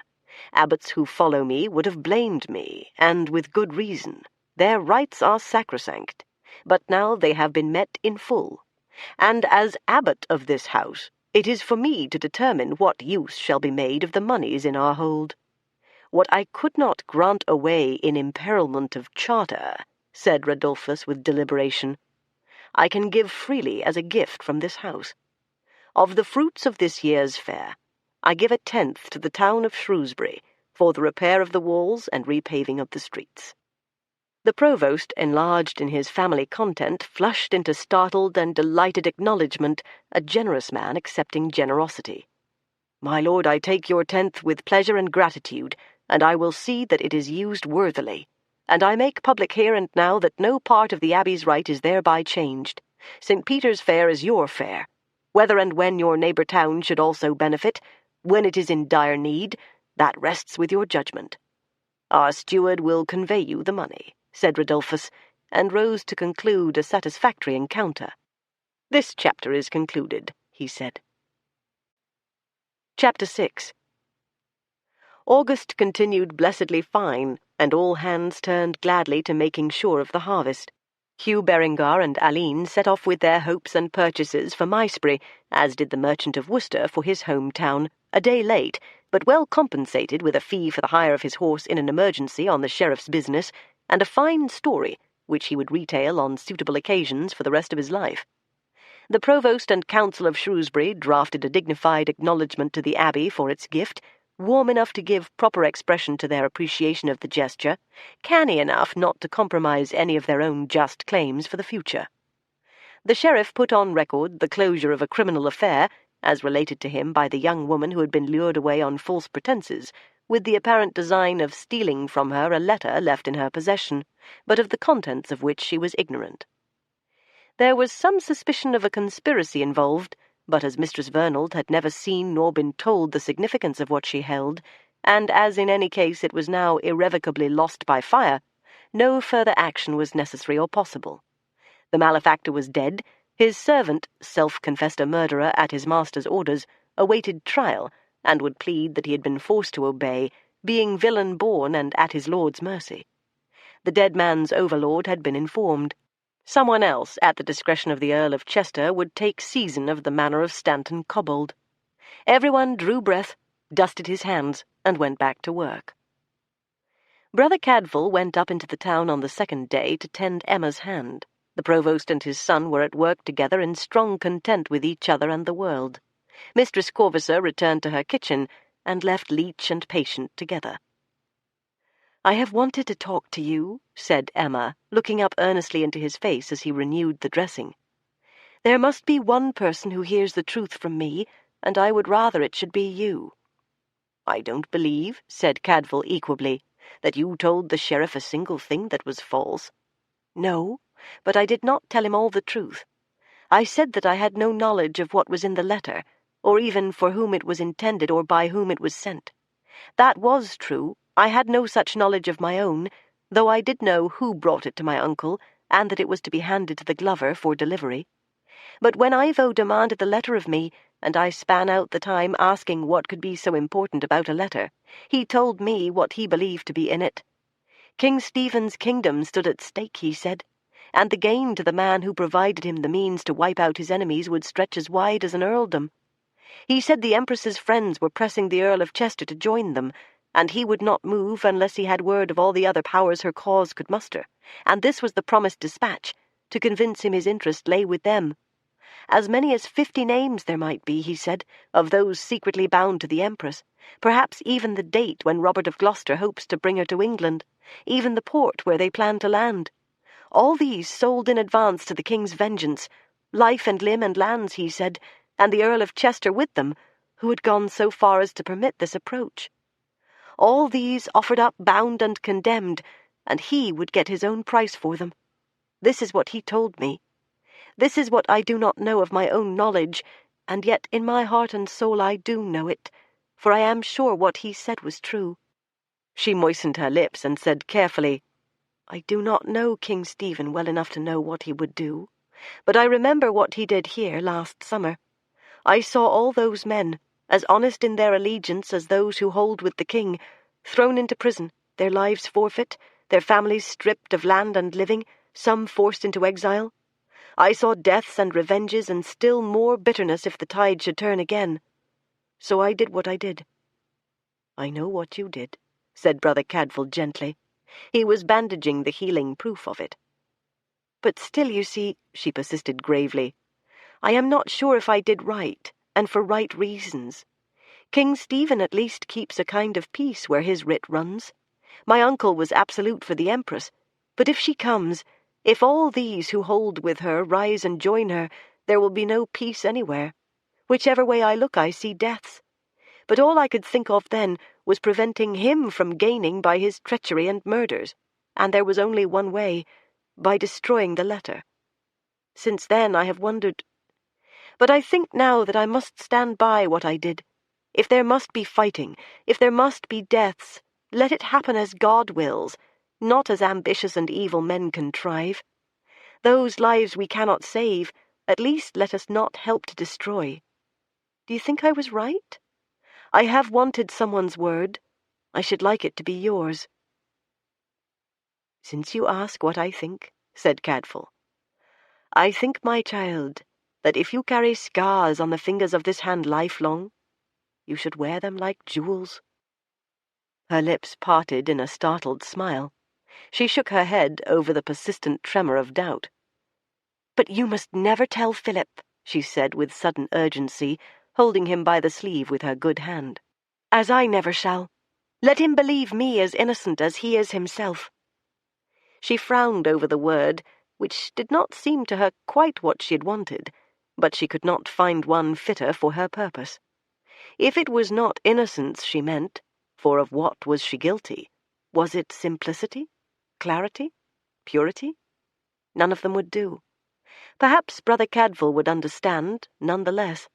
Abbots who follow me would have blamed me, and with good reason. Their rights are sacrosanct, but now they have been met in full. And as abbot of this house, it is for me to determine what use shall be made of the moneys in our hold. What I could not grant away in imperilment of charter," said Rodolphus with deliberation, "I can give freely as a gift from this house. Of the fruits of this year's fair, I give 1/10 to the town of Shrewsbury, for the repair of the walls and repaving of the streets." The provost, enlarged in his family content, flushed into startled and delighted acknowledgment, a generous man accepting generosity. "My lord, I take your 1/10 with pleasure and gratitude, and I will see that it is used worthily. And I make public here and now that no part of the abbey's right is thereby changed. St. Peter's fair is your fair. Whether and when your neighbour town should also benefit, when it is in dire need, that rests with your judgment. Our steward will convey you the money," said Rodolphus, and rose to conclude a satisfactory encounter. "This chapter is concluded," he said. Chapter 6. August continued blessedly fine, and all hands turned gladly to making sure of the harvest. Hugh Berengar and Aline set off with their hopes and purchases for Maesbury, as did the merchant of Worcester for his home town, a day late, but well compensated with a fee for the hire of his horse in an emergency on the sheriff's business, and a fine story, which he would retail on suitable occasions for the rest of his life. The provost and council of Shrewsbury drafted a dignified acknowledgment to the abbey for its gift, warm enough to give proper expression to their appreciation of the gesture, canny enough not to compromise any of their own just claims for the future. The sheriff put on record the closure of a criminal affair, as related to him by the young woman who had been lured away on false pretences, with the apparent design of stealing from her a letter left in her possession, but of the contents of which she was ignorant. There was some suspicion of a conspiracy involved, but as Mistress Vernald had never seen nor been told the significance of what she held, and as in any case it was now irrevocably lost by fire, no further action was necessary or possible. The malefactor was dead. His servant, self-confessed a murderer at his master's orders, awaited trial, and would plead that he had been forced to obey, being villain-born and at his lord's mercy. The dead man's overlord had been informed. Someone else, at the discretion of the Earl of Chester, would take seisin of the manor of Stanton Cobbold. Everyone drew breath, dusted his hands, and went back to work. Brother Cadfael went up into the town on the second day to tend Emma's hand. The provost and his son were at work together in strong content with each other and the world. Mistress Corvisor returned to her kitchen, and left Leech and patient together. "I have wanted to talk to you," said Emma, looking up earnestly into his face as he renewed the dressing. "There must be one person who hears the truth from me, and I would rather it should be you." "I don't believe," said Cadfael equably, "that you told the sheriff a single thing that was false." "No, but I did not tell him all the truth. I said that I had no knowledge of what was in the letter, or even for whom it was intended or by whom it was sent. That was true. I had no such knowledge of my own, though I did know who brought it to my uncle, and that it was to be handed to the Glover for delivery. But when Ivo demanded the letter of me, and I span out the time asking what could be so important about a letter, he told me what he believed to be in it. King Stephen's kingdom stood at stake, he said, and the gain to the man who provided him the means to wipe out his enemies would stretch as wide as an earldom. He said the Empress's friends were pressing the Earl of Chester to join them, and he would not move unless he had word of all the other powers her cause could muster, and this was the promised dispatch, to convince him his interest lay with them. As many as 50 names there might be, he said, of those secretly bound to the Empress, perhaps even the date when Robert of Gloucester hopes to bring her to England, even the port where they plan to land. All these sold in advance to the King's vengeance, life and limb and lands, he said, and the Earl of Chester with them, who had gone so far as to permit this approach. All these offered up bound and condemned, and he would get his own price for them. This is what he told me. This is what I do not know of my own knowledge, and yet in my heart and soul I do know it, for I am sure what he said was true. She moistened her lips and said carefully, I do not know King Stephen well enough to know what he would do, but I remember what he did here last summer. I saw all those men, as honest in their allegiance as those who hold with the king, thrown into prison, their lives forfeit, their families stripped of land and living, some forced into exile. I saw deaths and revenges and still more bitterness if the tide should turn again. So I did what I did. I know what you did, said Brother Cadfael gently. He was bandaging the healing proof of it. But still, you see, she persisted gravely, I am not sure if I did right, and for right reasons. King Stephen at least keeps a kind of peace where his writ runs. My uncle was absolute for the Empress, but if she comes, if all these who hold with her rise and join her, there will be no peace anywhere. Whichever way I look, I see deaths. But all I could think of then was preventing him from gaining by his treachery and murders, and there was only one way, by destroying the letter. Since then I have wondered. But I think now that I must stand by what I did. If there must be fighting, if there must be deaths, let it happen as God wills, not as ambitious and evil men contrive. Those lives we cannot save, at least let us not help to destroy. Do you think I was right? I have wanted someone's word. I should like it to be yours. Since you ask what I think, said Cadfael, I think, my child, that if you carry scars on the fingers of this hand lifelong, you should wear them like jewels. Her lips parted in a startled smile. She shook her head over the persistent tremor of doubt. But you must never tell Philip, she said with sudden urgency, holding him by the sleeve with her good hand. As I never shall. Let him believe me as innocent as he is himself. She frowned over the word, which did not seem to her quite what she had wanted, but she could not find one fitter for her purpose. If it was not innocence she meant, for of what was she guilty? Was it simplicity? Clarity? Purity? None of them would do. Perhaps Brother Cadfael would understand, none the less.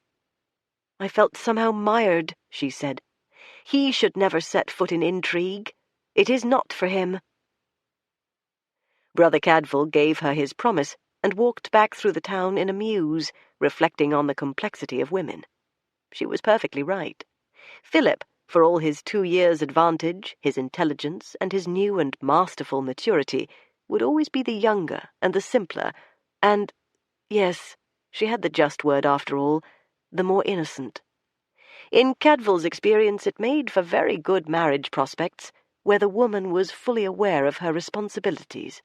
I felt somehow mired, she said. He should never set foot in intrigue. It is not for him. Brother Cadfael gave her his promise and walked back through the town in a muse, reflecting on the complexity of women. She was perfectly right. Philip, for all his 2 years' advantage, his intelligence, and his new and masterful maturity, would always be the younger and the simpler, and, yes, she had the just word after all, the more innocent. In Cadfael's experience it made for very good marriage prospects, where the woman was fully aware of her responsibilities.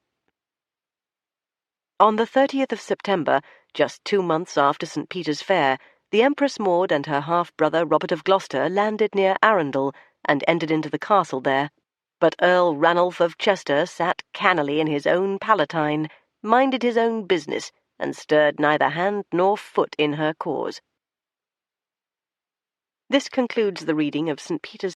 On the 30th of September, just 2 months after St. Peter's Fair, the Empress Maud and her half-brother Robert of Gloucester landed near Arundel and entered into the castle there. But Earl Ranulph of Chester sat cannily in his own palatine, minded his own business, and stirred neither hand nor foot in her cause. This concludes the reading of St. Peter's